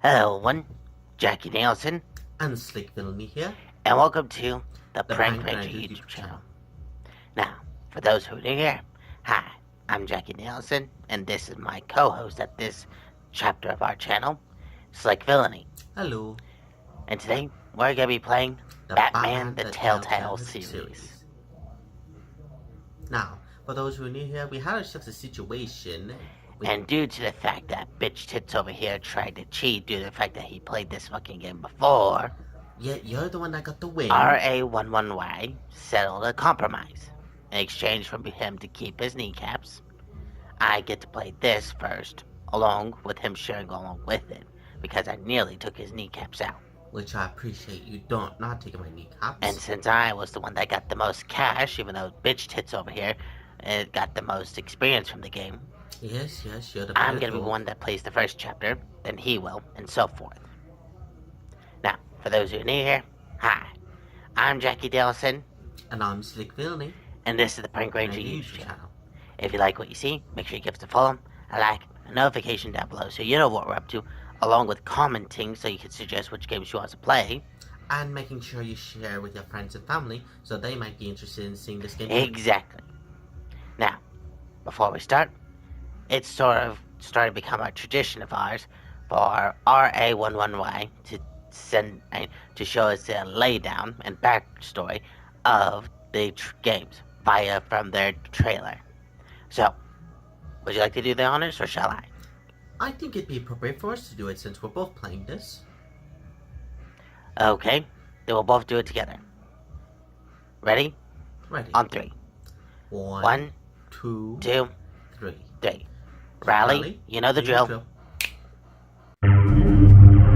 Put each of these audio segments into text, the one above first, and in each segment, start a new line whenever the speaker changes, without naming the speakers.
Hello, everyone. Jackie Nelson,
And slickvillainy here,
and welcome to the
the
Prank
Prank
Ranger
Ranger
YouTube
YouTube
channel.
channel.
Now, for those who are new here, hi, I'm Jackie Nelson, and this is my co-host at this chapter of our channel, Slickvillainy.
Hello,
And today, we're going to be playing
the
Batman
Batman
the
the
Telltale
Telltale
series.
series. Now, for those who are new here, we had such a situation with
And due to the fact that Bitch Tits over here tried to cheat due to the fact that he played this fucking game before,
you're the one that got the win.
RA11Y settled a compromise. In exchange for him to keep his kneecaps, I get to play this first, along with him sharing along with it, because I nearly took his kneecaps out.
Which I appreciate you don't not taking my kneecaps.
And since I was the one that got the most cash, even though Bitch Tits over here got the most experience from the game,
yes, you're the
I'm
better
gonna be the
dog.
one that plays the first chapter, then he will, and so forth. Now, for those who are new here, hi, I'm Jackie Dellson,
And I'm slickvillainy,
and this is the Prank Ranger
and
YouTube
YouTube
channel.
channel.
If you like what you see, make sure you give us a follow, a like, a notification down below so you know what we're up to, along with commenting so you can suggest which games you want to play.
And making sure you share with your friends and family so they might be interested in seeing this game.
Exactly. Now, before we start, it's sort of started to become a tradition of ours for RA11Y to show us a laydown and backstory of the games from their trailer. So, would you like to do the honors or shall I?
I think it'd be appropriate for us to do it since we're both playing this.
Okay, then we'll both do it together. Ready?
Ready.
On three. One,
two,
two, three. Rally, you know the drill.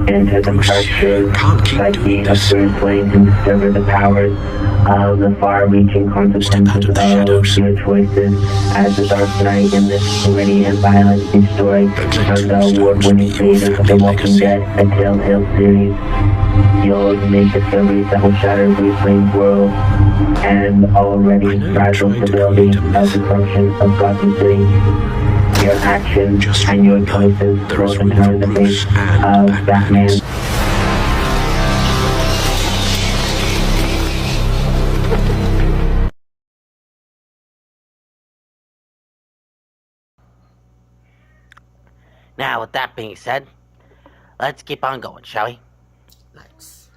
Enter the pressure psyche of Bruce Wayne to discover the powers of the far-reaching consequences of your choices as the Dark Knight in this gritty and violent story from the award-winning creators of The Walking Dead, a Telltale series. You'll make discoveries that will shatter Bruce Wayne's world and already fragile stability of the function of Gotham City. Your actions and your choices will determine the fate of Batman.
Now, with that being said, let's keep on going, shall we?
Let's.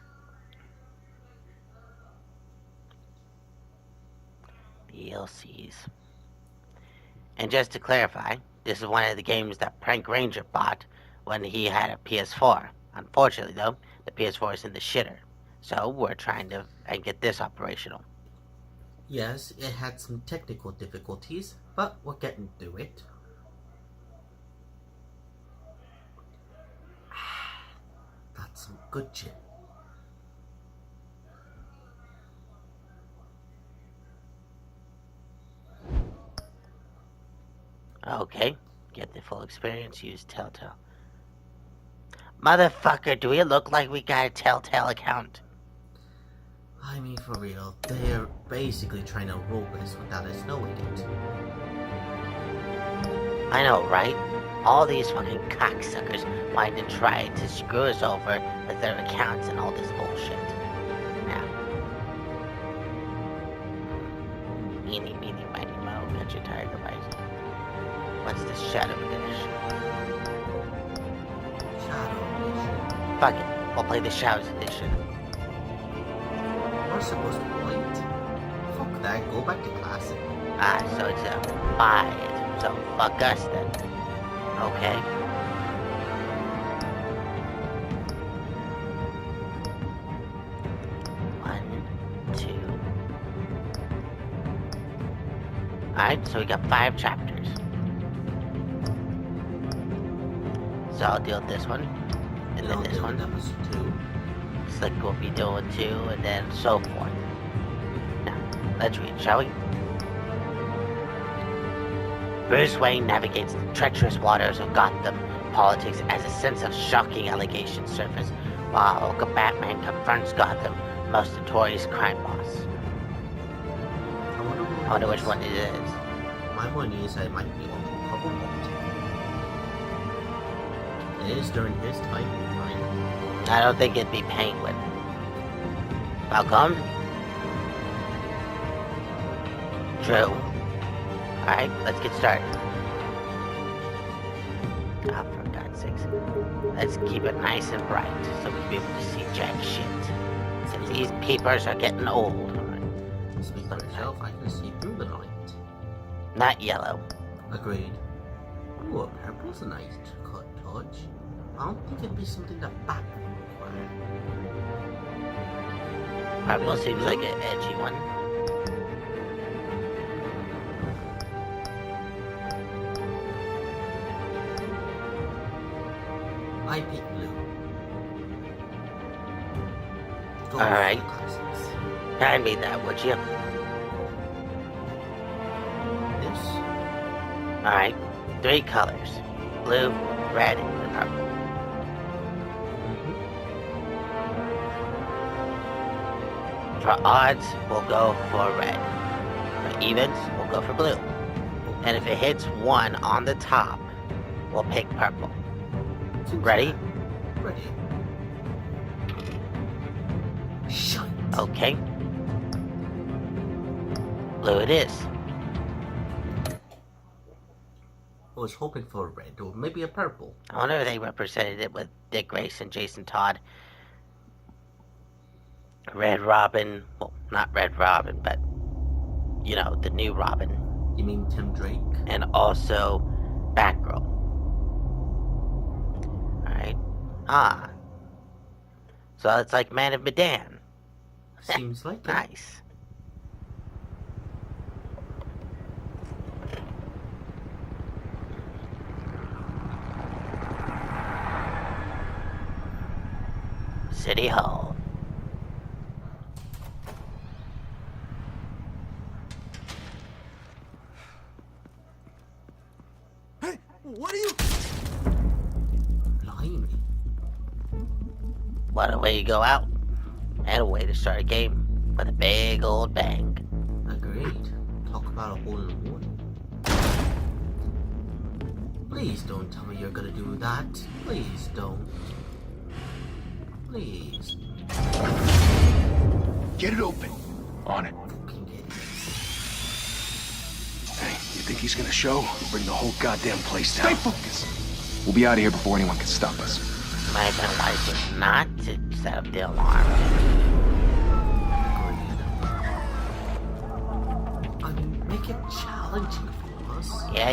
DLCs. And just to clarify, this is one of the games that Prank Ranger bought when he had a PS4. Unfortunately, though, the PS4 is in the shitter. So we're trying to get this operational.
Yes, it had some technical difficulties, but we're getting through it. That's some good gin.
Okay, get the full experience, use Telltale. Motherfucker, do we look like we got a Telltale account?
I mean, for real, they're basically trying to roll this without us knowing it.
I know, right? All these fucking cocksuckers wanting to try to screw us over with their accounts and all this bullshit. Now. Eeny, meeny, miny, moe, catch your tiger bite. What's this shadow edition?
Shadow Edition.
Fuck it, we'll play the Shadows edition.
We're supposed to wait. Fuck that, go back to classic.
Ah, so it's a buy it. So fuck us then. Okay. One, two. Alright, so we got 5 chapters. So I'll deal with this one. And then this one.
That was 2.
Slick will be doing 2, and then so forth. Now, let's read, shall we? Bruce Wayne navigates the treacherous waters of Gotham politics as a sense of shocking allegations surface, while Batman confronts Gotham's most notorious crime boss. I wonder which one it is.
My one is I might be on a couple It is during his time.
I don't think it'd be Penguin. Malcolm? True. Alright, let's get started. Ah, for God's sakes. Let's keep it nice and bright so we can be able to see jack shit. Since these peepers are getting old.
Speak for yourself, I can see through the light.
Not yellow.
Agreed. Ooh, a purple's a nice touch. I don't think it'd be something that Batman would require.
Purple seems like an edgy one.
I pick blue.
Alright. Hand me that, would you?
This?
Alright. 3 colors. Blue, red, and purple. For odds, we'll go for red. For evens, we'll go for blue. And if it hits 1 on the top, we'll pick purple. Ready?
Ready. Shut.
Okay. Blue it is.
I was hoping for a red or maybe a purple.
I wonder if they represented it with Dick Grayson, Jason Todd, Red Robin. Well, not Red Robin, but, you know, the new Robin.
You mean Tim Drake?
And also Batgirl. Alright. Ah. So it's like Man of Medan.
Seems like it.
Nice. City Hall.
Hey, what are you?
Blimey.
What a way to go out. And a way to start a game with a big old bang.
Agreed. Talk about a hole in one. Please don't tell me you're gonna do that. Please don't. Please.
Get it open. On it.
Fucking get it.
Hey, you think he's gonna show? We'll bring the whole goddamn place down. Stay focused. We'll be out of here before anyone can stop us.
Might have been wiser not to set up the alarm.
I mean, make it challenging for us.
Yeah.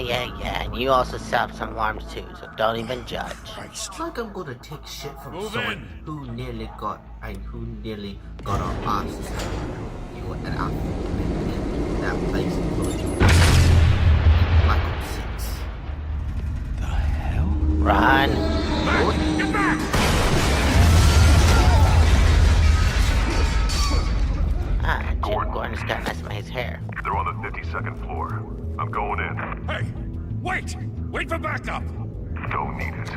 And you also set up some alarms too, so don't even judge.
It's like I'm gonna take shit from
Move
someone
in.
who nearly got our asses you and after that place including Black Ops 6.
The hell?
Run!
Get back!
Ah, Jim Gordon's got a nice man's hair.
They're on the 52nd floor. I'm going in.
Hey, wait! Wait for backup!
Don't need it.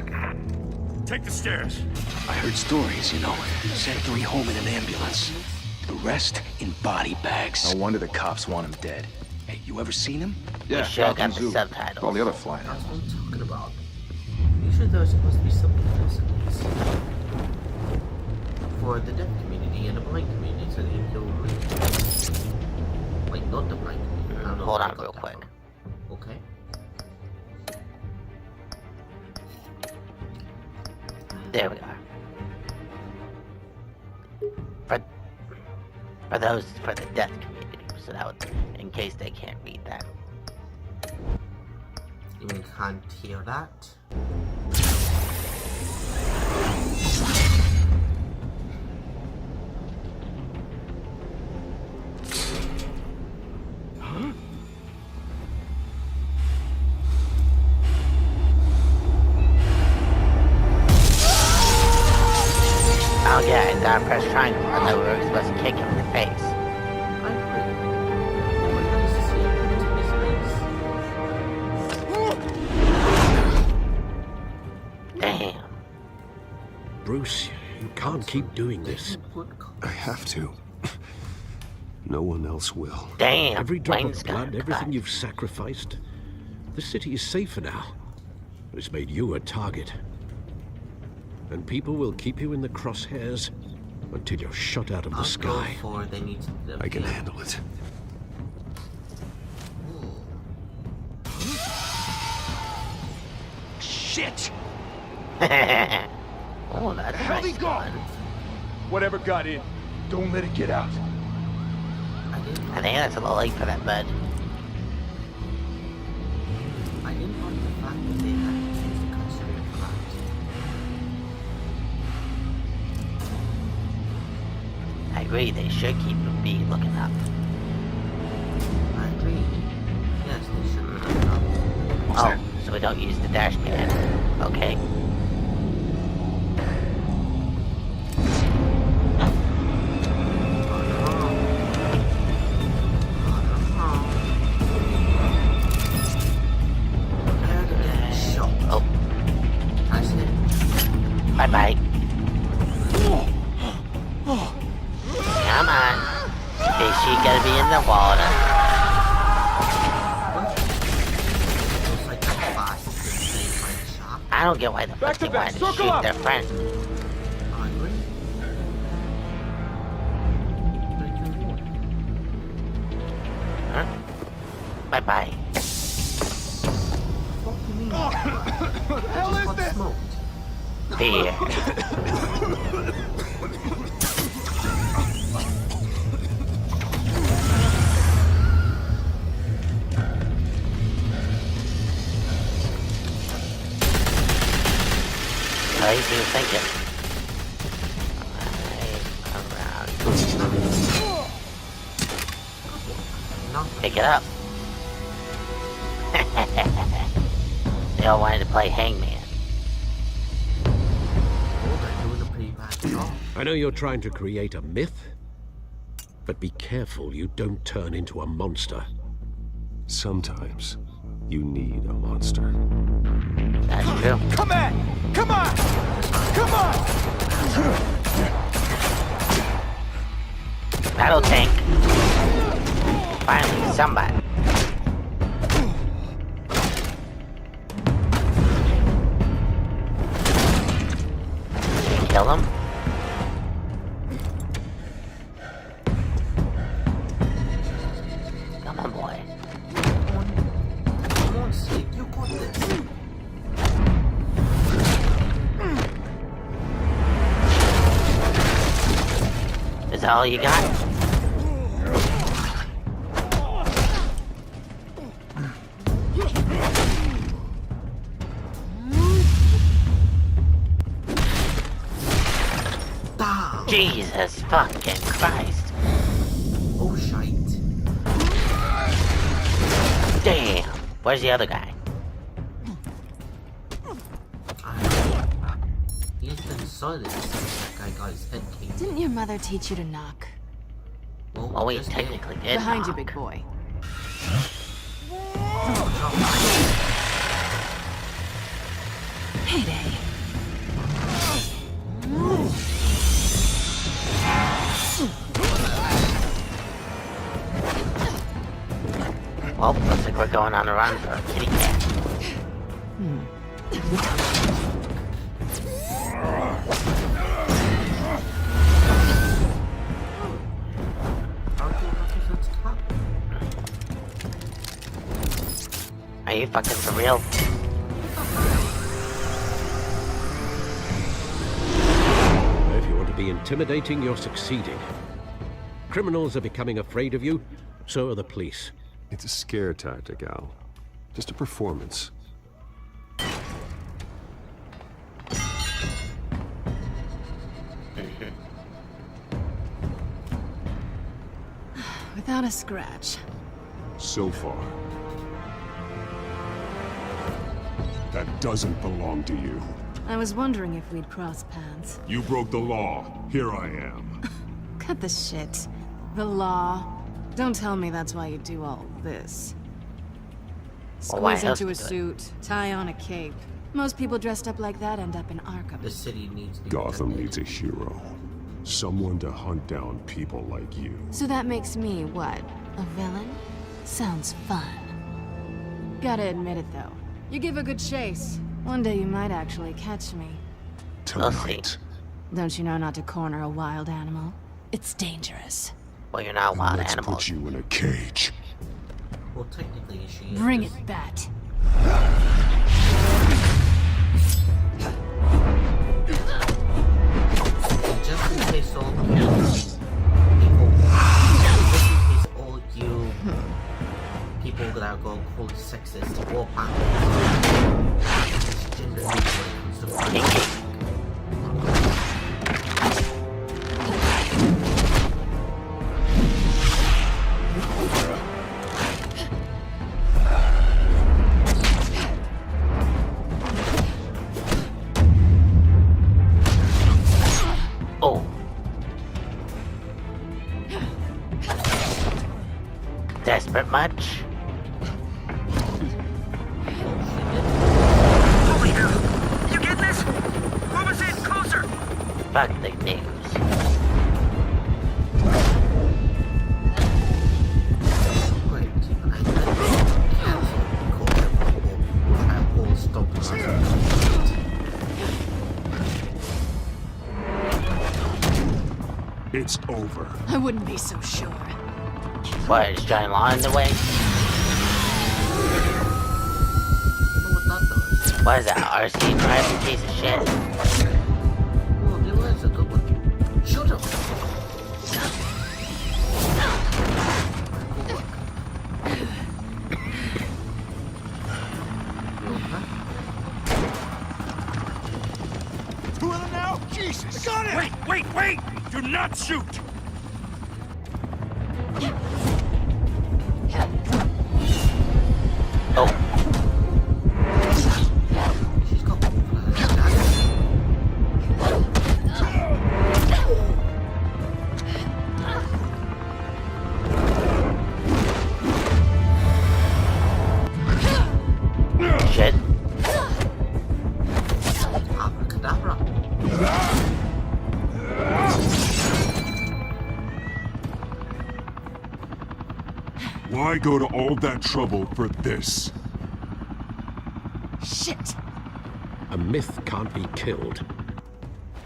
Take the stairs.
I heard stories, you know. Sent 3 home in an ambulance. The rest in body bags. No wonder the cops want him dead. Hey, you ever seen him?
We should have got the subtitles.
All the other flying.
That's what I'm talking about. Usually there's supposed to be something else in this. For the deaf community and the blind community, so they can kill like not the blind community. I don't know
Hold
where
on
I got
real
that
quick.
from. Okay.
There we are. For the deaf community, so that would, in case they can't read that.
You mean can't hear that?
Oh yeah, and down press triangle. I thought we were supposed to kick him in the face.
I agree. But nice to see him into his face.
Damn.
Bruce, you can't keep doing this.
I have to. No one else will.
Damn.
Every drop
Wayne's
of
got
blood,
a
everything
cut.
you've sacrificed. The city is safer now. But it's made you a target. and people will keep you in the crosshairs until you're shot out of the sky.
They need to
I can handle it. Shit!
Oh, that's
How'd he
nice
go?
gun.
Whatever got in, don't let it get out.
I think that's a little late for that bud.
I didn't like the fact that they had to choose to consider it flat.
I agree, they should be looking up.
I agree. Yes, they should be looking up.
Oh, so we don't use the dash pad. Okay. Oh. Bye-bye. Come on. Is she gonna be in the water? I don't get why the fuck they wanted to shoot their friend. Huh? Bye-bye.
What the hell is this?
Fear. How do you thinking? Around. Pick it up. They all wanted to play hangman.
I know you're trying to create a myth, but be careful you don't turn into a monster.
Sometimes you need a monster.
That's true.
Come on! Come on! Come on!
Battle tank. Finally, somebody. Kill him. Come on, boy.
Come on, Slick, you got this.
Is that all you got? Jesus fucking Christ.
Oh, shite.
Damn. Where's the other guy?
He's been silent since that guy got his head kicked.
Didn't your mother teach you to knock?
Well, we
just
technically did.
Behind you,
knock.
big boy. Heyday.
Well, looks like we're going on a run for a kitty cat. Are you fucking for real?
If you want to be intimidating, you're succeeding. Criminals are becoming afraid of you, so are the police.
It's a scare tactic, Al. Just a performance.
Without a scratch.
So far. That doesn't belong to you.
I was wondering if we'd cross paths.
You broke the law. Here I am.
Cut the shit. The law. Don't tell me that's why you do all this.
Well, why
Squeeze
else
into a
would you do it?
suit, tie on a cape. Most people dressed up like that end up in Arkham.
The city needs to be
Gotham
protected.
needs a hero. Someone to hunt down people like you.
So that makes me, what, a villain? Sounds fun. Gotta admit it, though. You give a good chase. One day you might actually catch me.
We'll see.
tonight.
Don't you know not to corner a wild animal? It's dangerous.
Well, you're not
And
wild
let's
animals.
put you in a cage.
Well, technically, she is.
Bring it, Bat.
Just in case all you people that go called sexist or gender neutral when it comes to fighting.
Oh. Desperate much?
Holy hell! You get this? What was it? Closer!
Fuck the news.
Great. I cancel try and pull stop
It's over.
I wouldn't be so sure.
What, is giant law in the way?
what that does.
What is that, RC driver piece of shit?
Oh, there was a good one. Shoot him!
Two of them now? Jesus! Got it! Wait! Do not shoot!
Oh,
She's got
shit.
abracadabra.
Why go to all that trouble for this?
Shit!
A myth can't be killed.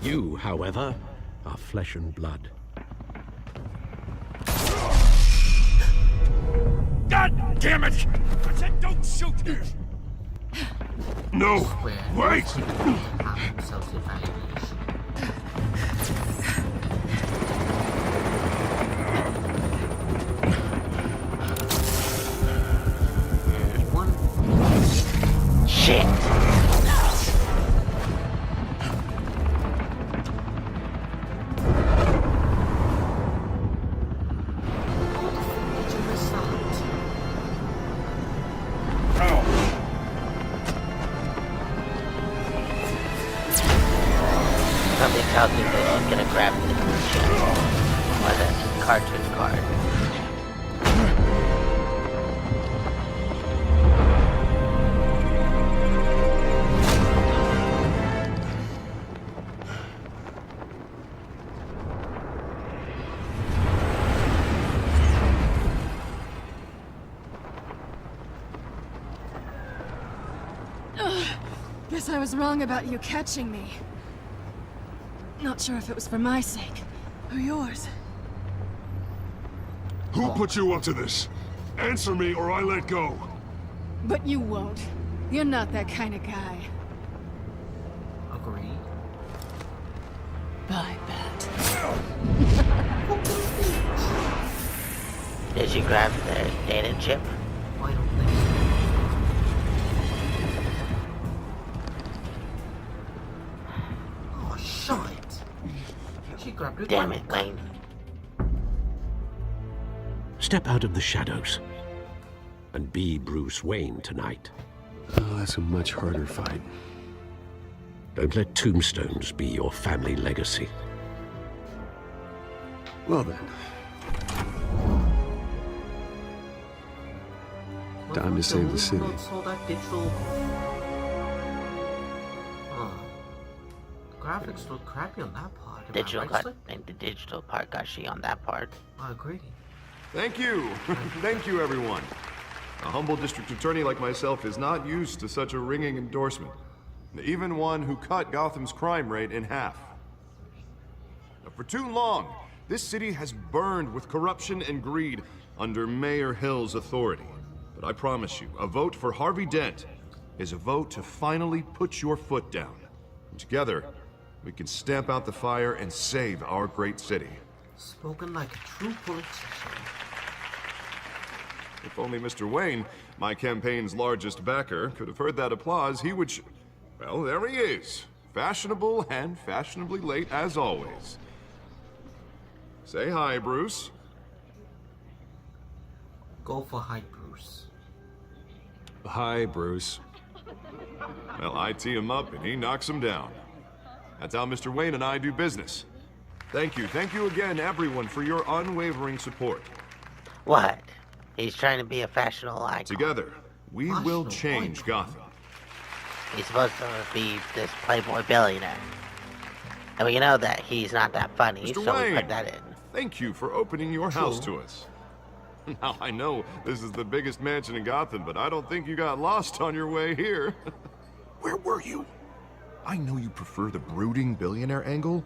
You, however, are flesh and blood.
God damn it! I said don't shoot!
No!
Where
Wait!
Self-evaluation. One.
Shit.
Did you miss that?
Something tells me that she's gonna grab the or the cartridge card.
Guess I was wrong about you catching me. Not sure if it was for my sake or yours.
Who put you up to this? Answer me or I let go.
But you won't. You're not that kind of guy.
Agreed.
Bye, Bat.
Did she grab the data chip?
I don't think so. Oh, shite. She grabbed it.
Damn it, Wayne.
Step out of the shadows and be Bruce Wayne tonight.
Oh, that's a much harder fight.
Don't let tombstones be your family legacy.
Well then, time to save the city.
Saw that digital. Graphics look crappy on that part. Am I
Digital
right,
got,
Slick?
and the digital part got she on that part.
I agree.
Thank you. Thank you, everyone. A humble district attorney like myself is not used to such a ringing endorsement. Even one who cut Gotham's crime rate in half. Now, for too long, this city has burned with corruption and greed under Mayor Hill's authority. But I promise you, a vote for Harvey Dent is a vote to finally put your foot down. And together, we can stamp out the fire and save our great city.
Spoken like a true politician.
If only Mr. Wayne, my campaign's largest backer, could have heard that applause, he would well, there he is. Fashionable and fashionably late as always. Say hi, Bruce.
Go for hi, Bruce.
Hi, Bruce.
Well, I tee him up and he knocks him down. That's how Mr. Wayne and I do business. Thank you again, everyone, for your unwavering support.
What? He's trying to be a fashionable icon.
Together, we will change Gotham.
He's supposed to be this playboy billionaire. And we know that he's not that funny,
Mr.
so
Wayne,
we put that in.
Thank you for opening your house to us. Now, I know this is the biggest mansion in Gotham, but I don't think you got lost on your way here. Where were you? I know you prefer the brooding billionaire angle,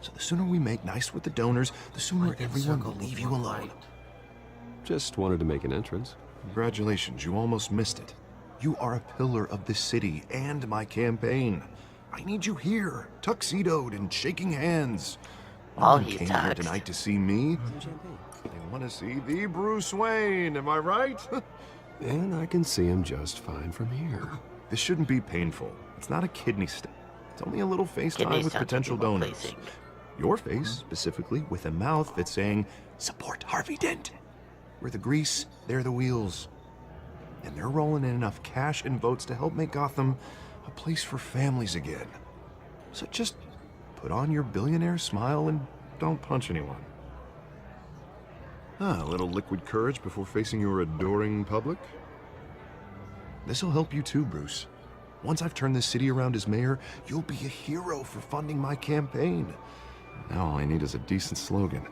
so the sooner we make nice with the donors, the sooner everyone will leave you alone.
Just wanted to make an entrance.
Congratulations, you almost missed it. You are a pillar of this city and my campaign. I need you here, tuxedoed and shaking hands.
Oh,
You
he's
came here
touched.
tonight to see me. They want to see the Bruce Wayne, am I right?
And I can see him just fine from here.
This shouldn't be painful. It's not a kidney stone. It's only a little FaceTime
Kidney
with
stones
potential
would be more
donors.
pleasing.
Your face, specifically, with a mouth that's saying, support Harvey Dent. We're the grease, they're the wheels. And they're rolling in enough cash and votes to help make Gotham a place for families again. So just put on your billionaire smile and don't punch anyone. A little liquid courage before facing your adoring public. This'll help you too, Bruce. Once I've turned this city around as mayor, you'll be a hero for funding my campaign. Now all I need is a decent slogan.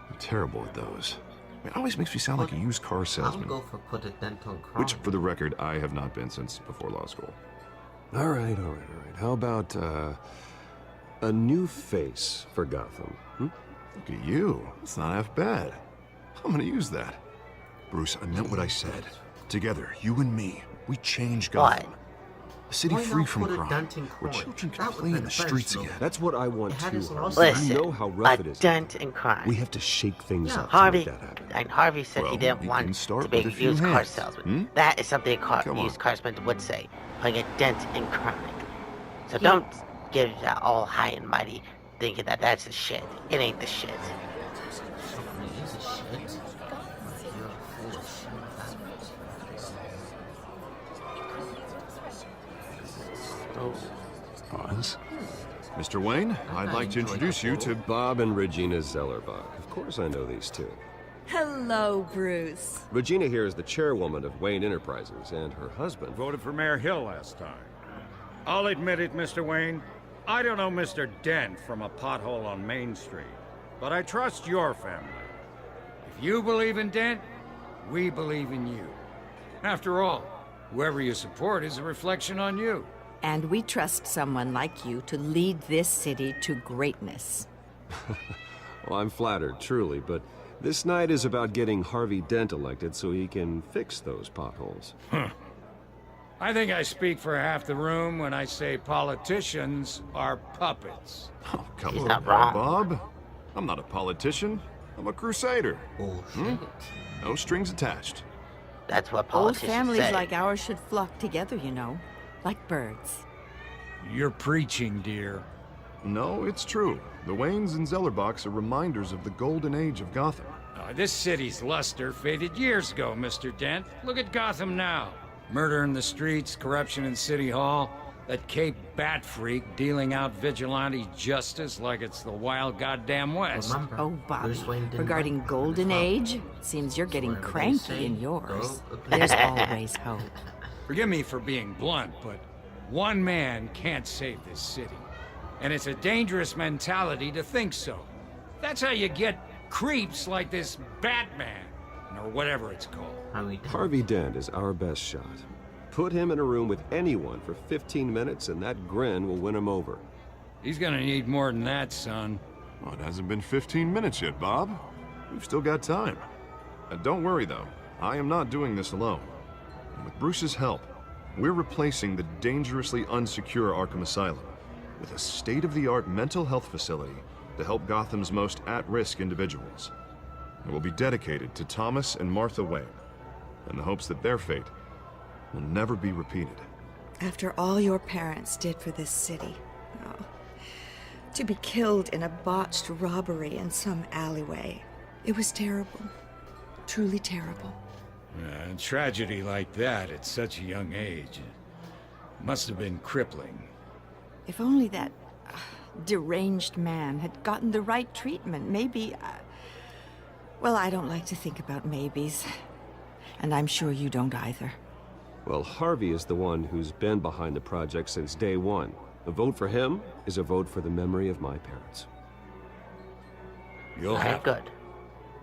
I'm terrible at those. It always makes me sound like a used car
I'll
salesman.
go for put a dent on crime.
Which, for the record, I have not been since before law school.
All right. How about, a new face for Gotham?
Look at you. It's not half bad. I'm gonna use that. Bruce, I meant what I said. Together, you and me, we change Gotham. A city
Why
free
not
from
put a
crime,
dent in
where
crime?
children can
That would
play
be
in
the
the
better
streets
slogan.
again.
That's what I want
It had
too,
his
Harvey.
lost-
Listen,
You know how rough
a
it is.
dent in crime.
We have to shake things
Yeah.
up to
Harvey,
make that happen.
and Harvey said
Well,
he didn't
we
want
can start
to be a
with a few
used car
hands.
salesman. That is something a
Come on.
used car salesman would say, putting a dent in crime. So don't give that all high and mighty, thinking that that's the shit. It ain't the shit.
It is a shit. You're full of shit.
Pause.
Mr. Wayne, I'd like to introduce you to...
Bob and Regina Zellerbach. Of course I know these two.
Hello, Bruce.
Regina here is the chairwoman of Wayne Enterprises, and her husband...
Voted for Mayor Hill last time. I'll admit it, Mr. Wayne. I don't know Mr. Dent from a pothole on Main Street, but I trust your family. If you believe in Dent, we believe in you. After all, whoever you support is a reflection on you.
And we trust someone like you to lead this city to greatness.
Well, I'm flattered, truly, but this night is about getting Harvey Dent elected so he can fix those potholes.
I think I speak for half the room when I say politicians are puppets.
Oh, come
He's
on,
not wrong.
Bob. I'm not a politician. I'm a crusader.
Oh, shit.
No strings attached.
That's what
Old
politicians
families
say.
like ours should flock together, you know, like birds.
You're preaching, dear.
No, it's true. The Waynes and Zellerbachs are reminders of the golden age of Gotham.
This city's luster faded years ago, Mr. Dent. Look at Gotham now. Murder in the streets, corruption in City Hall, that Cape Bat freak dealing out vigilante justice like it's the wild goddamn West.
Remember,
Oh, Bobby,
Bruce Wayne didn't
regarding
like
Golden
Bruce Wayne.
Age, seems you're getting
Whatever they
cranky
say,
in yours.
go,
There's always hope.
Forgive me for being blunt, but one man can't save this city. And it's a dangerous mentality to think so. That's how you get creeps like this Batman, or whatever it's called.
Harvey Dent.
Harvey Dent is our best shot. Put him in a room with anyone for 15 minutes and that grin will win him over.
He's gonna need more than that, son.
Well, it hasn't been 15 minutes yet, Bob. We've still got time. Don't worry, though. I am not doing this alone. And with Bruce's help, we're replacing the dangerously unsecure Arkham Asylum with a state-of-the-art mental health facility to help Gotham's most at-risk individuals. It will be dedicated to Thomas and Martha Wayne, in the hopes that their fate will never be repeated.
After all your parents did for this city, oh, to be killed in a botched robbery in some alleyway, it was terrible. Truly terrible.
A tragedy like that at such a young age must have been crippling.
If only that deranged man had gotten the right treatment, maybe... well, I don't like to think about maybes. And I'm sure you don't either.
Well, Harvey is the one who's been behind the project since day one. A vote for him is a vote for the memory of my parents.
You'll
Very
have
good.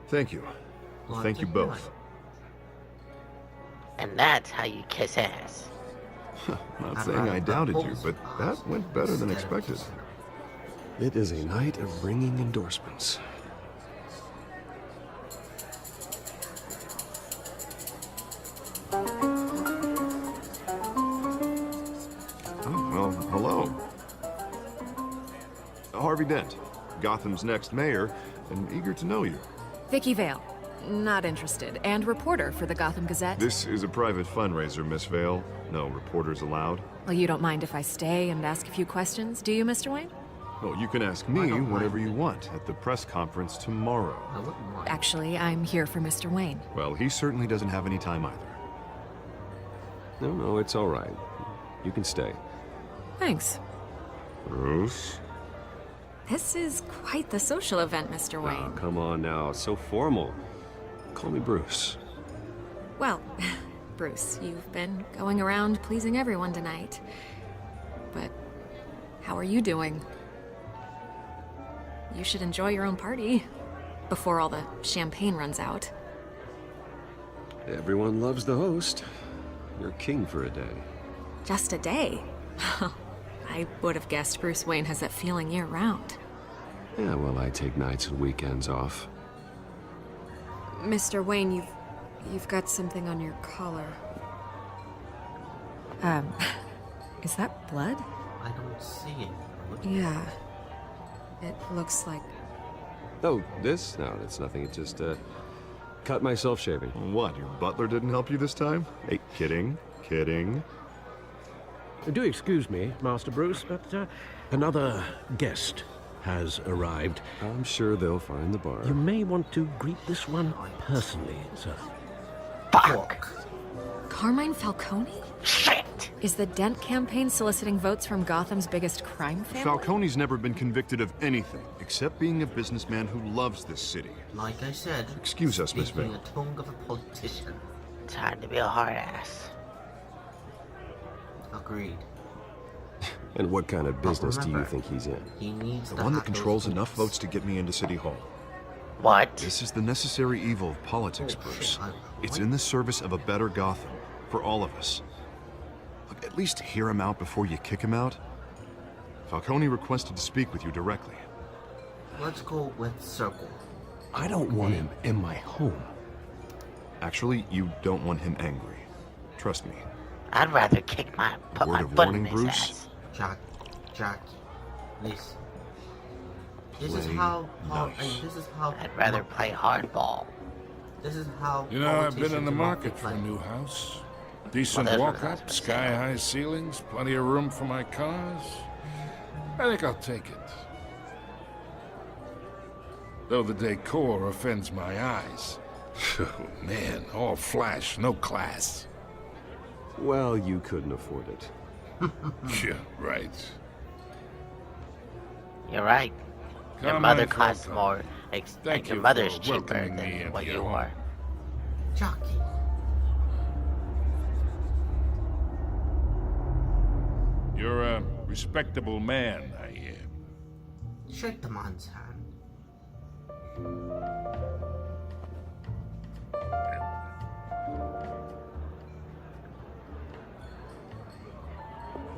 Thank you. Thank you both.
And that's how you kiss ass.
Not saying I doubted you, but that went better than expected.
It is a night of ringing endorsements.
Oh, well, hello. Harvey Dent, Gotham's next mayor, and eager to know you.
Vicky Vale. Not interested. And reporter for the Gotham Gazette.
This is a private fundraiser, Miss Vale. No reporters allowed.
Well, you don't mind if I stay and ask a few questions, do you, Mr. Wayne?
Well, you can ask me whatever you want at the press conference tomorrow.
Actually, I'm here for Mr. Wayne.
Well, he certainly doesn't have any time either.
No, it's all right. You can stay.
Thanks.
Bruce?
This is quite the social event, Mr. Wayne.
Oh, come on now. So formal. Call me Bruce.
Well, Bruce, you've been going around pleasing everyone tonight. But how are you doing? You should enjoy your own party before all the champagne runs out.
Everyone loves the host. You're king for a day.
Just a day? I would have guessed Bruce Wayne has that feeling year-round.
Yeah, well, I take nights and weekends off.
Mr. Wayne, you've got something on your collar. Is that blood?
I don't see it.
Yeah. It looks like...
Oh, this? No, that's nothing. It just, cut myself shaving.
What, your butler didn't help you this time? Hey, kidding.
Do excuse me, Master Bruce, but another guest has arrived.
I'm sure they'll find the bar.
You may want to greet this one personally, sir.
Fuck!
Carmine Falcone?
Shit!
Is the Dent campaign soliciting votes from Gotham's biggest crime family?
Falcone's never been convicted of anything except being a businessman who loves this city.
Like I said,
Excuse us, Miss
speaking
Vale.
the tongue of a politician.
Time to be a hard ass.
Agreed.
And what kind of business do you
remember,
think he's in?
He needs
The
to
one that
have those
controls enough
votes.
votes to get me into City Hall.
What?
This is the necessary evil of politics,
Oh,
Bruce.
shit,
It's
what?
in the service of a better Gotham, for all of us. Look, at least hear him out before you kick him out. Falcone requested to speak with you directly.
Let's go with circle.
I don't want him in my home.
Actually, you don't want him angry. Trust me.
I'd rather put
Word
my
of
foot in
warning,
his
Bruce?
ass.
Jackie, listen. This is
Play
how.
nice.
This is how.
I'd rather play hardball.
This is how.
You know, I've been in the
politicians
market for a
multiply.
new house. Decent
Well, that's what I
walk-up,
was gonna say.
sky-high ceilings, plenty of room for my cars. I think I'll take it. Though the decor offends my eyes. Oh, man, all flash, no class.
Well, you couldn't afford it.
Yeah, right.
You're right. Your
Come
mother
on,
costs
Falcone.
more.
Thank
Your
you
mother's
for
cheaper
welcoming me
than
into
what
your
you
home.
are.
Jackie.
You're a respectable man, I hear.
Shake the man's hand.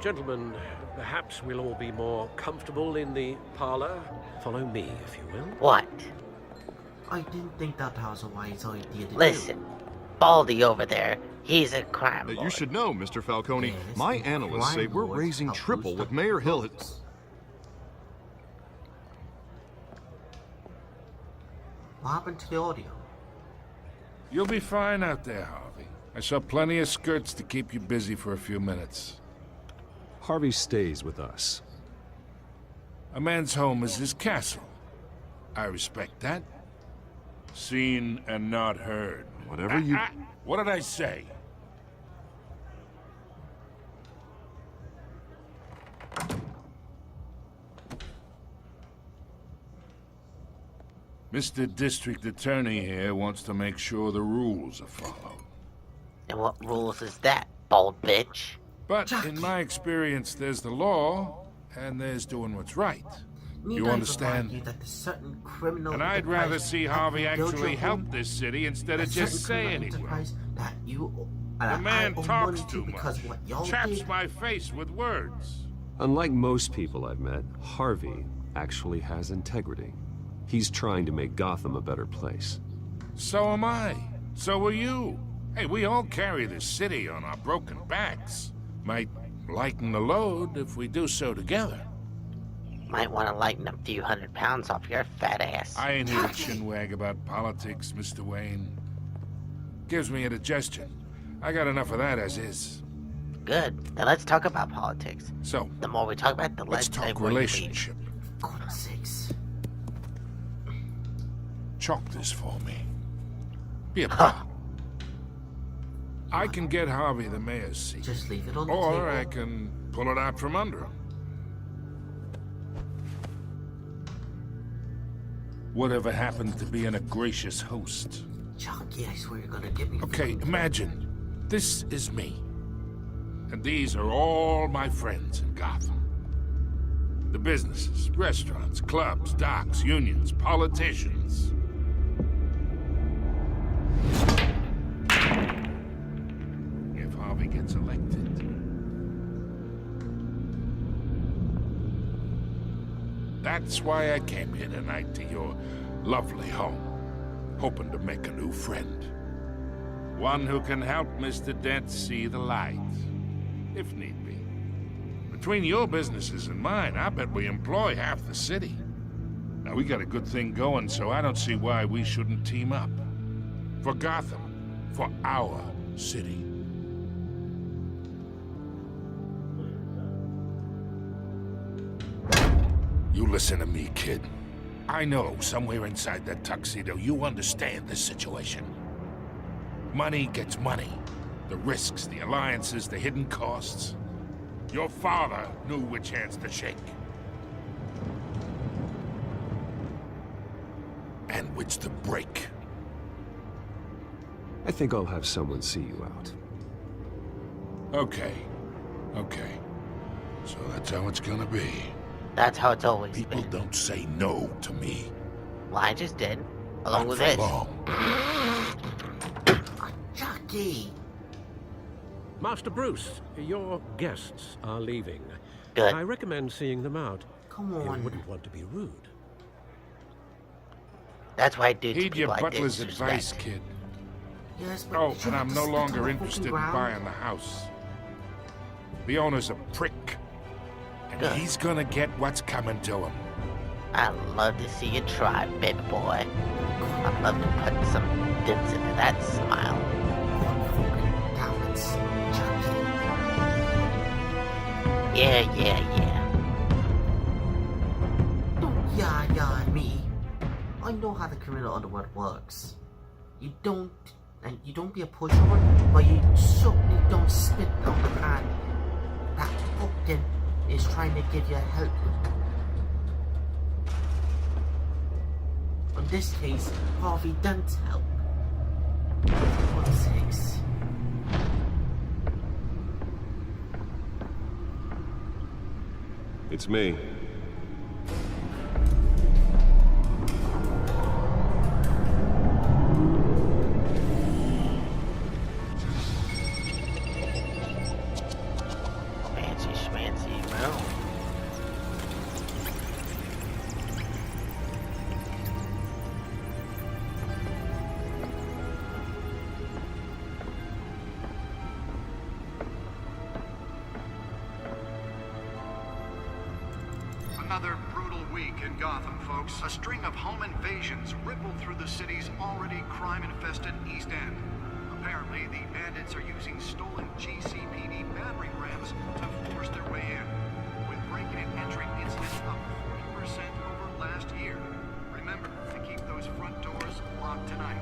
Gentlemen, perhaps we'll all be more comfortable in the parlor. Follow me, if you will.
What?
I didn't think that was a wise idea to
Listen, Baldy over there, he's a crime lord.
You should know, Mr. Falcone,
Yes,
my
the
analysts say
crime
we're
lords
raising
help
triple
boost
what
up
Mayor Hill
votes.
has...
What happened to the audio?
You'll be fine out there, Harvey. I saw plenty of skirts to keep you busy for a few minutes.
Harvey stays with us.
A man's home is his castle. I respect that. Seen and not heard.
Whatever you...
What did I say? Mr. District Attorney here wants to make sure the rules are followed.
And what rules is that, bald bitch?
But in my experience, there's the law, and there's doing what's right.
Need
You
I
understand?
remind you that the certain criminal
And I'd rather
enterprise
see
that
Harvey
you build
actually
your
help
home,
this city instead
a
of just
certain
say
criminal
anything.
enterprise that you
The man
I owe
talks
money
too
to because
much.
what y'all
Chaps
did.
my face with words.
Unlike most people I've met, Harvey actually has integrity. He's trying to make Gotham a better place.
So am I. So are you. Hey, we all carry this city on our broken backs. Might lighten the load if we do so together.
Might want to lighten a few 100 pounds off your fat ass.
I ain't here to chinwag about politics, Mr. Wayne. Gives me indigestion. I got enough of that as is.
Good. Then let's talk about politics.
So,
The more we talk about it, the
let's
less
talk relationship.
God's sakes.
Chalk this for me. Be a pal. I can get Harvey the mayor's seat.
Just leave it on the
Or
table.
I can pull it out from under him. Whatever happens to being a gracious host?
Jackie, I swear you're gonna give me.
Okay, imagine. This is me. And these are all my friends in Gotham. The businesses, restaurants, clubs, docks, unions, politicians. If Harvey gets elected. That's why I came here tonight to your lovely home, hoping to make a new friend. One who can help Mr. Dent see the light, if need be. Between your businesses and mine, I bet we employ half the city. Now, we got a good thing going, so I don't see why we shouldn't team up. For Gotham, for our city. You listen to me, kid. I know somewhere inside that tuxedo you understand this situation. Money gets money. The risks, the alliances, the hidden costs. Your father knew which hands to shake. And which to break.
I think I'll have someone see you out.
Okay. Okay. So that's how it's gonna be.
That's how it's always
People
been.
don't say no to me.
Well, I just did. Along
Not
with
for
this.
long.
Jackie!
Master Bruce, your guests are leaving.
Good.
I recommend seeing them out.
Come
You
on.
wouldn't want to be rude.
That's why I do to
Heed your
people like
butler's
this.
advice, kid.
Yes, but
Oh,
you
and
have
I'm
to
no
spit on
longer
the
interested
fucking
in
ground.
buying the house. The owner's a prick. And
Good.
he's gonna get what's coming to him.
I love to see you try, big boy. I'd love to put some dents into that smile.
Talents, Jackie.
Yeah.
Don't yeah me. I know how the criminal underworld works. You don't be a pushover, but you certainly don't spit on the hand that Upton is trying to give you help. In this case, Harvey Dent's help. For God's sakes.
It's me.
Fancy
another brutal week in Gotham, folks. A string of home invasions rippled through the city's already crime-infested East End. Apparently, the bandits are using stolen GCPD battering rams to force their way in, with breaking and entering incidents up 40% over last year. Remember to keep those front doors locked tonight.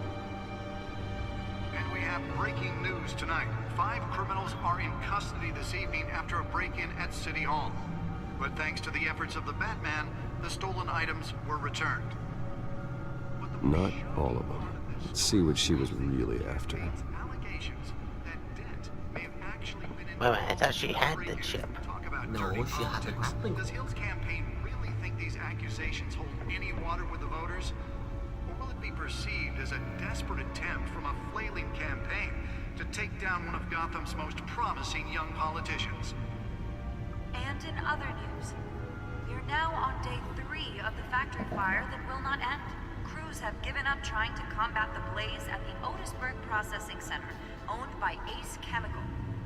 And we have breaking news tonight. 5 criminals are in custody this evening after a break-in at City Hall. But thanks to the efforts of the Batman, the stolen items were returned.
Not all of them. Let's see what she was really after.
Wait a minute, I thought she had the chip.
No, she had the grappling.
Does Hill's campaign really think these accusations hold any water with the voters? Or will it be perceived as a desperate attempt from a flailing campaign to take down one of Gotham's most promising young politicians?
And in other news, we are now on day 3 of the factory fire that will not end. Crews have given up trying to combat the blaze at the Otisburg Processing Center, owned by Ace Chemical.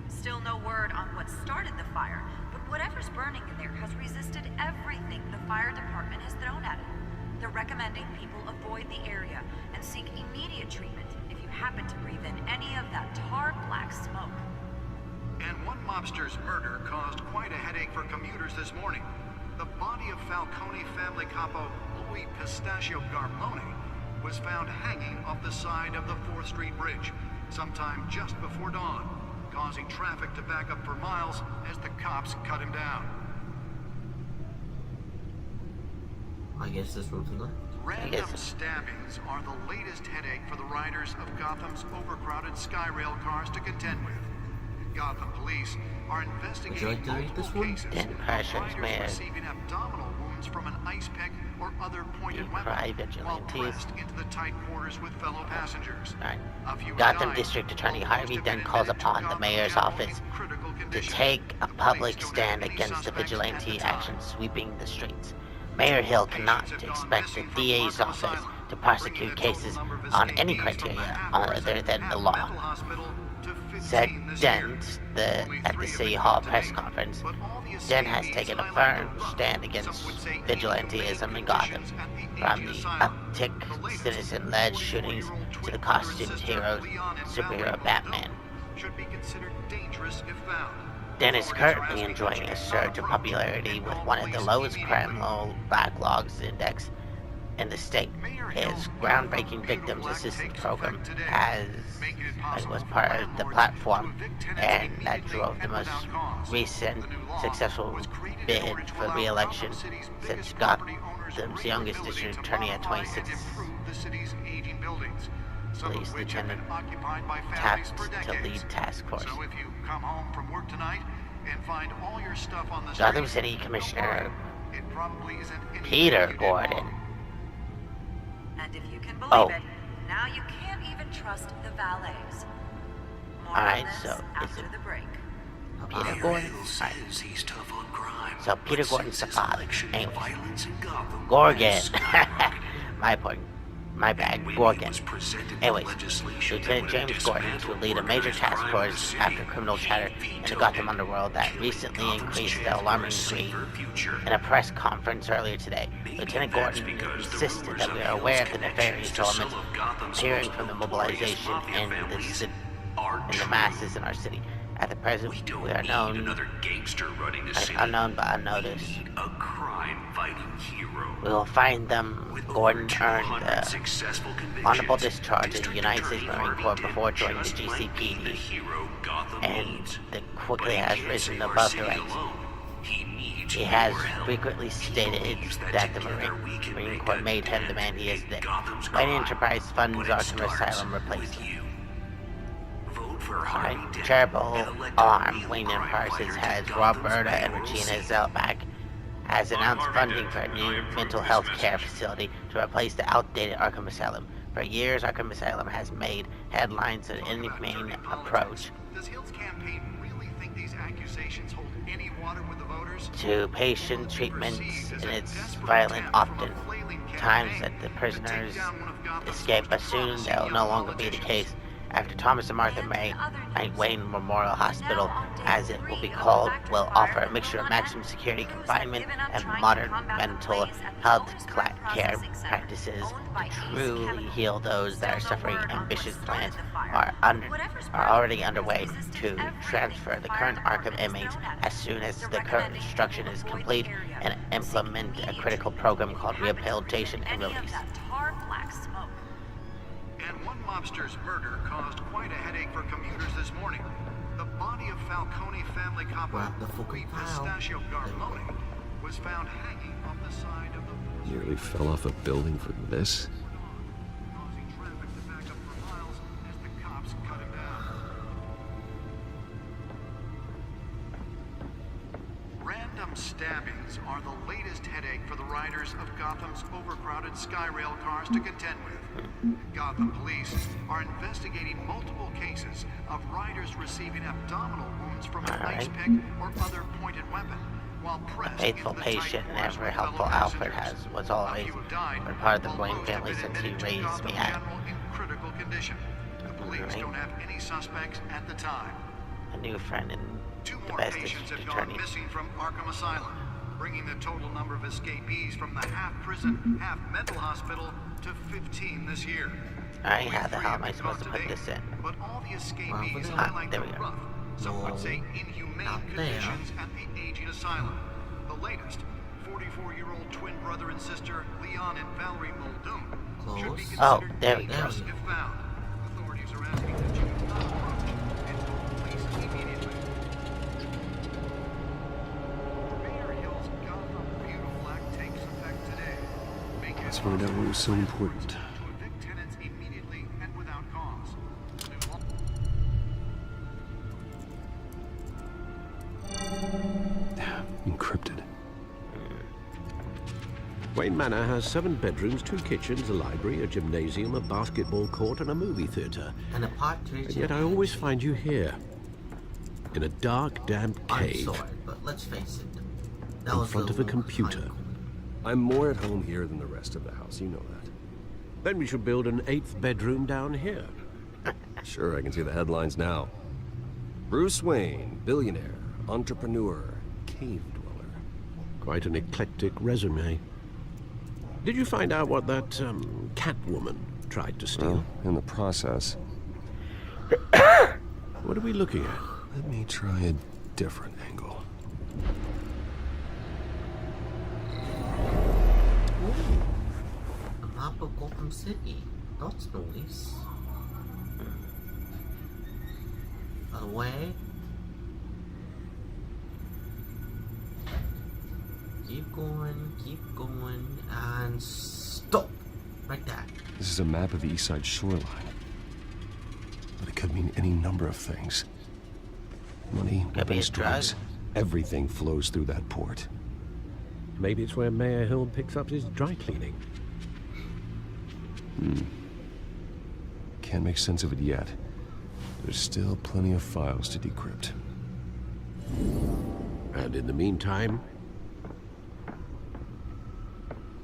Still no word on what started the fire, but whatever's burning in there has resisted everything the fire department has thrown at it. They're recommending people avoid the area and seek immediate treatment if you happen to breathe in any of that tar black smoke.
And one mobster's murder caused quite a headache for commuters this morning. The body of Falcone family capo Louis Pistachio Garmone was found hanging off the side of the 4th Street Bridge sometime just before dawn, causing traffic to back up for miles as the cops cut him down.
I guess there's room to left.
Random stabbings are the latest headache for the riders of Gotham's overcrowded Skyrail cars to contend with. Gotham police are investigating multiple cases of riders receiving abdominal wounds from an ice pick or other pointed weapon while pressed into the tight quarters with fellow passengers.
Gotham District Attorney Harvey Dent calls upon the mayor's office to take a public stand against the vigilante action sweeping the streets. Mayor Hill cannot expect the DA's office to prosecute cases on any criteria other than the law, said Dent at the City Hall press conference. Dent has taken a firm stand against vigilantism in Gotham, from the uptick citizen-led shootings to the costumed superhero Batman. Dent is currently enjoying a surge of popularity with one of the lowest criminal backlogs index in the state. His groundbreaking victims assistance program was part of the platform, and that drove the most recent successful bid for re-election since Gotham's youngest district attorney at 26, police lieutenant, tapped to lead task force.
So if you come home from work tonight and find all your stuff on the
Gotham City Commissioner
it probably isn't
Peter Gordon.
And if you can believe it, now you can't even trust the valets.
Alright, so
after the break.
Peter Gordon. Right. So Peter Gordon's the father. Anyway. Gorgon. My bad, Gorgon. Anyways, Lieutenant James Gordon to lead a major task force after criminal chatter in the Gotham underworld that recently increased the alarming degree. In a press conference earlier today, Lieutenant Gordon insisted that we are aware of the nefarious elements appearing from the mobilization in the masses in our city. At the present, we are unknown but unnoticed. We will find them. Gordon earned the honorable discharge in the United States Marine Corps before joining the GCPD, and quickly has risen above the ranks. He has frequently stated that the Marine Corps made him the man he is today. When Enterprise funds Arkham Asylum replacement. Terrible alarm. Wayne Enterprises has Roberta and Regina Zellback has announced funding for a new mental health care facility to replace the outdated Arkham Asylum. For years, Arkham Asylum has made headlines in any main approach to patient treatments, and it's violent often. Times that the prisoners escape, but soon that will no longer be the case. after Thomas and Martha Wayne Memorial Hospital, as it will be called, will offer a mixture of maximum security confinement and modern mental health care practices to truly heal those that are suffering. Ambitious plans are already underway to transfer the current Arkham inmates as soon as the construction is complete and implement a critical program called rehabilitation and release.
And one mobster's murder caused quite a headache for commuters this morning. The body of Falcone family couple Pistachio Garmoni was found hanging off the side of the...
Nearly fell off a building for this?
Causing traffic to back up for miles as the cops cut him down. Random stabbings are the latest headache for the riders of Gotham's overcrowded Skyrail cars to contend with. Gotham police are investigating multiple cases of riders receiving abdominal wounds from an ice pick or other pointed weapon, while pressed
Faithful patient and ever helpful Alfred was always been part of the Wayne family since he raised me at
in critical condition. The police don't have any suspects at the time.
a new friend and
Two
the
more
best
patients have
attorney.
gone missing from Arkham Asylum, bringing the total number of escapees from the half-prison, half-mental hospital to 15 this year.
Alright, how the hell am I supposed to put this in?
But all the escapees highlight the rough, some would say inhumane conditions at the aging asylum. The latest, 44-year-old twin brother and sister Leon and Valerie Muldoon should be considered dangerous if found. Authorities are asking that you not approach and call police immediately. Mayor Hill's Gotham Beautiful Act takes effect today.
Let's find out what was so important.
To evict tenants immediately and without cause.
Encrypted.
Wayne Manor has 7 bedrooms, 2 kitchens, a library, a gymnasium, a basketball court, and a movie theater.
And a partridge.
And yet I always find you here, in a dark, damp cave.
I'm sorry, but let's face it.
In front of a computer.
I'm more at home here than the rest of the house, you know that.
Then we should build an 8th bedroom down here.
Sure, I can see the headlines now. Bruce Wayne, billionaire, entrepreneur, cave dweller.
Quite an eclectic resume. Did you find out what that, Catwoman tried to steal?
Well, in the process.
What are we looking at?
Let me try a different angle.
A map of Gotham City. That's nice. Away. Keep going, and stop! Right there.
This is a map of the East Side shoreline. But it could mean any number of things. Money, weapons, drugs. Everything flows through that port.
Maybe it's where Mayor Hill picks up his dry cleaning.
Can't make sense of it yet. There's still plenty of files to decrypt.
And in the meantime,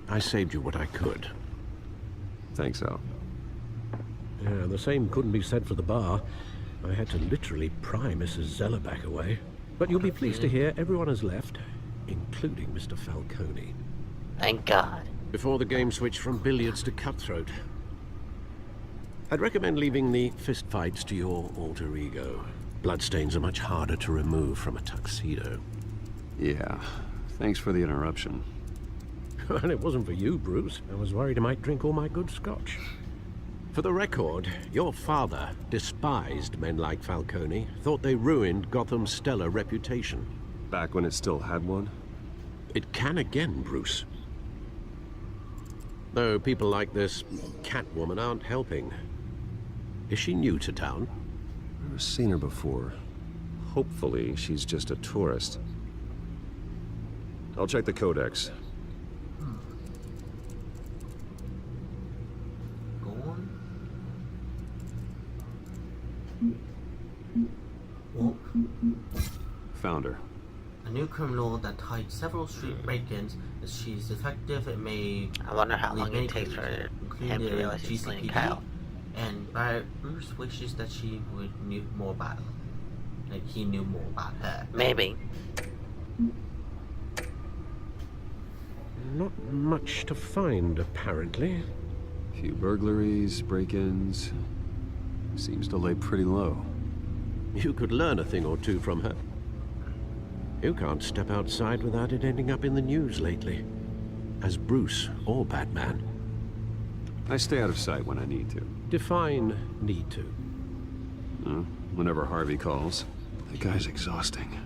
I saved you what I could.
Thanks, Al.
Yeah, the same couldn't be said for the bar. I had to literally pry Mrs. Zellerback away. But you'll be pleased to hear everyone has left, including Mr. Falcone.
Thank God.
Before the game switched from billiards to cutthroat. I'd recommend leaving the fistfights to your alter ego. Bloodstains are much harder to remove from a tuxedo.
Yeah, thanks for the interruption.
And it wasn't for you, Bruce. I was worried I might drink all my good scotch. For the record, your father despised men like Falcone, thought they ruined Gotham's stellar reputation.
Back when it still had one?
It can again, Bruce. Though people like this Catwoman aren't helping. Is she new to town?
I've never seen her before. Hopefully, she's just a tourist. I'll check the codex. Found her.
A new criminal that tied several street break-ins. If she's effective, it may...
I wonder how long it takes for him to realize he's playing Kyle.
And Bruce wishes that she would knew more about him. Like he knew more about her.
Maybe.
Not much to find, apparently.
Few burglaries, break-ins. Seems to lay pretty low.
You could learn a thing or two from her. You can't step outside without it ending up in the news lately. As Bruce or Batman.
I stay out of sight when I need to.
Define need to.
Whenever Harvey calls. That guy's exhausting.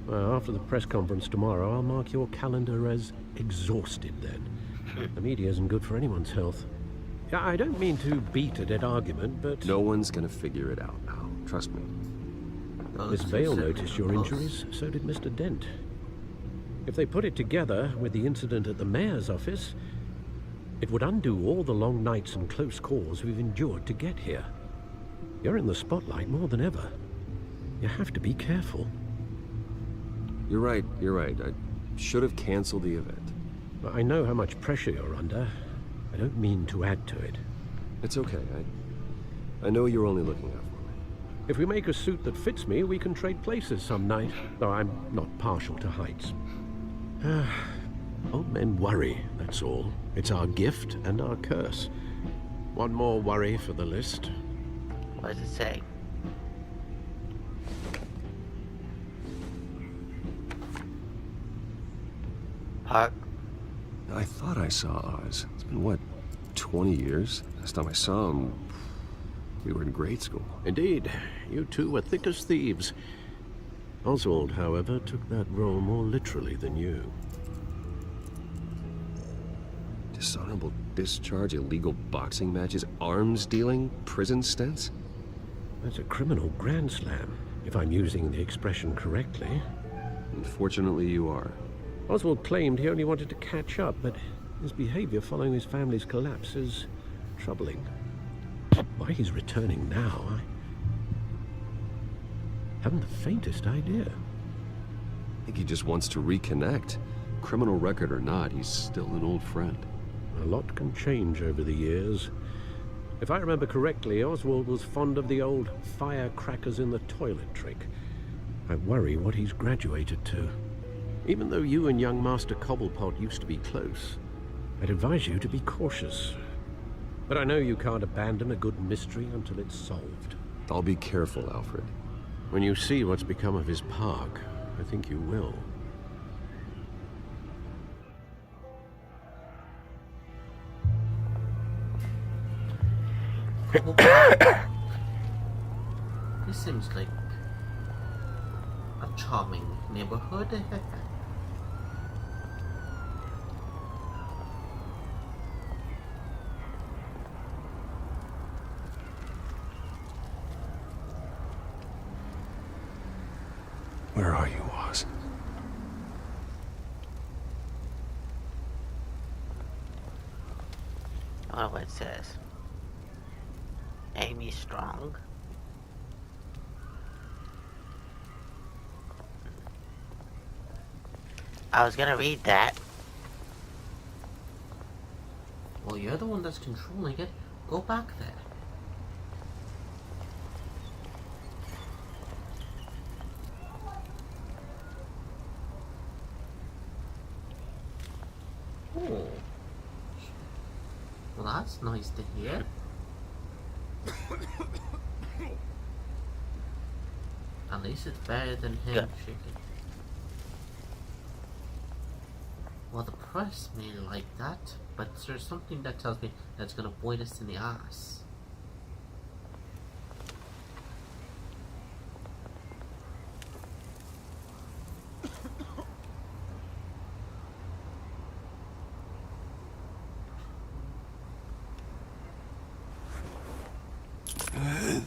Well, after the press conference tomorrow, I'll mark your calendar as exhausted then. The media isn't good for anyone's health. I don't mean to beat a dead argument, but...
No one's gonna figure it out now. Trust me.
Miss Vale noticed your injuries, so did Mr. Dent. If they put it together with the incident at the mayor's office, it would undo all the long nights and close calls we've endured to get here. You're in the spotlight more than ever. You have to be careful.
You're right. I should have canceled the event.
I know how much pressure you're under. I don't mean to add to it.
It's okay. I know you're only looking out for me.
If we make a suit that fits me, we can trade places some night. Though I'm not partial to heights. Old men worry, that's all. It's our gift and our curse. One more worry for the list.
What does it say? Park.
I thought I saw Oz. It's been, what, 20 years? Last time I saw him, we were in grade school.
Indeed. You two were thick as thieves. Oswald, however, took that role more literally than you.
Dishonorable discharge, illegal boxing matches, arms dealing, prison stints?
That's a criminal grand slam, if I'm using the expression correctly.
Unfortunately, you are.
Oswald claimed he only wanted to catch up, but his behavior following his family's collapse is troubling. Why he's returning now, I haven't the faintest idea.
I think he just wants to reconnect. Criminal record or not, he's still an old friend.
A lot can change over the years. If I remember correctly, Oswald was fond of the old firecrackers in the toilet trick. I worry what he's graduated to. Even though you and young Master Cobblepot used to be close, I'd advise you to be cautious. But I know you can't abandon a good mystery until it's solved.
I'll be careful, Alfred.
When you see what's become of his park, I think you will.
This seems like a charming neighborhood.
Where are you, Oz?
I don't know what it says. Amy Strong. I was gonna read that.
Well, you're the one that's controlling it. Go back there. Oh. Well, that's nice to hear. At least it's better than him shaking. Well, the press may like that, but there's something that tells me that's gonna bite us in the ass.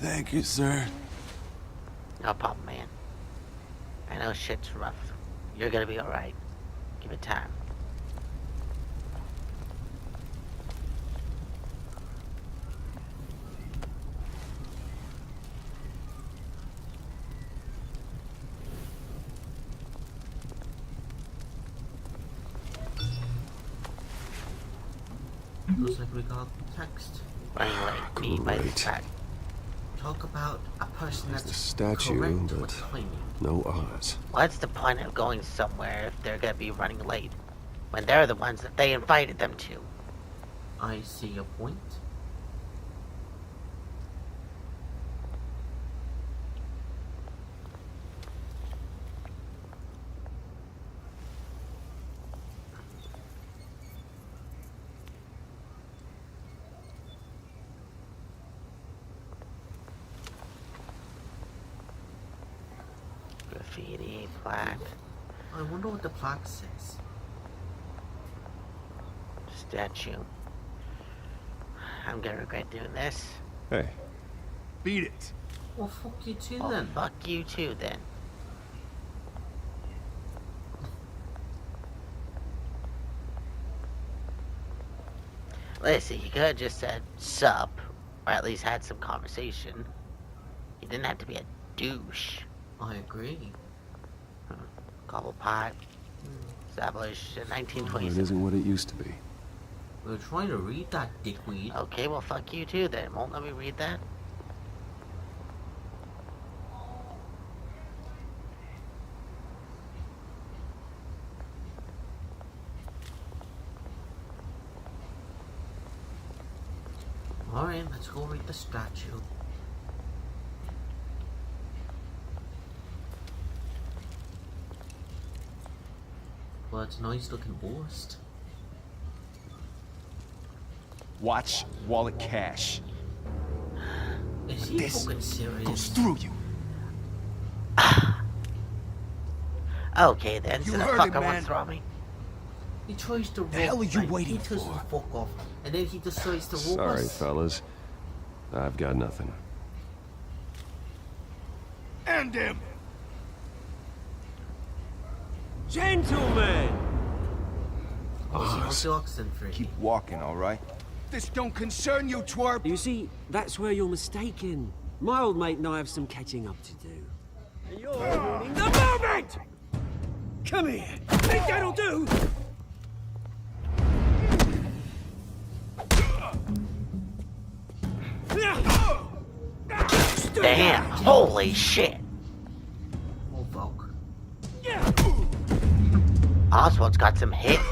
Thank you, sir.
No problem, man. I know shit's rough. You're gonna be alright. Give it time.
Looks like we got text.
running late. Beat by the
Great.
fact.
Talk about a person that's
The statue,
correct
but
with timing.
no odds.
What's the point of going somewhere if they're gonna be running late? When they're the ones that they invited them to.
I see your point.
Graffiti, plaque,
I wonder what the plaque says.
statue. I'm gonna regret doing this.
Hey.
Beat it.
Well, fuck you too
Well,
then.
fuck you too then. Listen, you could have just said sup, or at least had some conversation. You didn't have to be a douche.
I agree.
Cobble pot, established in
It
1927.
isn't what it used to be.
We were trying to read that, dickweed.
Okay, well fuck you too then. Won't let me read that?
Alright, let's go read the statue. Well, it's a nice looking bust.
Watch wallet cash.
Is he fucking serious?
Goes through you.
Okay then,
You
so the
heard
fucker
him,
wants
man.
to rob me.
He tries to rob
The hell are you
me.
waiting
He tells
for?
the fuck off, and then he decides to rob
Sorry,
us.
fellas. I've got nothing.
End him!
Gentlemen!
How's the oxen for you?
Keep walking, all right? This don't concern you, twerp!
You see, that's where you're mistaken. My old mate and I have some catching up to do. And you're ruining the moment! Come here! Think that'll do?
Damn, holy shit.
Oh fuck.
Oswald's got some hits.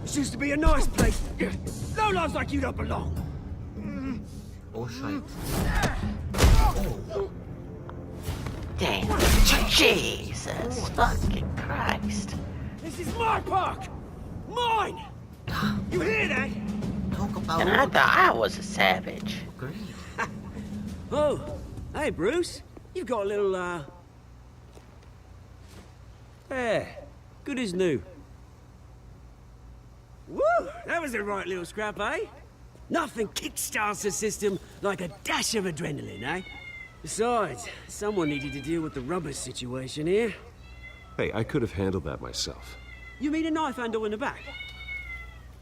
This used to be a nice place. Lowlifes like you don't belong.
Oh shit. Oh.
Damn. Jesus fucking Christ.
This is my park! Mine! You hear that?
Talk about
And I thought I was a savage.
greed.
Oh, hey Bruce. You've got a little, Yeah, good as new. Woo! That was a right little scrap, eh? Nothing kickstarts the system like a dash of adrenaline, eh? Besides, someone needed to deal with the rubber situation here.
Hey, I could have handled that myself.
You mean a knife handle in the back?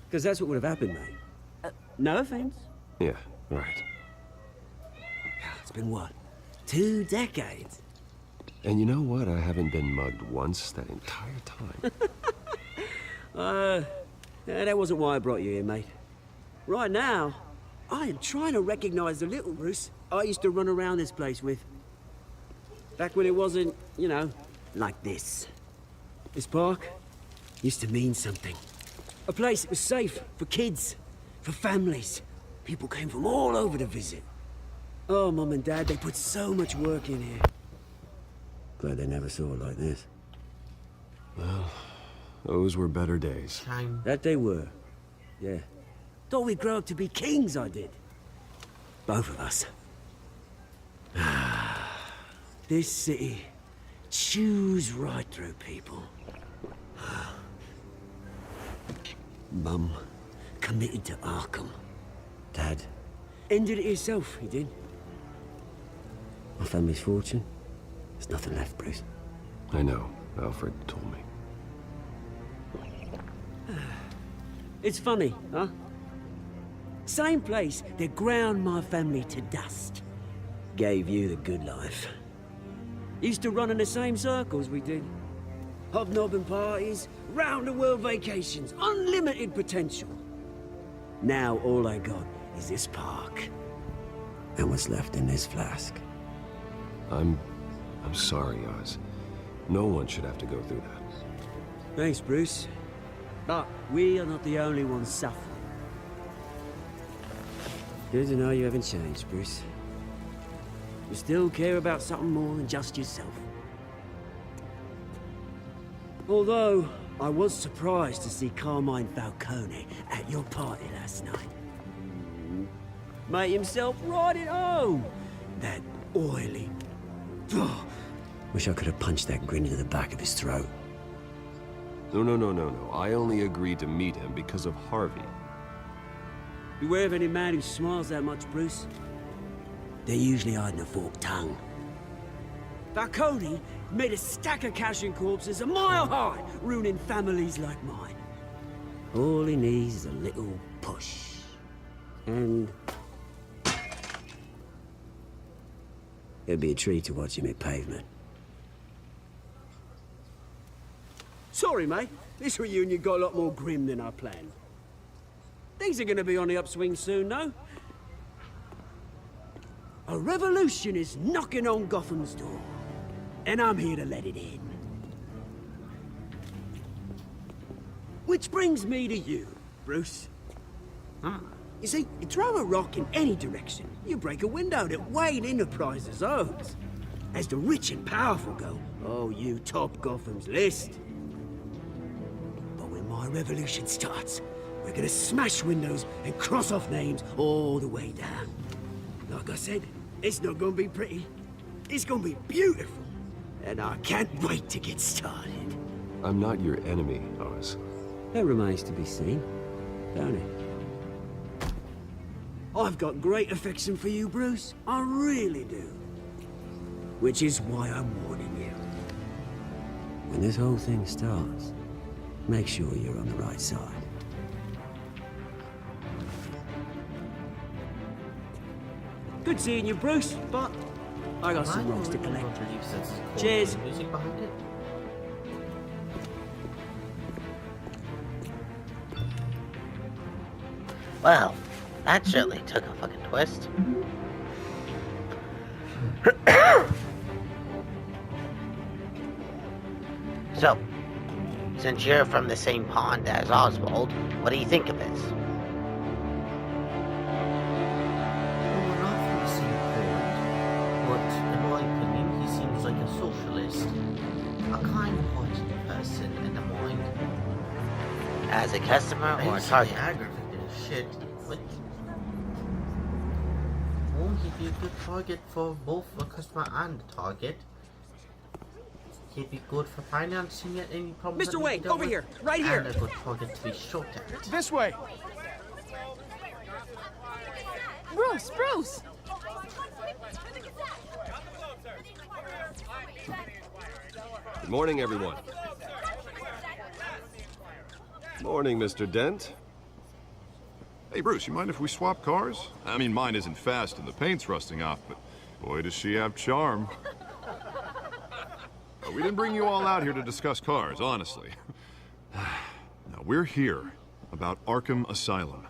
Because that's what would have happened, mate. No offense.
Yeah, right.
It's been what? 2 decades?
And you know what? I haven't been mugged once that entire time.
That wasn't why I brought you here, mate. Right now, I am trying to recognize the little Bruce I used to run around this place with. Back when it wasn't, you know, like this. This park used to mean something. A place that was safe for kids, for families. People came from all over to visit. Oh, Mum and Dad, they put so much work in here. Glad they never saw it like this.
Well, those were better days.
Time.
That they were. Yeah. Thought we'd grow up to be kings, I did. Both of us. This city chews right through people. Mum committed to Arkham. Dad ended it himself, he did. My family's fortune. There's nothing left, Bruce.
I know. Alfred told me.
It's funny, huh? Same place that ground my family to dust. Gave you the good life. Used to run in the same circles we did. Hobnobbing parties, round-the-world vacations, unlimited potential. Now all I got is this park. And what's left in this flask.
I'm sorry, Oz. No one should have to go through that.
Thanks, Bruce. But we are not the only ones suffering. Good to know you haven't changed, Bruce. You still care about something more than just yourself. Although, I was surprised to see Carmine Falcone at your party last night. Made himself right at home. That oily... Oh, wish I could have punched that grin into the back of his throat.
No. I only agreed to meet him because of Harvey.
Beware of any man who smiles that much, Bruce. They're usually hiding a forked tongue. Falcone made a stack of cashing corpses a mile high, ruining families like mine. All he needs is a little push. And... it'd be a treat to watch him hit pavement. Sorry, mate. This reunion got a lot more grim than I planned. Things are gonna be on the upswing soon, though. A revolution is knocking on Gotham's door. And I'm here to let it in. Which brings me to you, Bruce. You see, you throw a rock in any direction, you break a window that Wayne Enterprises owns. As the rich and powerful go, oh, you top Gotham's list. But when my revolution starts, we're gonna smash windows and cross off names all the way down. Like I said, it's not gonna be pretty. It's gonna be beautiful. And I can't wait to get started.
I'm not your enemy, Oz.
That remains to be seen, don't it? I've got great affection for you, Bruce. I really do. Which is why I'm warning you. When this whole thing starts, make sure you're on the right side. Good seeing you, Bruce, but I got some rocks to collect. Cheers.
Music behind it.
Well, that certainly took a fucking twist. So, since you're from the same pond as Oswald, what do you think of this?
We're not from the same pond, but in my opinion, he seems like a socialist. A kind-hearted person in the mind.
As a customer or a
Basically
target?
aggravated as shit, but... won't he be a good target for both the customer and the target? He'd be good for financing it, any problems.
Mr. Wayne, over here, right here.
And a good target to be shot at.
This way.
Bruce!
Good morning, everyone. Morning, Mr. Dent.
Hey, Bruce, you mind if we swap cars? I mean, mine isn't fast and the paint's rusting off, but boy, does she have charm. We didn't bring you all out here to discuss cars, honestly. Now, we're here about Arkham Asylum.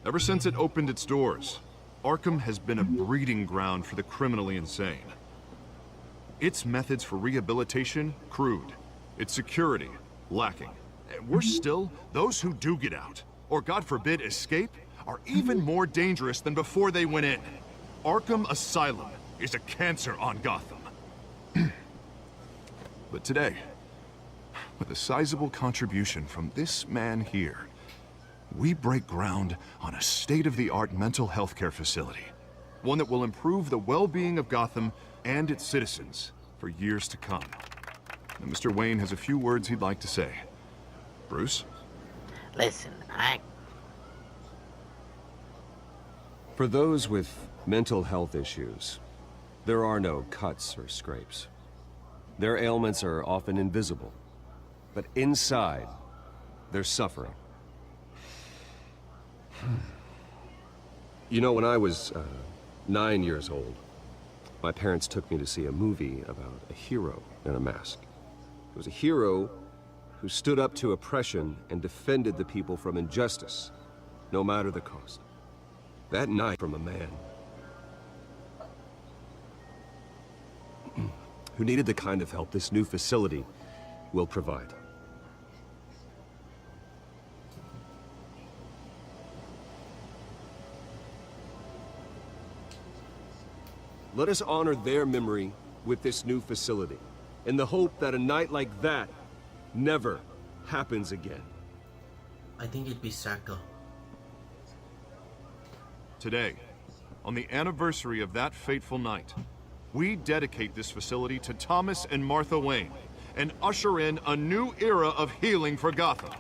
Ever since it opened its doors, Arkham has been a breeding ground for the criminally insane. Its methods for rehabilitation, crude. Its security, lacking. And worse still, those who do get out, or God forbid escape, are even more dangerous than before they went in. Arkham Asylum is a cancer on Gotham. But today, with a sizable contribution from this man here, we break ground on a state-of-the-art mental health care facility. One that will improve the well-being of Gotham and its citizens for years to come. And Mr. Wayne has a few words he'd like to say. Bruce?
Listen,
For those with mental health issues, there are no cuts or scrapes. Their ailments are often invisible, but inside, they're suffering. You know, when I was 9 years old, my parents took me to see a movie about a hero in a mask. It was a hero who stood up to oppression and defended the people from injustice. no matter the cost. That night from a man who needed the kind of help this new facility will provide. Let us honor their memory with this new facility, in the hope that a night like that never happens again.
I think it'd be Saka.
Today, on the anniversary of that fateful night, we dedicate this facility to Thomas and Martha Wayne and usher in a new era of healing for Gotham.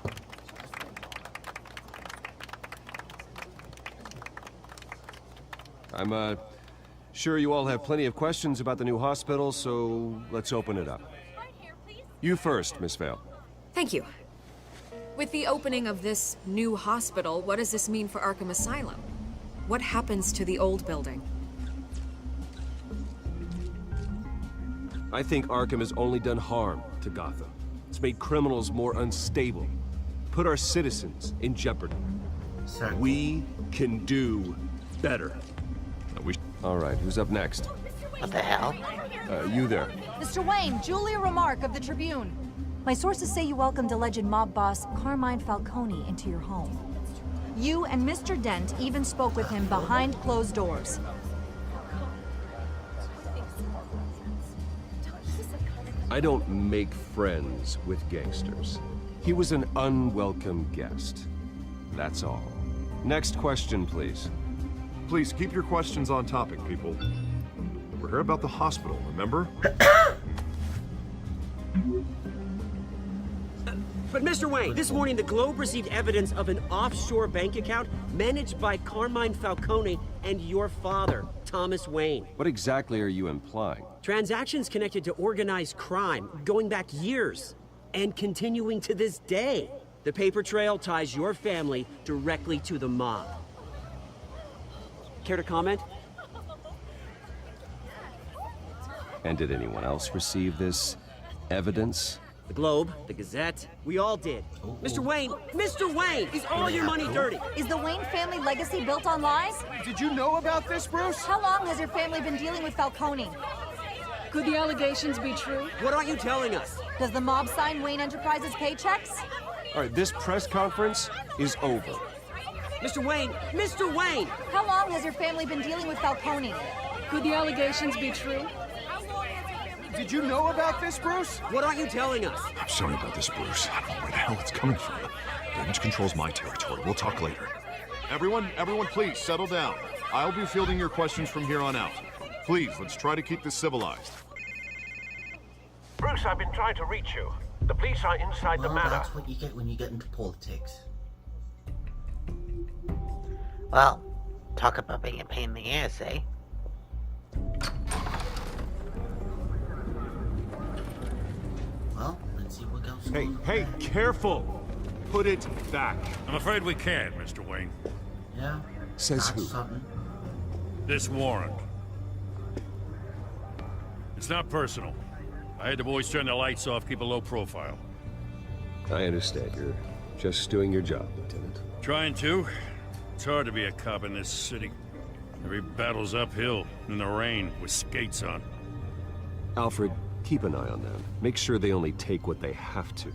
I'm sure you all have plenty of questions about the new hospital, so let's open it up. You first, Miss Vale.
Thank you. With the opening of this new hospital, what does this mean for Arkham Asylum? What happens to the old building?
I think Arkham has only done harm to Gotham. It's made criminals more unstable, put our citizens in jeopardy.
Sir.
We can do better. All right, who's up next?
What the hell?
You there.
Mr. Wayne, Julia Remark of the Tribune. My sources say you welcomed alleged mob boss Carmine Falcone into your home. You and Mr. Dent even spoke with him behind closed doors.
I don't make friends with gangsters. He was an unwelcome guest. That's all. Next question, please.
Please keep your questions on topic, people. We're here about the hospital, remember?
But Mr. Wayne, this morning the Globe received evidence of an offshore bank account managed by Carmine Falcone and your father, Thomas Wayne.
What exactly are you implying?
Transactions connected to organized crime going back years and continuing to this day. The paper trail ties your family directly to the mob. Care to comment?
And did anyone else receive this evidence?
The Globe, the Gazette, we all did. Mr. Wayne, is all your money dirty?
Is the Wayne family legacy built on lies?
Did you know about this, Bruce?
How long has your family been dealing with Falcone?
Could the allegations be true?
What aren't you telling us?
Does the mob sign Wayne Enterprises paychecks?
All right, this press conference is over.
Mr. Wayne!
How long has your family been dealing with Falcone?
Could the allegations be true?
Did you know about this, Bruce?
What aren't you telling us?
I'm sorry about this, Bruce. I don't know where the hell it's coming from. Damage control's my territory. We'll talk later. Everyone, please, settle down. I'll be fielding your questions from here on out. Please, let's try to keep this civilized.
Bruce, I've been trying to reach you. The police are inside the manor.
That's what you get when you get into politics.
Well, talk about being a pain in the ass, eh?
Well, let's see what goes on.
Hey, careful! Put it back.
I'm afraid we can't, Mr. Wayne.
Yeah.
Says who?
Something.
This warrant. It's not personal. I had the boys turn the lights off, keep a low profile.
I understand. You're just doing your job, Lieutenant.
Trying to. It's hard to be a cop in this city. Every battle's uphill, in the rain, with skates on.
Alfred, keep an eye on them. Make sure they only take what they have to.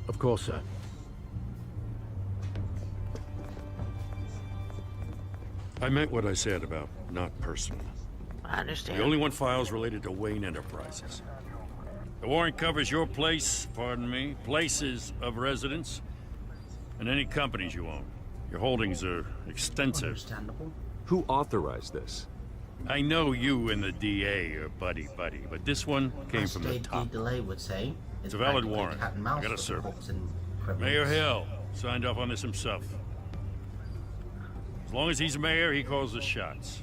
Of course, sir.
I meant what I said about not personal.
I understand.
We only want files related to Wayne Enterprises. The warrant covers your place, pardon me, places of residence, and any companies you own. Your holdings are extensive.
Understandable.
Who authorized this?
I know you and the DA are buddy-buddy, but this one came from the top.
Delay would say.
It's a valid warrant. I gotta serve it. Mayor Hill signed off on this himself. As long as he's mayor, he calls the shots.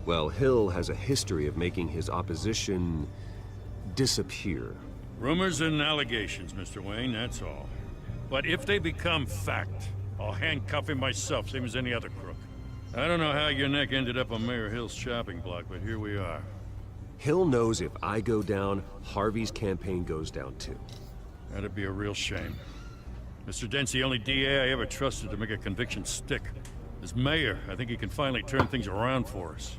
Well, Hill has a history of making his opposition disappear.
Rumors and allegations, Mr. Wayne, that's all. But if they become fact, I'll handcuff him myself, same as any other crook. I don't know how your neck ended up on Mayor Hill's shopping block, but here we are.
Hill knows if I go down, Harvey's campaign goes down too.
That'd be a real shame. Mr. Dent's the only DA I ever trusted to make a conviction stick. As mayor, I think he can finally turn things around for us.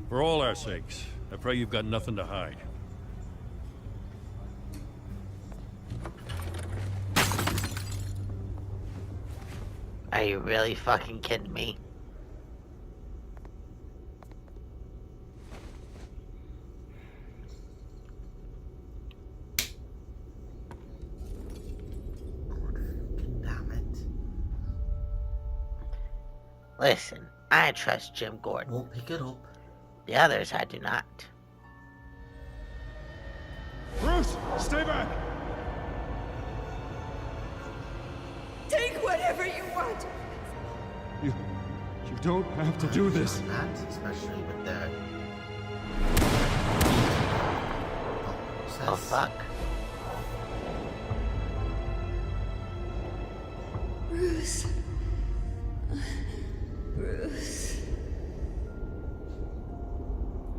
For all our sakes, I pray you've got nothing to hide.
Are you really fucking kidding me?
Damn it.
Listen, I trust Jim Gordon.
We'll pick it up.
The others I do not.
Bruce, stay back!
Take whatever you want.
You don't have to do this.
That, especially with the...
Oh, fuck.
Bruce. Bruce.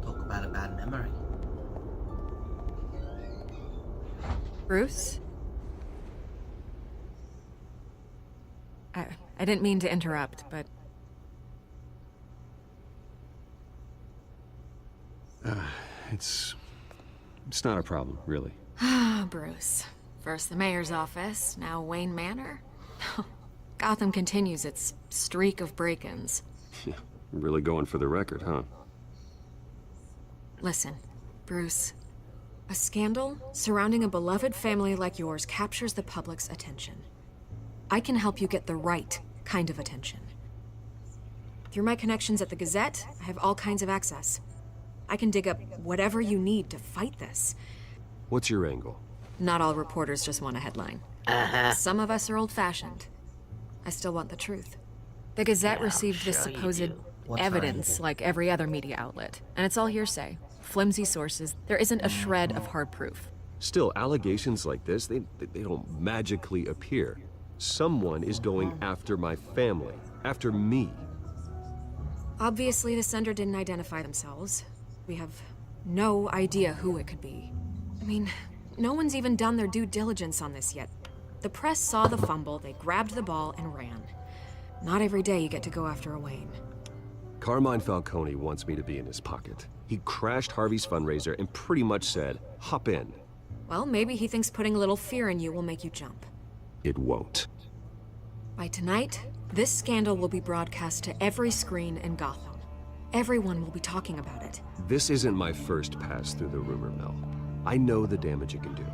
Talk about a bad memory.
Bruce? I didn't mean to interrupt, but...
It's not a problem, really.
Ah, Bruce. First the mayor's office, now Wayne Manor. Gotham continues its streak of break-ins.
Yeah, really going for the record, huh?
Listen, Bruce. A scandal surrounding a beloved family like yours captures the public's attention. I can help you get the right kind of attention. Through my connections at the Gazette, I have all kinds of access. I can dig up whatever you need to fight this.
What's your angle?
Not all reporters just want a headline. Some of us are old-fashioned. I still want the truth. The Gazette received this supposed evidence like every other media outlet, and it's all hearsay. Flimsy sources. There isn't a shred of hard proof.
Still, allegations like this, they don't magically appear. Someone is going after my family, after me.
Obviously, the sender didn't identify themselves. We have no idea who it could be. I mean, no one's even done their due diligence on this yet. The press saw the fumble, they grabbed the ball and ran. Not every day you get to go after a Wayne.
Carmine Falcone wants me to be in his pocket. He crashed Harvey's fundraiser and pretty much said, hop in.
Well, maybe he thinks putting a little fear in you will make you jump.
It won't.
By tonight, this scandal will be broadcast to every screen in Gotham. Everyone will be talking about it.
This isn't my first pass through the rumor mill. I know the damage it can do.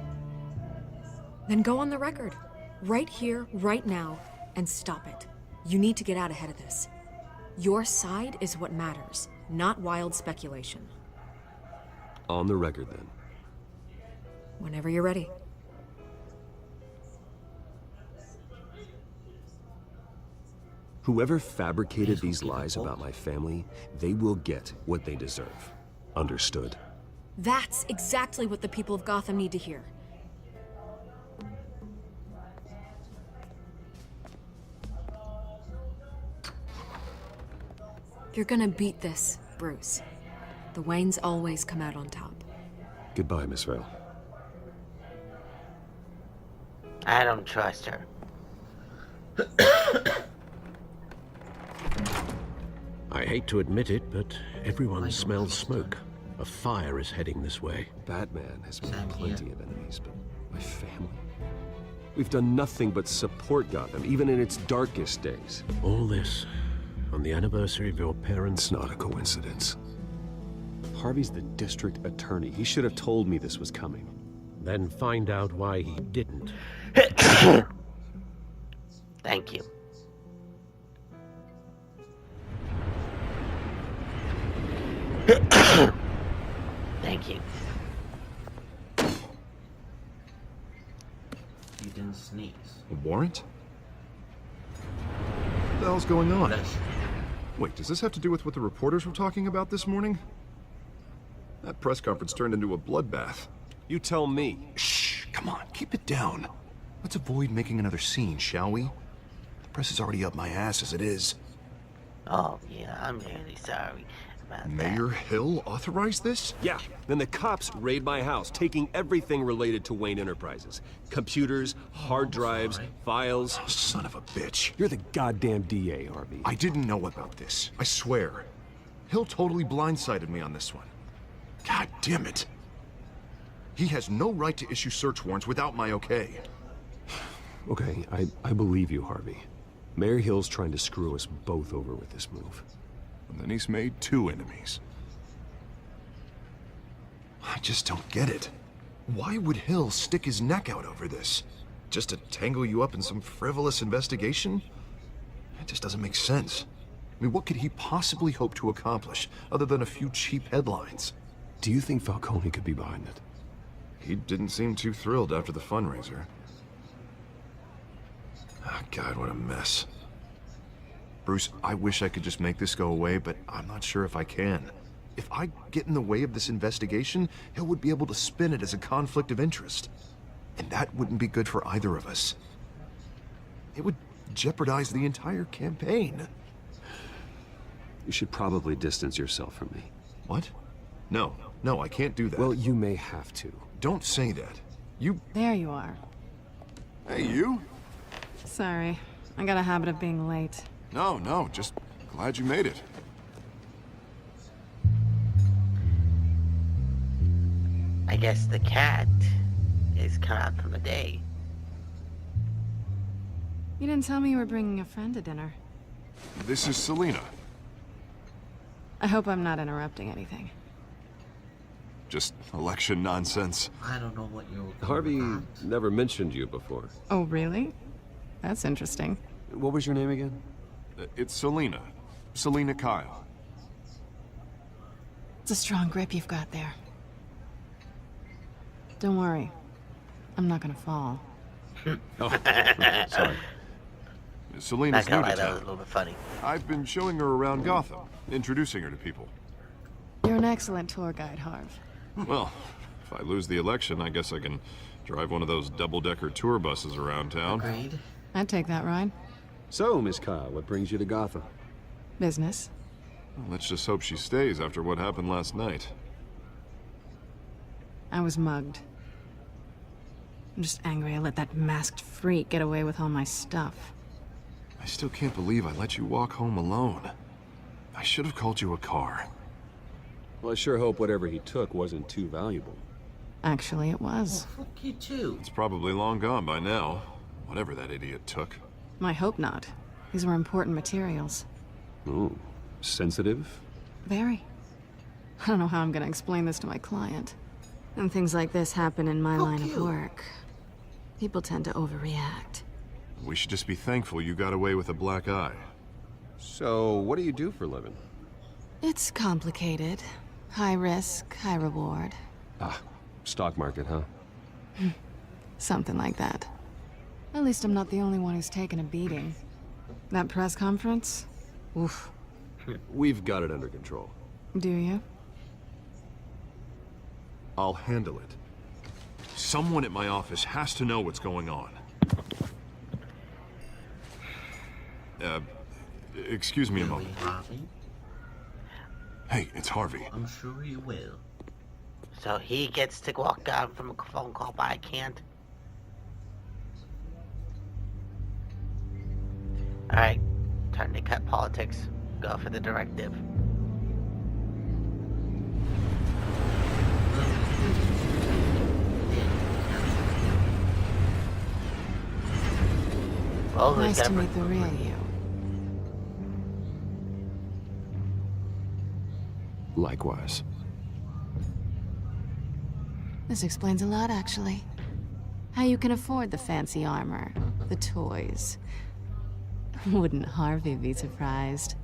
Then go on the record. Right here, right now, and stop it. You need to get out ahead of this. Your side is what matters, not wild speculation.
On the record, then.
Whenever you're ready.
Whoever fabricated these lies about my family, they will get what they deserve. Understood?
That's exactly what the people of Gotham need to hear. You're gonna beat this, Bruce. The Waynes always come out on top.
Goodbye, Miss Vale.
I don't trust her.
I hate to admit it, but everyone smells smoke. A fire is heading this way.
Batman has made plenty of enemies, but my family? We've done nothing but support Gotham, even in its darkest days.
All this on the anniversary of your parents'...
It's not a coincidence. Harvey's the district attorney. He should have told me this was coming.
Then find out why he didn't.
Thank you. Thank you.
You didn't sneeze.
A warrant? What the hell's going on? Wait, does this have to do with what the reporters were talking about this morning? That press conference turned into a bloodbath.
You tell me.
Shh, come on, keep it down. Let's avoid making another scene, shall we? The press is already up my ass as it is.
Oh, yeah, I'm really sorry. about
Mayor Hill authorized this?
Yeah, then the cops raid my house, taking everything related to Wayne Enterprises. Computers, hard drives, files.
Oh, son of a bitch.
You're the goddamn DA, Harvey.
I didn't know about this. I swear. Hill totally blindsided me on this one. God damn it. He has no right to issue search warrants without my okay.
Okay, I believe you, Harvey. Mayor Hill's trying to screw us both over with this move.
And then he's made 2 enemies. I just don't get it. Why would Hill stick his neck out over this? Just to tangle you up in some frivolous investigation? It just doesn't make sense. I mean, what could he possibly hope to accomplish other than a few cheap headlines?
Do you think Falcone could be behind it?
He didn't seem too thrilled after the fundraiser. Oh, God, what a mess. Bruce, I wish I could just make this go away, but I'm not sure if I can. If I get in the way of this investigation, Hill would be able to spin it as a conflict of interest. And that wouldn't be good for either of us. It would jeopardize the entire campaign.
You should probably distance yourself from me.
What? No, I can't do that.
Well, you may have to.
Don't say that.
There you are.
Hey, you?
Sorry. I got a habit of being late.
No, just glad you made it.
I guess the cat is come out from the day.
You didn't tell me you were bringing a friend to dinner.
This is Selena.
I hope I'm not interrupting anything.
Just election nonsense.
I don't know what you're...
Harvey never mentioned you before.
Oh, really? That's interesting.
What was your name again?
It's Selena. Selena Kyle.
It's a strong grip you've got there. Don't worry. I'm not gonna fall.
Oh, sorry.
Selena's new to
That was a
town.
little bit funny.
I've been showing her around Gotham, introducing her to people.
You're an excellent tour guide, Harv.
Well, if I lose the election, I guess I can drive one of those double-decker tour buses around town.
Agreed.
I'd take that ride.
So, Miss Kyle, what brings you to Gotham?
Business.
Well, let's just hope she stays after what happened last night.
I was mugged. I'm just angry I let that masked freak get away with all my stuff.
I still can't believe I let you walk home alone. I should have called you a car.
Well, I sure hope whatever he took wasn't too valuable.
Actually, it was.
Fuck you too.
It's probably long gone by now, whatever that idiot took.
I hope not. These were important materials.
Ooh, sensitive?
Very. I don't know how I'm gonna explain this to my client. And things like this happen in my line of work. People tend to overreact.
We should just be thankful you got away with a black eye.
So, what do you do for a living?
It's complicated. High risk, high reward.
Ah, stock market, huh?
Something like that. At least I'm not the only one who's taken a beating. That press conference? Oof.
We've got it under control.
Do you?
I'll handle it. Someone at my office has to know what's going on. Excuse me a moment.
Harvey?
Hey, it's Harvey.
I'm sure you will.
So he gets to walk out from a phone call, but I can't. Alright, time to cut politics. Go for the directive. Well, who's
Nice to
gonna
meet the real you.
Likewise.
This explains a lot, actually. How you can afford the fancy armor, the toys. Wouldn't Harvey be surprised?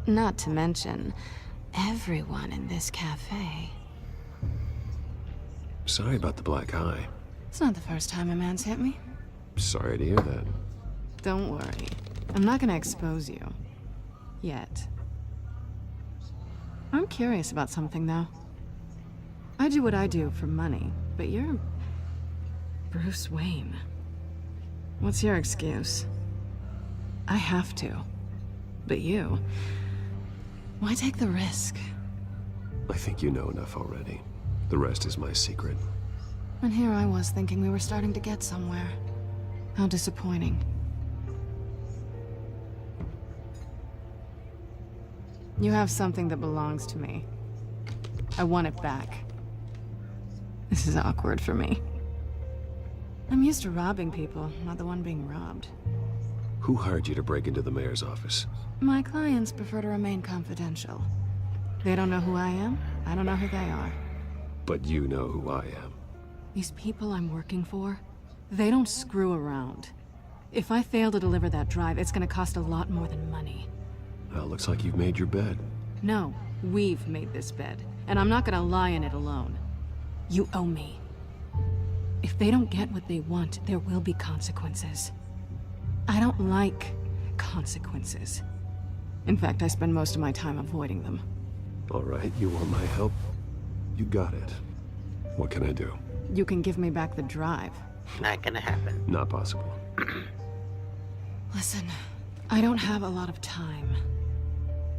Not to mention, everyone in this cafe.
Sorry about the black eye.
It's not the first time a man's hit me.
Sorry to hear that.
Don't worry. I'm not gonna expose you. Yet. I'm curious about something, though. I do what I do for money, but you're... Bruce Wayne. What's your excuse? I have to. But you... Why take the risk?
I think you know enough already. The rest is my secret.
And here I was thinking we were starting to get somewhere. How disappointing. You have something that belongs to me. I want it back. This is awkward for me. I'm used to robbing people, not the one being robbed.
Who hired you to break into the mayor's office?
My clients prefer to remain confidential. They don't know who I am, I don't know who they are.
But you know who I am.
These people I'm working for, they don't screw around. If I fail to deliver that drive, it's gonna cost a lot more than money.
Well, looks like you've made your bed.
No, we've made this bed, and I'm not gonna lie in it alone. You owe me. If they don't get what they want, there will be consequences. I don't like consequences. In fact, I spend most of my time avoiding them.
All right, you want my help? You got it. What can I do?
You can give me back the drive.
Not gonna happen.
Not possible.
Listen, I don't have a lot of time.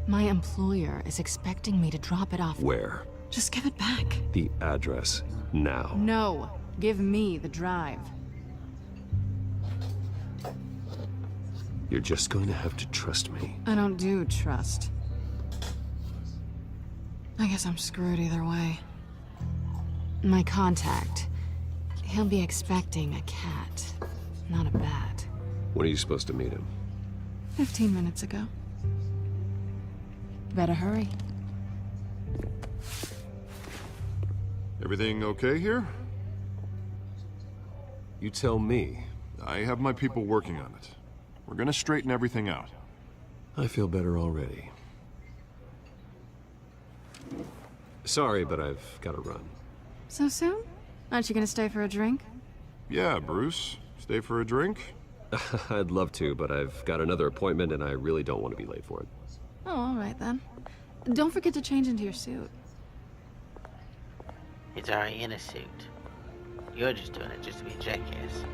My employer is expecting me to drop it off.
Where?
Just give it back.
The address, now.
No, give me the drive.
You're just going to have to trust me.
I don't do trust. I guess I'm screwed either way. My contact, he'll be expecting a cat, not a bat.
When are you supposed to meet him?
15 minutes ago. Better hurry.
Everything okay here?
You tell me.
I have my people working on it. We're gonna straighten everything out.
I feel better already. Sorry, but I've got to run.
So soon? Aren't you gonna stay for a drink?
Yeah, Bruce. Stay for a drink?
I'd love to, but I've got another appointment and I really don't want to be late for it.
Oh, all right then. Don't forget to change into your suit.
He's already in a suit. You're just doing it just to be a jackass.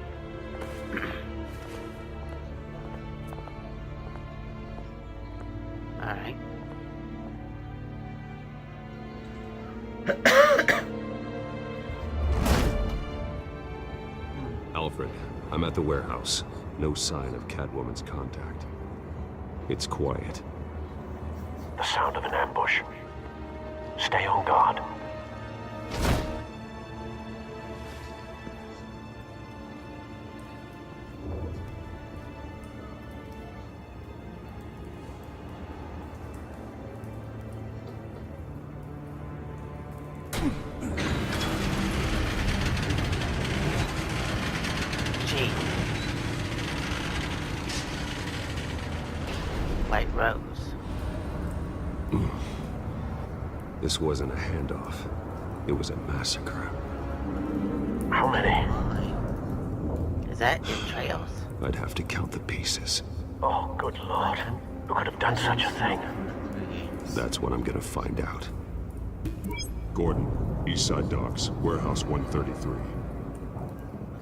Alright.
Alfred, I'm at the warehouse. No sign of Catwoman's contact. It's quiet.
The sound of an ambush. Stay on guard.
White Rose.
This wasn't a handoff. It was a massacre.
How many?
Is that entrails?
I'd have to count the pieces.
Oh, good lord. Who could have done such a thing?
That's what I'm gonna find out.
Gordon, Eastside Docks, Warehouse 133.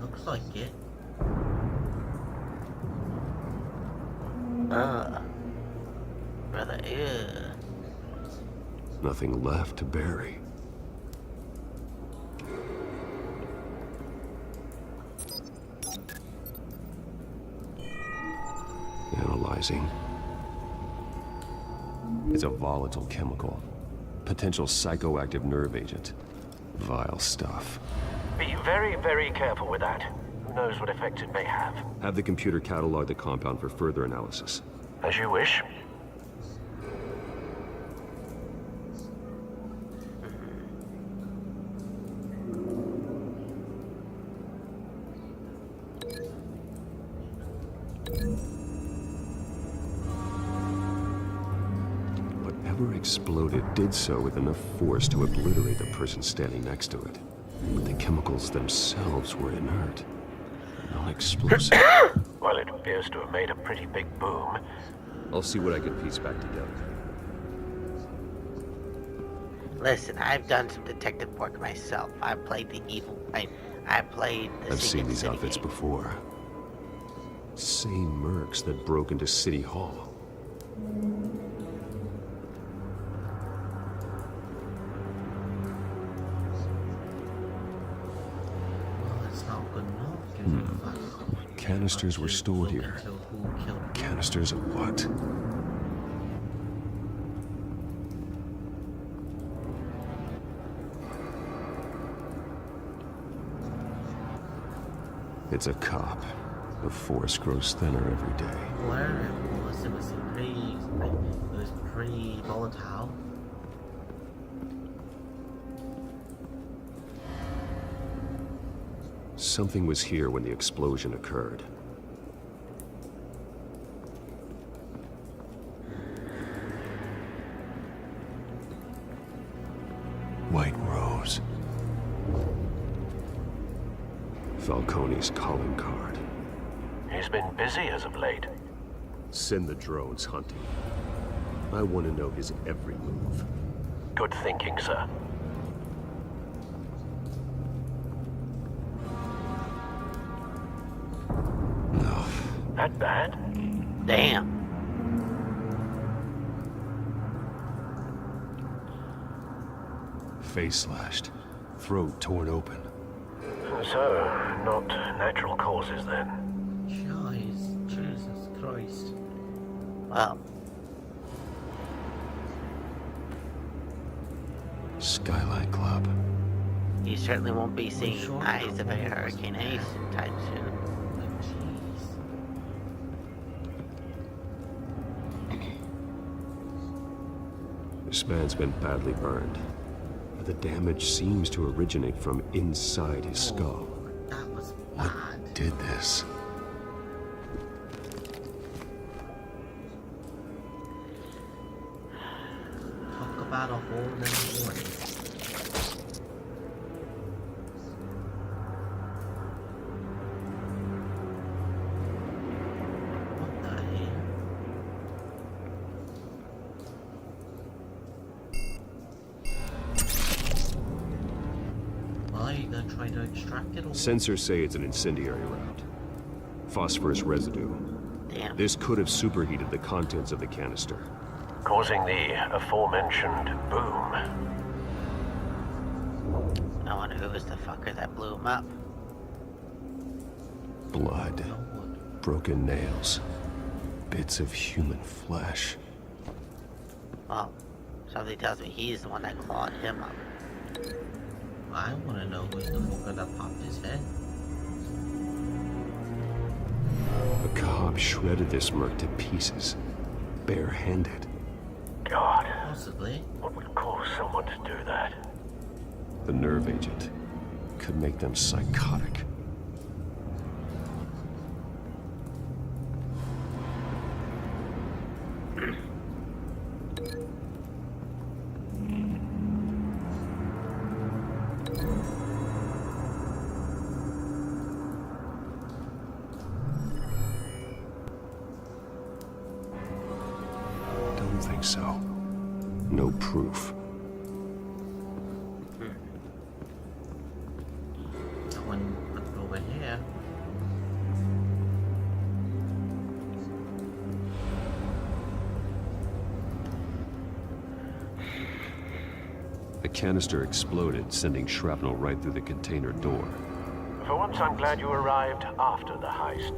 Looks like it. Brother, ew.
Nothing left to bury. Analyzing. It's a volatile chemical. Potential psychoactive nerve agent. Vile stuff.
Be very, very careful with that. Who knows what effects it may have.
Have the computer catalog the compound for further analysis.
As you wish.
Whatever exploded did so with enough force to obliterate the person standing next to it. But the chemicals themselves were inert. Non-explosive.
Well, it appears to have made a pretty big boom.
I'll see what I can piece back together.
Listen, I've done some detective work myself. I played the evil. I played the
I've seen these
City
outfits
game.
before. Same mercs that broke into City Hall. Canisters were stored here. Canisters of what? It's a cop. The force grows thinner every day.
Whatever it was pretty volatile.
Something was here when the explosion occurred. White Rose. Falcone's calling card.
He's been busy as of late.
Send the drones hunting. I want to know his every move.
Good thinking, sir.
No.
That bad?
Damn.
Face slashed. Throat torn open.
So, not natural causes then?
Jesus Christ.
Well.
Skyline Club.
You certainly won't be seeing Eyes of a Hurricane Ace anytime soon.
This man's been badly burned. But the damage seems to originate from inside his skull.
That was
What did this?
Talk about a hole in the morning. What the hell? Well, are you gonna try to extract it or
Sensors say it's an incendiary route. Phosphorus residue.
Damn.
This could have superheated the contents of the canister.
Causing the aforementioned boom.
I wonder who was the fucker that blew him up.
Blood. Broken nails. Bits of human flesh.
Well, something tells me he's the one that clawed him up.
I wanna know who's the fucker that popped his head.
A cop shredded this merc to pieces. Barehanded.
God.
Possibly.
What would cause someone to do that?
The nerve agent could make them psychotic. Don't think so. No proof.
No one looked over here.
The canister exploded, sending shrapnel right through the container door.
For once, I'm glad you arrived after the heist.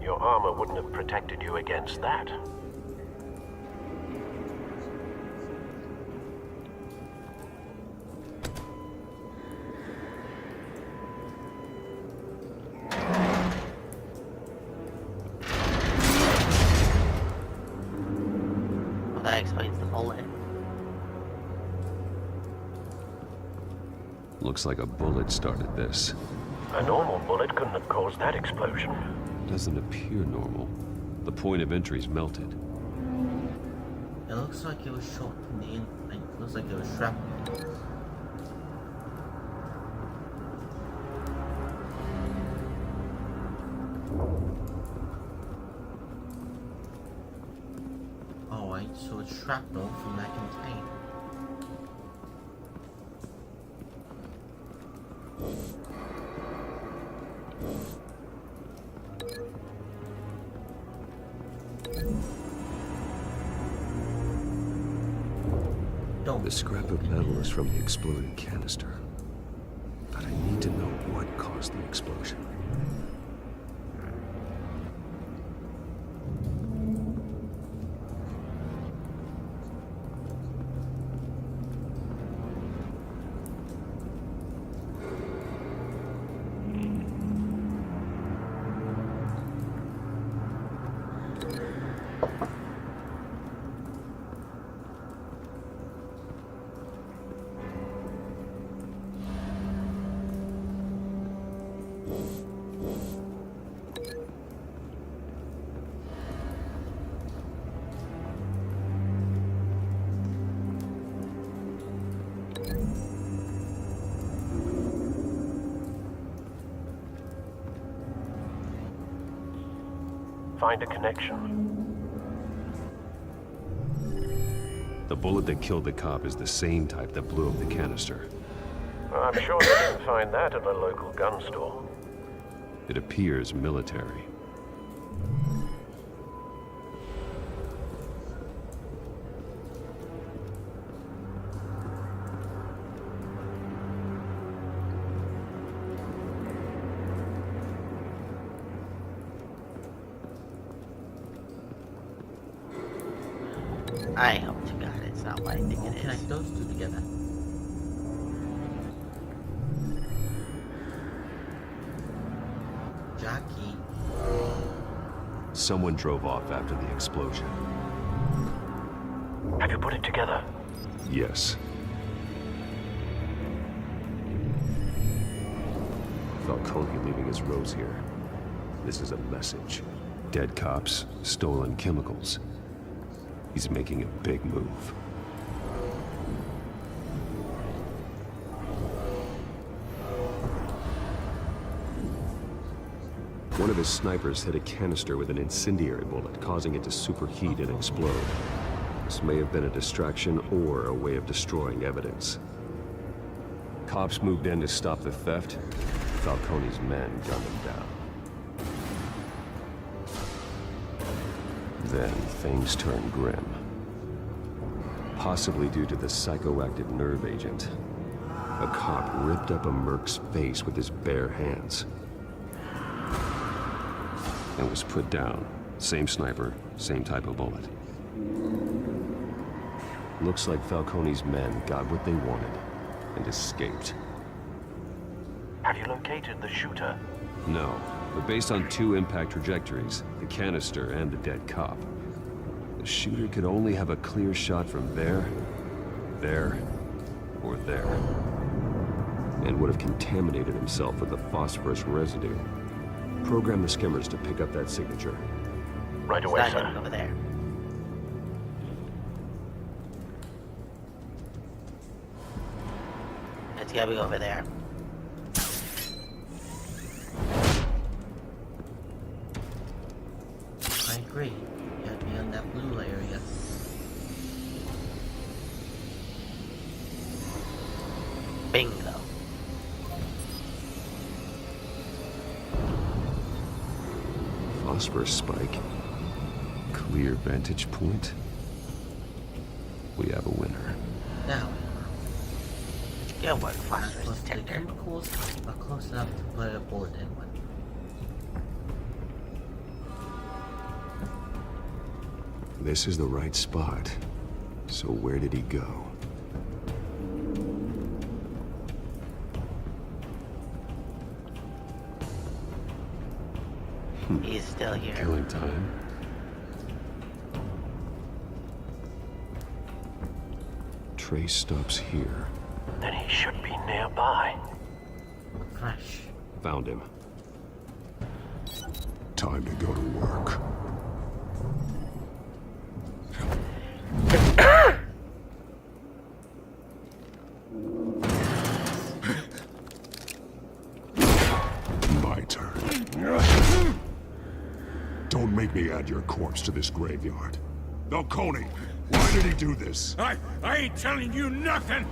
Your armor wouldn't have protected you against that.
Well, that explains the bullet.
Looks like a bullet started this.
A normal bullet couldn't have caused that explosion.
Doesn't appear normal. The point of entry's melted.
It looks like it was shot from the like, looks like it was shrapnel. Alright, so it's shrapnel from that container.
The scrap of metal is from the exploded canister. But I need to know what caused the explosion.
Find a connection.
The bullet that killed the cop is the same type that blew up the canister.
I'm sure you can find that at a local gun store.
It appears military.
I hope to God it's not what I think it is.
Connect those two together. Jackie.
Someone drove off after the explosion.
Have you put it together?
Yes. Falcone leaving his rose here. This is a message. Dead cops, stolen chemicals. He's making a big move. One of his snipers hit a canister with an incendiary bullet, causing it to superheat and explode. This may have been a distraction or a way of destroying evidence. Cops moved in to stop the theft. Falcone's men gunned him down. Then things turned grim. Possibly due to the psychoactive nerve agent. A cop ripped up a merc's face with his bare hands. And was put down. Same sniper, same type of bullet. Looks like Falcone's men got what they wanted and escaped.
Have you located the shooter?
No, but based on two impact trajectories, the canister and the dead cop, the shooter could only have a clear shot from there, or there, and would have contaminated himself with the phosphorus residue. Program the skimmers to pick up that signature.
Right away, sir.
Over there. It's gotta be over there.
I agree. You have to be on that blue area.
Bingo.
Phosphorus spike. Clear vantage point. We have a winner.
Now,
Good work, phosphorus
plus the
detector.
chemicals are close enough to put a bullet in one.
This is the right spot. So where did he go?
He's still here.
Killing time. Trace stops here.
Then he should be nearby.
Crash.
Found him.
Time to go to work. My turn. Don't make me add your corpse to this graveyard. Falcone, why did he do this?
I ain't telling you nothing!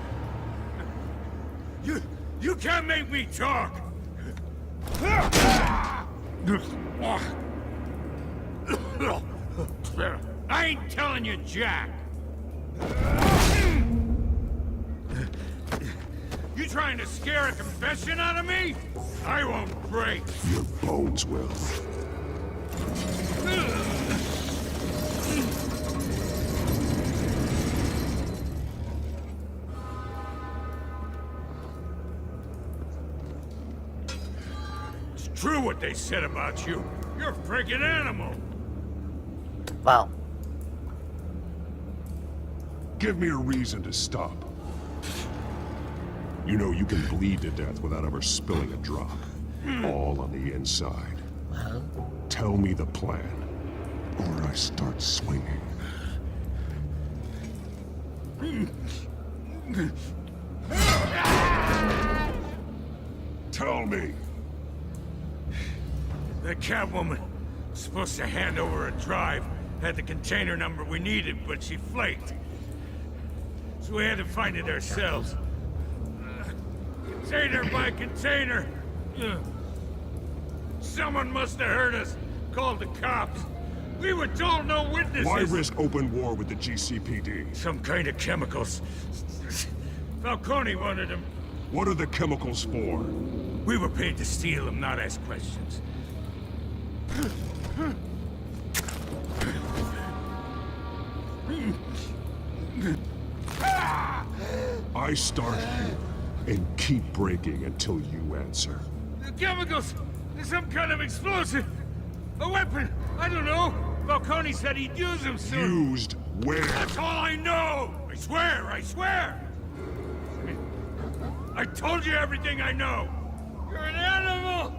You can't make me talk! I ain't telling you, Jack! You trying to scare a confession out of me? I won't break!
Your bones will.
It's true what they said about you. You're a freaking animal!
Well.
Give me a reason to stop. You know you can bleed to death without ever spilling a drop. All on the inside.
Well,
tell me the plan, or I start swinging. Tell me.
The Catwoman was supposed to hand over a drive. Had the container number we needed, but she flaked. So we had to find it ourselves. Container by container. Someone must have heard us. Called the cops. We were told no witnesses.
Why risk open war with the GCPD?
Some kind of chemicals. Falcone wanted them.
What are the chemicals for?
We were paid to steal them, not ask questions.
I start here and keep breaking until you answer.
The chemicals! There's some kind of explosive! A weapon! I don't know! Falcone said he'd use them soon!
Used where?
That's all I know! I swear! I swear! I told you everything I know! You're an animal!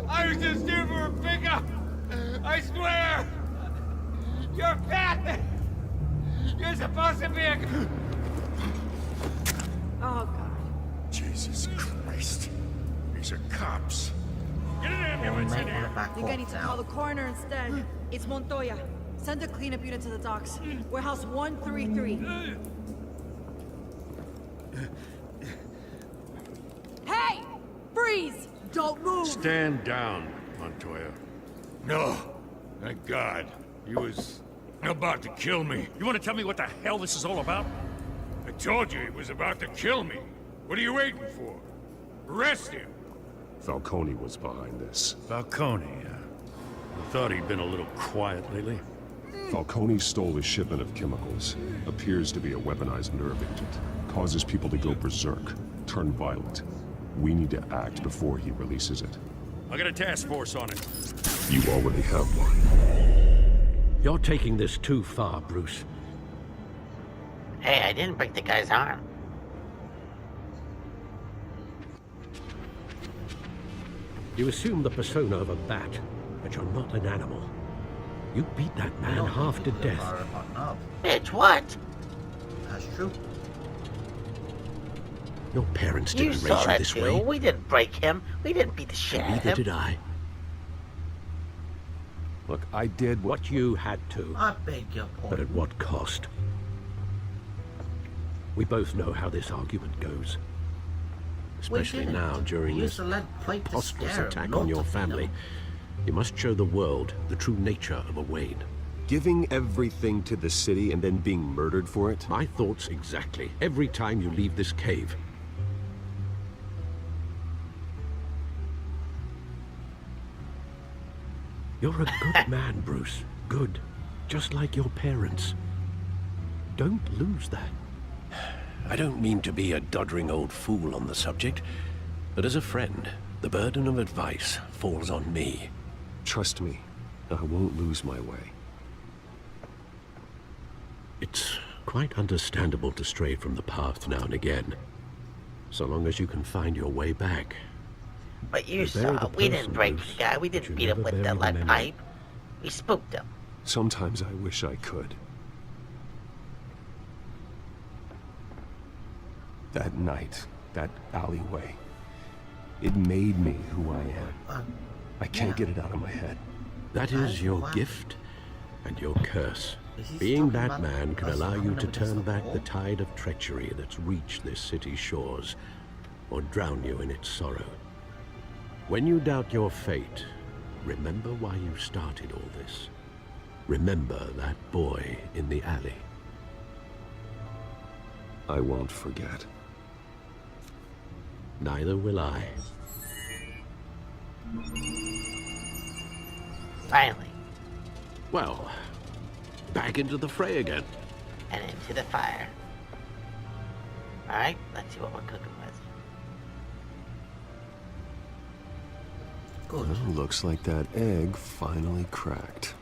I was just here for a pickup! I swear! You're a pet! You're supposed to be a...
Oh, God.
Jesus Christ. These are cops.
Get an ambulance in here!
I think I need to call the coroner instead. It's Montoya. Send a cleanup unit to the docks. Warehouse 133. Hey! Freeze! Don't move!
Stand down, Montoya. No. Thank God. He was about to kill me.
You want to tell me what the hell this is all about?
I told you he was about to kill me. What are you waiting for? Arrest him.
Falcone was behind this.
Falcone, I thought he'd been a little quiet lately.
Falcone stole a shipment of chemicals. Appears to be a weaponized nerve agent. Causes people to go berserk, turn violent. We need to act before he releases it.
I got a task force on it.
You already have one.
You're taking this too far, Bruce.
Hey, I didn't break the guy's arm.
You assume the persona of a bat, but you're not an animal. You beat that man half to death.
Bitch, what?
That's true.
Your parents
You
didn't
saw
raise you
that
this
too.
way.
We didn't break him. We didn't beat the shit out of
Neither
him.
did I.
Look, I did
what you had to.
I beg your pardon.
But at what cost? We both know how this argument goes. Especially now, during this preposterous attack on your family. You must show the world the true nature of a Wayne.
Giving everything to the city and then being murdered for it?
My thoughts exactly. Every time you leave this cave. You're a good man, Bruce. Good. Just like your parents. Don't lose that. I don't mean to be a doddering old fool on the subject, but as a friend, the burden of advice falls on me.
Trust me, I won't lose my way.
It's quite understandable to stray from the path now and again, so long as you can find your way back.
But you saw, we didn't break the guy. We didn't beat him with the lead pipe. We spooked him.
Sometimes I wish I could. That night, that alleyway, it made me who I am. I can't get it out of my head.
That is your gift and your curse. Being Batman can allow you to turn back the tide of treachery that's reached this city's shores, or drown you in its sorrow. When you doubt your fate, remember why you started all this. Remember that boy in the alley.
I won't forget.
Neither will I.
Finally.
Well, back into the fray again.
And into the fire. Alright, let's see what we're cooking with.
Well, looks like that egg finally cracked.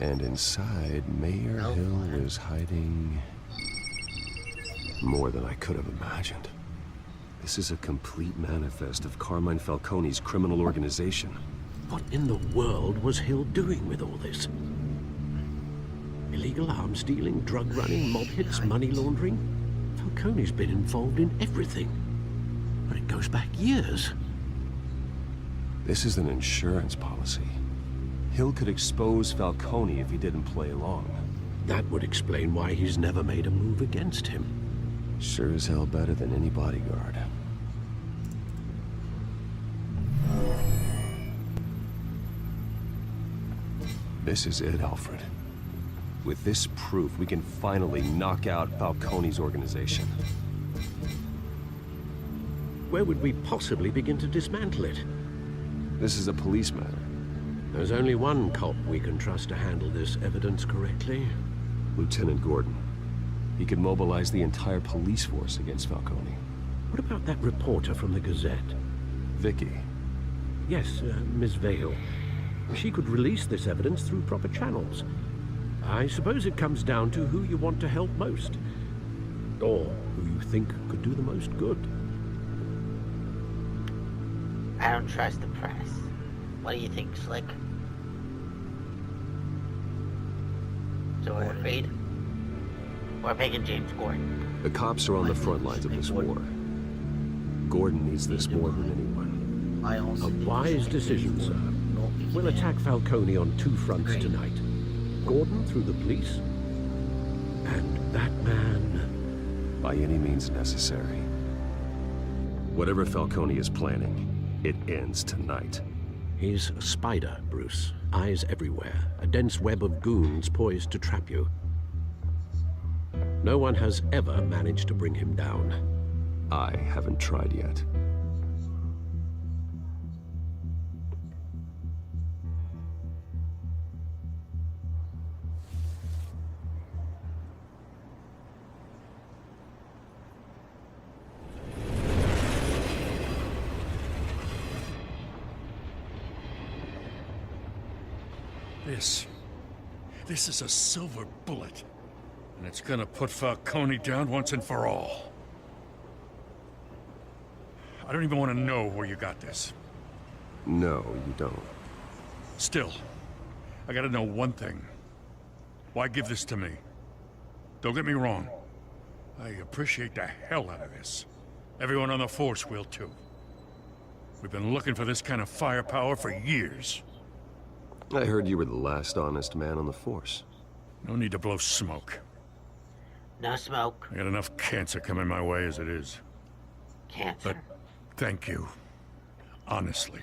And inside, Mayor Hill is hiding more than I could have imagined. This is a complete manifest of Carmine Falcone's criminal organization.
What in the world was Hill doing with all this? Illegal arms dealing, drug running, mob hits, money laundering? Falcone's been involved in everything. And it goes back years.
This is an insurance policy. Hill could expose Falcone if he didn't play along.
That would explain why he's never made a move against him.
Sure as hell better than any bodyguard. This is it, Alfred. With this proof, we can finally knock out Falcone's organization.
Where would we possibly begin to dismantle it?
This is a police matter.
There's only one cop we can trust to handle this evidence correctly.
Lieutenant Gordon. He could mobilize the entire police force against Falcone.
What about that reporter from the Gazette?
Vicky.
Yes, Miss Vale. She could release this evidence through proper channels. I suppose it comes down to who you want to help most. Or who you think could do the most good.
I don't trust the press. What do you think, Slick? So we're agreed? We're picking James Gordon.
The cops are on the front lines of this war. Gordon needs this more than anyone.
A wise decision, sir. We'll attack Falcone on two fronts tonight. Gordon through the police, and that man...
By any means necessary. Whatever Falcone is planning, it ends tonight.
He's a spider, Bruce. Eyes everywhere. A dense web of goons poised to trap you. No one has ever managed to bring him down.
I haven't tried yet.
This is a silver bullet. And it's gonna put Falcone down once and for all. I don't even want to know where you got this.
No, you don't.
Still, I gotta know one thing. Why give this to me? Don't get me wrong. I appreciate the hell out of this. Everyone on the force will too. We've been looking for this kind of firepower for years.
I heard you were the last honest man on the force.
No need to blow smoke.
No smoke.
I got enough cancer coming my way as it is.
Cancer?
But thank you. Honestly.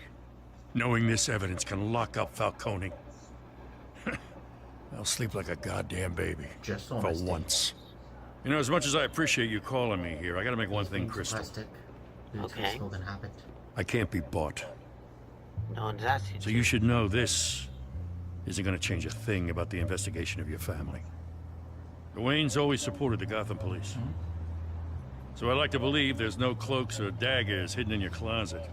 Knowing this evidence can lock up Falcone. I'll sleep like a goddamn baby.
Just
for once. You know, as much as I appreciate you calling me here, I gotta make one thing crystal.
Okay.
I can't be bought.
No one's asked you
So you should know this isn't gonna change a thing about the investigation of your family. The Waynes always supported the Gotham police. So I like to believe there's no cloaks or daggers hidden in your closet.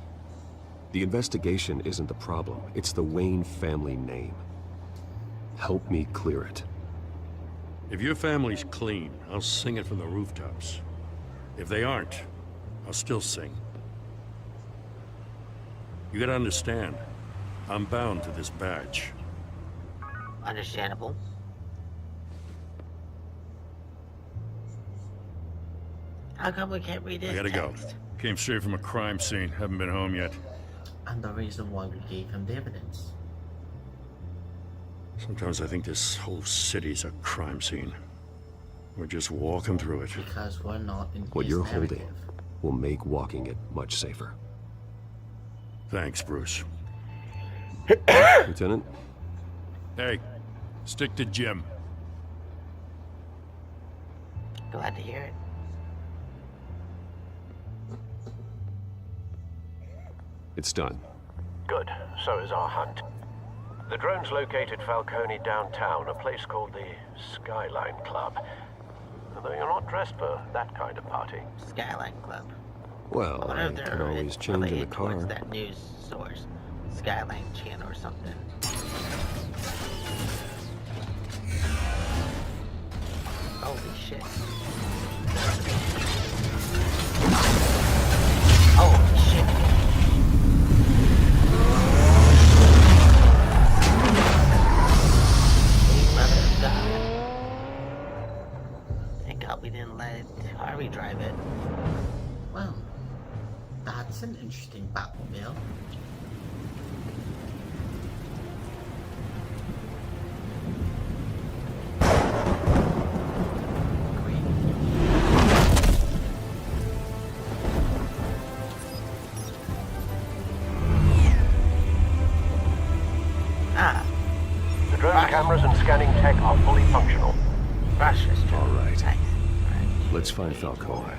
The investigation isn't the problem. It's the Wayne family name. Help me clear it.
If your family's clean, I'll sing it from the rooftops. If they aren't, I'll still sing. You gotta understand, I'm bound to this badge.
Understandable. How come we can't read this
I gotta
text?
go. Came straight from a crime scene. Haven't been home yet.
And the reason why we gave him the evidence.
Sometimes I think this whole city's a crime scene. We're just walking through it.
Because we're not in
What
his
you're
narrative.
holding will make walking it much safer.
Thanks, Bruce.
Lieutenant?
Hey, stick to Jim.
Glad to hear it.
It's done.
Good. So is our hunt. The drones located Falcone downtown, a place called the Skyline Club. Although you're not dressed for that kind of party.
Skyline Club.
Well,
wonder
I
if they're
can always change in the
related towards
car.
that news source, Skyline Channel or something. Holy shit! Holy shit! Sweet mother of God! Thank God we didn't let let Harvey drive it.
Well, that's an interesting Batmobile.
The drone cameras and scanning tech are fully functional.
All right. Let's find Falcone.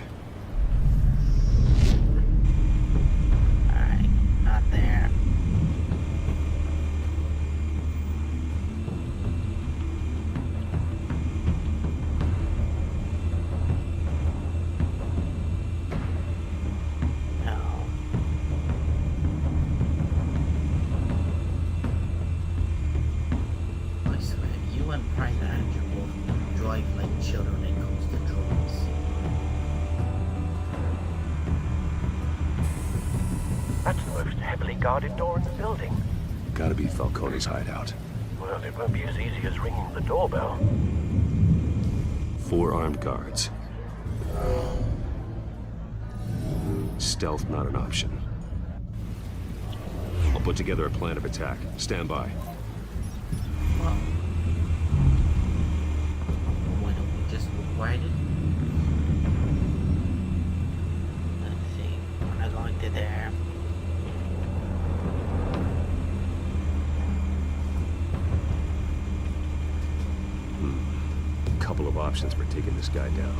Alright, not there. No.
I swear, you and Private Andrew both drive like children when it comes to drugs.
That's the most heavily guarded door in the building.
Gotta be Falcone's hideout.
Well, it won't be as easy as ringing the doorbell.
4 armed guards. Stealth not an option. I'll put together a plan of attack. Stand by.
Why don't we just ride it?
Let's see. When I go into there.
Couple of options for taking this guy down.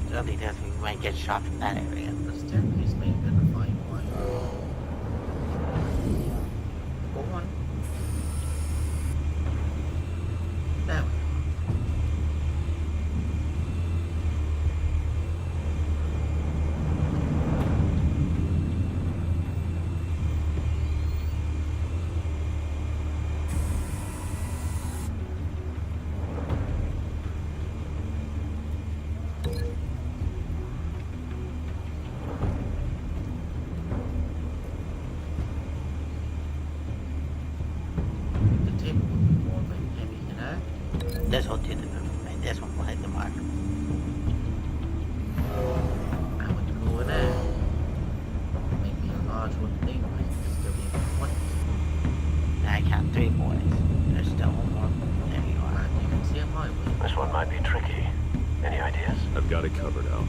I don't think that's we might get shot from that area.
The staircase may have been a fine one. Go on. There we go. The table would be more like heavy, you know?
This will do the movement. This one will hit the mark.
I would go in there. Maybe a large one thing might still be in point.
I count 3 boys. There's still one more. There you are.
You can see him highway.
This one might be tricky. Any ideas?
I've got it covered now.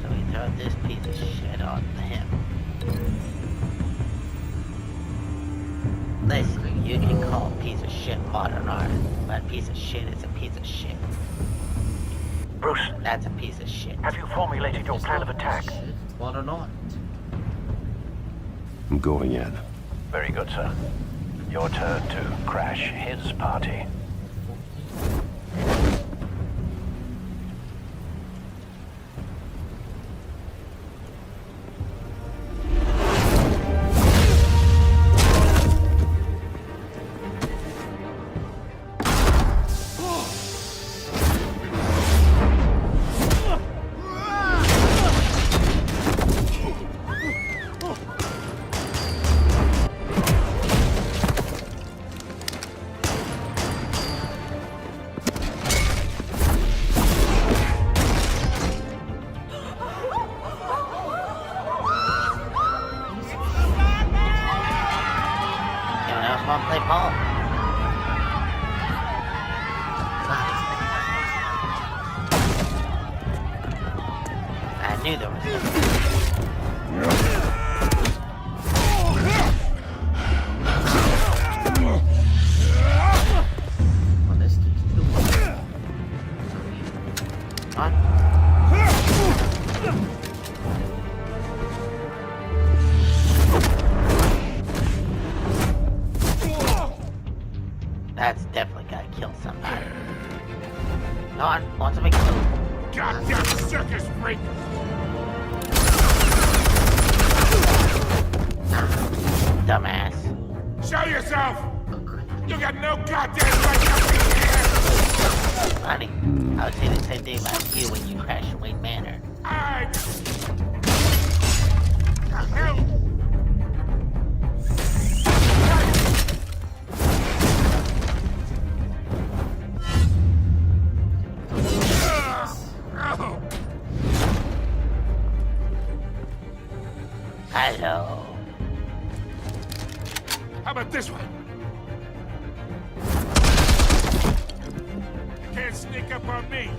So we throw this piece of shit on him. Listen, you can call a piece of shit modern art, but a piece of shit is a piece of shit.
Bruce,
That's a piece of shit.
have you formulated your plan of attack?
What or not?
I'm going in.
Very good, sir. Your turn to crash his party.
Anyone else want to play ball? I knew there was something.
Well, this takes too long.
That's definitely gotta kill somebody. Come on, want to make a move.
Goddamn circus freak!
Dumbass.
Show yourself! You got no goddamn right up in here!
Honey, I would say the same thing about you when you crashed Wayne Manor.
I... Hell!
Hello.
How about this one? You can't sneak up on me.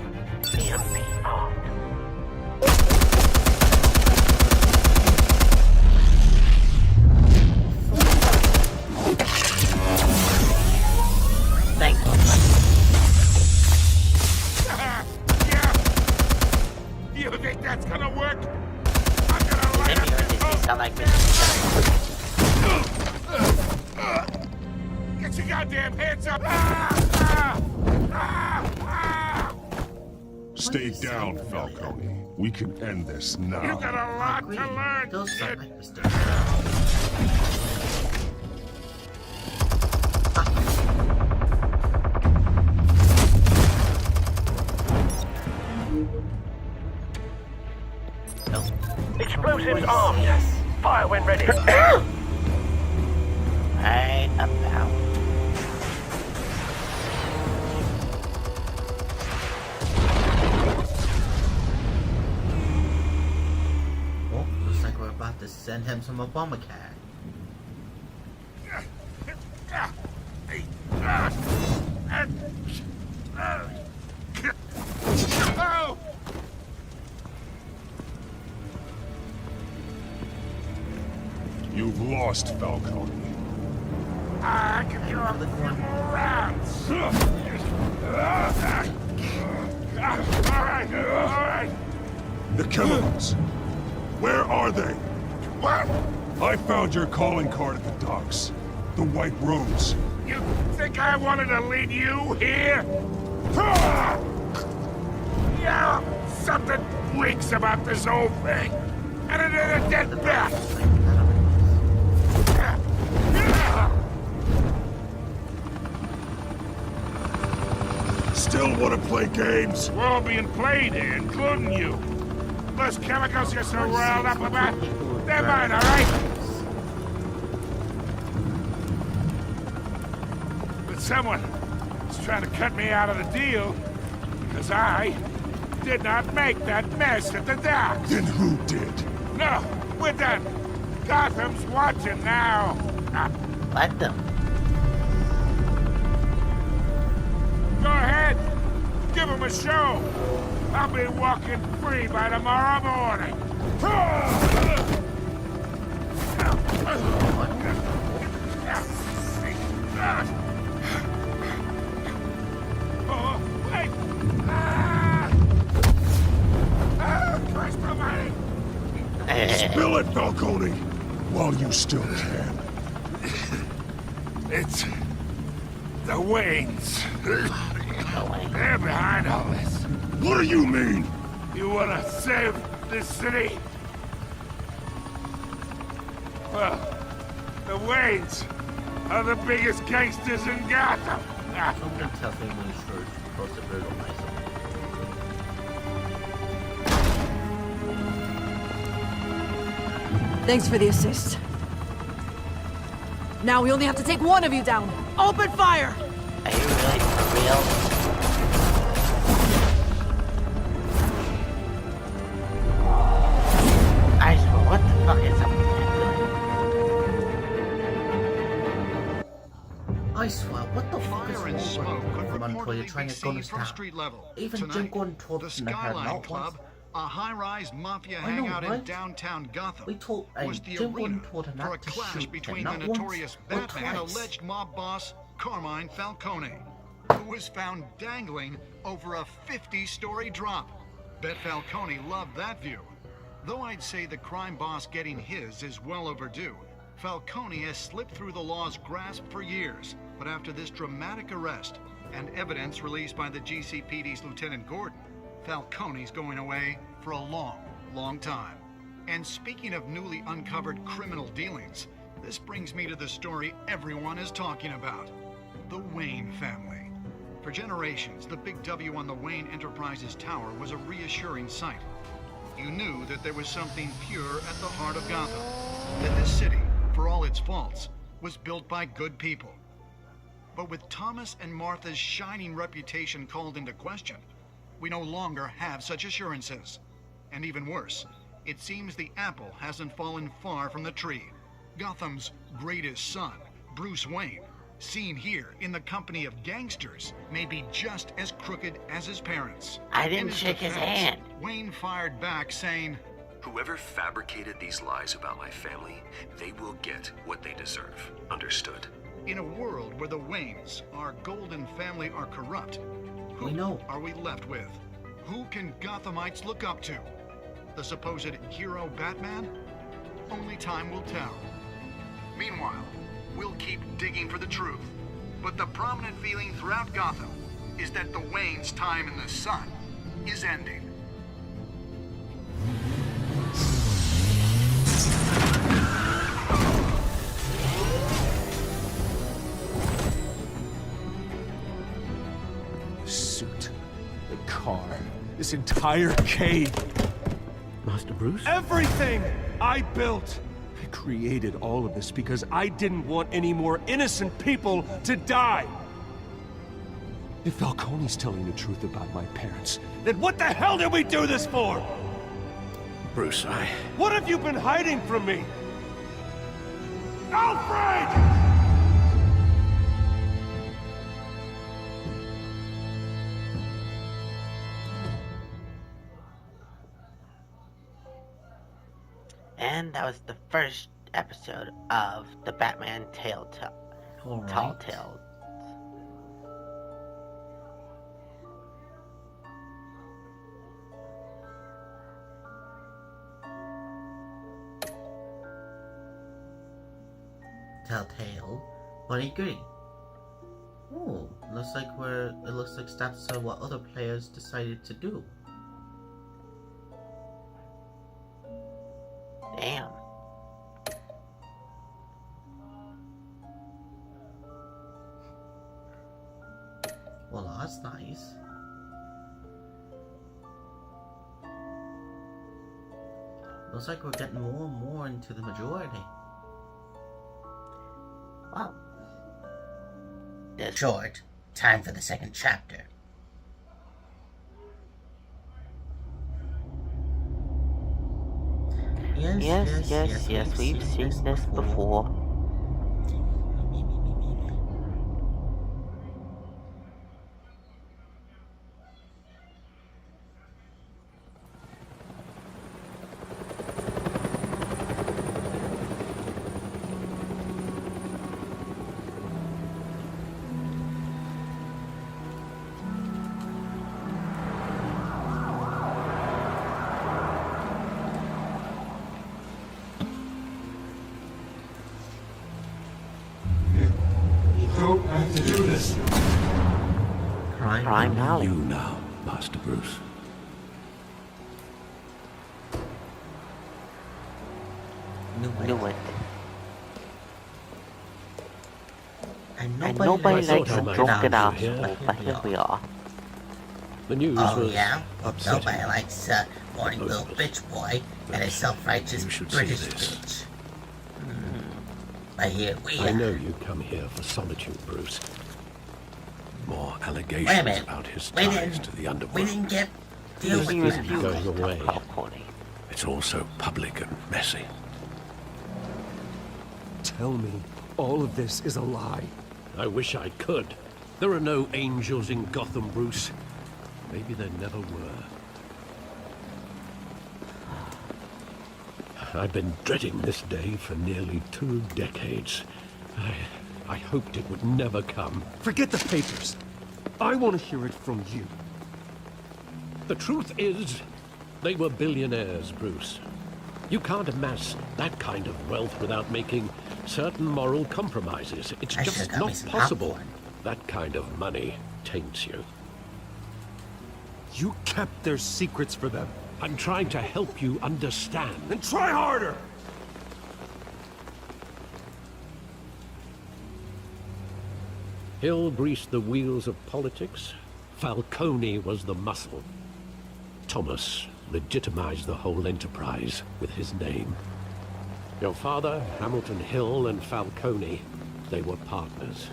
Thank you.
Yeah. You think that's gonna work? I'm gonna light up this whole
sound like
Get your goddamn hands up!
Stay down, Falcone. We can end this now.
You got a lot to learn, kid.
Explosives armed. Fire when ready.
Right about.
Oh, looks like we're about to send him some Obamacare.
Oh!
You've lost, Falcone.
I can go up a few more rounds. All right.
The chemicals. Where are they?
What?
I found your calling card at the docks. The White Rose.
You think I wanted to lead you here? Yeah, something reeks about this whole thing. And it is a dead bat.
Still want to play games?
We're all being played here, including you. Those chemicals you're so riled up about, they're mine, all right? But someone is trying to cut me out of the deal because I did not make that mess at the docks.
Then who did?
No, we're done. Gotham's watching now.
Let them.
Go ahead. Give him a show. I'll be walking free by tomorrow morning. Oh, wait. Christ almighty.
Spill it, Falcone, while you still can.
It's the Waynes. They're behind all this.
What do you mean?
You wanna save this city? Well, the Waynes are the biggest gangsters in Gotham.
Someone tells me when Shrews is supposed to brutalize him.
Thanks for the assist. Now we only have to take one of you down. Open fire!
Are you really for real? I swear, what the fuck is up with that?
I swear, what the fuck
Fire and
is
smoke
wrong
could
with the Montoya
reportedly
trying
be
to gun
seen
us
from
down?
street level.
Even Jim
Tonight,
Gordon told
the
us in the head
Skyline
not
Club,
once.
a high-rise mafia
I know,
hangout in
right?
downtown Gotham,
We told
was the
Jim
arena
Gordon told him
for a
not to
clash
shoot him,
between
not
the
once,
notorious
but
Batman
twice.
alleged mob boss Carmine Falcone, who was found dangling over a 50-story drop. Bet Falcone loved that view. Though I'd say the crime boss getting his is well overdue, Falcone has slipped through the law's grasp for years. But after this dramatic arrest and evidence released by the GCPD's Lieutenant Gordon, Falcone's going away for a long, long time. And speaking of newly uncovered criminal dealings, this brings me to the story everyone is talking about. The Wayne family. For generations, the big W on the Wayne Enterprises tower was a reassuring sight. You knew that there was something pure at the heart of Gotham. That this city, for all its faults, was built by good people. But with Thomas and Martha's shining reputation called into question, we no longer have such assurances. And even worse, it seems the apple hasn't fallen far from the tree. Gotham's greatest son, Bruce Wayne, seen here in the company of gangsters, may be just as crooked as his parents.
I didn't shake his hand.
Wayne fired back saying,
"Whoever fabricated these lies about my family, they will get what they deserve. Understood?"
In a world where the Waynes, our golden family, are corrupt, who are we left with? Who can Gothamites look up to? The supposed hero Batman? Only time will tell. Meanwhile, we'll keep digging for the truth. But the prominent feeling throughout Gotham is that the Waynes' time in the sun is ending.
The suit, the car, this entire cave.
Master Bruce?
Everything I built! I created all of this because I didn't want any more innocent people to die! If Falcone's telling the truth about my parents, then what the hell did we do this for?
Bruce,
What have you been hiding from me? Alfred!
And that was the first episode of the Batman Telltale.
Telltale, but I agree. Oh, it looks like that's what other players decided to do.
Damn.
Well, that's nice. Looks like we're getting more and more into the majority.
Wow.
Short. Time for the second chapter.
Yes, we've seen this before.
To do this.
Crime Alley.
You now, Master Bruce.
Knew it.
And
nobody likes a
drunken
drunken
ass,
asshole, but here we are.
The news was upsetting.
Nobody likes a morning little bitch boy and a self-righteous British bitch. But here we are.
I know you come here for solitude, Bruce. More
Wait a
allegations
minute.
about his
We
ties to the underworld.
We didn't get deal
This
with
isn't
that.
going away.
Falcone.
It's all so public and messy.
Tell me, all of this is a lie.
I wish I could. There are no angels in Gotham, Bruce. Maybe there never were. I've been dreading this day for nearly 2 decades. I hoped it would never come.
Forget the papers. I want to hear it from you.
The truth is, they were billionaires, Bruce. You can't amass that kind of wealth without making certain moral compromises. It's just not possible. That kind of money taints you.
You kept their secrets for them.
I'm trying to help you understand.
Then try harder!
Hill greased the wheels of politics. Falcone was the muscle. Thomas legitimized the whole enterprise with his name. Your father, Hamilton Hill, and Falcone, they were partners.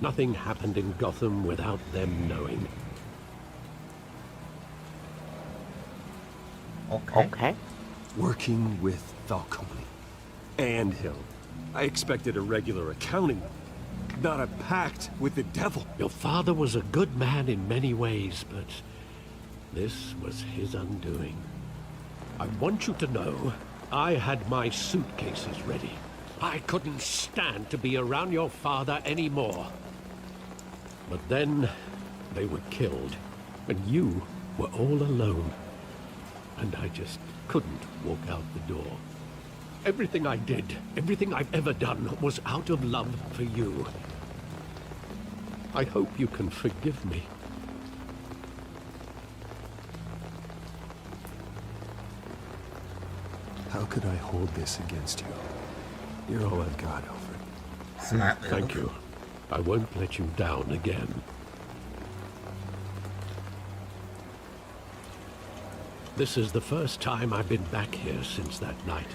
Nothing happened in Gotham without them knowing.
Okay.
Working with Falcone and Hill. I expected a regular accounting, not a pact with the devil.
Your father was a good man in many ways, but this was his undoing. I want you to know, I had my suitcases ready. I couldn't stand to be around your father anymore. But then, they were killed, and you were all alone. And I just couldn't walk out the door. Everything I did, everything I've ever done, was out of love for you. I hope you can forgive me.
How could I hold this against you? You're all I've got, Alfred.
Smart move.
Thank you. I won't let you down again. This is the first time I've been back here since that night.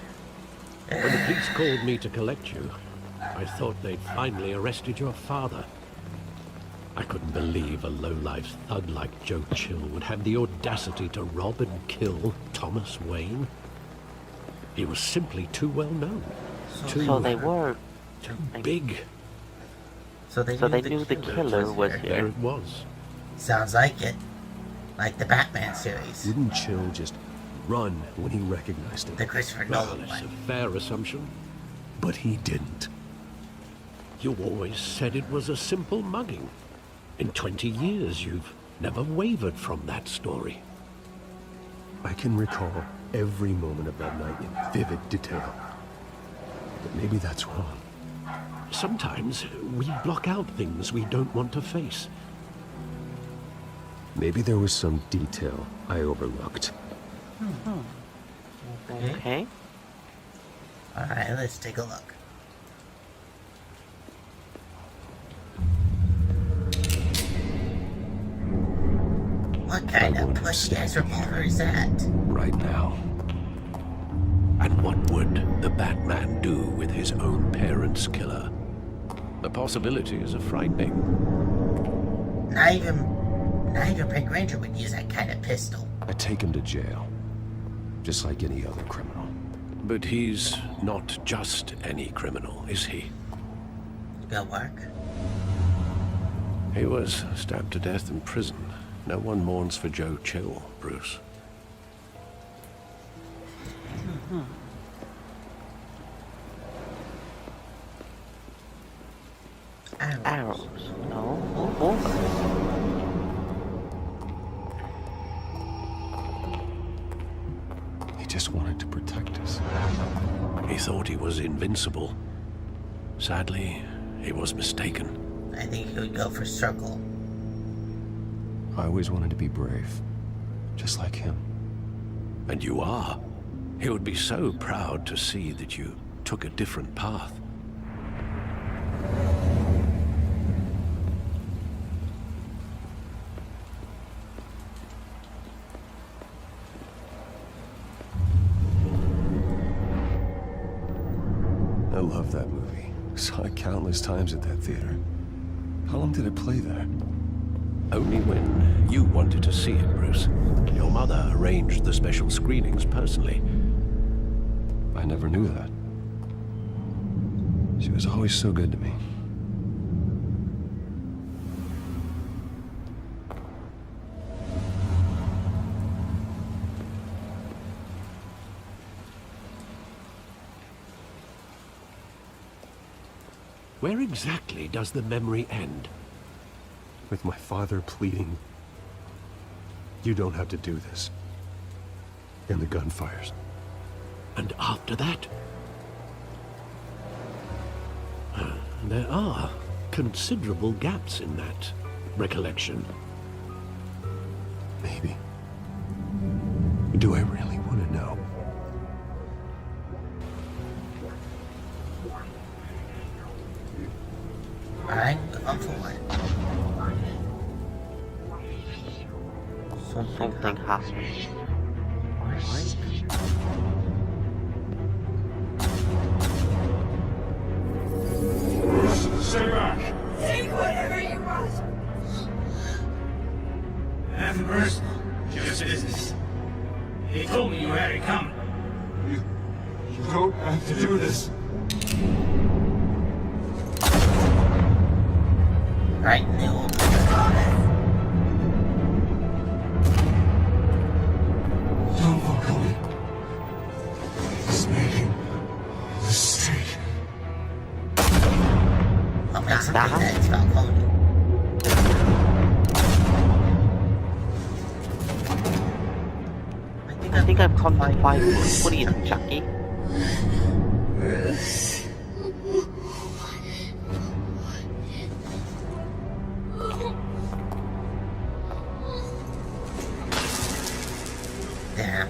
When the police called me to collect you, I thought they'd finally arrested your father. I couldn't believe a low-life thug like Joe Chill would have the audacity to rob and kill Thomas Wayne. He was simply too well known.
So they were
too big.
So they knew the killer
was
There
here.
it was.
Sounds like it. Like the Batman series.
Didn't Chill just run when he recognized him?
The Christopher
Well,
Nolan
it's
one.
a fair assumption.
But he didn't.
You always said it was a simple mugging. In 20 years, you've never wavered from that story.
I can recall every moment of that night in vivid detail. But maybe that's wrong.
Sometimes we block out things we don't want to face.
Maybe there was some detail I overlooked.
Okay.
Alright, let's take a look. What kind of pussy-ass revolver is that?
Right now.
And what would the Batman do with his own parents' killer? The possibilities are frightening.
Not even Pink Ranger would use that kind of pistol.
I take him to jail. Just like any other criminal.
But he's not just any criminal, is he?
Good work.
He was stabbed to death in prison. No one mourns for Joe Chill, Bruce.
Arrows. No. Revolvers.
He just wanted to protect us.
He thought he was invincible. Sadly, he was mistaken.
I think he would go for Circle.
I always wanted to be brave. Just like him.
And you are. He would be so proud to see that you took a different path.
I love that movie. Saw it countless times at that theater. How long did it play there?
Only when you wanted to see it, Bruce. Your mother arranged the special screenings personally.
I never knew that. She was always so good to me.
Where exactly does the memory end?
With my father pleading,
You don't have to do this. And the gun fires.
And after that? There are considerable gaps in that recollection.
Maybe. Do I really want to know?
Alright, I'm for it.
Something happened.
Stay back!
Take whatever you want.
Nothing personal, just business. He told me you had it coming.
You don't have to do this.
Right, no.
Don't walk on it. He's making a mistake.
What makes him think that it's Falcone?
I think I've caught my wife. What do you think, Jackie?
Damn.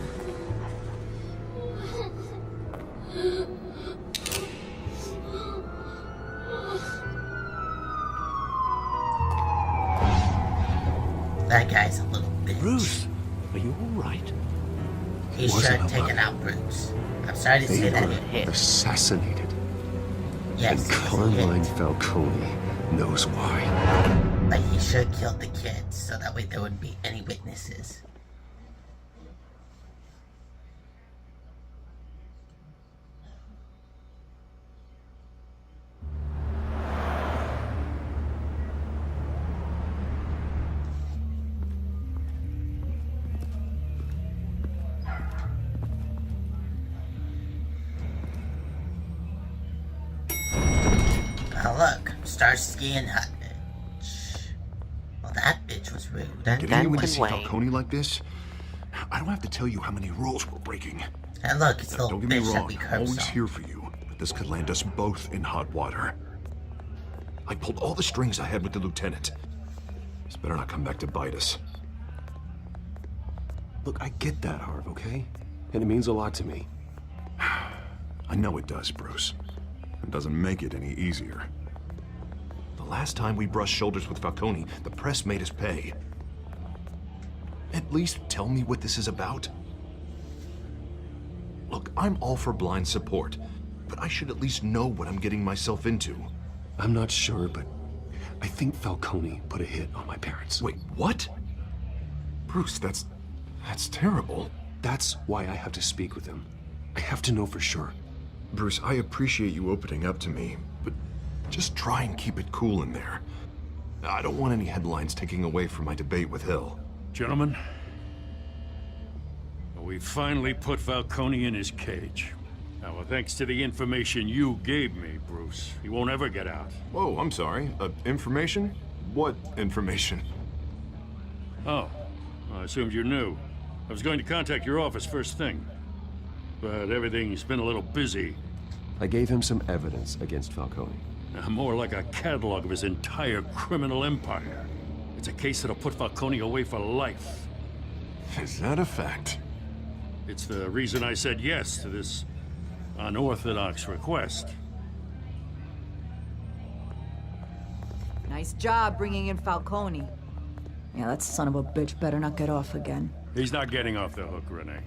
That guy's a little bitch.
Bruce, are you all right?
He should have taken out Bruce. I'm sorry to say that it hit.
Assassinated.
Yes,
And
it was a
Carmine
hit.
Falcone knows why.
But he should have killed the kids, so that way there wouldn't be any witnesses. Oh look, Starsky and Hutch. Well, that bitch was rude.
Did anyone see Falcone like this? I don't have to tell you how many rules we're breaking.
And look, it's the
Now,
little
don't get me
bitch that
wrong,
we
I'm
curb
always
saw.
here for you, but this could land us both in hot water. I pulled all the strings I had with the lieutenant. This better not come back to bite us.
Look, I get that, Harv, okay? And it means a lot to me.
I know it does, Bruce. It doesn't make it any easier. The last time we brushed shoulders with Falcone, the press made us pay. At least tell me what this is about. Look, I'm all for blind support, but I should at least know what I'm getting myself into.
I'm not sure, but I think Falcone put a hit on my parents.
Wait, what? Bruce, that's terrible.
That's why I have to speak with him. I have to know for sure.
Bruce, I appreciate you opening up to me, but just try and keep it cool in there. I don't want any headlines taking away from my debate with Hill.
Gentlemen, we finally put Falcone in his cage. Now, thanks to the information you gave me, Bruce, he won't ever get out.
Whoa, I'm sorry. Information? What information?
Oh, I assumed you knew. I was going to contact your office first thing, but everything's been a little busy.
I gave him some evidence against Falcone.
More like a catalog of his entire criminal empire. It's a case that'll put Falcone away for life.
Is that a fact?
It's the reason I said yes to this unorthodox request.
Nice job bringing in Falcone. Yeah, that son of a bitch better not get off again.
He's not getting off the hook, Renee.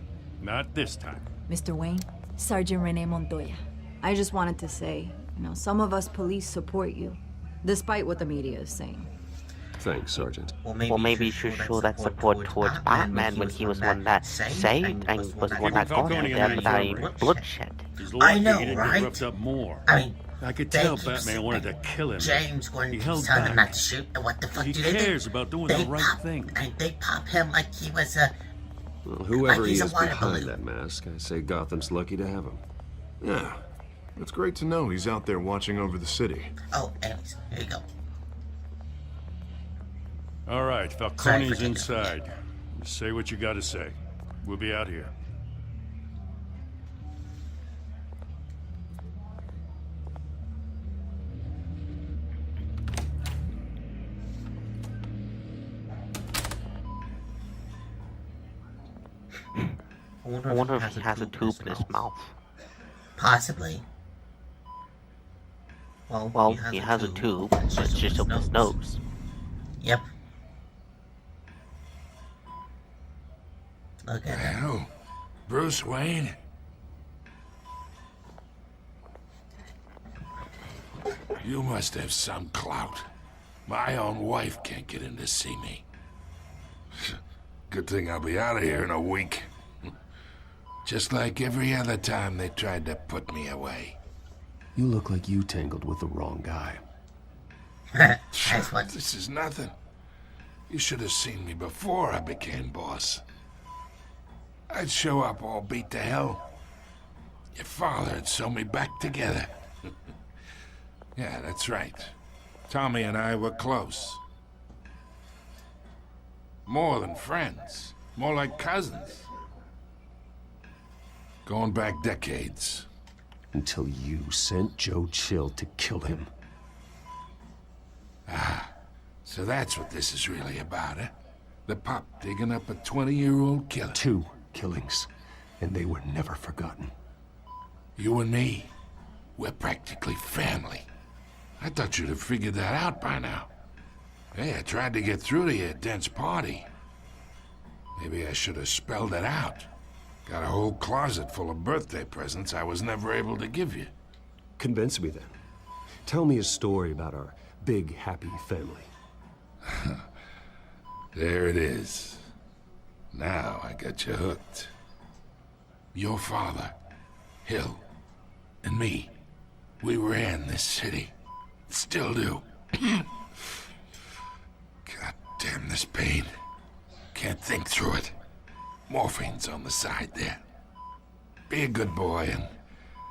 Not this time.
Mr. Wayne, Sergeant Renee Montoya. I just wanted to say, some of us police support you, despite what the media is saying.
Thanks, Sergeant.
Well, maybe you should show that support towards Batman when he was one that saved and was one that got out there without bloodshed.
I know, right?
Up more.
I
could tell Batman wanted to kill him.
James going
He
to
held
tell him not
back.
to shoot, and what the fuck
He
do they do?
cares about doing the right thing.
And they pop him like he was a...
Well, whoever
like
he
he's a
is
water
behind
balloon.
that mask, I say Gotham's lucky to have him.
Yeah. It's great to know he's out there watching over the city.
Oh, anyways, here you go.
All right, Falcone's inside. Just say what you gotta say. We'll be out here.
I wonder if he has a tube in his mouth.
Possibly.
Well, he has a tube, but it's just up his nose.
Yep. Look at him.
Well, Bruce Wayne? You must have some clout. My own wife can't get in to see me. Good thing I'll be out of here in a week. Just like every other time they tried to put me away.
You look like you tangled with the wrong guy.
This is nothing. You should have seen me before I became boss. I'd show up all beat to hell. Your father'd sew me back together. Yeah, that's right. Tommy and I were close. More than friends. More like cousins. Going back decades.
Until you sent Joe Chill to kill him.
Ah, so that's what this is really about, eh? The pup digging up a 20-year-old killer.
2 killings, and they were never forgotten.
You and me, we're practically family. I thought you'd have figured that out by now. Hey, I tried to get through to you at Dent's party. Maybe I should have spelled it out. Got a whole closet full of birthday presents I was never able to give you.
Convince me then. Tell me a story about our big, happy family.
There it is. Now I got you hooked. Your father, Hill, and me, we ran this city. Still do. God damn this pain. Can't think through it. Morphine's on the side there. Be a good boy and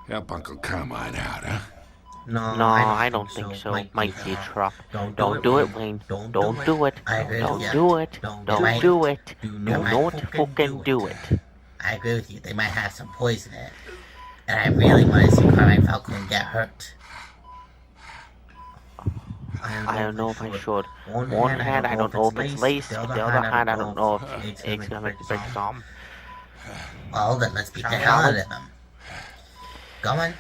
help Uncle Carmine out, huh?
No, I don't think so. Might be a trap. Don't do it, Wayne. Don't do it. Don't do it. Don't do it. Do not fucking do it.
I agree with you. They might have some poison in it. And I really want to see Carmine Falcone get hurt.
I don't know if I should. One hand, I don't know if it's laced. The other hand, I don't know if it's gonna make the break his arm.
Well, then let's beat the hell out of them. Go on.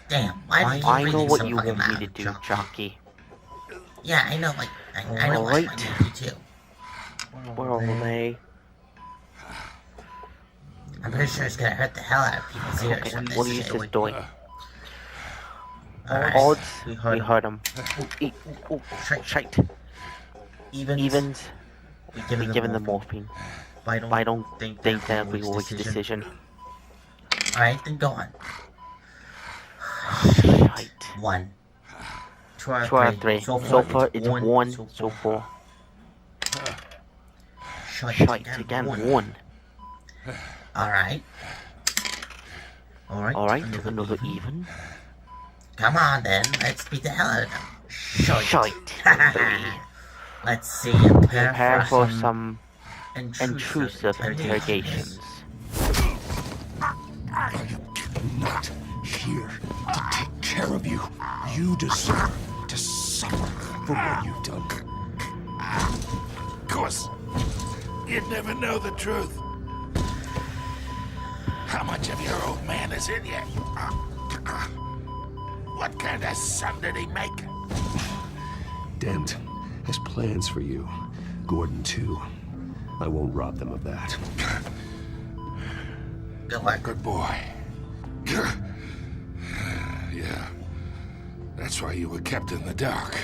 Damn, why did you
I know
breathe
what
so
you
fucking
want me to
loud,
do,
Chuck?
Jockey.
Yeah, I know, like, I know what I want you to do.
Where are they?
I'm pretty sure it's gonna hurt the hell out of people's ears from
What
this
are you
shit.
just doing?
Alright.
Odds, we heard him. Shite. Evens, we given them morphine.
But
I don't think that'll be a wise decision.
Alright, then go on.
Shite.
1. 2
out of 3. So far, it's 1 so far. Shite again, 1.
Alright.
Alright, another even.
Come on then, let's beat the hell out of them.
Shite.
Let's see,
Prepare for some intrusive interrogations.
I am not here to take care of you. You deserve to suffer for what you've done.
Of course, you'd never know the truth. How much of your old man is in you? What kind of son did he make?
Dent has plans for you. Gordon, too. I won't rob them of that.
Good boy. Yeah. That's why you were kept in the dark.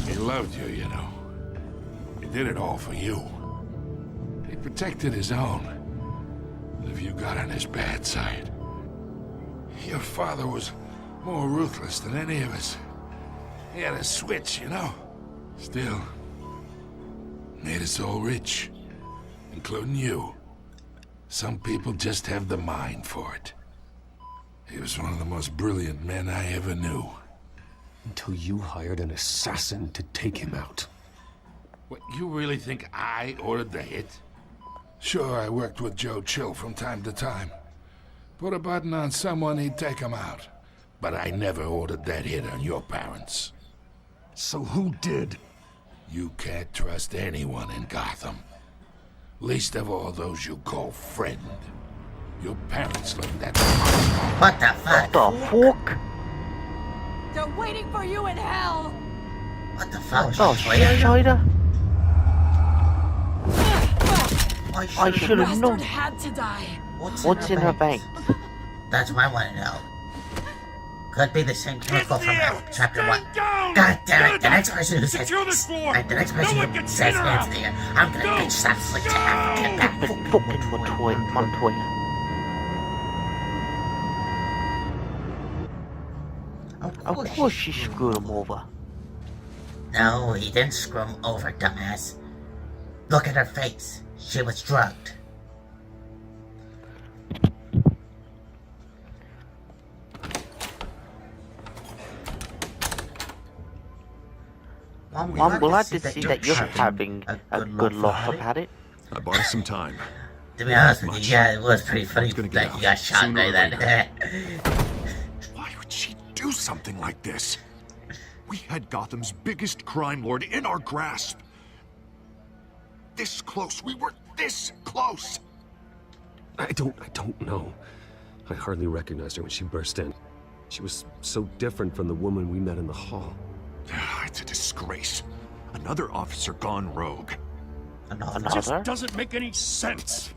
He loved you, you know. He did it all for you. He protected his own. But if you got on his bad side, your father was more ruthless than any of us. He had a switch, you know. Still, made us all rich, including you. Some people just have the mind for it. He was one of the most brilliant men I ever knew.
Until you hired an assassin to take him out.
What, you really think I ordered the hit?
Sure, I worked with Joe Chill from time to time. Put a button on someone, he'd take him out.
But I never ordered that hit on your parents.
So who did?
You can't trust anyone in Gotham. Least of all those you call friend. Your parents let that...
What the fuck?
What the fuck?
They're waiting for you in hell!
What the fuck?
Oh, China? I should have known.
Had to die.
What's
in her bank?
That's what I want to know. Could be the same chemical from chapter 1. God damn it, the next person who says the next person who says Anthony, I'm gonna bitch slap Slick to have to get back.
Fucking Montoya. Of course she screwed him over.
No, he didn't screw him over, dumbass. Look at her face. She was drugged.
I'm glad to see that you're having a good laugh about it.
I bought us some time.
To be honest with you, yeah, it was pretty funny that you got shot by that.
Why would she do something like this? We had Gotham's biggest crime lord in our grasp. This close. We were this close.
I don't know. I hardly recognized her when she burst in. She was so different from the woman we met in the hall.
It's a disgrace. Another officer gone rogue.
It just doesn't make any sense.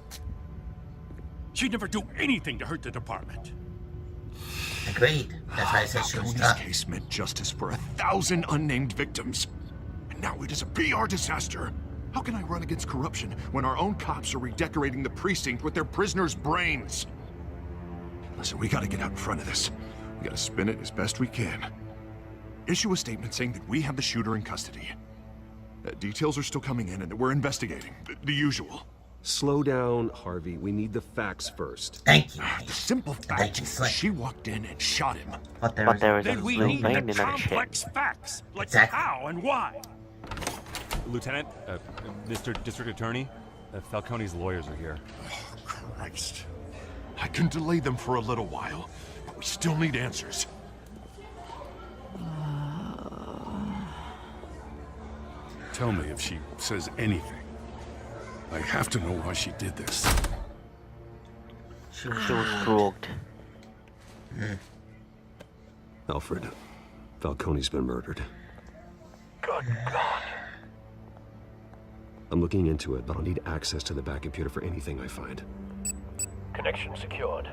She'd never do anything to hurt the department.
Agreed. That's why I said she was
Falcone's
drugged.
case meant justice for 1,000 unnamed victims. And now it is a PR disaster. How can I run against corruption when our own cops are redecorating the precinct with their prisoners' brains? Listen, we gotta get out in front of this. We gotta spin it as best we can. Issue a statement saying that we have the shooter in custody. Details are still coming in and that we're investigating. The usual.
Slow down, Harvey. We need the facts first.
Thank you.
The simple fact is she walked in and shot him.
But
there is a
Then we
little
need
vein
the
in that shit.
complex facts, like
Exactly.
how and why.
Lieutenant, Mr. District Attorney, Falcone's lawyers are here.
Oh, Christ. I can delay them for a little while, but we still need answers.
Tell me if she says anything. I have to know why she did this.
She was drugged.
Alfred, Falcone's been murdered.
Good God.
I'm looking into it, but I'll need access to the back computer for anything I find.
Connection secured.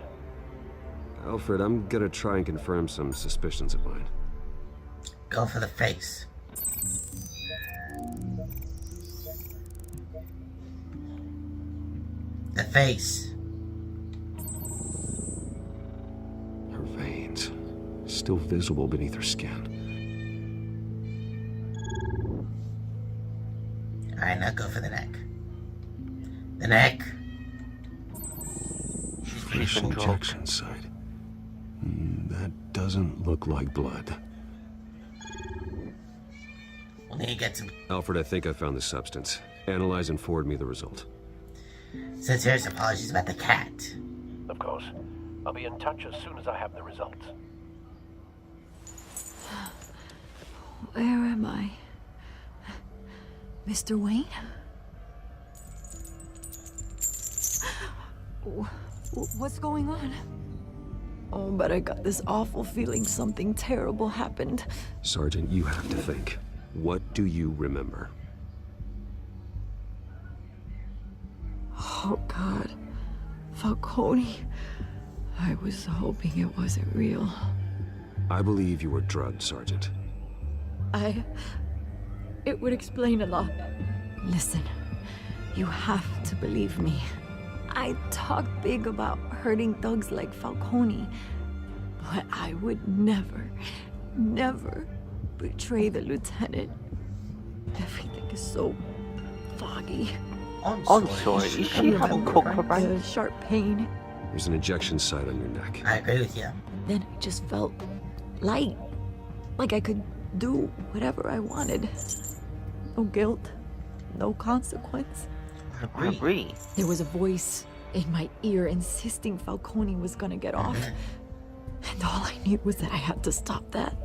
Alfred, I'm gonna try and confirm some suspicions of mine.
Go for the face. The face.
Her veins, still visible beneath her skin.
Alright, now go for the neck. The neck.
Facial injection site. That doesn't look like blood.
We'll need to get some.
Alfred, I think I found the substance. Analyze and forward me the result.
Sincerest apologies about the cat.
Of course. I'll be in touch as soon as I have the results.
Where am I? Mr. Wayne?
What's going on?
Oh, but I got this awful feeling something terrible happened.
Sergeant, you have to think. What do you remember?
Oh, God. Falcone. I was hoping it wasn't real.
I believe you were drugged, Sergeant.
It would explain a lot. Listen, you have to believe me. I talk big about hurting thugs like Falcone, but I would never, never betray the lieutenant. Everything is so foggy.
I'm sorry, is she having coke for
The
brains?
sharp pain.
There's an injection site on your neck.
I agree with you.
Then I just felt light. Like I could do whatever I wanted. No guilt, no consequence.
I agree.
There was a voice in my ear insisting Falcone was gonna get off. And all I knew was that I had to stop that.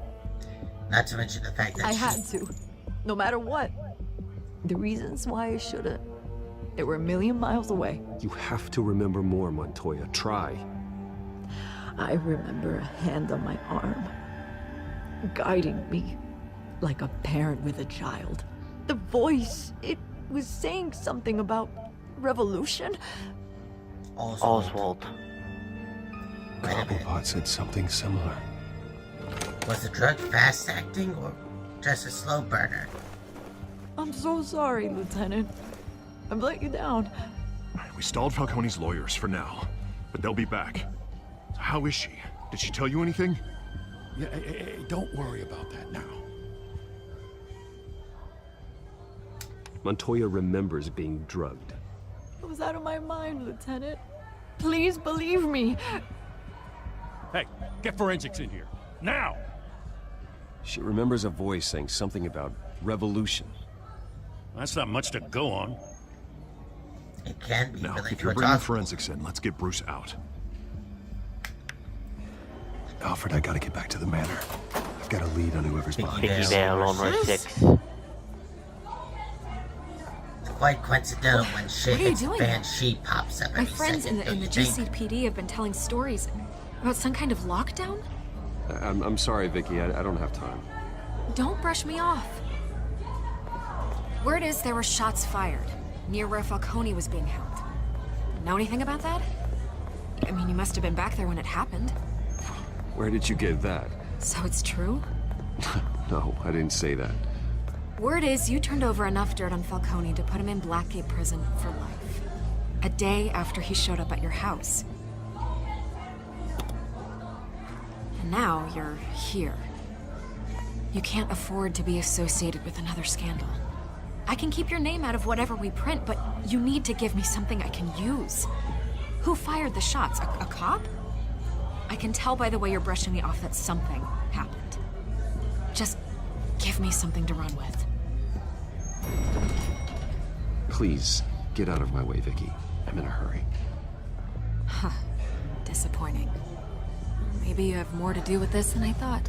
Not to mention the fact that
I had to, no matter what. The reasons why I shouldn't, they were a million miles away.
You have to remember more, Montoya. Try.
I remember a hand on my arm, guiding me like a parent with a child. The voice, it was saying something about revolution.
Oswald.
Cobblepot said something similar.
Was the drug fast acting or just a slow burner?
I'm so sorry, Lieutenant. I've let you down.
We stalled Falcone's lawyers for now, but they'll be back. How is she? Did she tell you anything?
Yeah, hey, don't worry about that now.
Montoya remembers being drugged.
I was out of my mind, Lieutenant. Please believe me.
Hey, get forensics in here. Now!
She remembers a voice saying something about revolution.
That's not much to go on.
It can be.
Now,
But
if you're bringing forensics in, let's get Bruce out. Alfred, I gotta get back to the manor. I've got a lead on whoever's behind
Vicky
this.
Vale on row 6.
It's quite coincidental when shit
What are you
hits the
doing?
fan, she pops up
My
every
friends in
second,
the
don't you think?
GCPD have been telling stories about some kind of lockdown.
I'm sorry, Vicky. I don't have time.
Don't brush me off. Word is there were shots fired near where Falcone was being held. Know anything about that? I mean, you must have been back there when it happened.
Where did you get that?
So it's true?
No, I didn't say that.
Word is you turned over enough dirt on Falcone to put him in Blackgate Prison for life. A day after he showed up at your house. And now you're here. You can't afford to be associated with another scandal. I can keep your name out of whatever we print, but you need to give me something I can use. Who fired the shots? A cop? I can tell by the way you're brushing me off that something happened. Just give me something to run with.
Please, get out of my way, Vicky. I'm in a hurry.
Huh. Disappointing. Maybe you have more to do with this than I thought.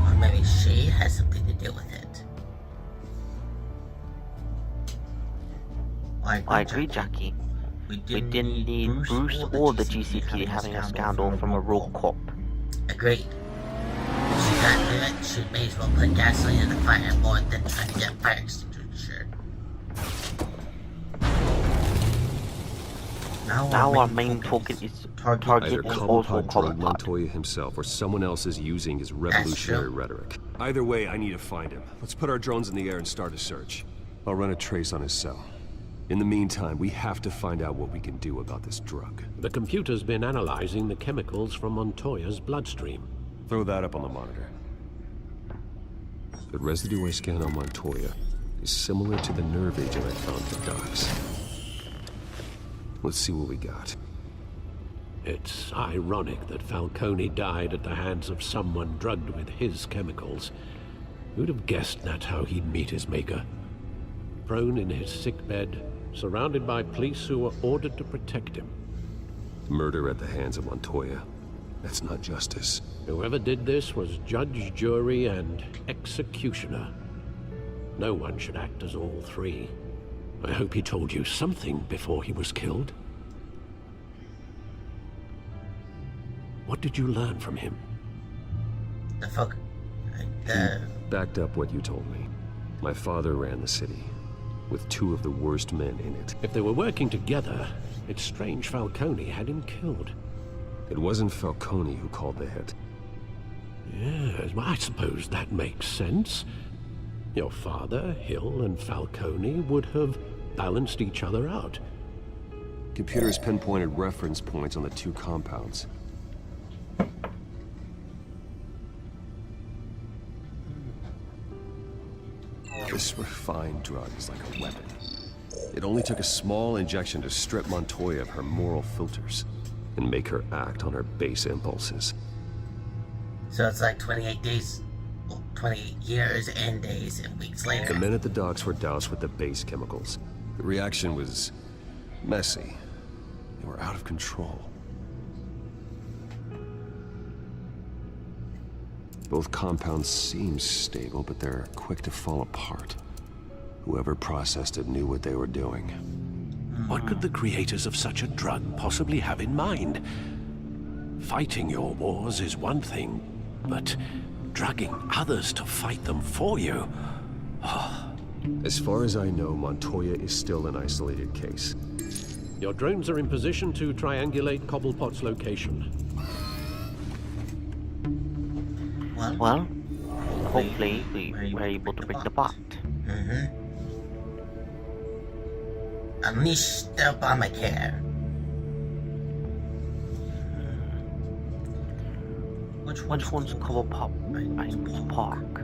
Or maybe she has something to do with it.
I agree, Jackie. We didn't need Bruce or the GCPD having a scandal from a raw cop.
Agreed. She got to it, she may as well put gasoline in the fire more than trying to get fire extinguisher.
Now our main target is
Either
is also
Cobblepot drugged
Cobblepot.
Montoya himself, or someone else is using his revolutionary rhetoric. Either way, I need to find him. Let's put our drones in the air and start a search. I'll run a trace on his cell. In the meantime, we have to find out what we can do about this drug.
The computer's been analyzing the chemicals from Montoya's bloodstream.
Throw that up on the monitor. The residue I scanned on Montoya is similar to the nerve agent I found at Doc's. Let's see what we got.
It's ironic that Falcone died at the hands of someone drugged with his chemicals. Who'd have guessed that's how he'd meet his maker? Prone in his sickbed, surrounded by police who were ordered to protect him.
Murder at the hands of Montoya. That's not justice.
Whoever did this was judge, jury, and executioner. No one should act as all three. I hope he told you something before he was killed. What did you learn from him?
He backed up what you told me. My father ran the city, with two of the worst men in it.
If they were working together, it's strange Falcone had him killed.
It wasn't Falcone who called the hit.
Yes, well, I suppose that makes sense. Your father, Hill, and Falcone would have balanced each other out.
Computers pinpointed reference points on the two compounds. This refined drug is like a weapon. It only took a small injection to strip Montoya of her moral filters and make her act on her base impulses.
So it's like 28 days. 28 years and days and weeks later.
The men at the docks were doused with the base chemicals. The reaction was messy. They were out of control. Both compounds seem stable, but they're quick to fall apart. Whoever processed it knew what they were doing.
What could the creators of such a drug possibly have in mind? Fighting your wars is one thing, but drugging others to fight them for you?
As far as I know, Montoya is still an isolated case.
Your drones are in position to triangulate Cobblepot's location.
Well, hopefully we were able to bring the bot.
Unleash the Obamacare.
Which one's Cobblepot Park?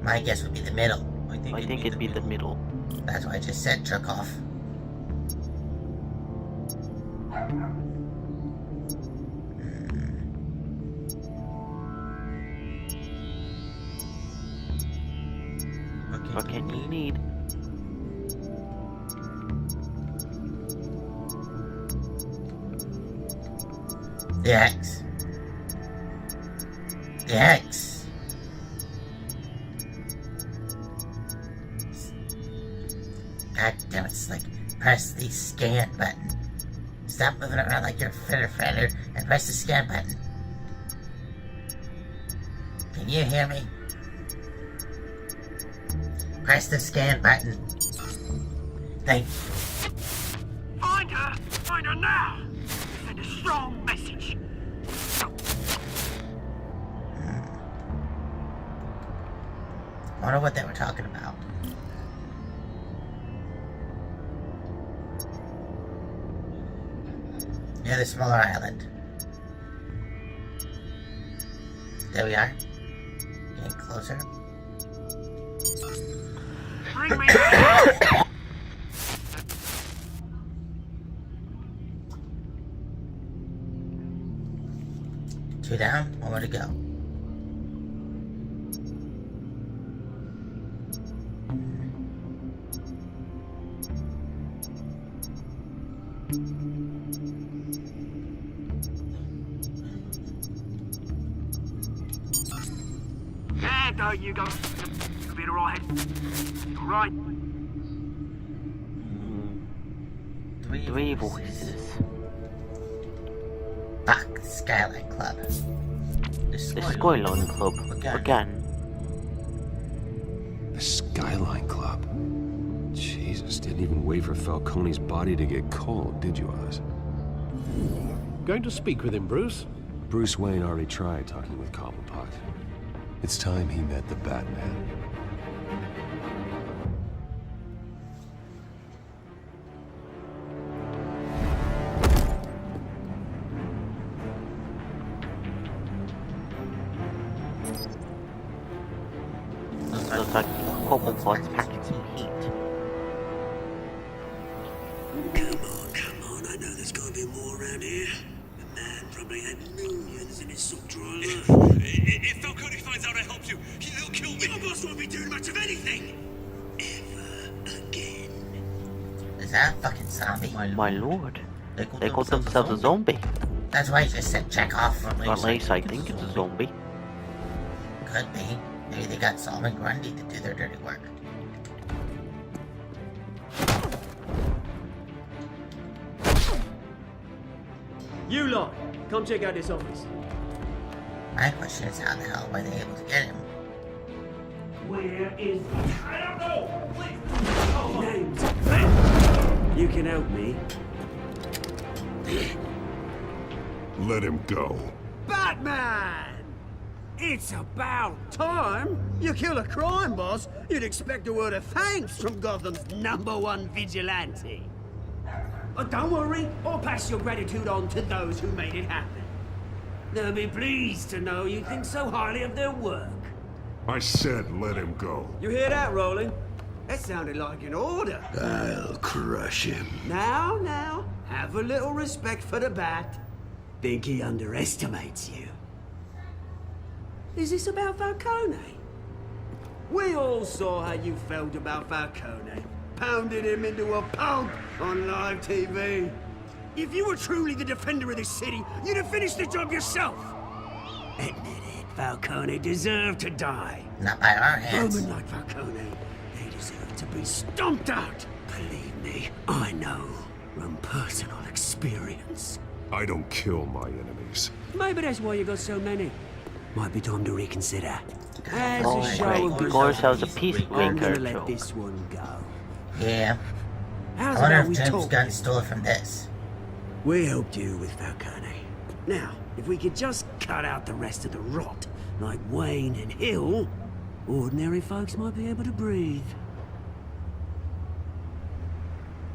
My guess would be the middle.
I think it'd be the middle.
That's why I just said jerk off.
What can you need?
The X. The X. God damn it, Slick. Press the scan button. Stop moving around like you're a fitter and press the scan button. Can you hear me? Press the scan button. Thank you.
Find her! Find her now! Send a strong message.
I wonder what they were talking about. Near the smaller island. There we are. Getting closer.
Bring me
Two down, one more to go.
There, don't you go. You'll be alright. Right.
Three voices.
Fuck, the Skyline Club.
The Skyline Club. Again.
The Skyline Club? Jesus, didn't even wait for Falcone's body to get cold, did you, Oz?
Going to speak with him, Bruce?
Bruce Wayne already tried talking with Cobblepot. It's time he met the Batman.
Looks like Cobblepot's packing some heat.
Come on, I know there's gotta be more around here. The man probably had millions in his salt drawer. If Falcone finds out I helped you, he'll kill me. Your boss won't be doing much of anything. Ever again.
Is that a fucking zombie?
My lord. They called themselves a zombie.
That's why I just said check off.
At least I think it's a zombie.
Could be. Maybe they got Solomon Grundy to do their dirty work.
You lot, come check out this office.
My question is how the hell were they able to get him?
Where is he? I don't know! Please! Names. You can help me.
Let him go.
Batman! It's about time. You kill a crime boss, you'd expect a word of thanks from Gotham's #1 vigilante. But don't worry, I'll pass your gratitude on to those who made it happen. They'll be pleased to know you think so highly of their work.
I said let him go.
You hear that, Roland? That sounded like an order.
I'll crush him.
Now, have a little respect for the Bat. Think he underestimates you. Is this about Falcone? We all saw how you felt about Falcone. Pounded him into a pulp on live TV. If you were truly the defender of this city, you'd have finished the job yourself. Admit it, Falcone deserved to die.
Not by our hands.
Roman like Falcone, they deserve to be stomped out. Believe me, I know from personal experience.
I don't kill my enemies.
Maybe that's why you got so many. Might be time to reconsider. As
Oh,
a show of
great. Call yourselves a
I'm
peacemaker.
gonna let this one go.
Yeah.
How's
I wonder
about
if
we
James
talk?
Gunn stole it from this.
We helped you with Falcone. Now, if we could just cut out the rest of the rot, like Wayne and Hill, ordinary folks might be able to breathe.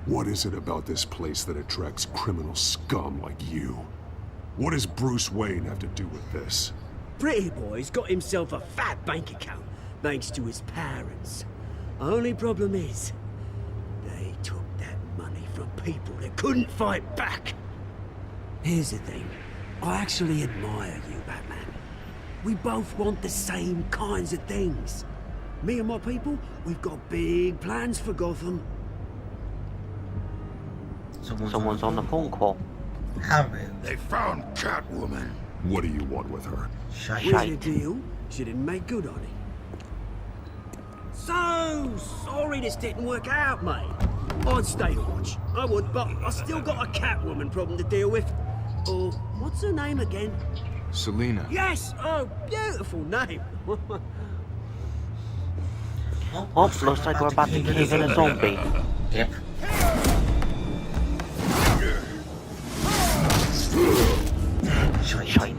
What is it about this place that attracts criminal scum like you? What does Bruce Wayne have to do with this?
Pretty Boy's got himself a fat bank account, thanks to his parents. Only problem is, they took that money from people that couldn't fight back. Here's the thing. I actually admire you, Batman. We both want the same kinds of things. Me and my people, we've got big plans for Gotham.
Someone's on the phone call.
How rude.
They found Catwoman.
What do you want with her?
Here's the deal. She didn't make good on it. So sorry this didn't work out, mate. I'd stay to watch. I would, but I still got a Catwoman problem to deal with. Oh, what's her name again?
Selina.
Yes! Oh, beautiful name.
Oh, looks like we're about to cave in a zombie.
Yep.
Shite.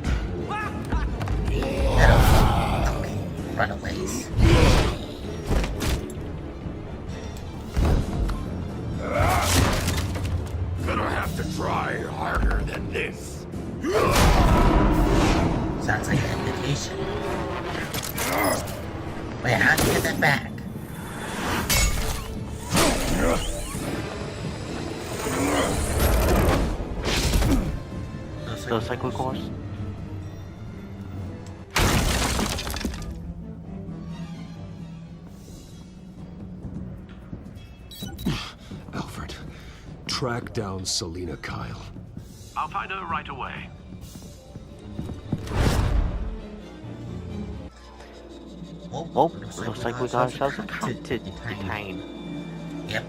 Runaways.
Gonna have to try harder than this.
Sounds like an invitation. Wait, how'd you get that back?
Looks like we're going.
Alfred, track down Selina Kyle.
I'll find her right away.
Oh, looks like we got ourselves a cat to detain.
Yep.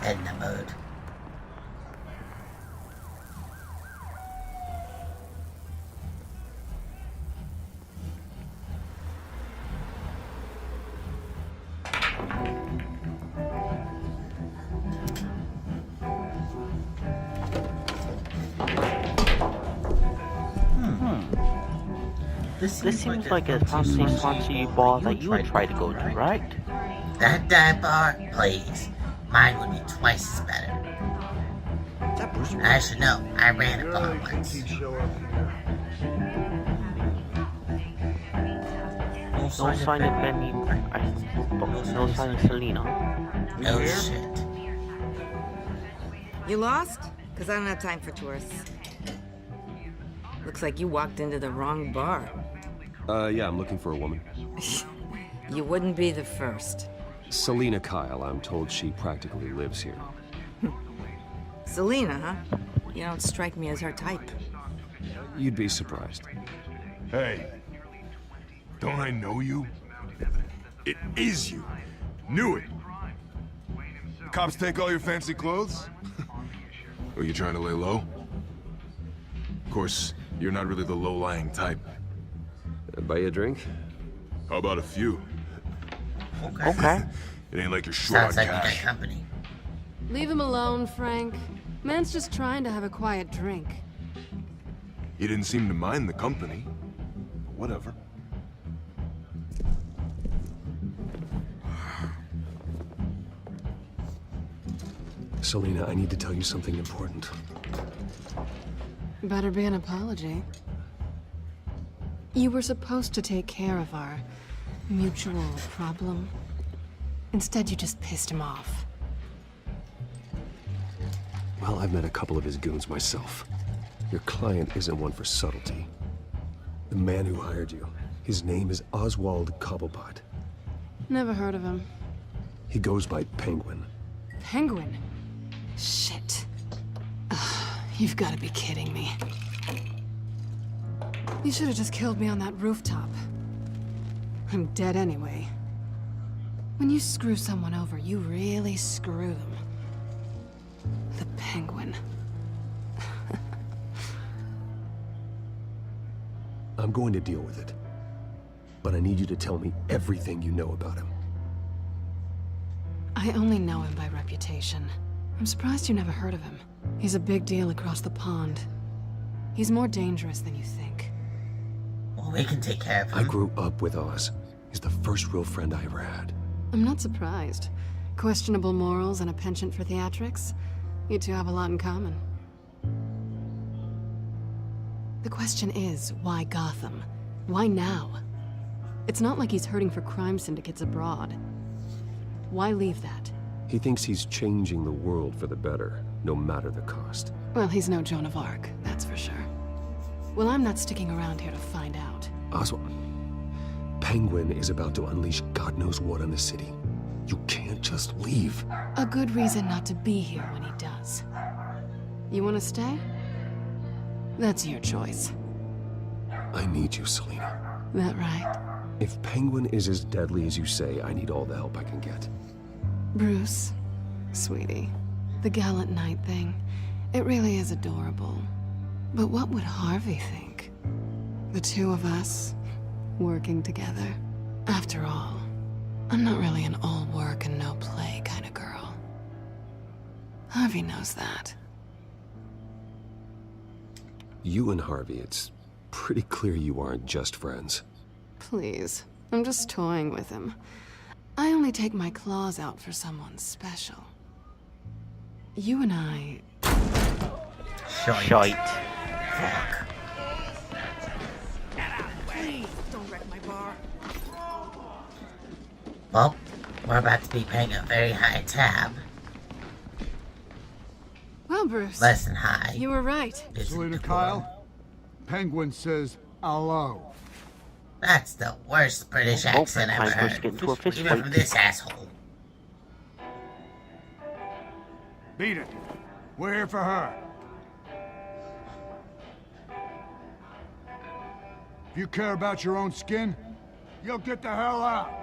Edna mode.
This seems like a fancy bar that you would try to go to, right?
That dive bar? Please. Mine would be twice as better. I should know. I ran a bar once.
No sign of Benny. No sign of Selina.
Oh shit.
You lost? Because I don't have time for tourists. Looks like you walked into the wrong bar.
Yeah, I'm looking for a woman.
You wouldn't be the first.
Selina Kyle, I'm told she practically lives here.
Selina, huh? You don't strike me as her type.
You'd be surprised.
Hey, don't I know you? It is you. Knew it. Cops take all your fancy clothes? Are you trying to lay low? Of course, you're not really the low-lying type.
Buy you a drink?
How about a few?
Okay.
It ain't like you're short on
Sounds like you got
cash.
company.
Leave him alone, Frank. Man's just trying to have a quiet drink.
You didn't seem to mind the company. But whatever.
Selina, I need to tell you something important.
Better be an apology. You were supposed to take care of our mutual problem. Instead, you just pissed him off.
Well, I've met a couple of his goons myself. Your client isn't one for subtlety. The man who hired you, his name is Oswald Cobblepot.
Never heard of him.
He goes by Penguin.
Penguin? Shit. Ugh, you've got to be kidding me. You should have just killed me on that rooftop. I'm dead anyway. When you screw someone over, you really screw them. The Penguin.
I'm going to deal with it. But I need you to tell me everything you know about him.
I only know him by reputation. I'm surprised you never heard of him. He's a big deal across the pond. He's more dangerous than you think.
Well, we can take care of him.
I grew up with Oz. He's the first real friend I ever had.
I'm not surprised. Questionable morals and a penchant for theatrics. You two have a lot in common. The question is, why Gotham? Why now? It's not like he's hurting for crime syndicates abroad. Why leave that?
He thinks he's changing the world for the better, no matter the cost.
Well, he's no Joan of Arc, that's for sure. Well, I'm not sticking around here to find out.
Oswald, Penguin is about to unleash God knows what on the city. You can't just leave.
A good reason not to be here when he does. You want to stay? That's your choice.
I need you, Selina.
That right?
If Penguin is as deadly as you say, I need all the help I can get.
Bruce, sweetie, the gallant knight thing, it really is adorable. But what would Harvey think? The two of us, working together. After all, I'm not really an all work and no play kind of girl. Harvey knows that.
You and Harvey, it's pretty clear you aren't just friends.
Please, I'm just toying with him. I only take my claws out for someone special. You and I...
Shite.
Fuck. Please, don't wreck my bar.
Well, we're about to be paying a very high tab.
Well, Bruce.
Less than high.
You were right.
Selina Kyle, Penguin says hello.
That's the worst British accent I've ever heard. Even from this asshole.
Beat it. We're here for her. If you care about your own skin, you'll get the hell out.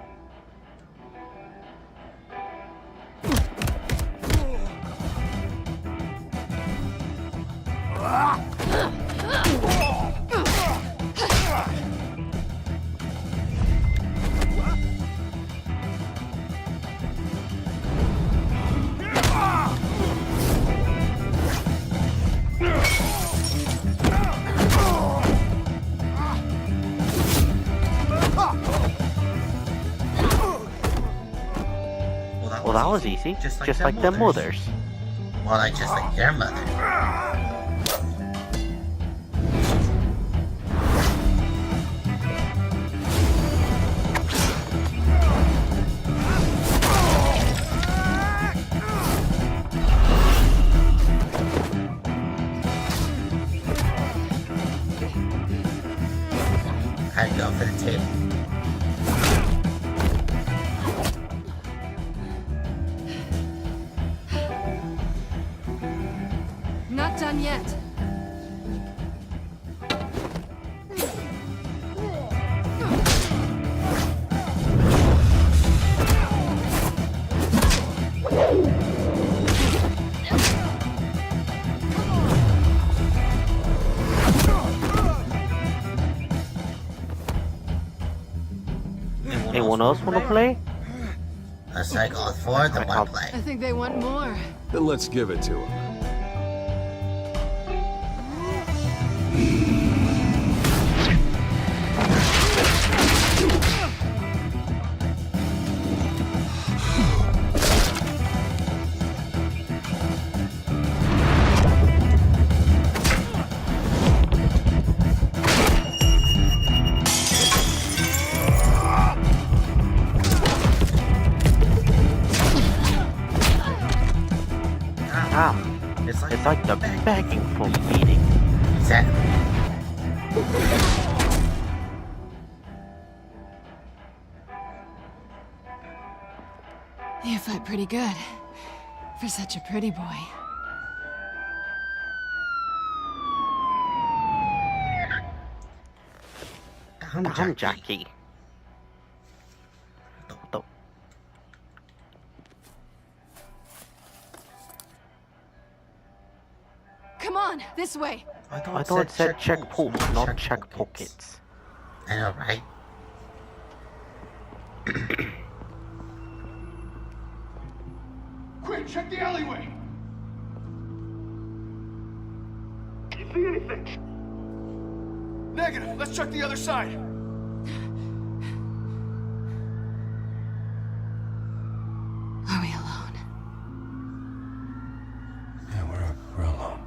Well, that was easy. Just like their mothers. Well, like just like your mother. I'd go for the table.
Not done yet.
Anyone else want to play? Looks like all four of them want to play.
I think they want more.
Then let's give it to him.
It's like they're begging for a meeting.
Exactly.
You fight pretty good. For such a pretty boy.
Damn, Jackie.
Come on, this way.
I thought it said check pulls, not check pockets.
I know, right?
Quick, check the alleyway!
You see anything?
Negative. Let's check the other side.
Are we alone?
Yeah, we're alone.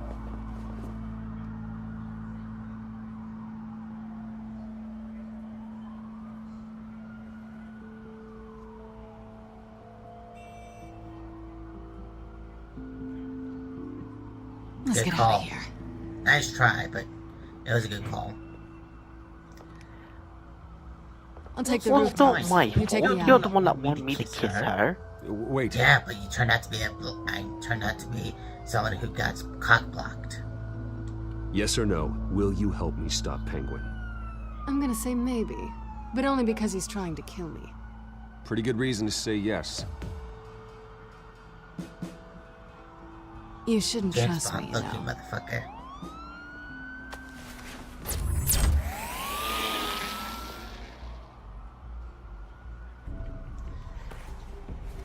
Let's
Good
get
call.
out of here.
Nice try, but it was a good call.
I'll take the
Well,
roof.
it's not my
You take
fault.
the
You're
alley.
the one that wanted me to kiss her.
Wait.
Yeah, but you turned out to be someone who got cock blocked.
Yes or no, will you help me stop Penguin?
I'm gonna say maybe, but only because he's trying to kill me.
Pretty good reason to say yes.
You shouldn't
James
trust
Bond
me,
looking
though.
motherfucker.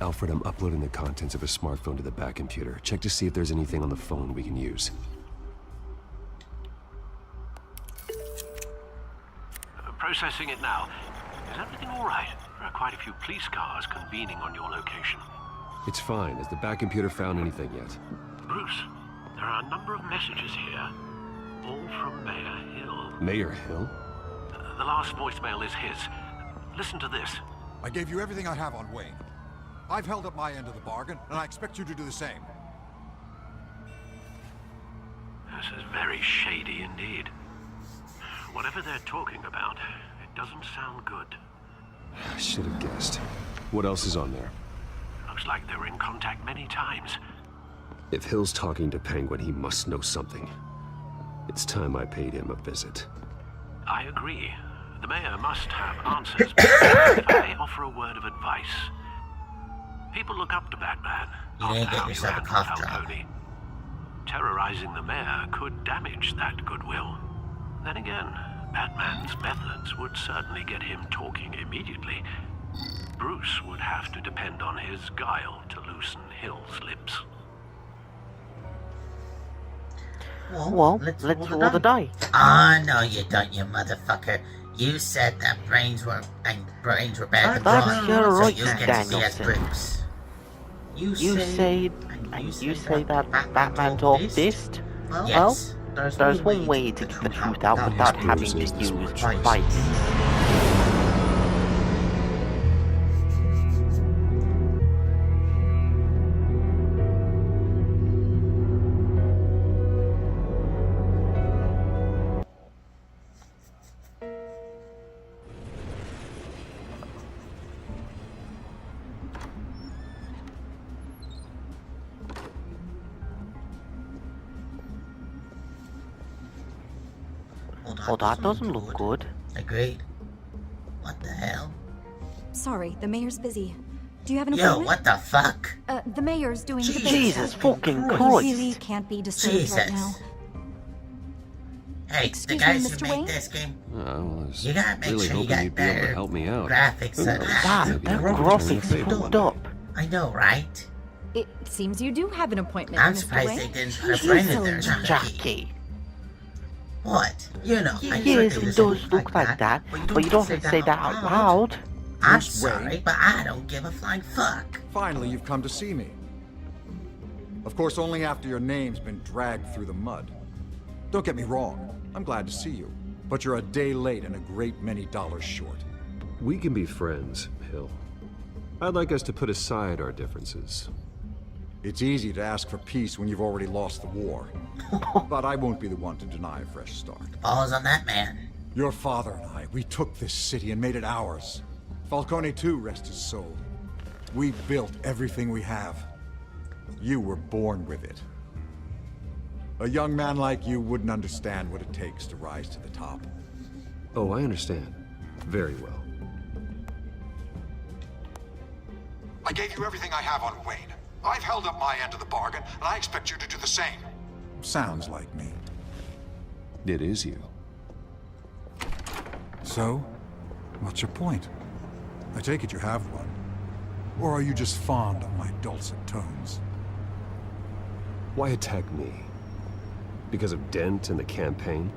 Alfred, I'm uploading the contents of a smartphone to the back computer. Check to see if there's anything on the phone we can use.
Processing it now. Is everything all right? There are quite a few police cars convening on your location.
It's fine. Has the back computer found anything yet?
Bruce, there are a number of messages here, all from Mayor Hill.
Mayor Hill?
The last voicemail is his. Listen to this.
I gave you everything I have on Wayne. I've held up my end of the bargain, and I expect you to do the same.
This is very shady indeed. Whatever they're talking about, it doesn't sound good.
I should have guessed. What else is on there?
Looks like they were in contact many times.
If Hill's talking to Penguin, he must know something. It's time I paid him a visit.
I agree. The mayor must have answers. If I offer a word of advice, people look up to Batman.
You need to get yourself a cough drop.
Terrorizing the mayor could damage that goodwill. Then again, Batman's methods would certainly get him talking immediately. Bruce would have to depend on his guile to loosen Hill's lips.
Well, let's roll the die.
Ah, no, you don't, you motherfucker. You said that brains were better than
That's
brawn,
your
so
right,
you get to see as
Danielson.
Bruce.
You say that Batman told this?
Yes.
Well, there's one way to get the truth out without having to use violence. Oh, that doesn't look good.
Agreed. What the hell?
Sorry, the mayor's busy. Do you have an
Yo,
appointment?
what the fuck?
The mayor's doing the
Jesus fucking
He
Christ.
really can't be disturbed right now.
Hey,
Excuse
the guys
me,
who
Mr.
made
Wayne?
this game,
I was
you gotta make
really
sure you
hoping
got
you'd be able to
better
help me out.
graphics
Who
than
knows?
that.
Maybe
That
I can
graphics
return the
is
favor
fucked
one day.
up.
I know, right?
It seems you do have an appointment,
I'm
Mr.
surprised
Wayne.
they didn't
He's
put a
so
there,
enjoyable.
Jackie.
What? You know, I
Yes,
heard
it does look like that, but you don't have to say that out loud.
I'm sorry, but I don't give a flying fuck.
Finally, you've come to see me. Of course, only after your name's been dragged through the mud. Don't get me wrong, I'm glad to see you, but you're a day late and a great many dollars short.
We can be friends, Hill. I'd like us to put aside our differences.
It's easy to ask for peace when you've already lost the war. But I won't be the one to deny a fresh start.
Balls on that man.
Your father and I, we took this city and made it ours. Falcone too, rest his soul. We built everything we have. You were born with it. A young man like you wouldn't understand what it takes to rise to the top.
Oh, I understand. Very well.
I gave you everything I have on Wayne. I've held up my end of the bargain, and I expect you to do the same. Sounds like me.
It is you.
So, what's your point? I take it you have one. Or are you just fond of my dulcet tones?
Why attack me? Because of Dent and the campaign?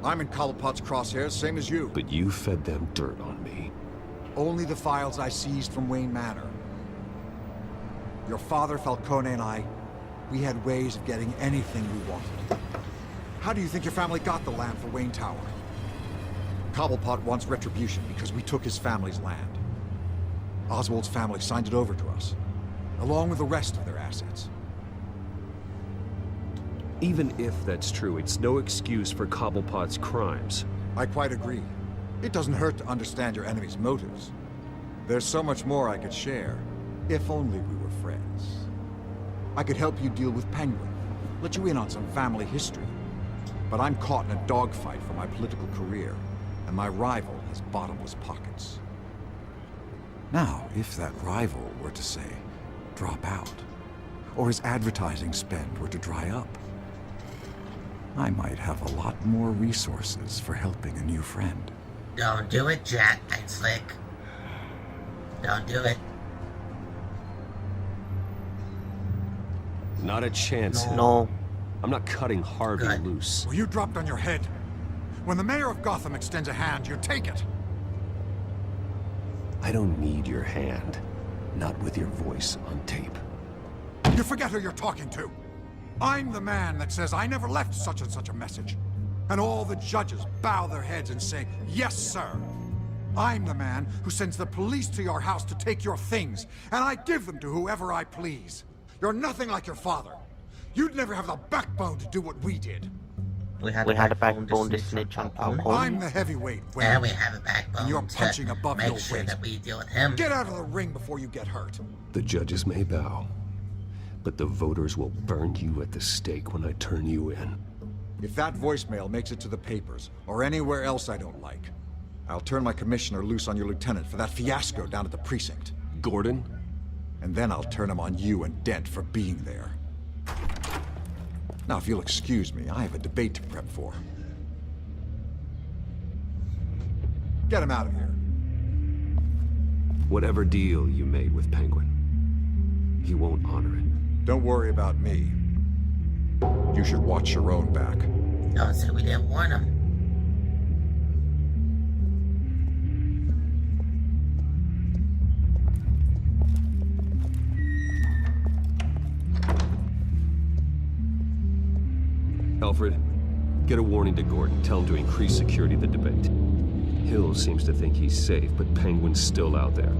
I'm in Cobblepot's crosshairs, same as you.
But you fed them dirt on me.
Only the files I seized from Wayne Manor. Your father, Falcone, and I, we had ways of getting anything we wanted. How do you think your family got the land for Wayne Tower? Cobblepot wants retribution because we took his family's land. Oswald's family signed it over to us, along with the rest of their assets.
Even if that's true, it's no excuse for Cobblepot's crimes.
I quite agree. It doesn't hurt to understand your enemy's motives. There's so much more I could share, if only we were friends. I could help you deal with Penguin, let you in on some family history. But I'm caught in a dogfight for my political career, and my rival has bottomless pockets. Now, if that rival were to say, drop out, or his advertising spend were to dry up, I might have a lot more resources for helping a new friend.
Don't do it, Jack. I'm slick. Don't do it.
Not a chance.
No.
I'm not cutting Harvey loose.
Well, you dropped on your head. When the mayor of Gotham extends a hand, you take it.
I don't need your hand. Not with your voice on tape.
You forget who you're talking to. I'm the man that says I never left such and such a message. And all the judges bow their heads and say, yes, sir. I'm the man who sends the police to your house to take your things, and I give them to whoever I please. You're nothing like your father. You'd never have the backbone to do what we did.
We had a backbone to snitch on Falcone.
I'm the heavyweight,
and we have a backbone
and you're punching above your
make sure
weight.
that we deal with him.
Get out of the ring before you get hurt.
The judges may bow, but the voters will burn you at the stake when I turn you in.
If that voicemail makes it to the papers, or anywhere else I don't like, I'll turn my commissioner loose on your lieutenant for that fiasco down at the precinct.
Gordon?
And then I'll turn him on you and Dent for being there. Now, if you'll excuse me, I have a debate to prep for. Get him out of here.
Whatever deal you made with Penguin, he won't honor it.
Don't worry about me. You should watch your own back.
Don't say we didn't warn him.
Alfred, get a warning to Gordon. Tell him to increase security of the debate. Hill seems to think he's safe, but Penguin's still out there.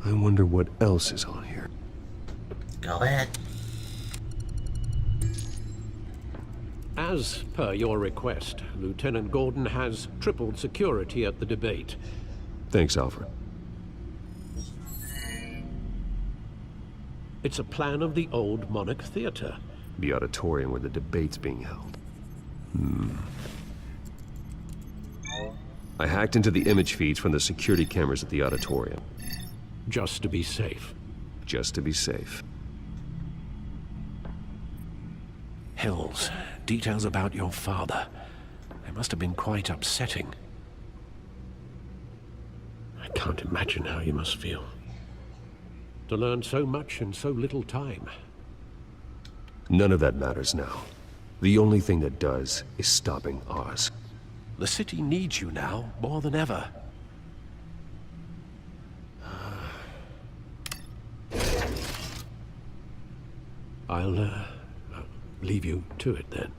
I wonder what else is on here.
Go ahead.
As per your request, Lieutenant Gordon has tripled security at the debate.
Thanks, Alfred.
It's a plan of the old Monarch Theater.
The auditorium where the debate's being held. I hacked into the image feeds from the security cameras at the auditorium.
Just to be safe.
Just to be safe.
Hills, details about your father. They must have been quite upsetting. I can't imagine how you must feel. to learn so much in so little time.
None of that matters now. The only thing that does is stopping Oz.
The city needs you now, more than ever. I'll leave you to it then.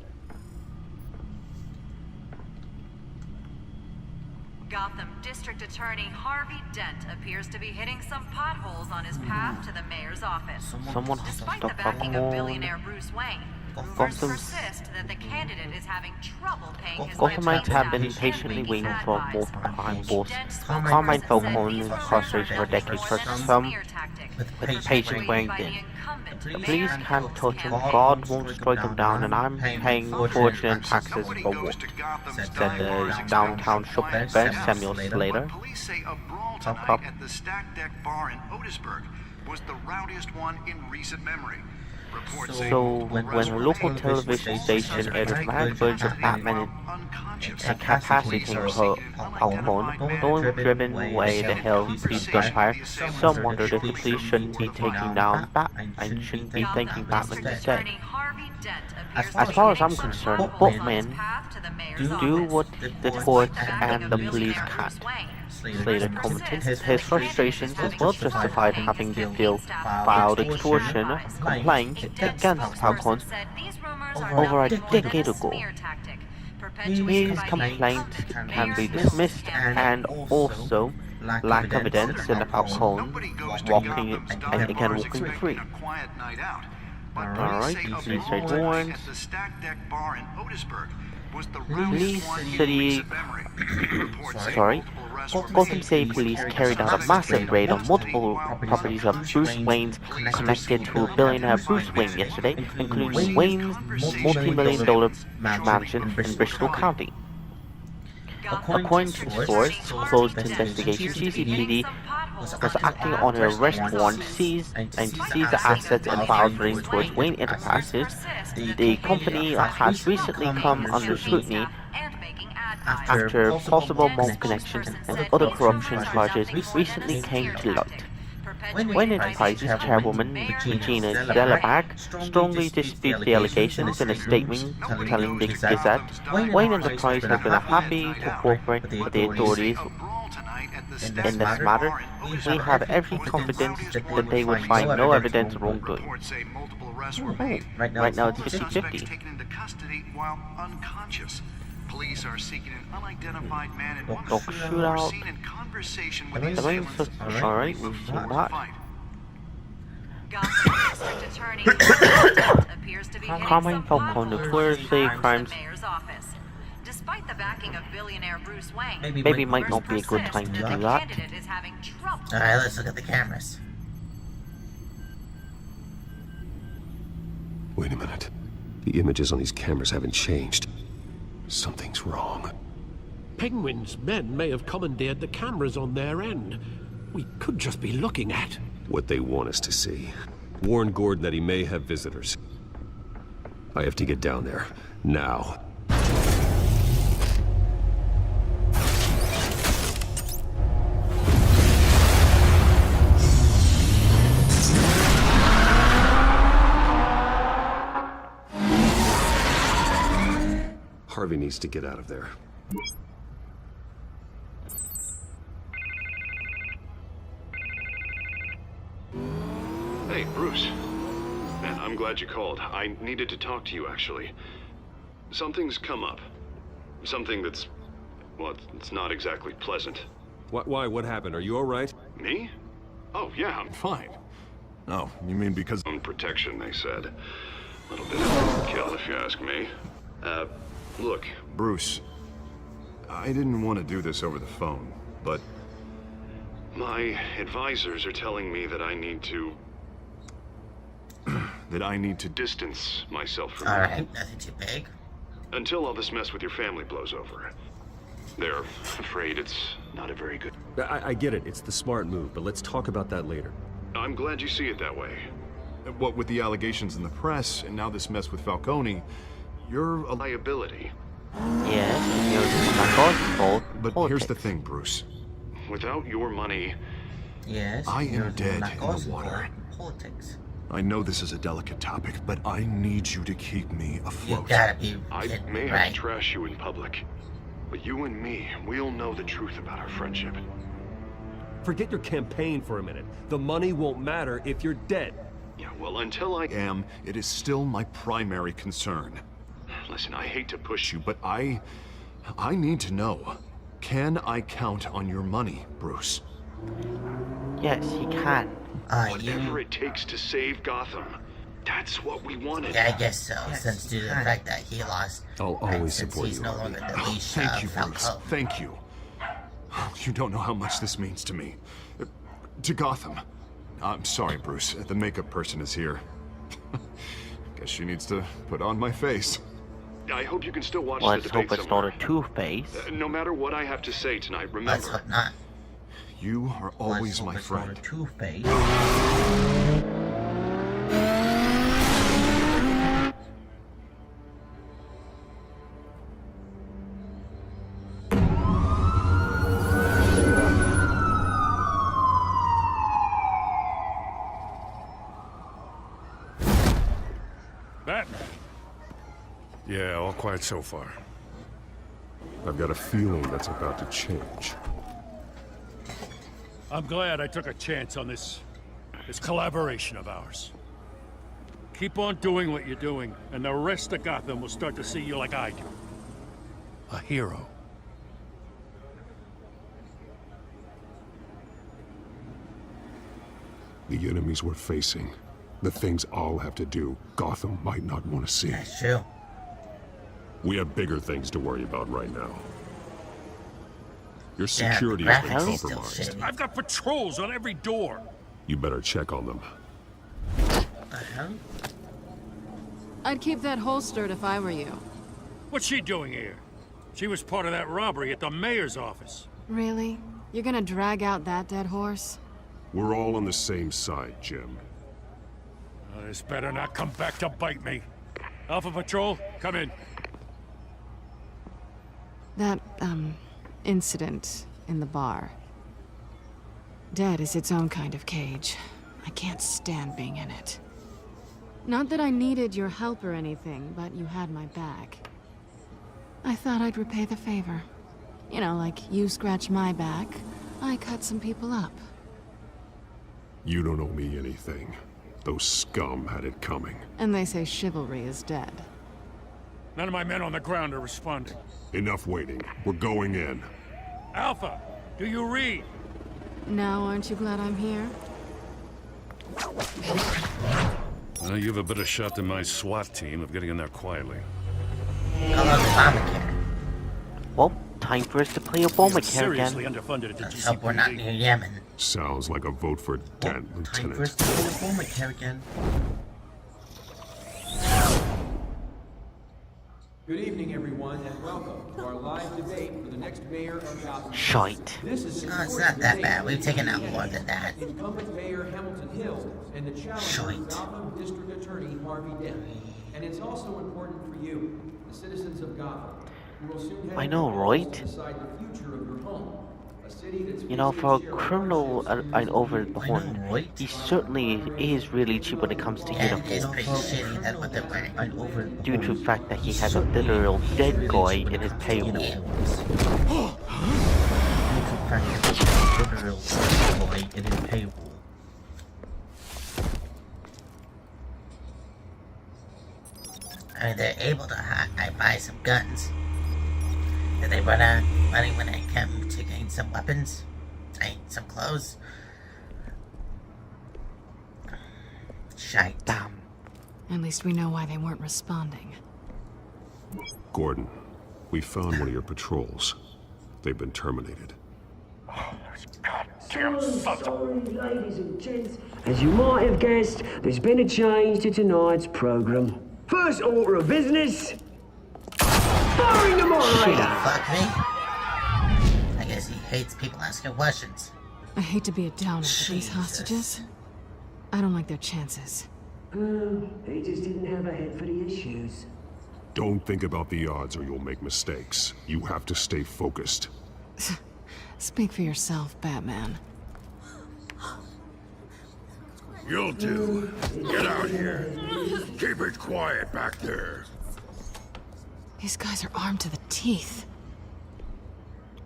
Gotham District Attorney Harvey Dent appears to be hitting some potholes on his path to the mayor's office.
Someone
Despite the backing of billionaire Bruce Wayne, rumors persist that the candidate is having trouble paying his
Gothamites have been patiently waiting for a more crime boss. Carmine Falcone is incarcerated for decades for some with patience wearing thin. The police can't touch him, God won't strike him down, and I'm paying fortunate taxes for what? Said the downtown shopkeeper Samuel Slater.
Police say a brawl tonight at the Stack Deck Bar in Otisburg was the rowdiest one in recent memory.
So, when a local television station aired live footage of Batman incapacitating Falcone, though driven away the hill police gunfire, some wondered if the police shouldn't be taking down Batman and shouldn't be thanking Batman instead. As far as I'm concerned, both men do what the courts and the police can't. Slater commented his frustrations is well justified, having filed extortion complaints against Falcone over a decade ago. His complaint can be dismissed, and also lack evidence in the Falcone walking free. Alright, police are warned. Police City... sorry. Gotham City Police carried out a massive raid on multiple properties of Bruce Wayne's connected to billionaire Bruce Wayne yesterday, including Wayne's multi-million-dollar mansion in Bristol County. According to the source, closed investigation, GCPD was acting on an arrest warrant to seize the assets and files relating towards Wayne Enterprises. The company has recently come under scrutiny after possible mob connections and other corruption charges recently came to light. Wayne Enterprises chairwoman Regina Delabag strongly disputes the allegations in a statement telling the Gazette, Wayne Enterprises has been happy to cooperate with the authorities in this matter. We have every confidence that they would find no evidence of wrongdoing. Right now it's 50-50.
Police are seeking an unidentified man in
Dog shootout.
seen in conversation with his
Alright, we've seen that. Carmine Falcone notoriously crimes.
Despite the backing of billionaire Bruce Wayne,
Maybe might not be a good time to do that.
Alright, let's look at the cameras.
Wait a minute. The images on these cameras haven't changed. Something's wrong.
Penguin's men may have commandeered the cameras on their end. We could just be looking at
What they want us to see. Warn Gordon that he may have visitors. I have to get down there. Now. Harvey needs to get out of there.
Hey, Bruce. Man, I'm glad you called. I needed to talk to you, actually. Something's come up. Something that's... well, it's not exactly pleasant.
Why? What happened? Are you alright?
Me? Oh, yeah, I'm fine.
Oh, you mean because...
Own protection, they said. A little bit of overkill, if you ask me. Look.
Bruce, I didn't want to do this over the phone, but...
My advisors are telling me that I need to...
that I need to
distance myself from you.
Alright, nothing too big.
Until all this mess with your family blows over. They're afraid it's not a very good...
I get it. It's the smart move, but let's talk about that later.
I'm glad you see it that way.
What with the allegations in the press, and now this mess with Falcone, you're a
liability.
Yes,
but here's the thing, Bruce.
Without your money,
Yes.
I am dead in the water.
Politics.
I know this is a delicate topic, but I need you to keep me afloat.
You gotta be
I may
right.
have to trash you in public, but you and me, we'll know the truth about our friendship.
Forget your campaign for a minute. The money won't matter if you're dead.
Yeah, well, until I am, it is still my primary concern. Listen, I hate to push you, but I need to know. Can I count on your money, Bruce?
Yes, he can.
Whatever it takes to save Gotham. That's what we wanted.
Yeah, I guess so. Since due to the fact that he lost,
I'll always support
he's
you.
no longer the leash.
Thank you, Bruce.
Falco.
Thank you. You don't know how much this means to me. To Gotham. I'm sorry, Bruce. The makeup person is here. Guess she needs to put on my face.
I hope you can still watch the
Let's
debate
hope it's
somewhere.
not a Two-Face.
No matter what I have to say tonight, remember.
Let's hope not.
You are always my friend.
Two-Face.
Batman. Yeah, all quiet so far.
I've got a feeling that's about to change.
I'm glad I took a chance on this collaboration of ours. Keep on doing what you're doing, and the rest of Gotham will start to see you like I do. A hero.
The enemies we're facing, the things I'll have to do, Gotham might not want to see.
That's true.
We have bigger things to worry about right now. Your
Yeah,
security has been
Raphael's still
compromised.
shady.
I've got patrols on every door.
You better check on them.
What the hell?
I'd keep that holstered if I were you.
What's she doing here? She was part of that robbery at the mayor's office.
Really? You're gonna drag out that dead horse?
We're all on the same side, Jim.
This better not come back to bite me. Alpha Patrol, come in.
That, incident in the bar. Dead is its own kind of cage. I can't stand being in it. Not that I needed your help or anything, but you had my back. I thought I'd repay the favor. You know, like you scratch my back, I cut some people up.
You don't owe me anything. Those scum had it coming.
And they say chivalry is dead.
None of my men on the ground are responding.
Enough waiting. We're going in.
Alpha, do you read?
Now, aren't you glad I'm here?
Well, you have a better shot than my SWAT team of getting in there quietly.
Well, time for us to play Obamacare
Seriously
again.
underfunded at the
Let's hope we're not near Yemen.
Sounds like a vote for Dent,
Time
Lieutenant.
for us to play Obamacare again.
Good evening, everyone, and welcome to our live debate for the next mayor of Gotham.
Shite.
This is
No, it's not that bad. We've taken out more than that.
incumbent Mayor Hamilton Hill and the challenger Gotham District Attorney Harvey Dent. And it's also important for you, the citizens of Gotham, who will soon have
I know,
to
right?
decide the future of your home. A city that's
You know, for a criminal over the horn, he certainly is really cheap when it comes to
And it's
uniforms.
pretty shitty that what they're wearing.
Due to the fact that he has a literal dead guy in his payroll.
Due to the fact that he has a literal dead boy in his payroll. I mean, they're able to buy some guns. Did they run out of money when they came to gain some weapons? Some clothes? Shite.
Damn.
At least we know why they weren't responding.
Gordon, we found one of your patrols. They've been terminated.
Sorry, ladies and gents. As you might have guessed, there's been a change to tonight's program. First order of business, firing the moderator.
Fuck me. I guess he hates people asking questions.
I hate to be a downer for these hostages. I don't like their chances.
He just didn't have a head for the issues.
Don't think about the odds or you'll make mistakes. You have to stay focused.
Speak for yourself, Batman.
You'll do. Get out here. Keep it quiet back there.
These guys are armed to the teeth.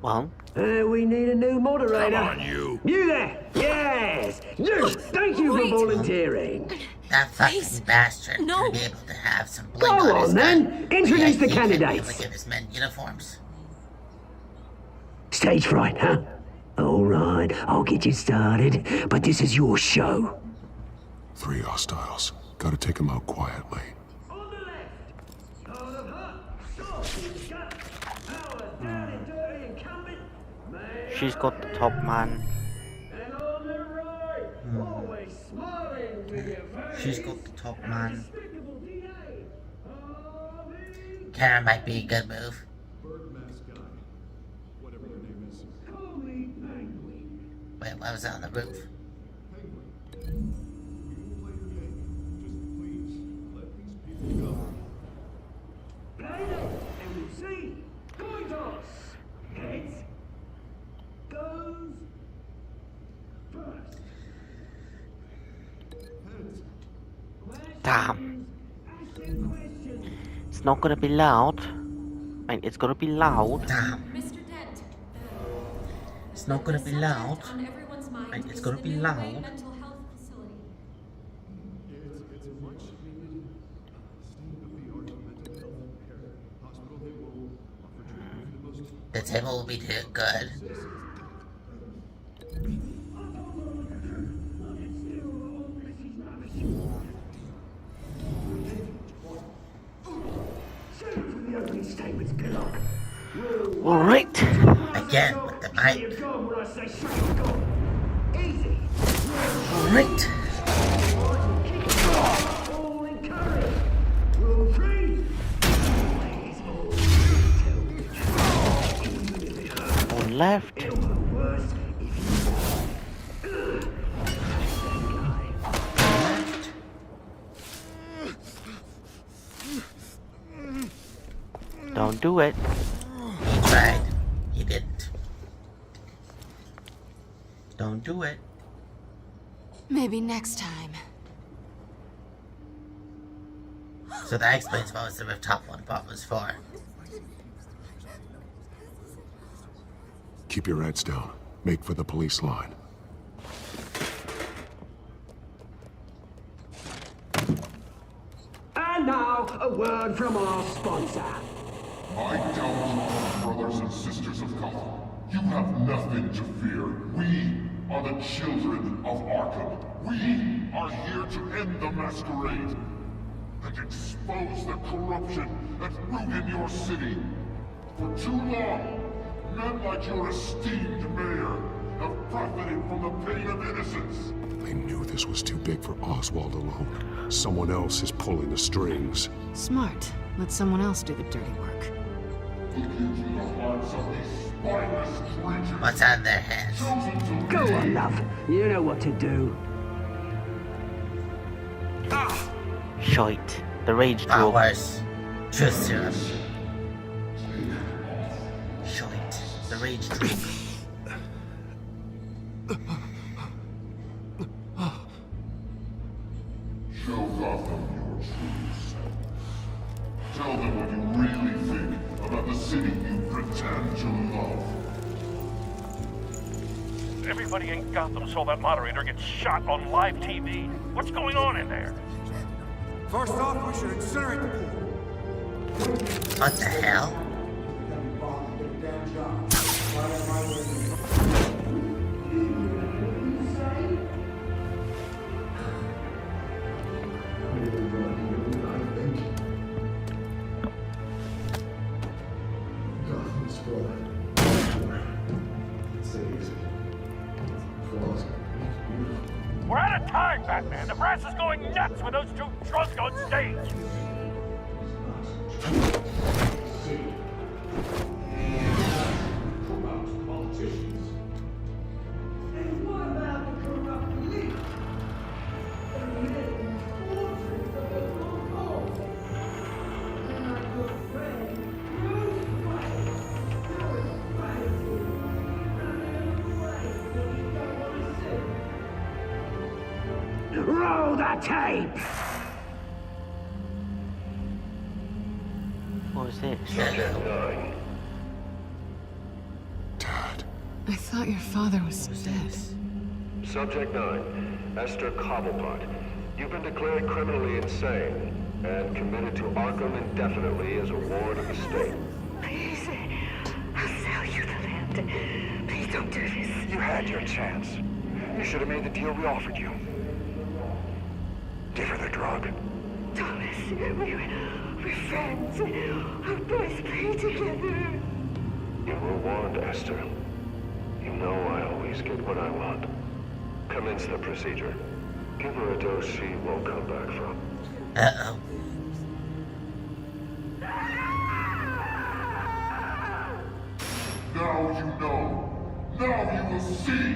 Well?
We need a new moderator.
Come on, you.
You there! Yes! You! Thank you for volunteering.
That fucking bastard
No.
be able to have some bling
Go
on his
on, then.
gun.
Introduce
Yet
the
he can be able
candidates.
to give his men uniforms.
Stage fright, huh? All right, I'll get you started, but this is your show.
3 hostiles. Gotta take them out quietly.
She's got the top man. She's got the top man. Karen might be a good move. Wait, what was that on the roof? Damn. It's not gonna be loud. I mean, it's gonna be loud. Damn. It's not gonna be loud. I mean, it's gonna be loud. The table will be too good. Alright. Again with the mic. Alright. On left. Don't do it. He tried. He didn't. Don't do it.
Maybe next time.
So that explains what was the rooftop one bot was for.
Keep your heads down. Make for the police line.
And now, a word from our sponsor.
I tell you, brothers and sisters of Gotham, you have nothing to fear. We are the children of Arkham. We are here to end the masquerade and expose the corruption that rooted your city. For too long, men like your esteemed mayor have profited from the pain of innocence.
They knew this was too big for Oswald alone. Someone else is pulling the strings.
Smart. Let someone else do the dirty work.
What's on their hands?
Go on, love. You know what to do.
Shite. The rage drug. Worse. Truth serum. Shite. The rage drug.
Show Gotham your true self. Tell them what you really think about the city you pretend to love.
Everybody in Gotham saw that moderator get shot on live TV. What's going on in there?
First off, we should incinerate the pool.
What the hell?
We're out of time, Batman. The brass is going nuts with those two drunks on stage. Roll the tape!
What was this?
I thought your father was dead.
Subject 9, Esther Cobblepot. You've been declared criminally insane and committed to Arkham indefinitely as a ward of the state.
Please, I'll sell you the land. Please don't do this.
You had your chance. You should have made the deal we offered you. Give her the drug.
Thomas, we're friends. Our boys play together.
You were warned, Esther. You know I always get what I want. Commence the procedure. Give her a dose she won't come back from.
Uh-oh.
Now you know. Now you will see.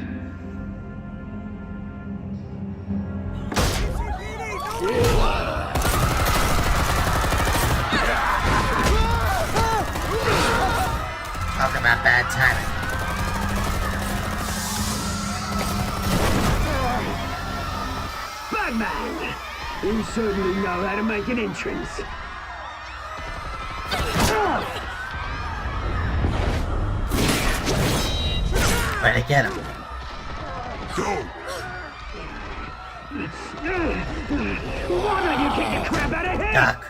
Talk about bad timing.
Batman! You certainly know how to make an entrance.
Way to get him.
Go!
Why don't you kick the crap out of him?
Duck.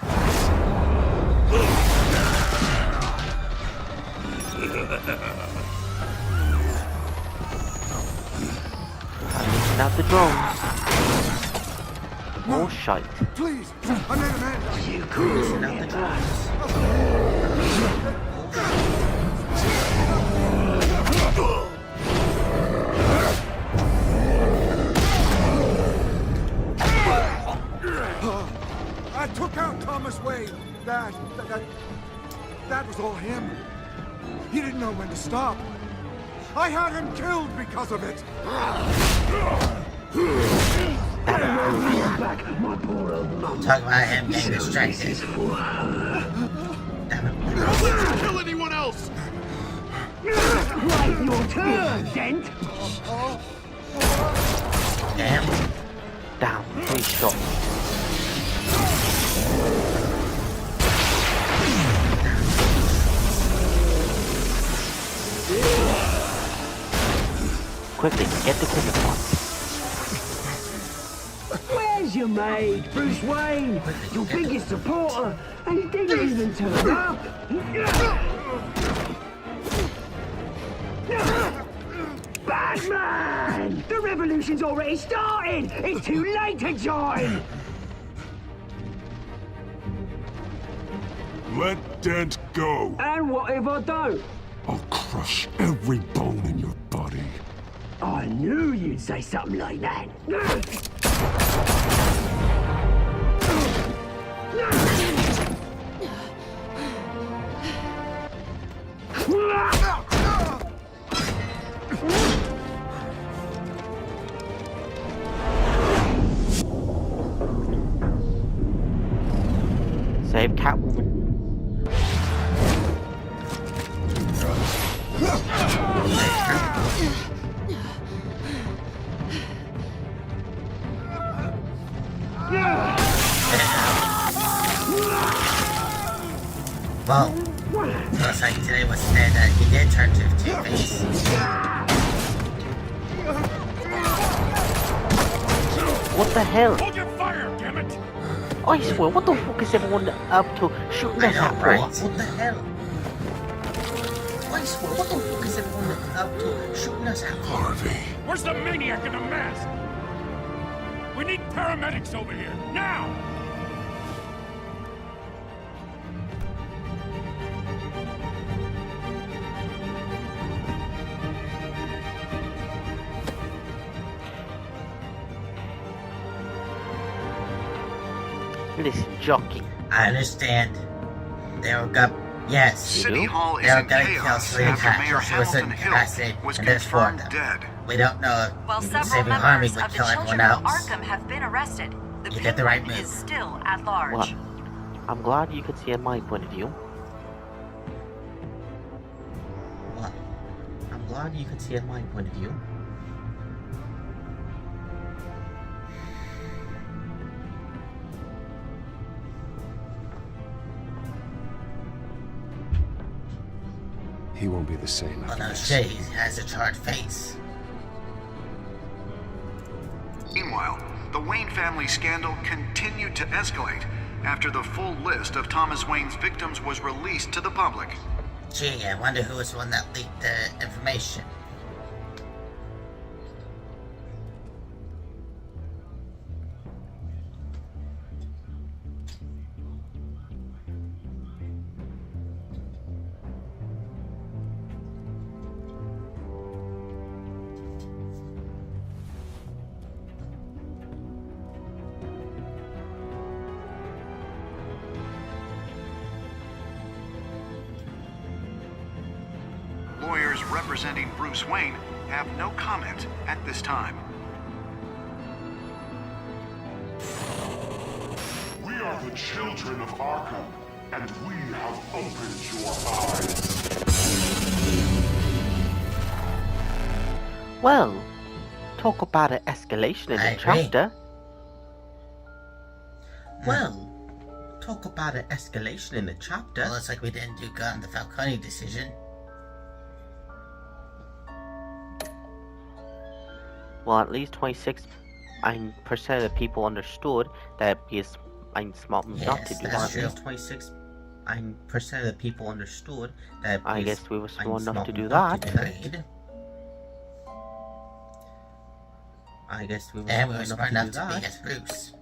Not the drones. More shite.
Please, I need a man.
You could
Not the drones.
I took out Thomas Wayne. That was all him. He didn't know when to stop. I had him killed because of it.
Back, my poor old mum.
Talk about him getting distracted.
Kill anyone else!
Right, your turn, Dent.
Damn.
Down. 3 shots. Quickly, get the criminal one.
Where's your maid, Bruce Wayne? Your biggest supporter, and he didn't even turn up. Batman! The revolution's already started! It's too late to join!
Let Dent go.
And what if I don't?
I'll crush every bone in your body.
I knew you'd say something like that.
Save Catwoman.
Well, looks like today was the day that he did turn to Two-Face.
What the hell?
Hold your fire, damn it!
I swear, what the fuck is everyone up to shooting us at for?
Right? What the hell? I swear, what the fuck is everyone up to shooting us at for?
Harvey.
Where's the maniac in the mask? We need paramedics over here, now!
Listen, jockey.
I understand. They were got yes.
City Hall is
They were
in
gonna kill
chaos
Sweetie
after Mayor
Pat. She was in
Hamilton Hill
capacity,
was
and there's 4 of
confirmed
them.
dead.
We don't know
While
if
several
saving Harvey
members
would
of the
kill everyone
Children of
else.
Arkham have been arrested, the
You did the right
Penguin is
move.
still at large.
Well, I'm glad you could see my point of view.
Well, I'm glad you could see my point of view.
he won't be the same.
Oh
after
no
this.
shit, he has a charred face.
Meanwhile, the Wayne family scandal continued to escalate after the full list of Thomas Wayne's victims was released to the public.
Gee, I wonder who was the one that leaked the information.
Lawyers representing Bruce Wayne have no comment at this time.
We are the children of Arkham, and we have opened your eyes.
Well, talk about an escalation in the chapter.
Well, talk about an escalation in the chapter. Well, it's like we didn't do good on the Falcone decision.
Well, at least 26% of the people understood that it's smart move not to do that.
At least 26% of the people understood that.
I guess we were smart enough to do that.
I guess we were smart enough to be as Bruce.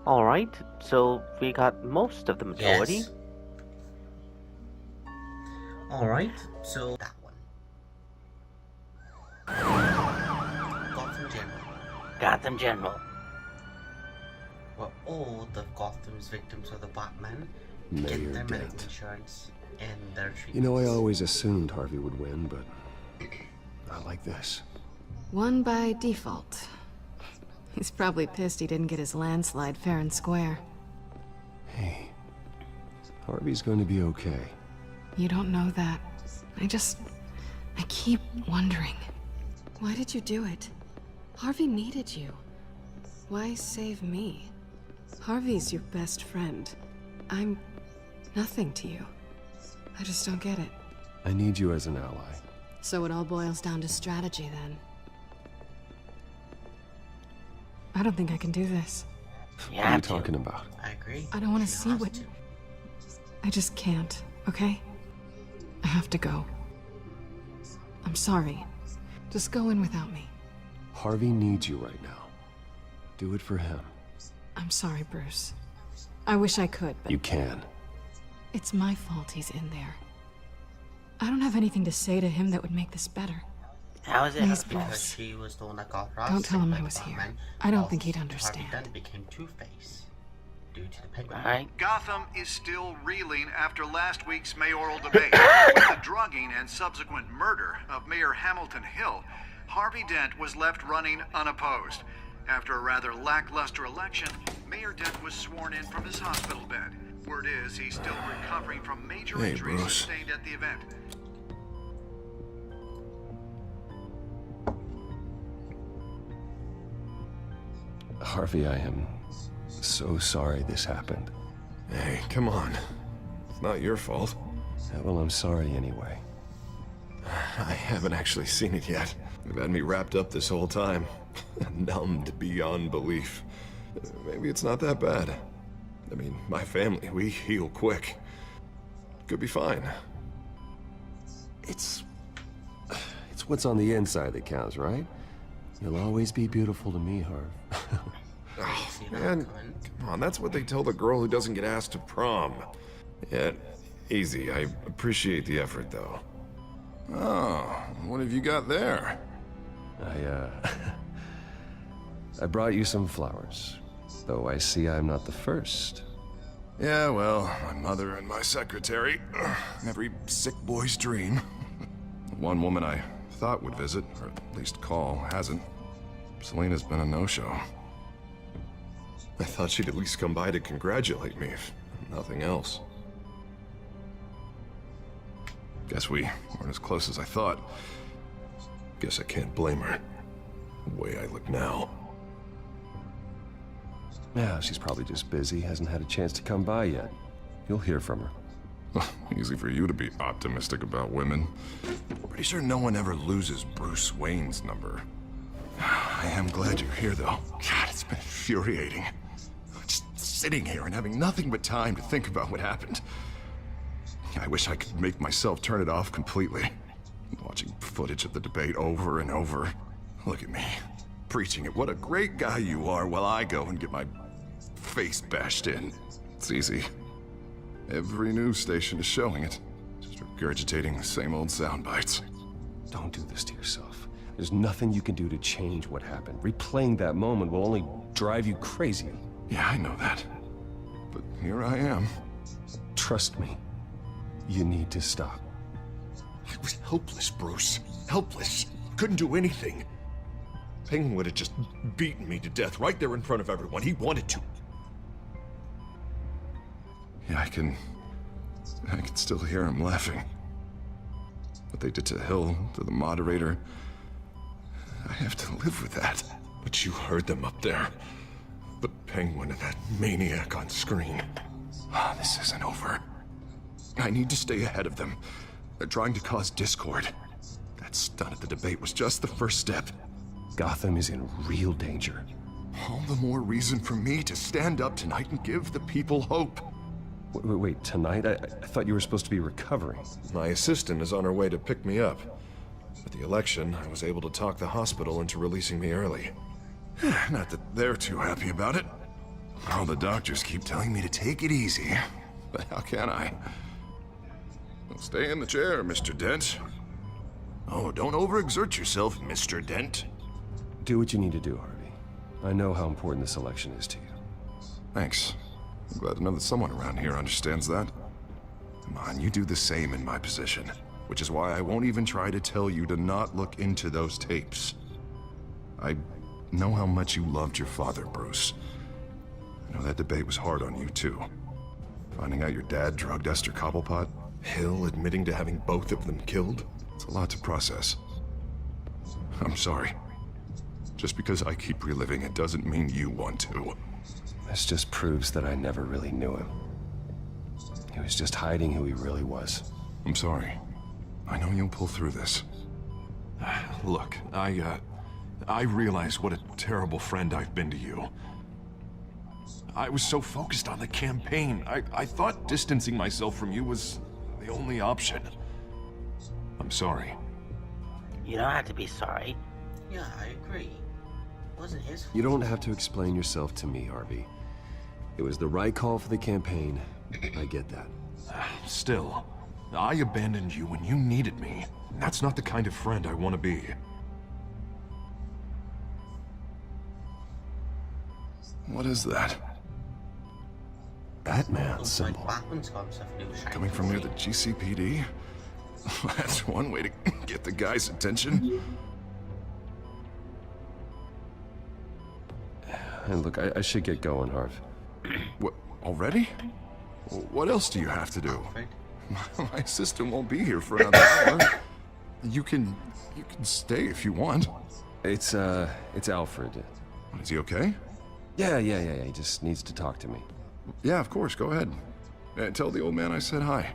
Alright, so we got most of the majority.
Yes. Alright, so that one. Gotham General.
Gotham General.
Where all the Gotham's victims of the Batman
Mayor
get their medical
Dent.
insurance and their treatment.
You know, I always assumed Harvey would win, but not like this.
Won by default. He's probably pissed he didn't get his landslide fair and square.
Hey, Harvey's going to be okay.
You don't know that. I keep wondering. Why did you do it? Harvey needed you. Why save me? Harvey's your best friend. I'm nothing to you. I just don't get it.
I need you as an ally.
So it all boils down to strategy then. I don't think I can do this.
What are you talking about?
I agree.
I don't want to see what... I just can't, okay? I have to go. I'm sorry. Just go in without me.
Harvey needs you right now. Do it for him.
I'm sorry, Bruce. I wish I could, but...
You can.
It's my fault he's in there. I don't have anything to say to him that would make this better.
How is it?
Please,
Because
Bruce.
she was the one that got robbed.
Don't tell him I
by
was here.
Batman.
I don't
Well,
think he'd
Harvey
understand.
Dent became Two-Face due to the Penguin.
Alright.
Gotham is still reeling after last week's mayoral debate. With the drugging and subsequent murder of Mayor Hamilton Hill, Harvey Dent was left running unopposed. After a rather lackluster election, Mayor Dent was sworn in from his hospital bed. Word is he's still recovering from major
Hey,
injuries
Bruce.
sustained at the event.
Harvey, I am so sorry this happened.
Hey, come on. It's not your fault.
Yeah, well, I'm sorry anyway.
I haven't actually seen it yet. They've had me wrapped up this whole time. Numbed beyond belief. Maybe it's not that bad. I mean, my family, we heal quick. Could be fine.
It's what's on the inside that counts, right? You'll always be beautiful to me, Harv.
Oh, man, come on, that's what they tell the girl who doesn't get asked to prom. Yeah, easy. I appreciate the effort, though. Oh, what have you got there?
I brought you some flowers. Though I see I'm not the first.
Yeah, well, my mother and my secretary. Every sick boy's dream. One woman I thought would visit, or at least call, hasn't. Selena's been a no-show. I thought she'd at least come by to congratulate me, if nothing else. Guess we weren't as close as I thought. Guess I can't blame her. The way I look now.
Yeah, she's probably just busy, hasn't had a chance to come by yet. You'll hear from her.
Easy for you to be optimistic about women. Pretty sure no one ever loses Bruce Wayne's number. I am glad you're here, though. God, it's been infuriating. Just sitting here and having nothing but time to think about what happened. I wish I could make myself turn it off completely. Watching footage of the debate over and over. Look at me, preaching at what a great guy you are while I go and get my face bashed in. It's easy. Every news station is showing it. Just regurgitating the same old sound bites.
Don't do this to yourself. There's nothing you can do to change what happened. Replaying that moment will only drive you crazy.
Yeah, I know that. But here I am.
Trust me. You need to stop.
I was helpless, Bruce. Helpless. Couldn't do anything. Penguin would have just beaten me to death right there in front of everyone. He wanted to. Yeah, I can still hear him laughing. What they did to Hill, to the moderator. I have to live with that. But you heard them up there. The Penguin and that maniac on screen. This isn't over. I need to stay ahead of them. They're trying to cause discord. That stunt at the debate was just the first step.
Gotham is in real danger.
All the more reason for me to stand up tonight and give the people hope.
Wait, tonight? I thought you were supposed to be recovering.
My assistant is on her way to pick me up. With the election, I was able to talk the hospital into releasing me early. Not that they're too happy about it. All the doctors keep telling me to take it easy. But how can I? Well, stay in the chair, Mr. Dent. Oh, don't overexert yourself, Mr. Dent.
Do what you need to do, Harvey. I know how important this election is to you.
Thanks. I'm glad to know that someone around here understands that. Come on, you do the same in my position. Which is why I won't even try to tell you to not look into those tapes. I know how much you loved your father, Bruce. I know that debate was hard on you, too. Finding out your dad drugged Esther Cobblepot, Hill admitting to having both of them killed. It's a lot to process. I'm sorry. Just because I keep reliving it doesn't mean you want to.
This just proves that I never really knew him. He was just hiding who he really was.
I'm sorry. I know you'll pull through this. Look, I realize what a terrible friend I've been to you. I was so focused on the campaign. I thought distancing myself from you was the only option. I'm sorry.
You don't have to be sorry.
Yeah, I agree. It wasn't his fault.
You don't have to explain yourself to me, Harvey. It was the right call for the campaign. I get that.
Still, I abandoned you when you needed me. That's not the kind of friend I want to be. What is that?
Batman symbol.
Coming from near the GCPD? That's one way to get the guy's attention.
And look, I should get going, Harv.
What, already? What else do you have to do? My assistant won't be here for another hour. You can stay if you want.
It's Alfred.
Is he okay?
Yeah. He just needs to talk to me.
Yeah, of course. Go ahead. And tell the old man I said hi.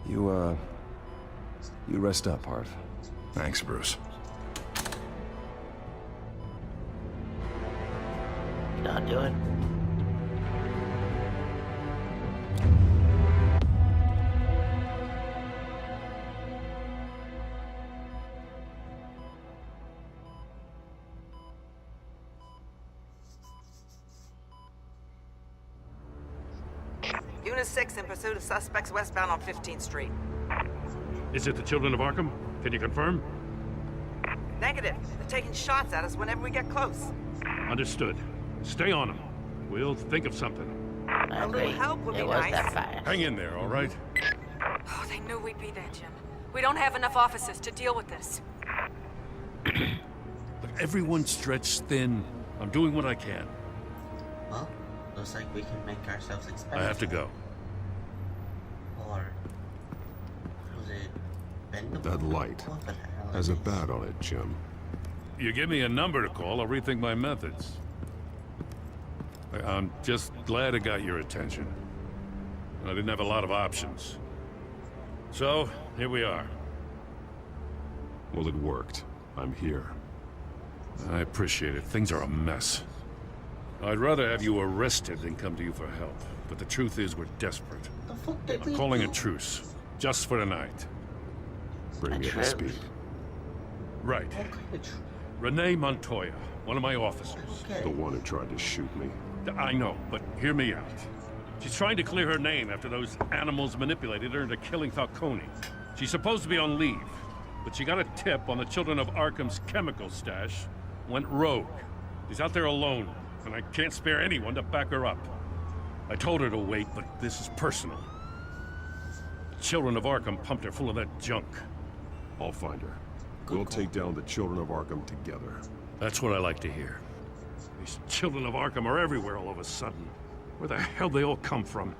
You rest up, Harv.
Thanks, Bruce.
Not do it.
Unit 6 in pursuit of suspects westbound on 15th Street.
Is it the children of Arkham? Can you confirm?
Negative. They're taking shots at us whenever we get close.
Understood. Stay on them. We'll think of something.
A little help would be nice.
Hang in there, all right?
Oh, they knew we'd be there, Jim. We don't have enough officers to deal with this.
Look, everyone's stretched thin. I'm doing what I can.
Well, looks like we can make ourselves expendable.
I have to go.
Or
That light has a bat on it, Jim.
You give me a number to call, I'll rethink my methods. I'm just glad it got your attention. I didn't have a lot of options. So, here we are.
Well, it worked. I'm here.
I appreciate it. Things are a mess. I'd rather have you arrested than come to you for help. But the truth is, we're desperate. I'm calling a truce. Just for tonight.
Bring me up to speed.
Right. Renee Montoya, one of my officers.
The one who tried to shoot me.
I know, but hear me out. She's trying to clear her name after those animals manipulated her into killing Falcone. She's supposed to be on leave, but she got a tip on the Children of Arkham's chemical stash, went rogue. She's out there alone, and I can't spare anyone to back her up. I told her to wait, but this is personal. The Children of Arkham pumped her full of that junk.
I'll find her. We'll take down the Children of Arkham together.
That's what I like to hear. These Children of Arkham are everywhere all of a sudden. Where the hell they all come from?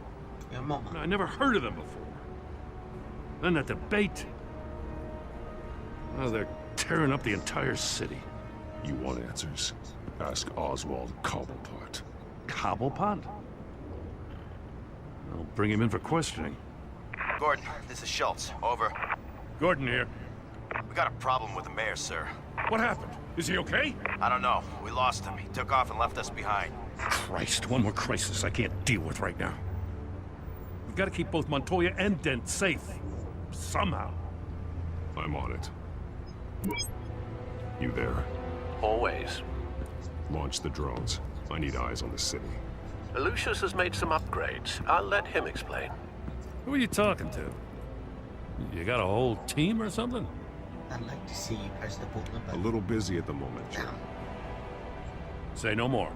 I never heard of them before. Then that debate. Oh, they're tearing up the entire city.
You want answers? Ask Oswald Cobblepot.
Cobblepot? I'll bring him in for questioning.
Gordon, this is Schultz. Over.
Gordon here.
We got a problem with the mayor, sir.
What happened? Is he okay?
I don't know. We lost him. He took off and left us behind.
Christ, one more crisis I can't deal with right now. We've got to keep both Montoya and Dent safe. Somehow.
I'm on it. You there?
Always.
Launch the drones. I need eyes on the city.
Lucius has made some upgrades. I'll let him explain.
Who are you talking to? You got a whole team or something?
I'd like to see you press the button.
A little busy at the moment, Jim.
Say no more.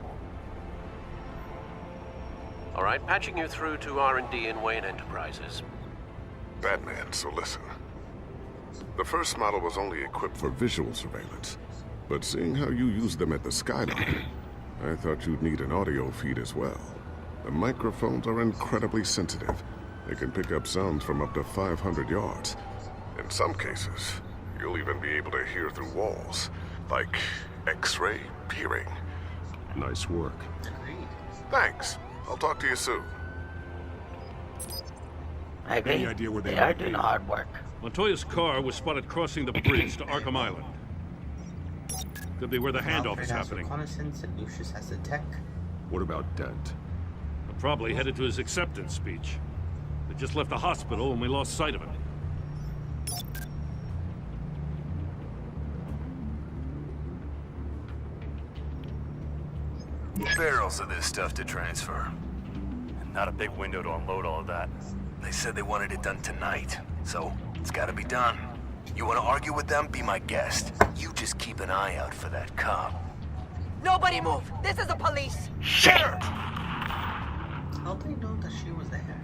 All right, patching you through to R&D in Wayne Enterprises.
Batman, so listen. The first model was only equipped for visual surveillance, but seeing how you use them at the Skyline, I thought you'd need an audio feed as well. The microphones are incredibly sensitive. They can pick up sounds from up to 500 yards. In some cases, you'll even be able to hear through walls, like X-ray peering.
Nice work.
Thanks. I'll talk to you soon.
I agree.
Any idea where they
are doing hard work.
Montoya's car was spotted crossing the bridge to Arkham Island. Could be where the handoff is happening.
Reconnaissance and Lucius has the tech.
What about Dent?
Probably headed to his acceptance speech. They just left the hospital and we lost sight of him.
Barrels of this stuff to transfer. And not a big window to unload all of that. They said they wanted it done tonight, so it's gotta be done. You wanna argue with them? Be my guest. You just keep an eye out for that cop.
Nobody move! This is the police!
Shit!
How do they know that she was there?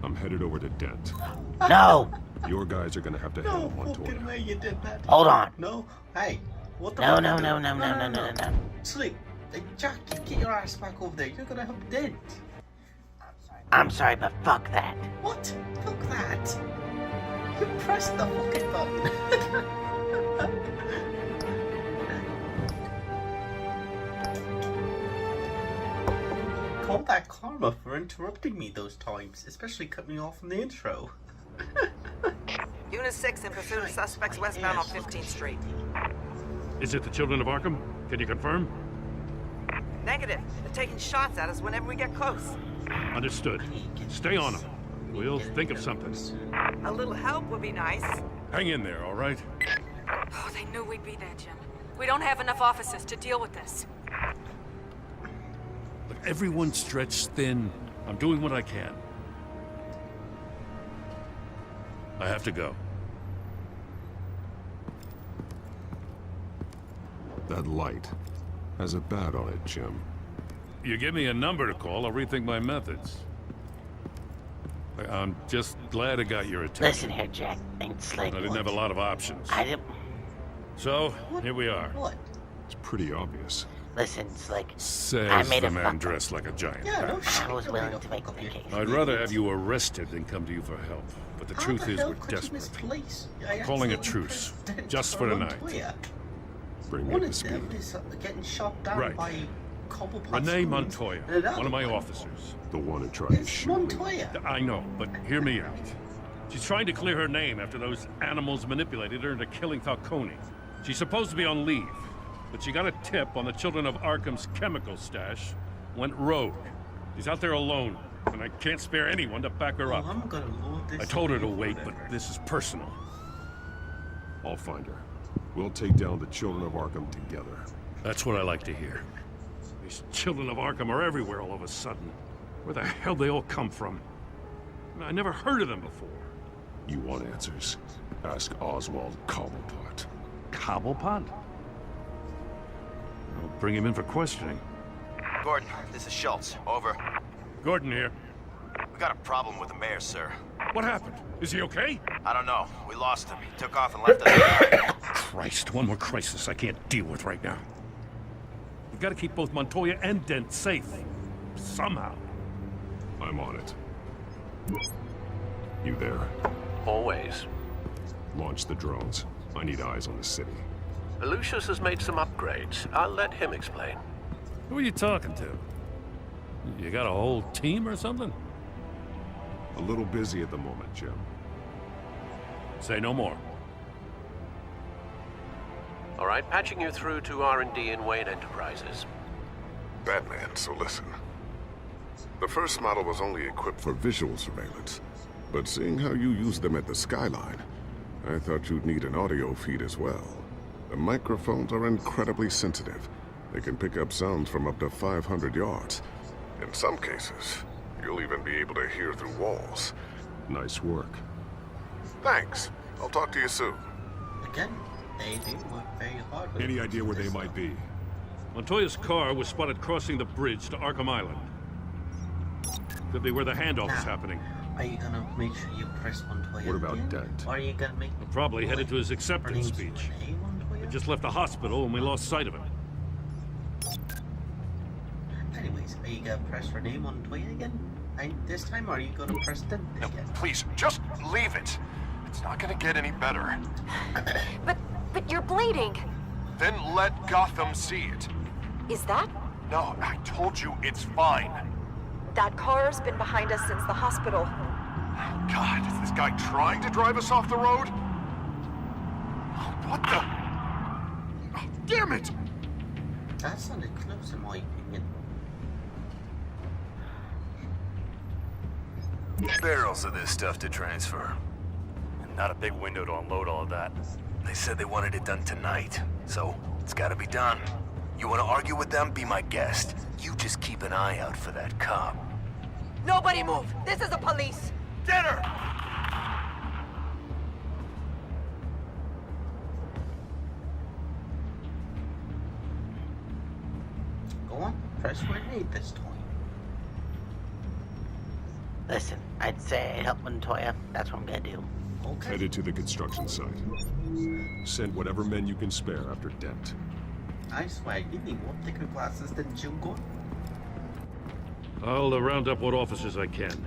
I'm headed over to Dent.
No!
Your guys are gonna have to handle Montoya.
Fucking way you did that.
Hold on.
No. Hey. What the
No,
fuck?
no, no, no, no, no, no, no.
Slick. Hey, Jackie, get your ass back over there. You're gonna help Dent.
I'm sorry, but fuck that.
What? Fuck that. You pressed the fucking button. Call that karma for interrupting me those times, especially cut me off from the intro.
Unit 6 in pursuit of suspects westbound on 15th Street.
Is it the Children of Arkham? Can you confirm?
Negative. They're taking shots at us whenever we get close.
Understood. Stay on them. We'll think of something.
A little help would be nice.
Hang in there, all right?
Oh, they knew we'd be there, Jim. We don't have enough officers to deal with this.
Look, everyone's stretched thin. I'm doing what I can. I have to go.
That light has a bat on it, Jim.
You give me a number to call, I'll rethink my methods. I'm just glad it got your attention.
Listen here, Jack. Ain't slick.
I didn't have a lot of options.
I didn't.
So, here we are.
What?
It's pretty obvious.
Listen, Slick. I
Says
made
the
a
man
fuck.
dressed like a giant.
I was willing to make the case.
I'd rather have you arrested than come to you for help. But the truth is, we're desperate. Calling a truce, just for tonight.
Bring me
One
up to
of them
speed.
is getting shot down
Right.
by Cobblepot.
Renee Montoya, one of my officers.
The one who tried to shoot me.
Montoya.
I know, but hear me out. She's trying to clear her name after those animals manipulated her into killing Falcone. She's supposed to be on leave, but she got a tip on the Children of Arkham's chemical stash, went rogue. She's out there alone, and I can't spare anyone to back her up.
I'm gonna load this.
I told her to wait, but this is personal.
I'll find her. We'll take down the Children of Arkham together.
That's what I like to hear. These Children of Arkham are everywhere all of a sudden. Where the hell they all come from? I never heard of them before.
You want answers? Ask Oswald Cobblepot.
Cobblepot? I'll bring him in for questioning.
Gordon, this is Schultz. Over.
Gordon here.
We got a problem with the mayor, sir.
What happened? Is he okay?
I don't know. We lost him. He took off and left us.
Christ, one more crisis I can't deal with right now. We've got to keep both Montoya and Dent safe. Somehow.
I'm on it. You there?
Always.
Launch the drones. I need eyes on the city.
Lucius has made some upgrades. I'll let him explain.
Who are you talking to? You got a whole team or something?
A little busy at the moment, Jim.
Say no more.
All right, patching you through to R&D in Wayne Enterprises.
Batman, so listen. The first model was only equipped for visual surveillance, but seeing how you use them at the Skyline, I thought you'd need an audio feed as well. The microphones are incredibly sensitive. They can pick up sounds from up to 500 yards. In some cases, you'll even be able to hear through walls.
Nice work.
Thanks. I'll talk to you soon.
Again, they do work very hard. with
Any idea where they
this
might be?
Montoya's car was spotted crossing the bridge to Arkham Island. Could be where the handoff is happening.
Are you gonna make sure you press Montoya?
What about
again?
Dent?
Or are you gonna make
Probably headed to his acceptance
name's
speech.
Renee Montoya?
He just left the hospital and we lost sight of him.
Anyways, are you gonna press Renee Montoya again? And this time, or are you gonna press Dent again?
Please, just leave it. It's not gonna get any better.
But you're bleeding.
Then let Gotham see it.
Is that?
No, I told you it's fine.
That car's been behind us since the hospital.
God, is this guy trying to drive us off the road? Oh, what the? Oh, damn it!
That sounded close in my opinion.
Barrels of this stuff to transfer. And not a big window to unload all of that. They said they wanted it done tonight, so it's gotta be done. You wanna argue with them? Be my guest. You just keep an eye out for that cop.
Nobody move! This is the police!
Get her!
Go on, press Renee this time.
Listen, I'd say help Montoya. That's what I'm gonna do.
Okay.
Headed to the construction site. Send whatever men you can spare after Dent.
I swear, you need more thicker glasses than Jim Gordon.
I'll round up what officers I can.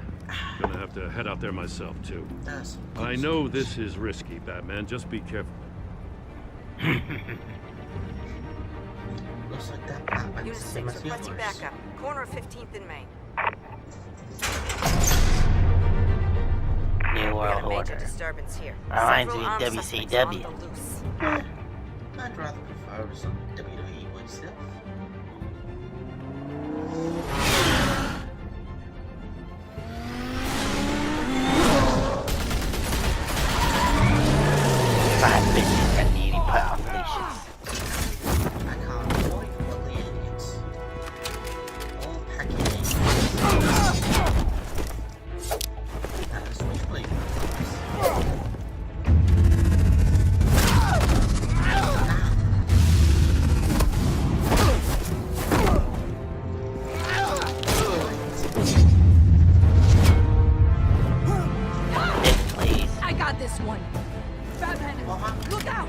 Gonna have to head out there myself, too.
That's
I know this is risky, Batman. Just be careful.
Looks like that Batman's
Unit
the
6
same as
requesting
yours.
backup. Corner of 15th and Main.
New
We
World
got a major
Order.
disturbance here.
Reminds
Several
me of
armed suspects
WCW.
on the loose.
I'd rather prefer some WWE myself.
Five bitches that need populations.
I can't avoid all the idiots. All packing in. And a switchblade.
I got this one. Batman, look out!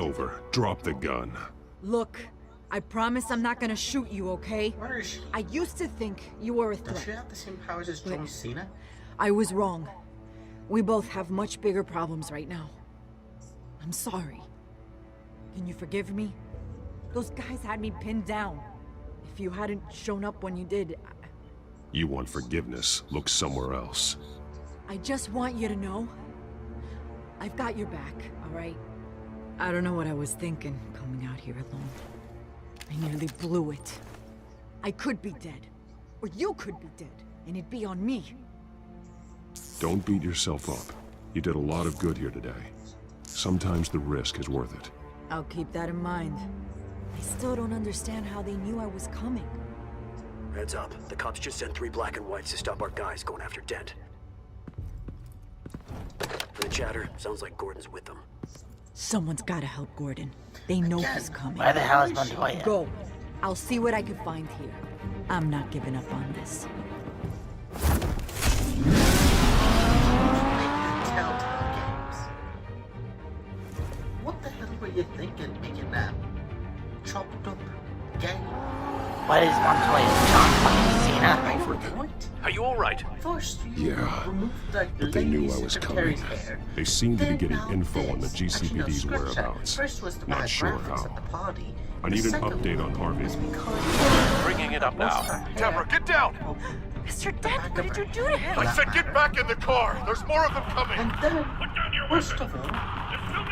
over. Drop the gun.
Look, I promise I'm not gonna shoot you, okay?
Where is she?
I used to think you were a
Does she
threat.
have the same powers as John Cena?
I was wrong. We both have much bigger problems right now. I'm sorry. Can you forgive me? Those guys had me pinned down. If you hadn't shown up when you did,
You want forgiveness? Look somewhere else.
I just want you to know, I've got your back, all right? I don't know what I was thinking coming out here alone. I nearly blew it. I could be dead, or you could be dead, and it'd be on me.
Don't beat yourself up. You did a lot of good here today. Sometimes the risk is worth it.
I'll keep that in mind. I still don't understand how they knew I was coming.
Heads up. The cops just sent 3 black and whites to stop our guys going after Dent. From the chatter, sounds like Gordon's with them.
Someone's gotta help Gordon. They know he's coming.
Where the hell is Montoya?
Go. I'll see what I can find here. I'm not giving up on this.
Telltale games. What the hell were you thinking making that chopped up game?
What is Montoya? John fucking Cena?
Are you all right?
First,
Yeah, but they knew I was coming. They seemed to be getting info on the GCPD's whereabouts.
First was the
Not
bad
sure
graphics
how.
at the party.
I need an update on Harvey.
Bringing it up now.
Deborah, get down!
Mr. Dent, what did you do to him?
I said get back in the car! There's more of them coming!
And then, worst of all,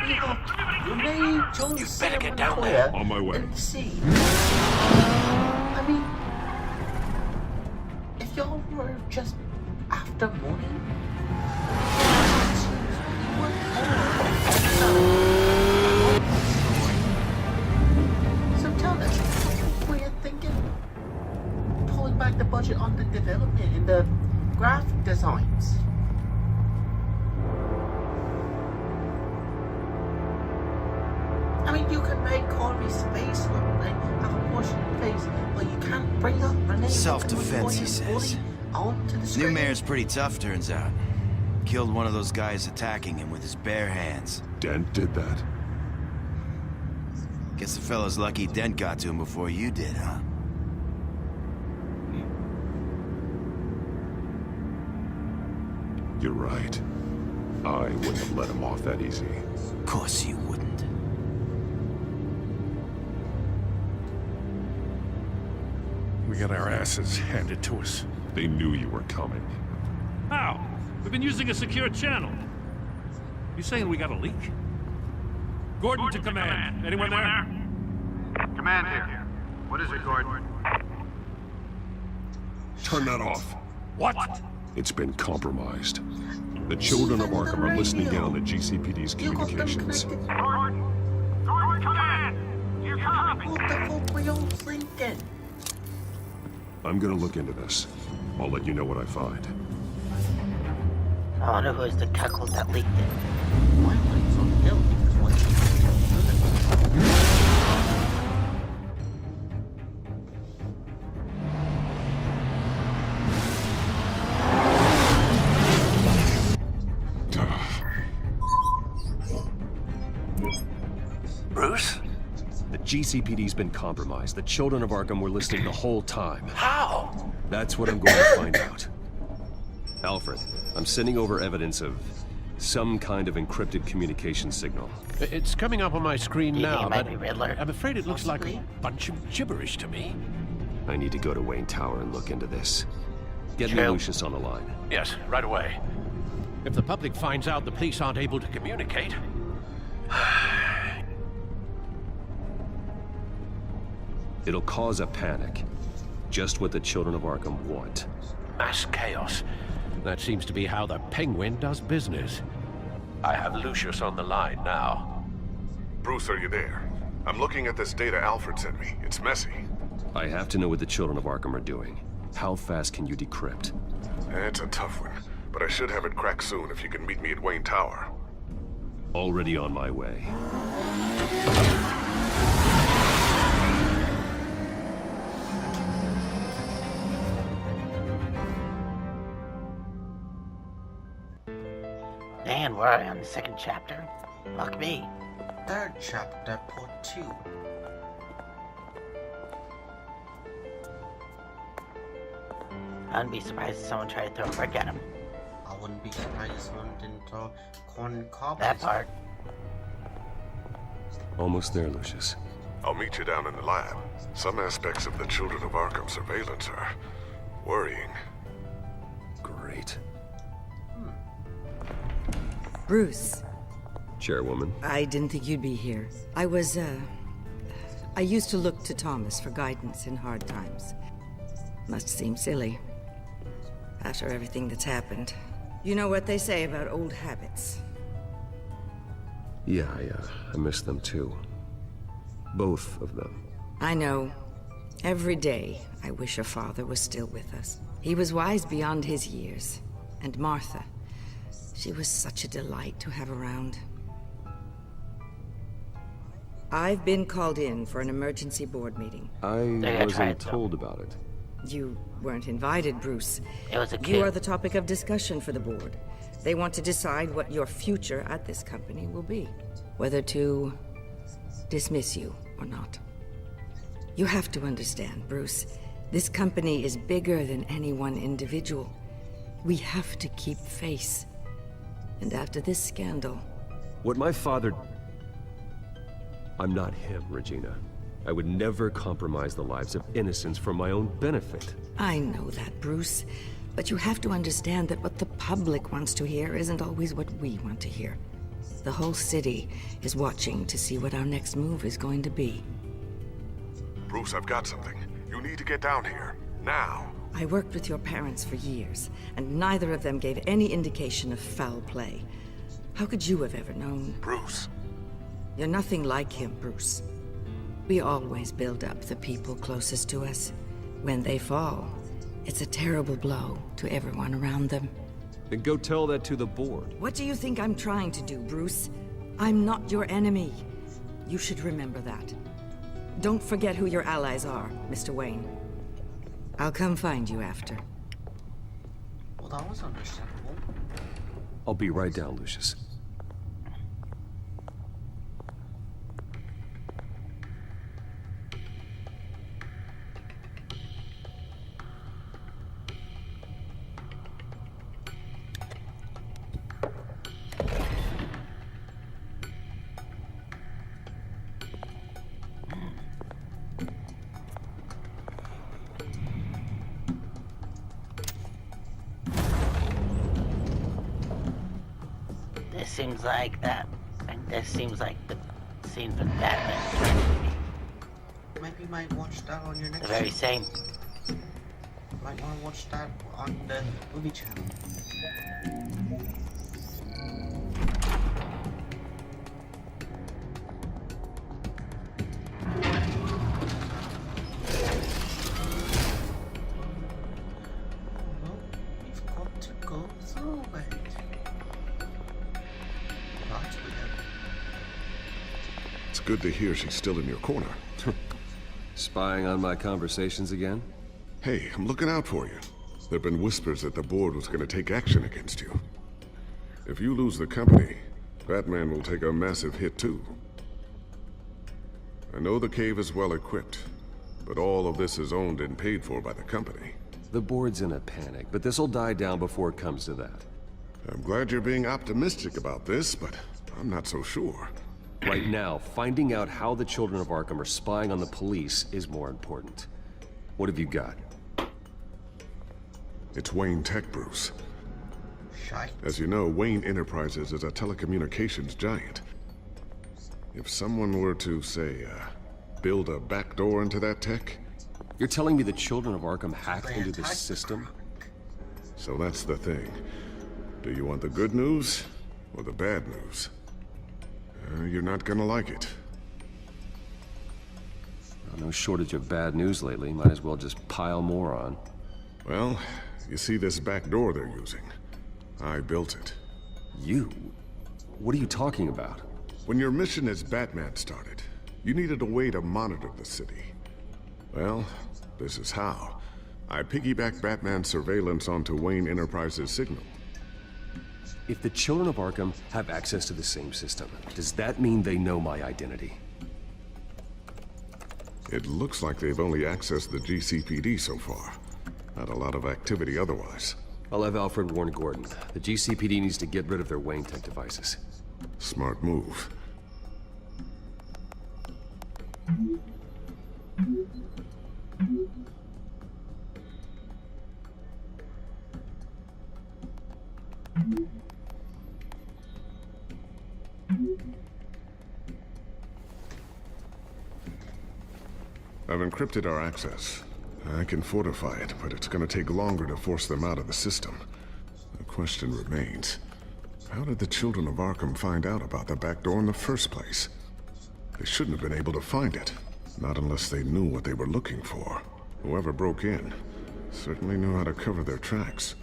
we got Renee Jones.
You better get down there.
On my way.
See, I mean, if y'all were just after money, so tell us, what were you thinking? Pulling back the budget on the development and the graphic designs. I mean, you can make Corby's face look like have a Russian face, but you can't bring up Renee.
Self-defense, he says.
Onto the
New
screen.
mayor's pretty tough, turns out. Killed one of those guys attacking him with his bare hands.
Dent did that?
Guess the fella's lucky Dent got to him before you did, huh?
You're right. I wouldn't have let him off that easy.
Of course you wouldn't.
We got our asses handed to us.
They knew you were coming.
How? We've been using a secure channel. You saying we got a leak? Gordon to command. Anyone there?
Command here. What is it, Gordon?
Turn that off.
What?
It's been compromised. The children of Arkham are listening in on the GCPD's communications.
Gordon, command! You copy?
What the fuck were y'all thinking?
I'm gonna look into this. I'll let you know what I find.
I wonder who is the cuckold that leaked it.
My mind's on hill because what
Bruce?
The GCPD's been compromised. The children of Arkham were listening the whole time.
How?
That's what I'm going to find out. Alfred, I'm sending over evidence of some kind of encrypted communication signal.
It's coming up on my screen
Do you think
now,
it might
but
be Riddler?
I'm afraid it looks like
Possibly.
a bunch of gibberish to me.
I need to go to Wayne Tower and look into this. Get me
True.
Lucius on the line.
Yes, right away.
If the public finds out the police aren't able to communicate,
It'll cause a panic. Just what the children of Arkham want.
Mass chaos.
that seems to be how the Penguin does business.
I have Lucius on the line now.
Bruce, are you there? I'm looking at this data Alfred sent me. It's messy.
I have to know what the children of Arkham are doing. How fast can you decrypt?
It's a tough one, but I should have it cracked soon if you can meet me at Wayne Tower.
Already on my way.
And we're on the second chapter. Fuck me.
third chapter, part 2.
I wouldn't be surprised if someone tried to throw a brick at him.
I wouldn't be surprised if someone didn't throw corn cob.
That part.
Almost there, Lucius.
I'll meet you down in the lab. Some aspects of the Children of Arkham surveillance are worrying.
Great.
Bruce.
Chairwoman.
I didn't think you'd be here. I used to look to Thomas for guidance in hard times. Must seem silly. After everything that's happened. You know what they say about old habits.
Yeah, I miss them too. Both of them.
I know. Every day, I wish your father was still with us. He was wise beyond his years. And Martha, she was such a delight to have around. I've been called in for an emergency board meeting.
I wasn't told about it.
You weren't invited, Bruce.
It was a
You are the topic of discussion for the board. They want to decide what your future at this company will be. Whether to dismiss you or not. You have to understand, Bruce. This company is bigger than any one individual. We have to keep face. And after this scandal...
What my father... I'm not him, Regina. I would never compromise the lives of innocents for my own benefit.
I know that, Bruce. But you have to understand that what the public wants to hear isn't always what we want to hear. The whole city is watching to see what our next move is going to be.
Bruce, I've got something. You need to get down here. Now.
I worked with your parents for years, and neither of them gave any indication of foul play. How could you have ever known?
Bruce.
You're nothing like him, Bruce. We always build up the people closest to us. When they fall, it's a terrible blow to everyone around them.
Then go tell that to the board.
What do you think I'm trying to do, Bruce? I'm not your enemy. You should remember that. Don't forget who your allies are, Mr. Wayne. I'll come find you after.
Well, that was understandable.
I'll be right down, Lucius.
This seems like the scene from Batman.
Maybe you might watch that on your next
The very
channel.
same.
Might want to watch that on the movie channel. Well, we've got to go through it. That's weird.
It's good to hear she's still in your corner.
Spying on my conversations again?
Hey, I'm looking out for you. There've been whispers that the board was going to take action against you. If you lose the company, Batman will take a massive hit too. I know the cave is well equipped, but all of this is owned and paid for by the company.
The board's in a panic, but this'll die down before it comes to that.
I'm glad you're being optimistic about this, but I'm not so sure.
Right now, finding out how the Children of Arkham are spying on the police is more important. What have you got?
It's Wayne Tech, Bruce.
Shite.
As you know, Wayne Enterprises is a telecommunications giant. If someone were to, say, build a backdoor into that tech...
You're telling me the Children of Arkham hacked into this system?
So that's the thing. Do you want the good news or the bad news? You're not gonna like it.
No shortage of bad news lately. Might as well just pile more on.
Well, you see this back door they're using? I built it.
You? What are you talking about?
When your mission as Batman started, you needed a way to monitor the city. Well, this is how. I piggybacked Batman's surveillance onto Wayne Enterprises' signal.
If the children of Arkham have access to the same system, does that mean they know my identity?
It looks like they've only accessed the GCPD so far. Not a lot of activity otherwise.
I'll have Alfred warn Gordon. The GCPD needs to get rid of their Wayne Tech devices.
Smart move. I've encrypted our access. I can fortify it, but it's gonna take longer to force them out of the system. The question remains, how did the children of Arkham find out about the back door in the first place? They shouldn't have been able to find it. Not unless they knew what they were looking for. Whoever broke in certainly knew how to cover their tracks.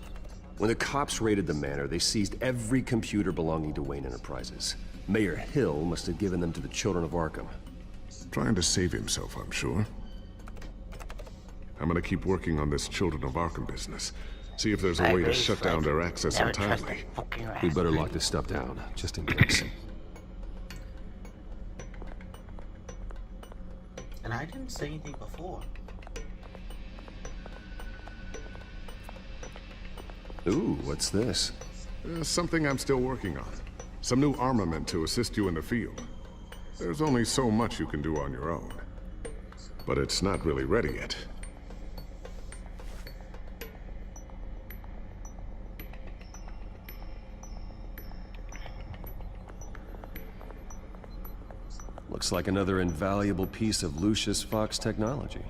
When the cops raided the manor, they seized every computer belonging to Wayne Enterprises. Mayor Hill must have given them to the children of Arkham.
Trying to save himself, I'm sure. I'm gonna keep working on this Children of Arkham business. See if there's a way to shut down their access entirely.
We better lock this stuff down, just in case.
And I didn't say anything before.
Ooh, what's this?
Something I'm still working on. Some new armament to assist you in the field. There's only so much you can do on your own. But it's not really ready yet.
Looks like another invaluable piece of Lucius Fox technology.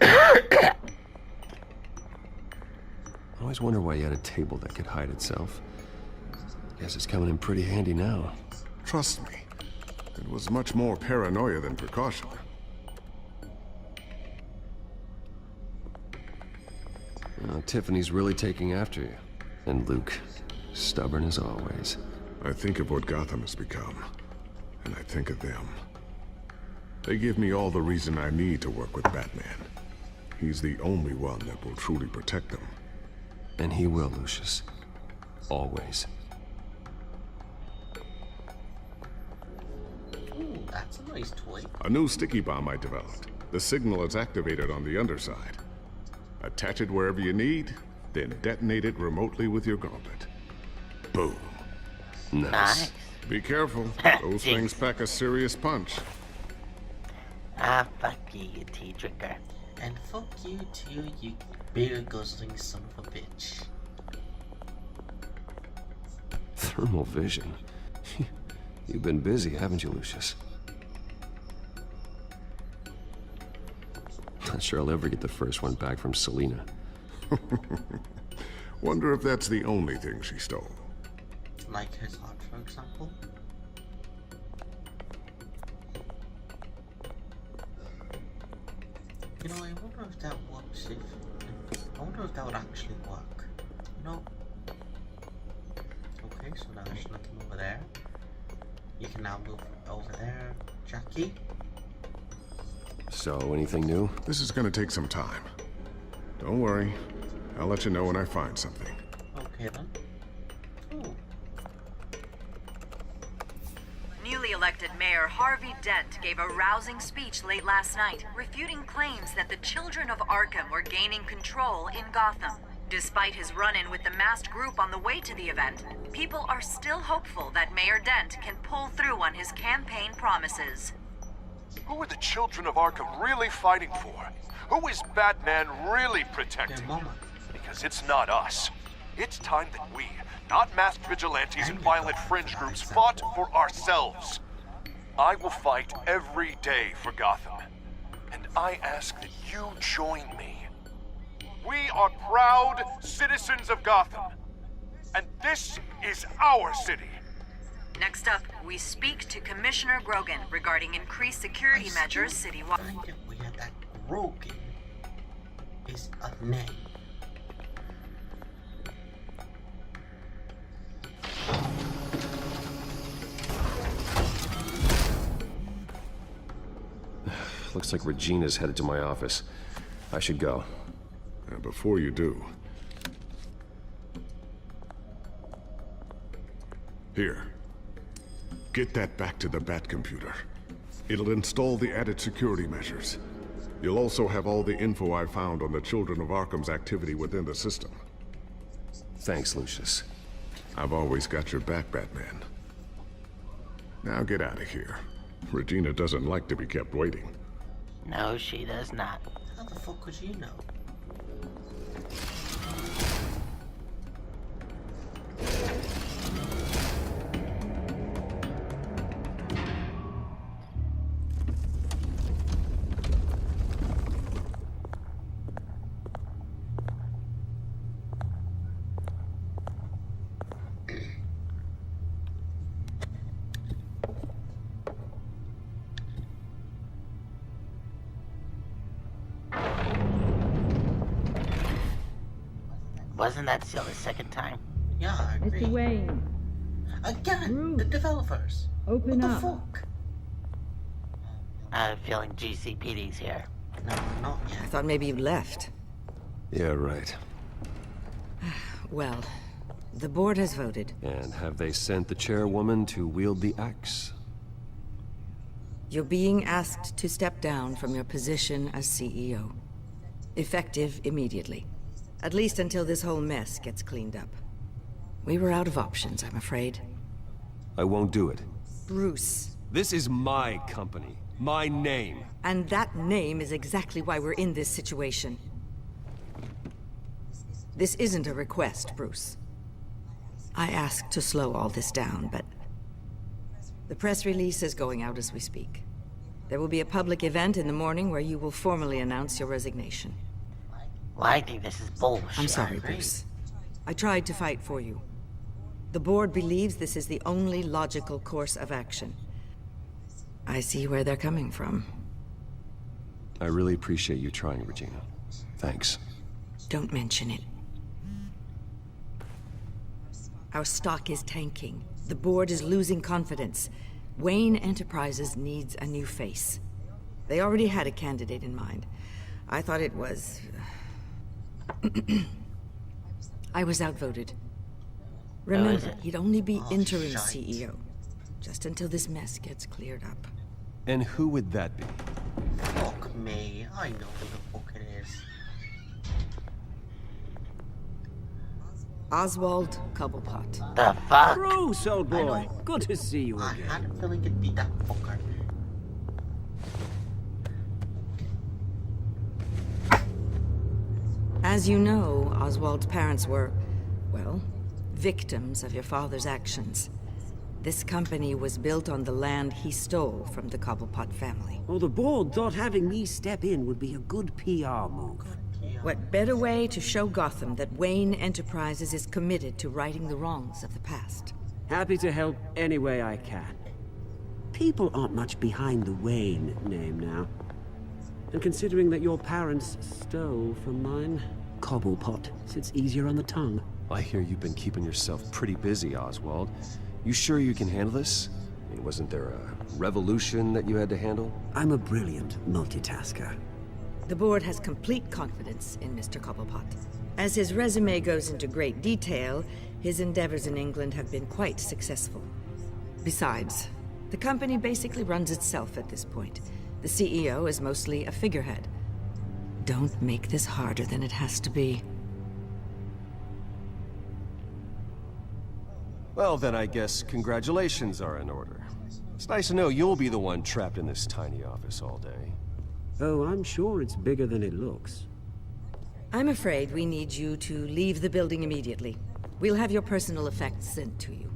I always wonder why you had a table that could hide itself. Guess it's coming in pretty handy now.
Trust me, it was much more paranoia than precaution.
Tiffany's really taking after you. And Luke, stubborn as always.
I think of what Gotham has become, and I think of them. They give me all the reason I need to work with Batman. He's the only one that will truly protect them.
And he will, Lucius. Always.
Ooh, that's a nice toy.
A new sticky bomb I developed. The signal is activated on the underside. Attach it wherever you need, then detonate it remotely with your gauntlet. Boom.
Nice.
Be careful. Those things pack a serious punch.
Ah, fuck you, you tea drinker.
And fuck you too, you beer guzzling son of a bitch.
Thermal vision. You've been busy, haven't you, Lucius? Not sure I'll ever get the first one back from Selina.
Wonder if that's the only thing she stole.
Like his heart, for example. You know, I wonder if that works I wonder if that would actually work. You know? Okay, so now there's nothing over there. You can now move over there, Jackie.
So, anything new?
This is gonna take some time. Don't worry. I'll let you know when I find something.
Okay then. Ooh.
Newly elected Mayor Harvey Dent gave a rousing speech late last night, refuting claims that the children of Arkham were gaining control in Gotham. Despite his run-in with the masked group on the way to the event, people are still hopeful that Mayor Dent can pull through on his campaign promises.
Who are the children of Arkham really fighting for? Who is Batman really protecting? Because it's not us. It's time that we, not masked vigilantes and violent fringe groups, fought for ourselves. I will fight every day for Gotham. And I ask that you join me. We are proud citizens of Gotham. And this is our city.
Next up, we speak to Commissioner Grogan regarding increased security measures citywide.
We had that Grogan is a name.
Looks like Regina's headed to my office. I should go.
And before you do... Here. Get that back to the Bat computer. It'll install the added security measures. You'll also have all the info I found on the Children of Arkham's activity within the system.
Thanks, Lucius.
I've always got your back, Batman. Now get out of here. Regina doesn't like to be kept waiting.
No, she does not.
How the fuck could you know?
Wasn't that still the second time?
Yeah, I agree.
Mr. Wayne.
Again, the developers.
Open
what
up.
the fuck?
I have a feeling GCPD's here.
No, not yet.
I thought maybe you'd left.
Yeah, right.
Well, the board has voted.
And have they sent the chairwoman to wield the axe?
You're being asked to step down from your position as CEO. Effective immediately. At least until this whole mess gets cleaned up. We were out of options, I'm afraid.
I won't do it.
Bruce.
This is my company. My name.
And that name is exactly why we're in this situation. This isn't a request, Bruce. I asked to slow all this down, but... the press release is going out as we speak. There will be a public event in the morning where you will formally announce your resignation.
Well, I think this is bullshit.
I'm sorry, Bruce. I tried to fight for you. The board believes this is the only logical course of action. I see where they're coming from.
I really appreciate you trying, Regina. Thanks.
Don't mention it. Our stock is tanking. The board is losing confidence. Wayne Enterprises needs a new face. They already had a candidate in mind. I thought it was... I was outvoted. Remember, he'd only be interim CEO. Just until this mess gets cleared up.
And who would that be?
Fuck me. I know who the fuck it is.
Oswald Cobblepot.
The fuck?
Bruce, old boy. Good to see you
I
again.
had a feeling it'd be that fucker.
As you know, Oswald's parents were, well, victims of your father's actions. This company was built on the land he stole from the Cobblepot family.
Well, the board thought having me step in would be a good PR move.
What better way to show Gotham that Wayne Enterprises is committed to righting the wrongs of the past?
Happy to help any way I can. People aren't much behind the Wayne name now. And considering that your parents stole from mine, Cobblepot sits easier on the tongue.
I hear you've been keeping yourself pretty busy, Oswald. You sure you can handle this? I mean, wasn't there a revolution that you had to handle?
I'm a brilliant multitasker.
The board has complete confidence in Mr. Cobblepot. As his resume goes into great detail, his endeavors in England have been quite successful. Besides, the company basically runs itself at this point. The CEO is mostly a figurehead. Don't make this harder than it has to be.
Well, then I guess congratulations are in order. It's nice to know you'll be the one trapped in this tiny office all day.
Oh, I'm sure it's bigger than it looks.
I'm afraid we need you to leave the building immediately. We'll have your personal effects sent to you.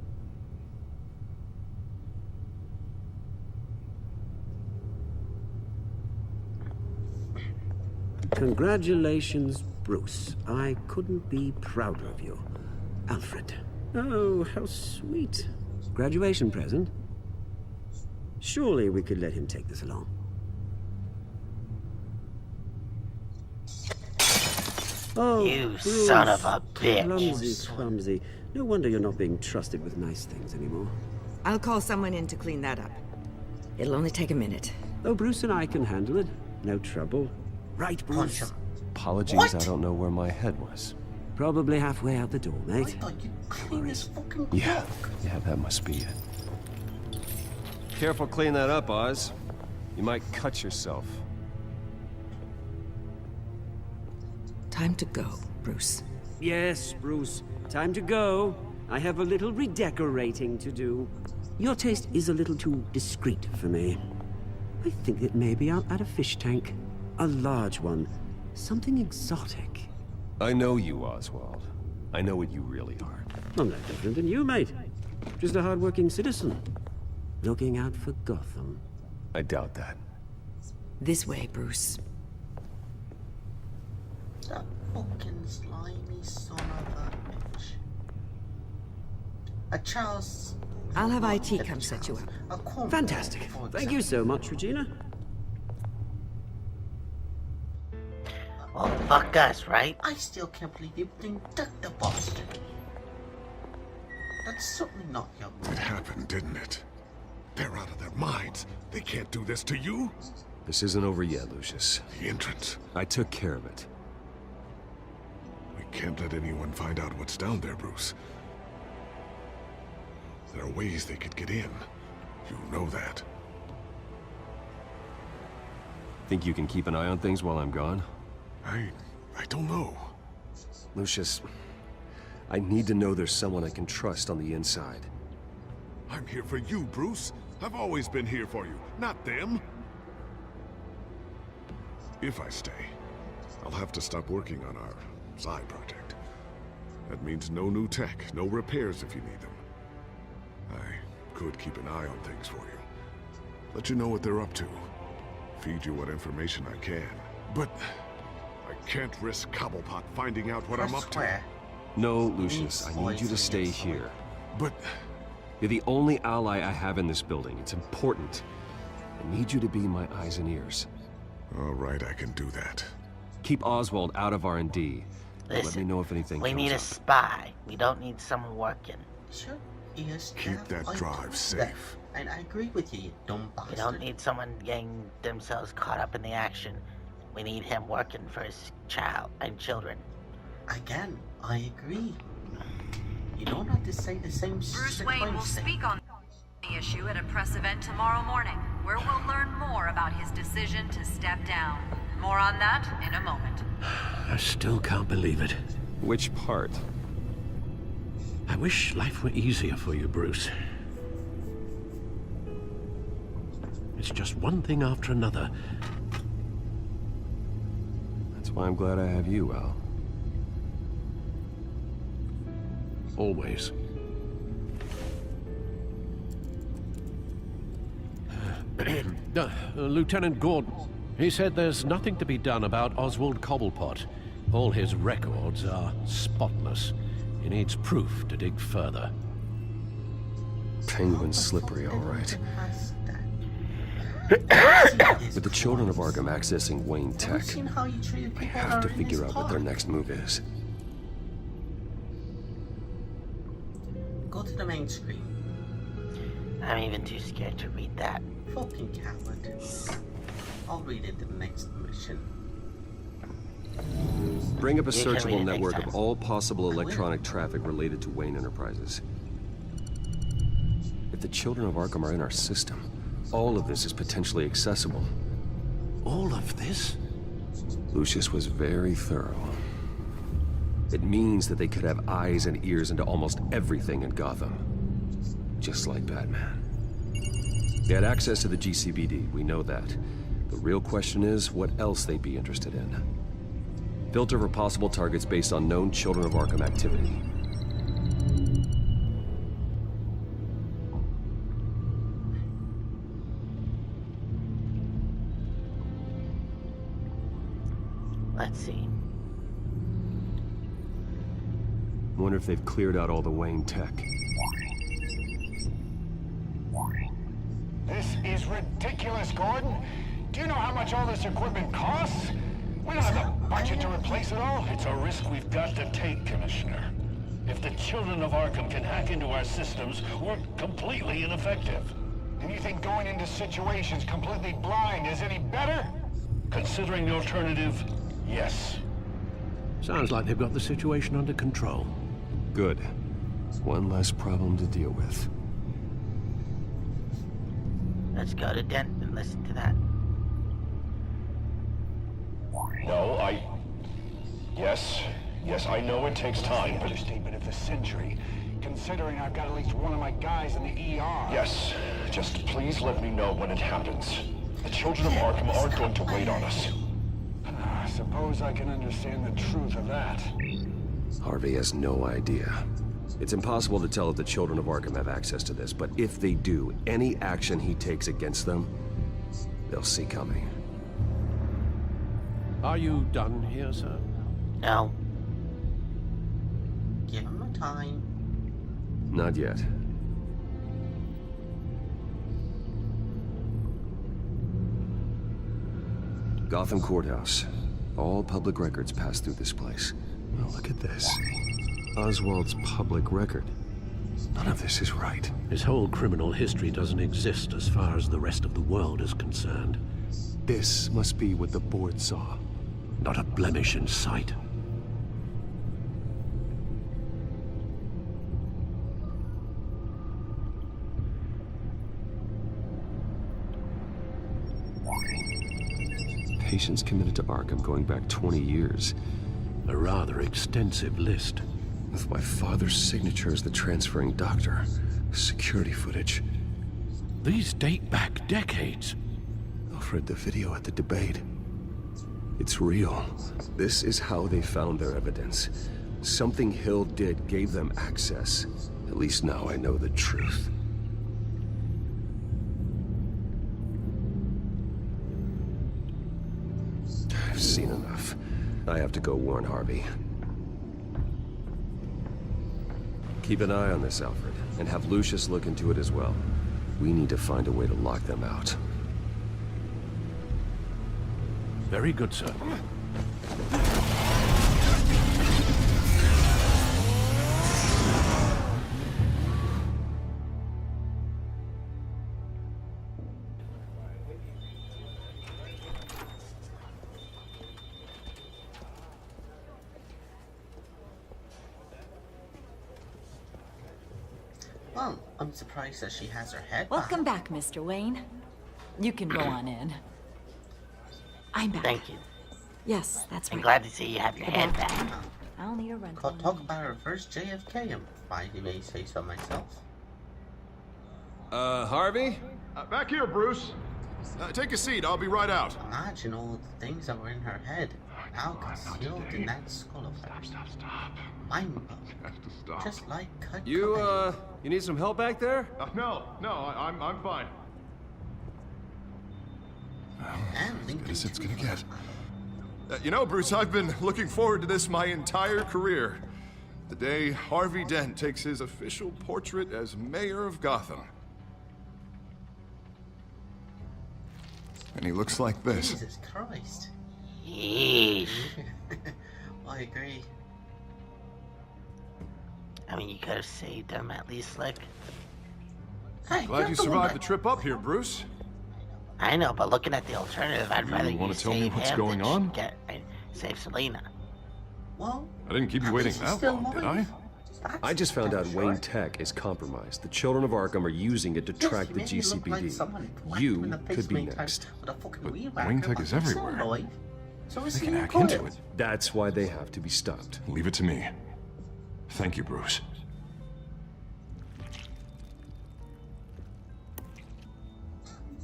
Congratulations, Bruce. I couldn't be prouder of you. Alfred. Oh, how sweet. Graduation present? Surely we could let him take this along. Oh,
You
Bruce.
son of a bitch.
Clumsy, clumsy. No wonder you're not being trusted with nice things anymore.
I'll call someone in to clean that up. It'll only take a minute.
Oh, Bruce and I can handle it. No trouble. Right, Bruce?
Apologies,
What?
I don't know where my head was.
Probably halfway out the door,
I
mate.
thought you'd clean this fucking
Yeah,
clock.
yeah, that must be it. Careful clean that up, Oz. You might cut yourself.
Time to go, Bruce.
Yes, Bruce. Time to go. I have a little redecorating to do. Your taste is a little too discreet for me. I think that maybe I'll add a fish tank. A large one. Something exotic.
I know you, Oswald. I know what you really are.
I'm no different than you, mate. Just a hard-working citizen. Looking out for Gotham.
I doubt that.
This way, Bruce.
That fucking slimy son of a bitch. Charles...
I'll have IT come set you up.
Fantastic. Thank you so much, Regina.
Well, fuck us, right?
I still can't believe you blinked at the bastard. That's certainly not your
It happened, didn't it? They're out of their minds. They can't do this to you.
This isn't over yet, Lucius.
The entrance.
I took care of it.
We can't let anyone find out what's down there, Bruce. There are ways they could get in. You know that.
Think you can keep an eye on things while I'm gone?
I don't know.
Lucius, I need to know there's someone I can trust on the inside.
I'm here for you, Bruce. I've always been here for you, not them. If I stay, I'll have to stop working on our side project. That means no new tech, no repairs if you need them. I could keep an eye on things for you. Let you know what they're up to. Feed you what information I can. But I can't risk Cobblepot finding out what I'm up to.
No, Lucius, I need you to stay here.
But...
You're the only ally I have in this building. It's important. I need you to be my eyes and ears.
All right, I can do that.
Keep Oswald out of R&D. Let
Listen,
me know if anything
we
comes
need a
up.
spy. We don't need someone working.
Sure, yes,
Keep that drive safe.
And I agree with you, you dumb bastard.
We don't need someone getting themselves caught up in the action. We need him working for his child and children.
Again, I agree. You don't have to say the same
Bruce Wayne will speak on the issue at a press event tomorrow morning, where we'll learn more about his decision to step down. More on that in a moment.
I still can't believe it.
Which part?
I wish life were easier for you, Bruce. It's just one thing after another.
That's why I'm glad I have you, Al.
Always. Lieutenant Gordon, he said there's nothing to be done about Oswald Cobblepot. All his records are spotless. He needs proof to dig further.
Penguin's slippery, all right. With the children of Arkham accessing Wayne Tech, I have to figure out what their next move is.
Go to the main screen.
I'm even too scared to read that.
Fucking coward. I'll read it in the next mission.
Bring up a
You can read
searchable
it next
network
time.
of all possible electronic traffic related to Wayne Enterprises. If the children of Arkham are in our system, all of this is potentially accessible.
All of this?
Lucius was very thorough. It means that they could have eyes and ears into almost everything in Gotham. Just like Batman. They had access to the GCBD, we know that. The real question is, what else they'd be interested in. Filter for possible targets based on known Children of Arkham activity.
Let's see.
Wonder if they've cleared out all the Wayne tech.
This is ridiculous, Gordon. Do you know how much all this equipment costs? We don't have the budget to replace it all.
It's a risk we've got to take, Commissioner. If the children of Arkham can hack into our systems, we're completely ineffective.
And you think going into situations completely blind is any better?
Considering the alternative, yes.
Sounds like they've got the situation under control.
Good. One less problem to deal with.
Let's go to Dent and listen to that.
No, Yes, I know it takes time, but... Understatement of the century, considering I've got at least one of my guys in the ER. Yes, just please let me know when it happens. The children of Arkham aren't going to wait on us. I suppose I can understand the truth of that.
Harvey has no idea. It's impossible to tell if the children of Arkham have access to this, but if they do, any action he takes against them, they'll see coming.
Are you done here, sir?
No.
Give him a time.
Not yet. Gotham Courthouse. All public records pass through this place. Well, look at this. Oswald's public record. None of this is right.
His whole criminal history doesn't exist as far as the rest of the world is concerned.
This must be what the board saw.
Not a blemish in sight.
Patients committed to Arkham going back 20 years.
A rather extensive list.
With my father's signature as the transferring doctor. Security footage.
These date back decades.
Alfred, the video at the debate. It's real. This is how they found their evidence. Something Hill did gave them access. At least now I know the truth. I've seen enough. I have to go warn Harvey. Keep an eye on this, Alfred, and have Lucius look into it as well. We need to find a way to lock them out.
Very good, sir.
Well, I'm surprised that she has her head
Welcome back, Mr. Wayne. You can go on in. I'm back.
Thank you.
Yes, that's right.
I'm glad to see you have your head back.
I'll need a run.
Talk about reverse JFK, if I may say so myself.
Harvey?
Back here, Bruce. Take a seat, I'll be right out.
Imagine all the things that were in her head, now concealed in that skull of hers.
Stop.
Mind-blowing. Just like Cut
You need some help back there?
No, I'm fine.
And
As
Lincoln
good as it's
too.
gonna get. You know, Bruce, I've been looking forward to this my entire career. The day Harvey Dent takes his official portrait as mayor of Gotham. And he looks like this.
Jesus Christ.
Yeesh.
I agree.
I mean, you could have saved him at least, Slick.
Hey,
Glad you survived the trip up here, Bruce.
I know, but looking at the alternative, I'd rather
You want
you
to tell me
save
what's
him
going
than
on?
Save Selena.
Well,
I didn't keep you waiting that long, did I?
I just found out Wayne Tech is compromised. The children of Arkham are using it to track the GCPD. You could be next.
Wayne Tech is everywhere. They can hack into it.
That's why they have to be stopped.
Leave it to me. Thank you, Bruce.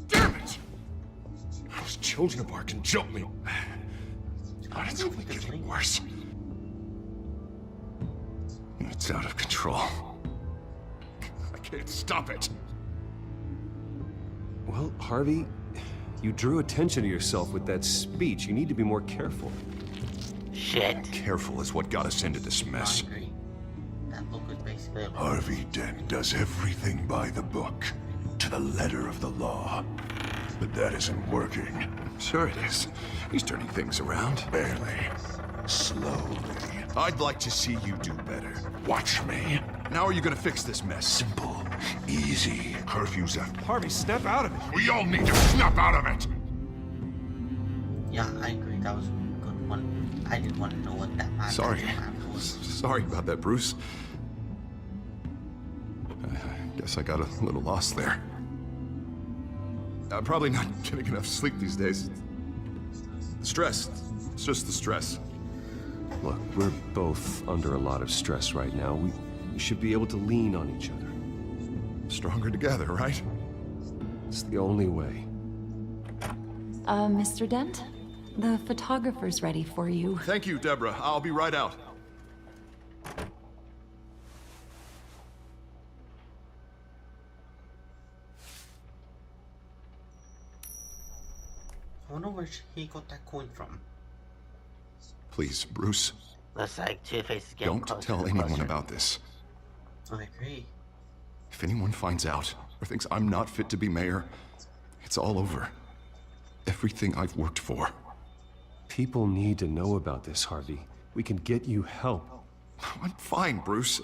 Damn it! Those children of Arkham jumped me. God, it's only getting worse. It's out of control. I can't stop it.
Well, Harvey, you drew attention to yourself with that speech. You need to be more careful.
Shit.
Careful is what got us into this mess.
That book was basically a
Harvey Dent does everything by the book, to the letter of the law. But that isn't working. Sure it is. He's turning things around. Barely. Slowly. I'd like to see you do better. Watch me. Now are you gonna fix this mess? Simple. Easy. Curfew's after.
Harvey, snap out of it.
We all need to snap out of it!
Yeah, I agree. That was a good one. I didn't want to know what that man
Sorry.
was.
Sorry about that, Bruce. I guess I got a little lost there. I'm probably not getting enough sleep these days. The stress. It's just the stress.
Look, we're both under a lot of stress right now. We should be able to lean on each other.
Stronger together, right?
It's the only way.
Mr. Dent? The photographer's ready for you.
Thank you, Deborah. I'll be right out.
I wonder where he got that coin from.
Please, Bruce.
Looks like Two-Face is getting
Don't
closer
tell
and
anyone
closer.
about this.
I agree.
If anyone finds out or thinks I'm not fit to be mayor, it's all over. Everything I've worked for.
People need to know about this, Harvey. We can get you help.
I'm fine, Bruce.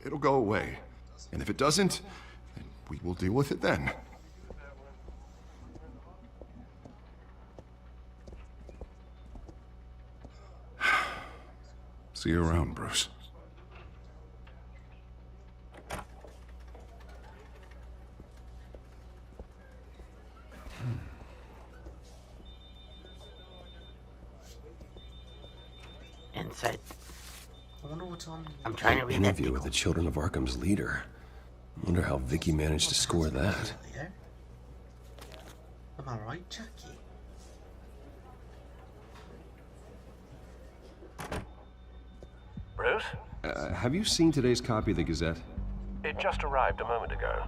It'll go away. And if it doesn't, then we will deal with it then. See you around, Bruce.
Inside.
I wonder what's on.
I'm trying to read that.
Interview with the Children of Arkham's leader. Wonder how Vicky managed to score that.
Am I right, Jackie?
Bruce?
Have you seen today's copy of the Gazette?
It just arrived a moment ago.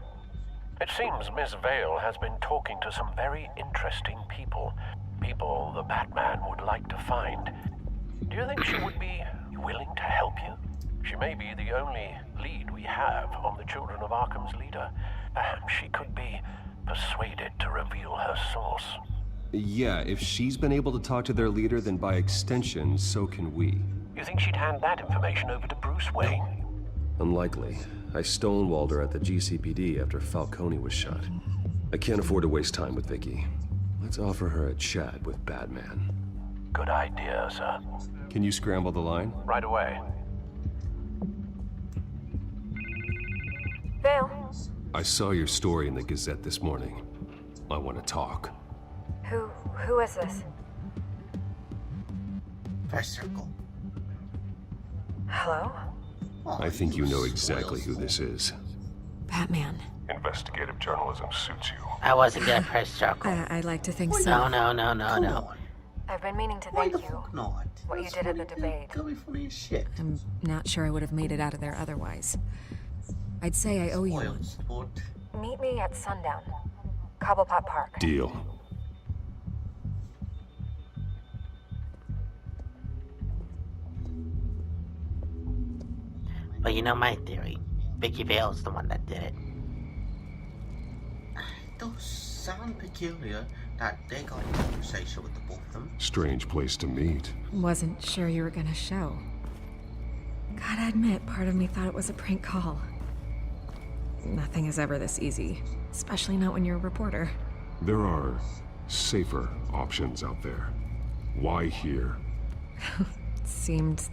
It seems Miss Vale has been talking to some very interesting people. People the Batman would like to find. Do you think she would be willing to help you? She may be the only lead we have on the Children of Arkham's leader. Perhaps she could be persuaded to reveal her source.
Yeah, if she's been able to talk to their leader, then by extension, so can we.
You think she'd hand that information over to Bruce Wayne?
Unlikely. I stonewalled her at the GCPD after Falcone was shot. I can't afford to waste time with Vicky. Let's offer her a chat with Batman.
Good idea, sir.
Can you scramble the line?
Right away.
Vale?
I saw your story in the Gazette this morning. I want to talk.
Who is this?
First circle.
Hello?
I think you know exactly who this is.
Batman.
Investigative journalism suits you.
I wasn't gonna press circle.
I'd like to think so.
No.
I've been meaning to thank you.
Not.
What you did at the debate.
That'll be funny as shit.
I'm not sure I would have made it out of there otherwise. I'd say I owe you one.
Sport.
Meet me at sundown. Cobblepot Park.
Deal.
But you know my theory. Vicky Vale's the one that did it.
It does sound peculiar that they got in conversation with the both of them.
Strange place to meet.
Wasn't sure you were gonna show. Gotta admit, part of me thought it was a prank call. Nothing is ever this easy, especially not when you're a reporter.
There are safer options out there. Why here?
Seemed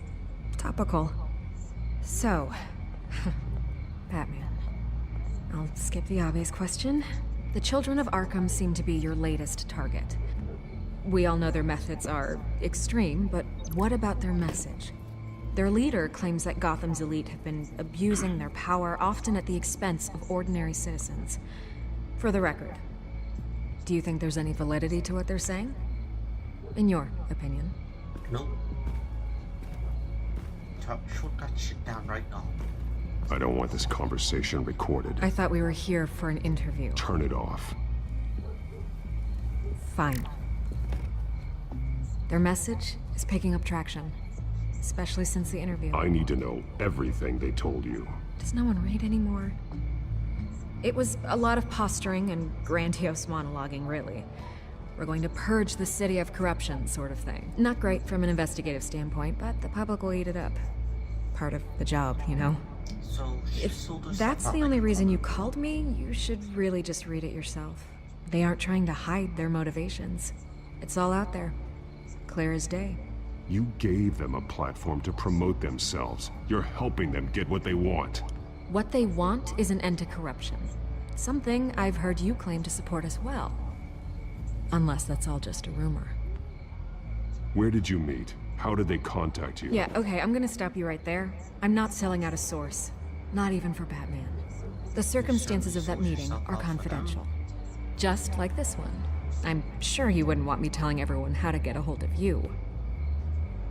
topical. So, Batman. I'll skip the obvious question. The Children of Arkham seem to be your latest target. We all know their methods are extreme, but what about their message? Their leader claims that Gotham's elite have been abusing their power, often at the expense of ordinary citizens. For the record, do you think there's any validity to what they're saying? In your opinion?
No. Shut that shit down right now.
I don't want this conversation recorded.
I thought we were here for an interview.
Turn it off.
Fine. Their message is picking up traction, especially since the interview.
I need to know everything they told you.
Does no one read anymore? It was a lot of posturing and grandiose monologuing, really. We're going to purge the city of corruption, sort of thing. Not great from an investigative standpoint, but the public will eat it up. Part of the job, you know?
So
If that's the only reason you called me, you should really just read it yourself. They aren't trying to hide their motivations. It's all out there. Clear as day.
You gave them a platform to promote themselves. You're helping them get what they want.
What they want is an end to corruption. Something I've heard you claim to support as well. Unless that's all just a rumor.
Where did you meet? How did they contact you?
Yeah, okay, I'm gonna stop you right there. I'm not selling out a source. Not even for Batman. The circumstances of that meeting are confidential. Just like this one. I'm sure you wouldn't want me telling everyone how to get a hold of you.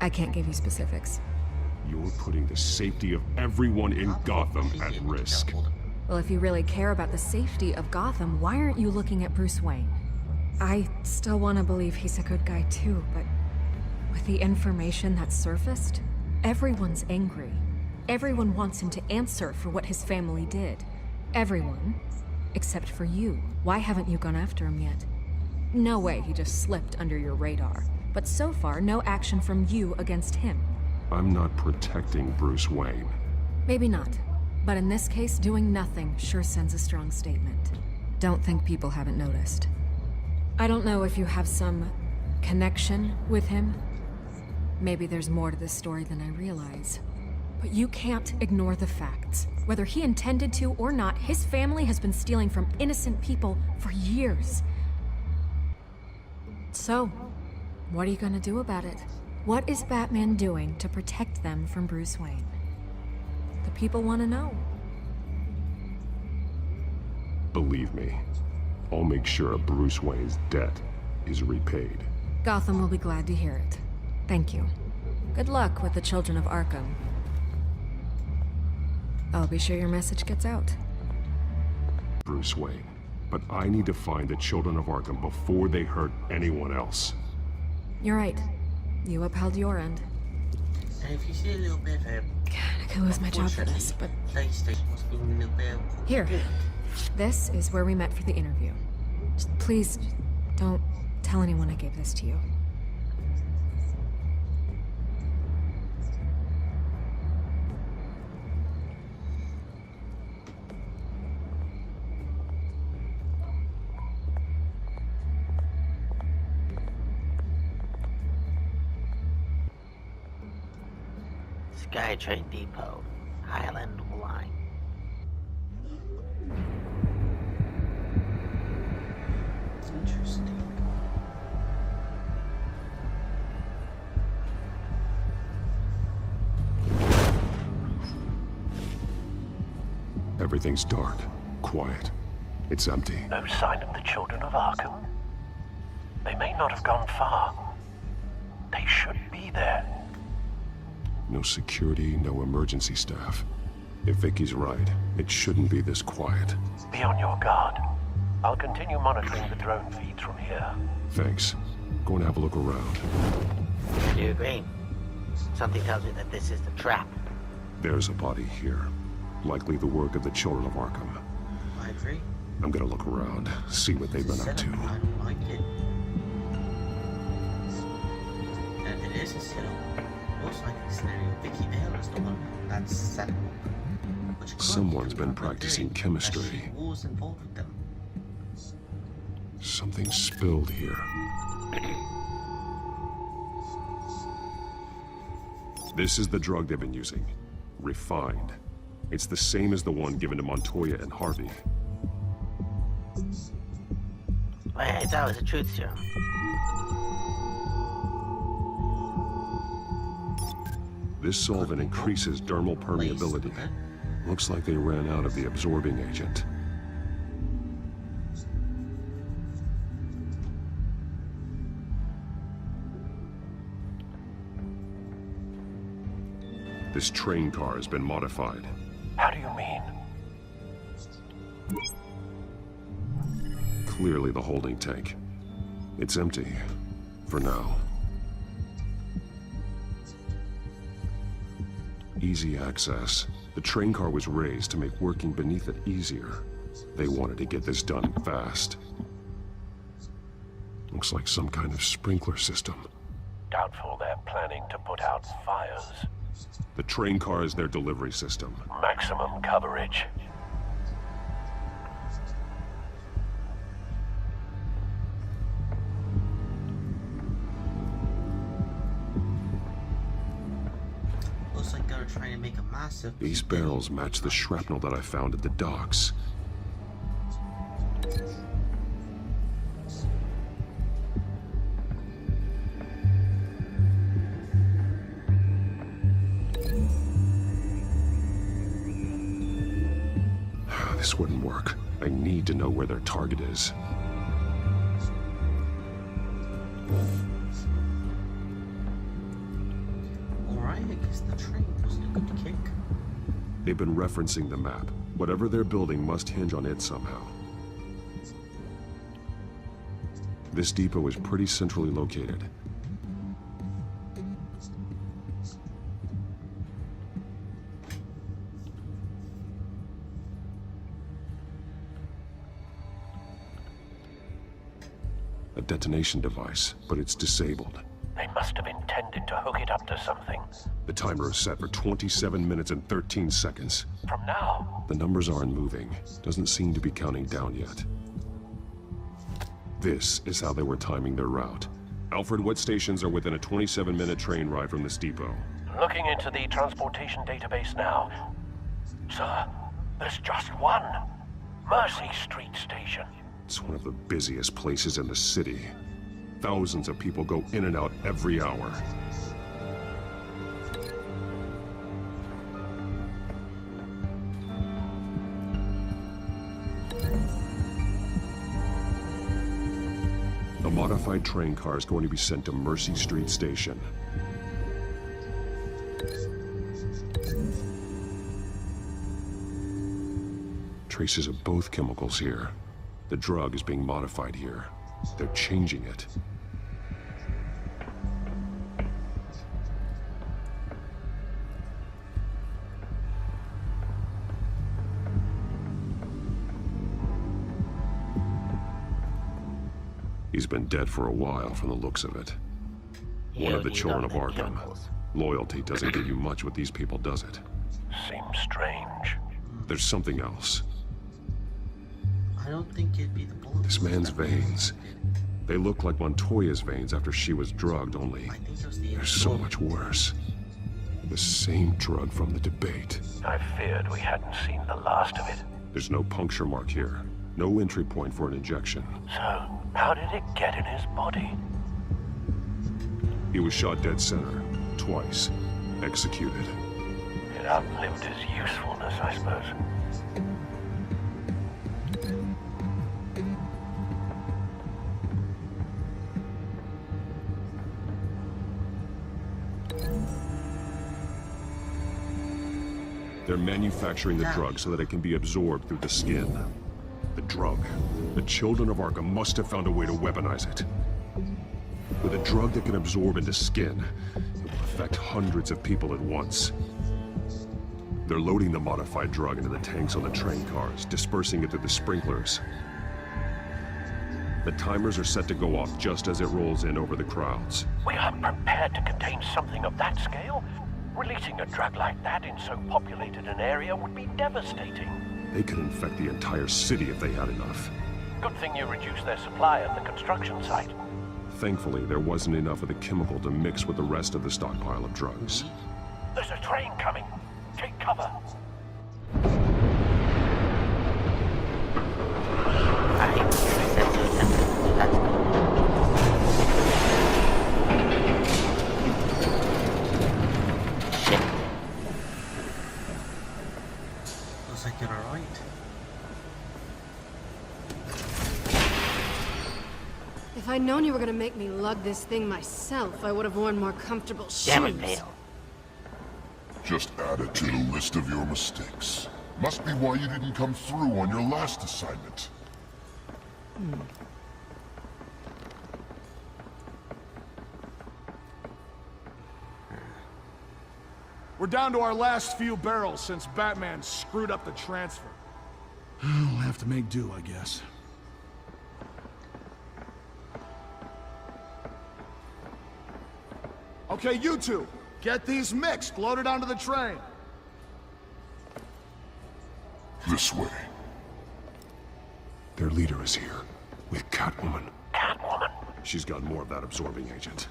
I can't give you specifics.
You're putting the safety of everyone in Gotham at risk.
Well, if you really care about the safety of Gotham, why aren't you looking at Bruce Wayne? I still want to believe he's a good guy too, but with the information that surfaced, everyone's angry. Everyone wants him to answer for what his family did. Everyone, except for you. Why haven't you gone after him yet? No way he just slipped under your radar. But so far, no action from you against him.
I'm not protecting Bruce Wayne.
Maybe not. But in this case, doing nothing sure sends a strong statement. Don't think people haven't noticed. I don't know if you have some connection with him. Maybe there's more to this story than I realize. But you can't ignore the facts. Whether he intended to or not, his family has been stealing from innocent people for years. So, what are you gonna do about it? What is Batman doing to protect them from Bruce Wayne? The people want to know.
Believe me, I'll make sure Bruce Wayne's debt is repaid.
Gotham will be glad to hear it. Thank you. Good luck with the Children of Arkham. I'll be sure your message gets out.
Bruce Wayne, but I need to find the Children of Arkham before they hurt anyone else.
You're right. You upheld your end.
And if you see a little bit of
God, I could lose my job for this, but...
PlayStation must be a little bit...
Here. This is where we met for the interview. Just please, don't tell anyone I gave this to you.
SkyTrain Depot, Highland Line.
Interesting.
Everything's dark, quiet. It's empty.
No sign of the Children of Arkham. They may not have gone far. They should be there.
No security, no emergency staff. If Vicky's right, it shouldn't be this quiet.
Be on your guard. I'll continue monitoring the drone feeds from here.
Thanks. Go and have a look around.
Do you agree? Something tells me that this is the trap.
There's a body here. Likely the work of the Children of Arkham.
I agree.
I'm gonna look around, see what they've been up to.
I don't like it. And if it is a setup, most likely scenario, Vicky Vale is the one that's set up.
Someone's been practicing chemistry.
She was involved with them.
Something spilled here. This is the drug they've been using. Refined. It's the same as the one given to Montoya and Harvey.
Wait, that was a truth serum.
This solvent increases dermal permeability. Looks like they ran out of the absorbing agent. This train car has been modified.
How do you mean?
Clearly the holding tank. It's empty. For now. Easy access. The train car was raised to make working beneath it easier. They wanted to get this done fast. Looks like some kind of sprinkler system.
Doubtful they're planning to put out fires.
The train car is their delivery system.
Maximum coverage.
trying to make a massive...
These barrels match the shrapnel that I found at the docks. This wouldn't work. I need to know where their target is.
Alright, I guess the train was a good kick.
They've been referencing the map. Whatever they're building must hinge on it somehow. This depot is pretty centrally located. A detonation device, but it's disabled.
They must have intended to hook it up to something.
The timer is set for 27 minutes and 13 seconds.
From now?
The numbers aren't moving. Doesn't seem to be counting down yet. This is how they were timing their route. Alfred, what stations are within a 27-minute train ride from this depot?
Looking into the transportation database now. Sir, there's just one. Mercy Street Station.
It's one of the busiest places in the city. Thousands of people go in and out every hour. The modified train car is going to be sent to Mercy Street Station. Traces of both chemicals here. The drug is being modified here. They're changing it. He's been dead for a while from the looks of it. One of the children of Arkham. Loyalty doesn't give you much with these people, does it?
Seems strange.
There's something else.
I don't think it'd be the bullets.
This man's veins. They look like Montoya's veins after she was drugged, only they're so much worse. The same drug from the debate.
I feared we hadn't seen the last of it.
There's no puncture mark here. No entry point for an injection.
So, how did it get in his body?
He was shot dead center. Twice. Executed.
It outlived his usefulness, I suppose.
They're manufacturing the drug so that it can be absorbed through the skin. The drug. The children of Arkham must have found a way to weaponize it. With a drug that can absorb into skin, it will affect hundreds of people at once. They're loading the modified drug into the tanks on the train cars, dispersing it through the sprinklers. The timers are set to go off just as it rolls in over the crowds.
We aren't prepared to contain something of that scale. Releasing a drug like that in so populated an area would be devastating.
They could infect the entire city if they had enough.
Good thing you reduced their supply at the construction site.
Thankfully, there wasn't enough of the chemical to mix with the rest of the stockpile of drugs.
There's a train coming. Take cover.
Looks like you're alright.
If I'd known you were gonna make me lug this thing myself, I would have worn more comfortable shoes.
Damn it, Vale.
Just add it to the list of your mistakes. Must be why you didn't come through on your last assignment.
We're down to our last few barrels since Batman screwed up the transfer. We'll have to make do, I guess. Okay, you two, get these mixed, loaded onto the train.
This way.
Their leader is here, with Catwoman.
Catwoman?
She's got more of that absorbing agent.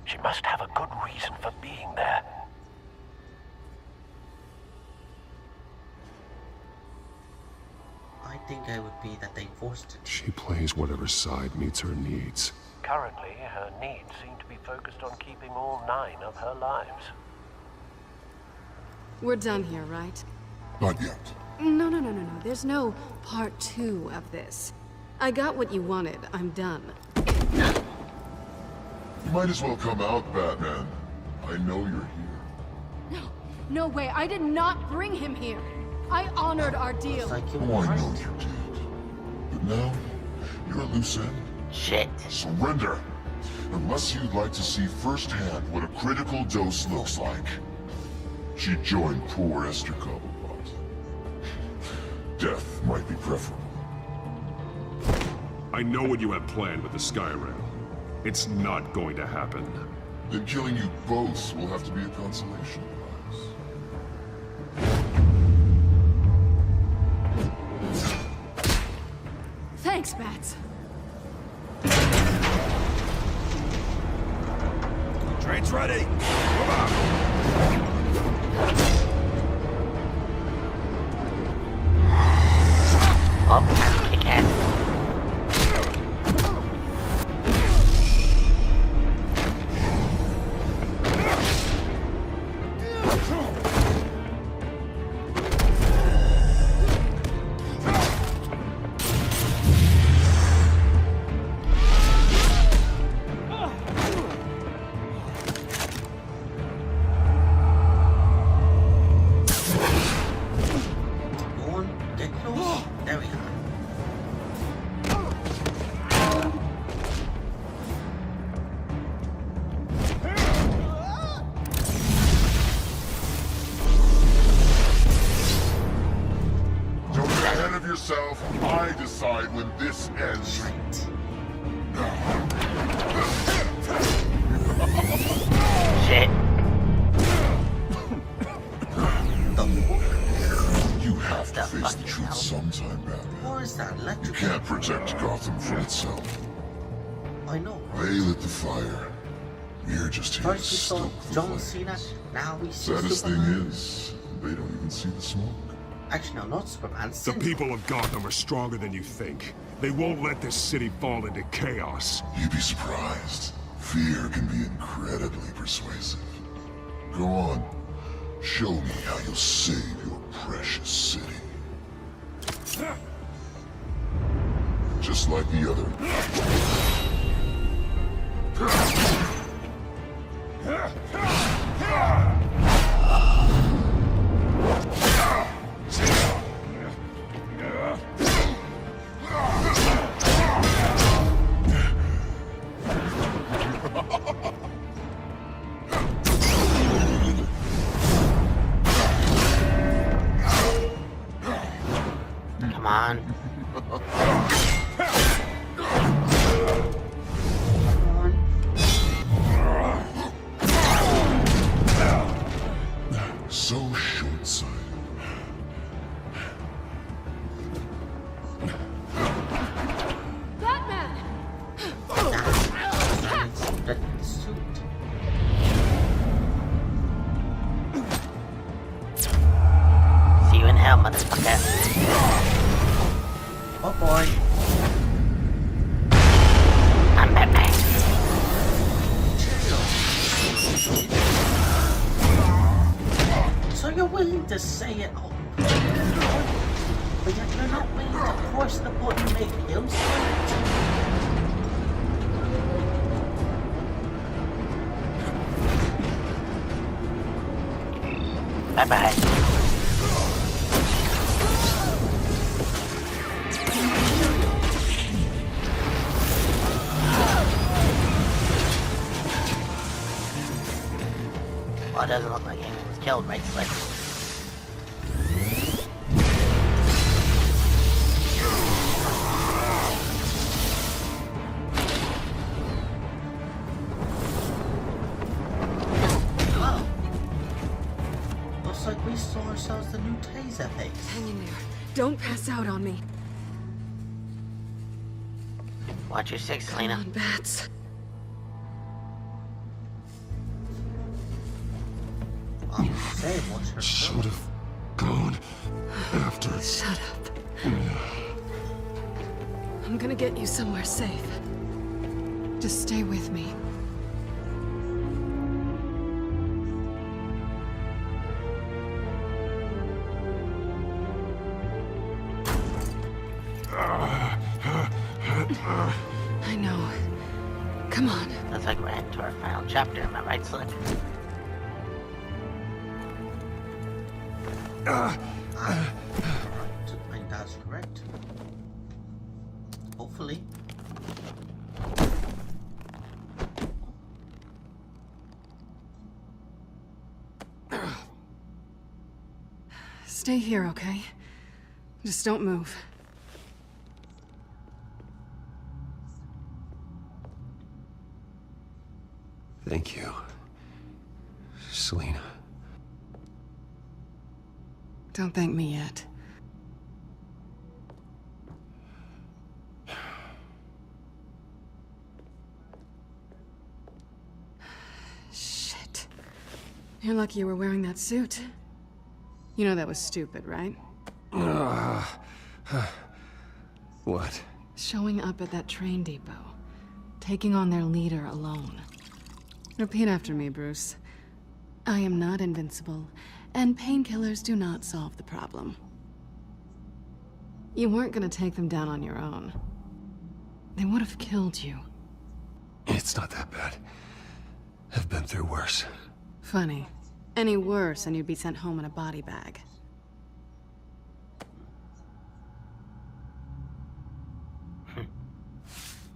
She must have a good reason for being there.
think I would be that they forced it.
She plays whatever side meets her needs.
Currently, her needs seem to be focused on keeping all 9 of her lives.
We're done here, right?
Not yet.
No. There's no part 2 of this. I got what you wanted. I'm done.
You might as well come out, Batman. I know you're here.
No way. I did not bring him here. I honored our deal.
Oh, I know you did. But now, you're a loose end.
Shit.
Surrender. Unless you'd like to see firsthand what a critical dose looks like. She joined poor Esther Cobblepot. Death might be preferable.
I know what you have planned with the Skyrail. It's not going to happen.
Then killing you both will have to be a consolation prize.
Thanks, Bats.
Train's ready! Move out!
Oh, kick ass.
I decide when this ends.
Shit.
You have to face the truth sometime, Batman.
What is that?
You can't protect Gotham from itself.
I know.
They lit the fire. We're just here to
First we saw
stoke the
John
flame.
Cena, now we see
Saddest thing
Superman.
is, they don't even see the smoke.
Actually, no, not Superman.
The people of Gotham are stronger than you think. They won't let this city fall into chaos.
You'd be surprised. Fear can be incredibly persuasive. Go on. Show me how you'll save your precious city. Just like the other.
Come on.
So short-sighted.
Batman!
That suit.
See you in hell, motherfucker.
Oh boy.
I'm Batman.
So you're willing to say it all, but yet you're not willing to push the button and make him say
Bye-bye. Well, it doesn't look like anyone was killed, right, Slick?
Looks like we saw ourselves the new taser face.
Hang in there. Don't pass out on me.
Watch your six, Selena.
Come on, Bats.
Should have gone after.
Shut up. I'm gonna get you somewhere safe. Just stay with me. I know. Come on.
Looks like we're heading to our final chapter, am I right, Slick?
I think that's correct. Hopefully.
Stay here, okay? Just don't move.
Thank you, Selina.
Don't thank me yet. Shit. You're lucky you were wearing that suit. You know that was stupid, right?
What?
Showing up at that train depot. Taking on their leader alone. Repeat after me, Bruce. I am not invincible, and painkillers do not solve the problem. You weren't gonna take them down on your own. They would have killed you.
It's not that bad. I've been through worse.
Funny. Any worse and you'd be sent home in a body bag.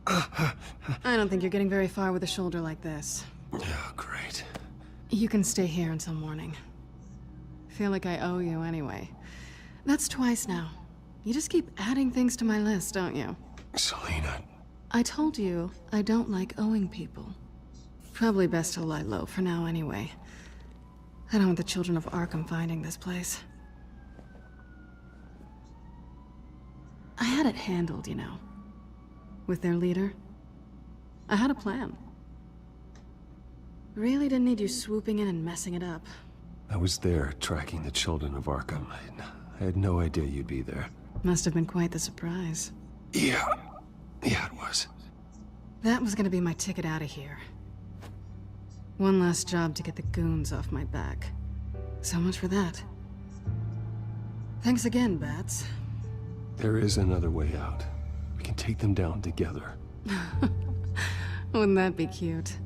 I don't think you're getting very far with a shoulder like this.
Oh, great.
You can stay here until morning. Feel like I owe you anyway. That's twice now. You just keep adding things to my list, don't you?
Selina.
I told you I don't like owing people. Probably best to lie low for now anyway. I don't want the children of Arkham finding this place. I had it handled, you know. With their leader. I had a plan. Really didn't need you swooping in and messing it up.
I was there tracking the children of Arkham. I had no idea you'd be there.
Must have been quite the surprise.
Yeah, it was.
That was gonna be my ticket out of here. One last job to get the goons off my back. So much for that. Thanks again, Bats.
There is another way out. We can take them down together.
Wouldn't that be cute?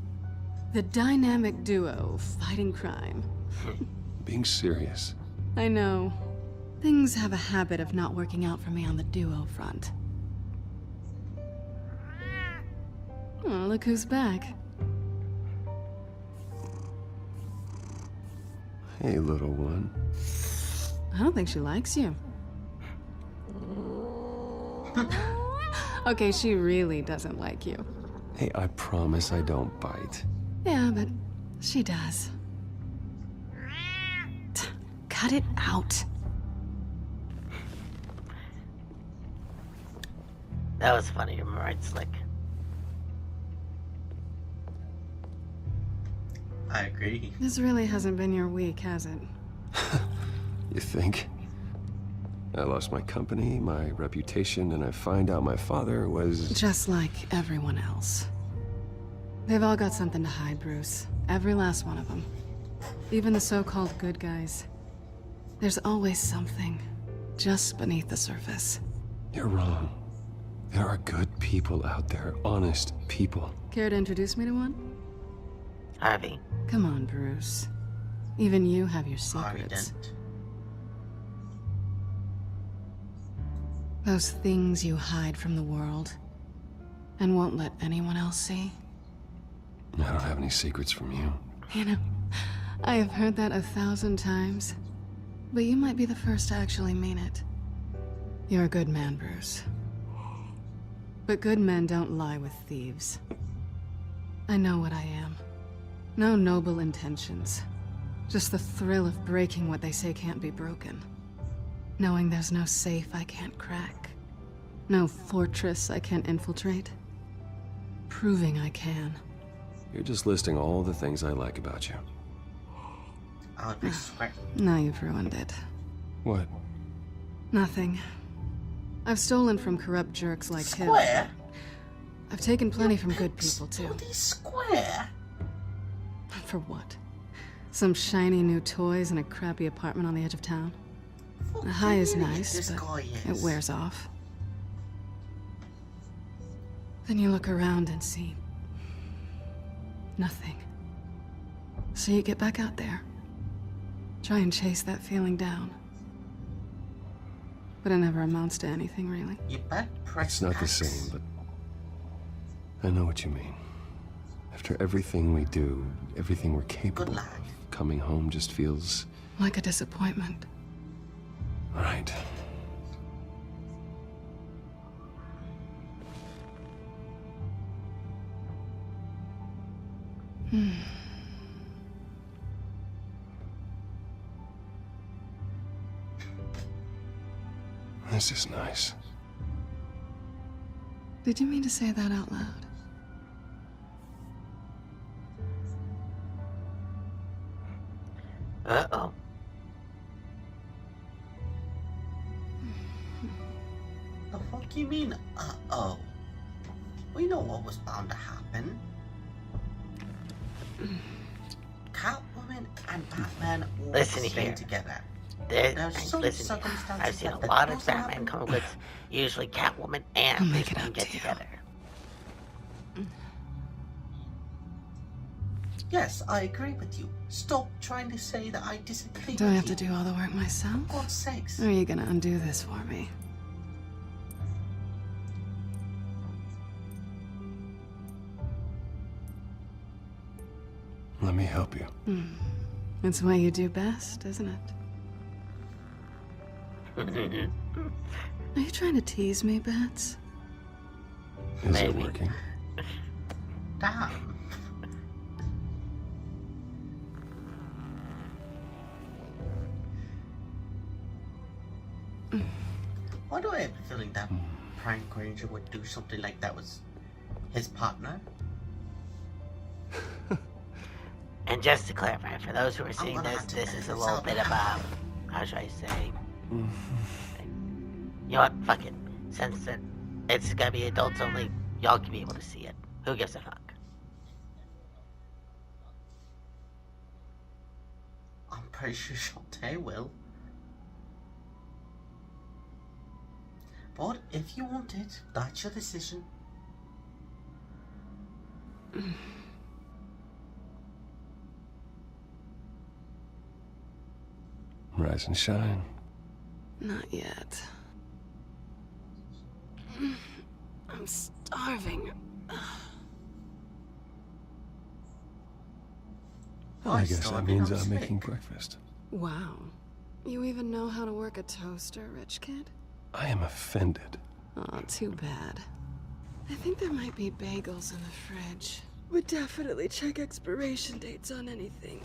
The dynamic duo fighting crime.
Being serious.
I know. Things have a habit of not working out for me on the duo front. Oh, look who's back.
Hey, little one.
I don't think she likes you. Okay, she really doesn't like you.
Hey, I promise I don't bite.
Yeah, but she does. Cut it out.
That was funny, am I right, Slick?
I agree.
This really hasn't been your week, has it?
You think? I lost my company, my reputation, and I find out my father was...
Just like everyone else. They've all got something to hide, Bruce. Every last one of them. Even the so-called good guys. There's always something just beneath the surface.
You're wrong. There are good people out there, honest people.
Care to introduce me to one?
Harvey.
Come on, Bruce. Even you have your secrets. Those things you hide from the world and won't let anyone else see.
I don't have any secrets from you.
You know, I have heard that 1,000 times, but you might be the first to actually mean it. You're a good man, Bruce. But good men don't lie with thieves. I know what I am. No noble intentions. Just the thrill of breaking what they say can't be broken. Knowing there's no safe I can't crack. No fortress I can't infiltrate. Proving I can.
You're just listing all the things I like about you.
I would be sweating.
Now you've ruined it.
What?
Nothing. I've stolen from corrupt jerks like Hill.
Square?
I've taken plenty from good people, too.
Square?
For what? Some shiny new toys and a crappy apartment on the edge of town? The high is nice, but it wears off. Then you look around and see nothing. So you get back out there. Try and chase that feeling down. But it never amounts to anything, really.
You bet press
It's not the same, but I know what you mean. After everything we do, everything we're capable of, coming home just feels...
like a disappointment.
Right. This is nice.
Did you mean to say that out loud?
Uh-oh.
The fuck you mean, uh-oh? We know what was bound to happen. Catwoman and Batman all
Listen
stay
here.
together.
Listen here. I've seen a lot of Batman comic books. Usually Catwoman and Bruce Wayne get together.
Yes, I agree with you. Stop trying to say that I disagree
Do I
with
have
you.
to do all the work myself?
For God's sakes.
Or are you gonna undo this for me?
Let me help you.
It's what you do best, isn't it? Are you trying to tease me, Bats?
Is it working?
Damn. Why do I have a feeling that Frank Granger would do something like that with his partner?
And just to clarify, for those who are seeing this is a little bit of a, how should I say? You know what? Fuck it. Since it's gonna be adults only, y'all can be able to see it. Who gives a fuck?
I'm pretty sure Shantae will. But if you want it, that's your decision.
Rise and shine.
Not yet. I'm starving.
I guess that means I'm making breakfast.
Wow. You even know how to work a toaster, rich kid?
I am offended.
Oh, too bad. I think there might be bagels in the fridge. Would definitely check expiration dates on anything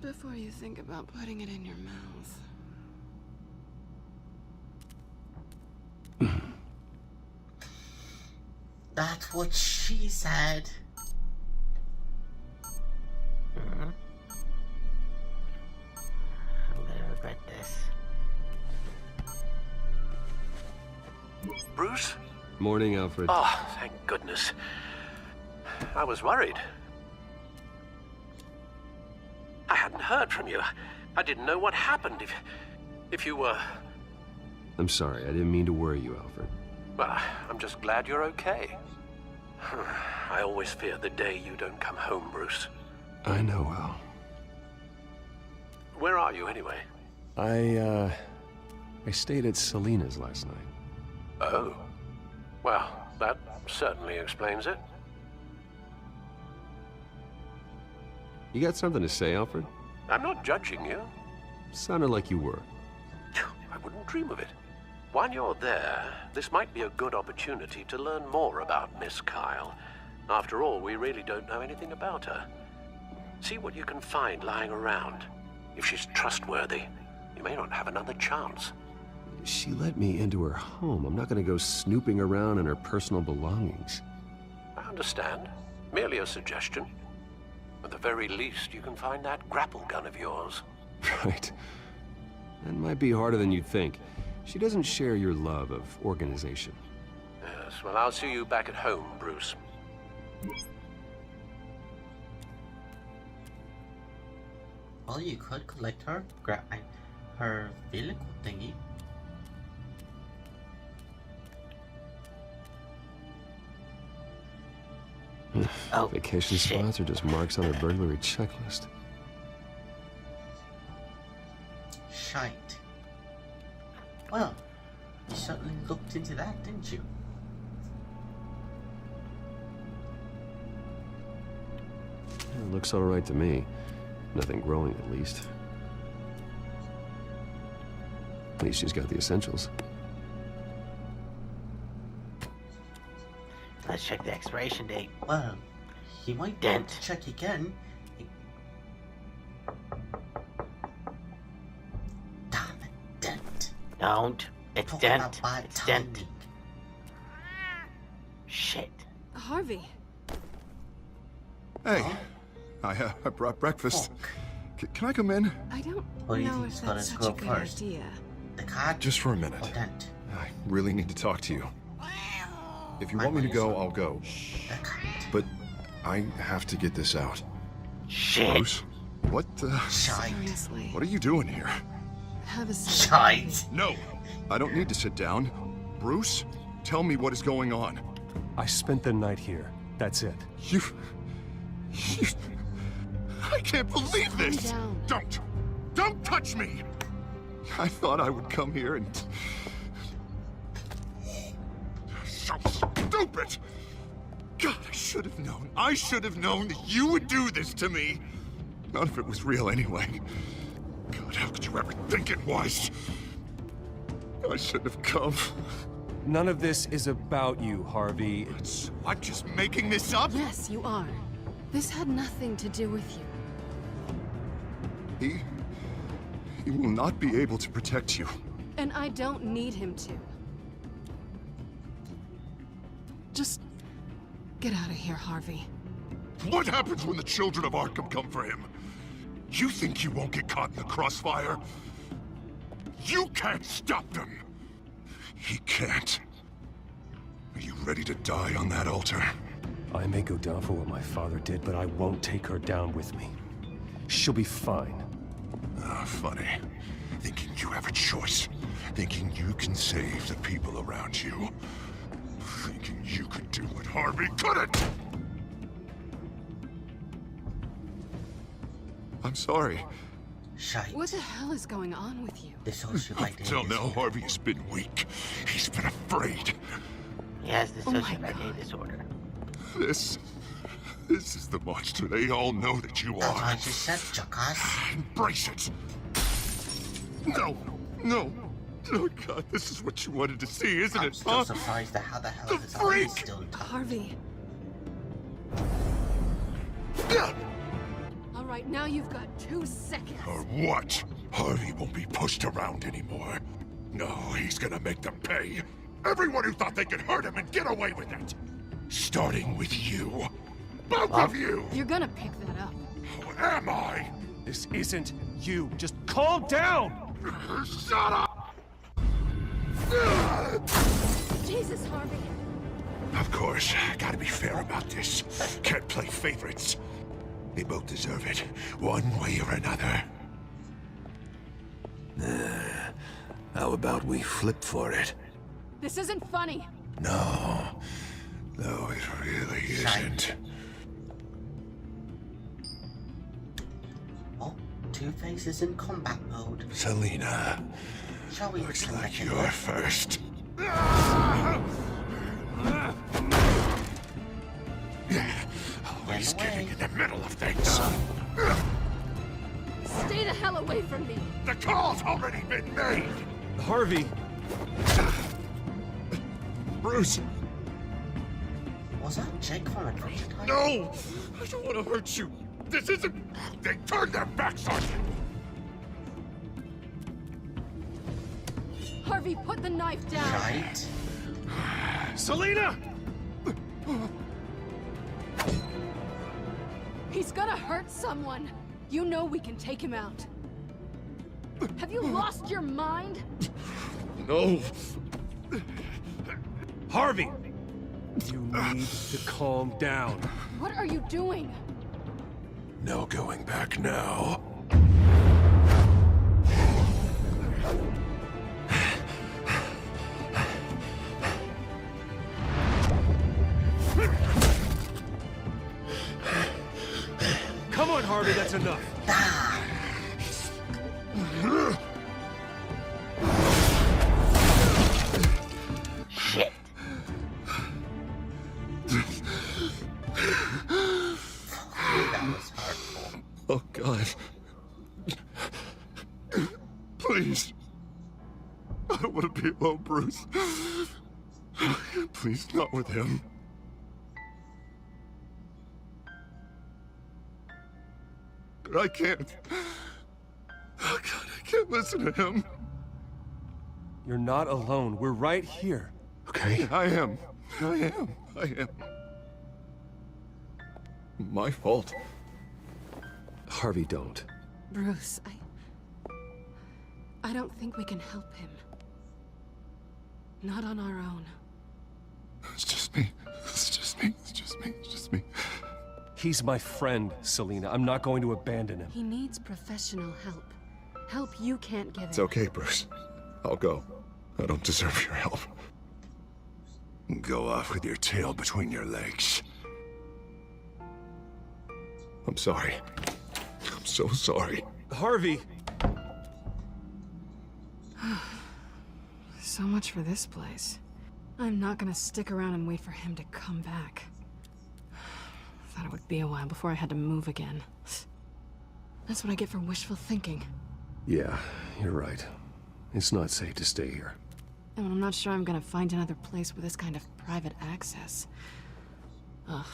before you think about putting it in your mouth.
That's what she said.
I'm gonna regret this.
Bruce?
Morning, Alfred.
Oh, thank goodness. I was worried. I hadn't heard from you. I didn't know what happened. If you were...
I'm sorry, I didn't mean to worry you, Alfred.
Well, I'm just glad you're okay. I always fear the day you don't come home, Bruce.
I know, Al.
Where are you, anyway?
I stayed at Selena's last night.
Oh. Well, that certainly explains it.
You got something to say, Alfred?
I'm not judging you.
Sounded like you were.
I wouldn't dream of it. While you're there, this might be a good opportunity to learn more about Miss Kyle. After all, we really don't know anything about her. See what you can find lying around. If she's trustworthy, you may not have another chance.
She let me into her home. I'm not going to go snooping around in her personal belongings.
I understand. Merely a suggestion. At the very least, you can find that grapple gun of yours.
Right. That might be harder than you'd think. She doesn't share your love of organization.
Yes, well, I'll see you back at home, Bruce.
Well, you could collect her vehicle thingy.
Oh,
vacation
shit.
spots are just marks on a burglary checklist.
Shite. Well, you certainly looked into that, didn't you?
It looks all right to me. Nothing growing, at least. At least she's got the essentials.
Let's check the expiration date.
Well, he might want to check again. Damn it, Dent.
Don't. It's
Talk
Dent.
about bad
It's Dent.
timing.
Shit.
Harvey.
Hey, I brought breakfast. Can I come in?
I don't
What do you
know
think's
if
gonna
that's such
go
a good
first?
idea.
The card
Just for a minute.
or Dent?
I really need to talk to you. If you want me to go, I'll go. But I have to get this out.
Shit.
Bruce, what
Seriously.
what are you doing here?
Have a seat.
Shite.
No, I don't need to sit down. Bruce, tell me what is going on.
I spent the night here. That's it.
You I can't believe this!
Calm down.
Don't touch me! I thought I would come here and... So stupid! God, I should have known. I should have known that you would do this to me. None of it was real anyway. God, how could you ever think it was? I shouldn't have come.
None of this is about you, Harvey.
I'm just making this up?
Yes, you are. This had nothing to do with you.
He will not be able to protect you.
And I don't need him to. Just get out of here, Harvey.
What happens when the children of Arkham come for him? You think you won't get caught in the crossfire? You can't stop them! He can't. Are you ready to die on that altar?
I may go down for what my father did, but I won't take her down with me. She'll be fine.
Ah, funny. Thinking you have a choice. Thinking you can save the people around you. Thinking you could do what Harvey couldn't! I'm sorry.
Shite.
What the hell is going on with you?
The socialite
Until now, Harvey has been weak. He's been afraid.
He has the
Oh my
social identity
God.
disorder.
This is the monster they all know that you
That's what I
are.
just said, jackass.
Embrace it. No. Oh God, this is what you wanted to see, isn't
I'm
it?
still surprised at how the hell
The
his arm is
freak!
still intact.
Harvey. All right, now you've got 2 seconds.
Or what? Harvey won't be pushed around anymore. No, he's gonna make them pay. Everyone who thought they could hurt him and get away with it. Starting with you. Both of you!
You're gonna pick that up.
Who am I?
This isn't you. Just calm down!
Shut up!
Jesus, Harvey.
Of course, gotta be fair about this. Can't play favorites. They both deserve it, one way or another. How about we flip for it?
This isn't funny.
No, it really isn't.
Oh, Two-Face is in combat mode.
Selina,
Shall we
looks
bring
like
that in?
you're first. Always getting in the middle of things.
Stay the hell away from me.
The call's already been made!
Harvey!
Bruce!
Was that Jake from Adventure Time?
No! I don't want to hurt you! This isn't... They turned their backs on you!
Harvey, put the knife down.
Right.
Selina!
He's gonna hurt someone. You know we can take him out. Have you lost your mind?
No.
Harvey! You need to calm down.
What are you doing?
No going back now.
Come on, Harvey, that's enough.
Shit.
That was hurtful.
Oh, God. Please. I don't want to be alone, Bruce. Please, not with him. But I can't. Oh, God, I can't listen to him.
You're not alone. We're right here.
Okay? I am. My fault.
Harvey, don't.
Bruce, I don't think we can help him. Not on our own.
It's just me.
He's my friend, Selina. I'm not going to abandon him.
He needs professional help. Help you can't give him.
It's okay, Bruce. I'll go. I don't deserve your help. Go off with your tail between your legs. I'm sorry. I'm so sorry.
Harvey!
So much for this place. I'm not gonna stick around and wait for him to come back. Thought it would be a while before I had to move again. That's what I get for wishful thinking.
Yeah, you're right. It's not safe to stay here.
And I'm not sure I'm gonna find another place with this kind of private access. Ugh.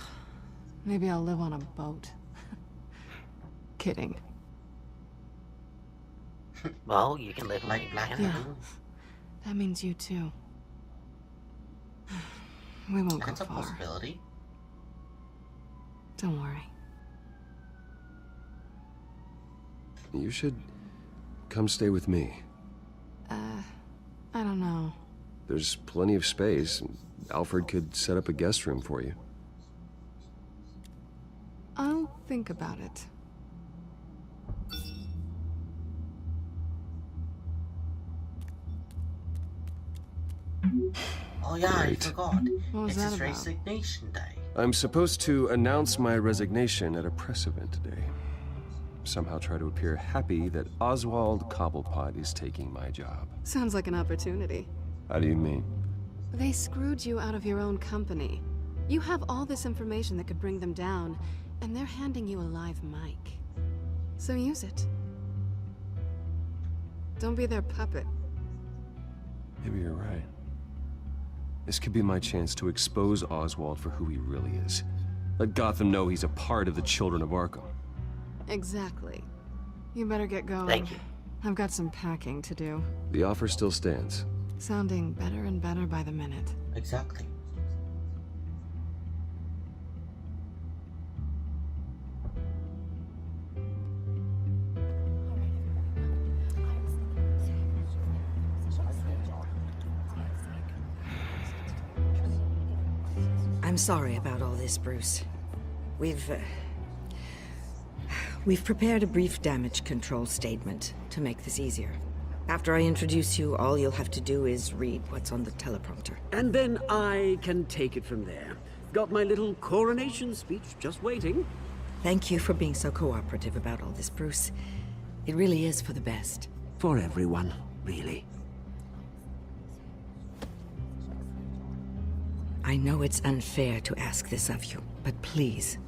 Maybe I'll live on a boat. Kidding.
Well, you can live like black and
Yeah. That means you too. We won't
That's
go
a
far.
possibility.
Don't worry.
You should come stay with me.
I don't know.
There's plenty of space. Alfred could set up a guest room for you.
I'll think about it.
Oh yeah, I
Great.
forgot.
What was
It's
that
his
about?
resignation day.
I'm supposed to announce my resignation at a press event today. Somehow try to appear happy that Oswald Cobblepot is taking my job.
Sounds like an opportunity.
How do you mean?
They screwed you out of your own company. You have all this information that could bring them down, and they're handing you a live mic. So use it. Don't be their puppet.
Maybe you're right. This could be my chance to expose Oswald for who he really is. Let Gotham know he's a part of the Children of Arkham.
Exactly. You better get going.
Thank you.
I've got some packing to do.
The offer still stands.
Sounding better and better by the minute.
Exactly.
I'm sorry about all this, Bruce. We've prepared a brief damage control statement to make this easier. After I introduce you, all you'll have to do is read what's on the teleprompter.
And then I can take it from there. Got my little coronation speech just waiting.
Thank you for being so cooperative about all this, Bruce. It really is for the best.
For everyone, really.
I know it's unfair to ask this of you, but please.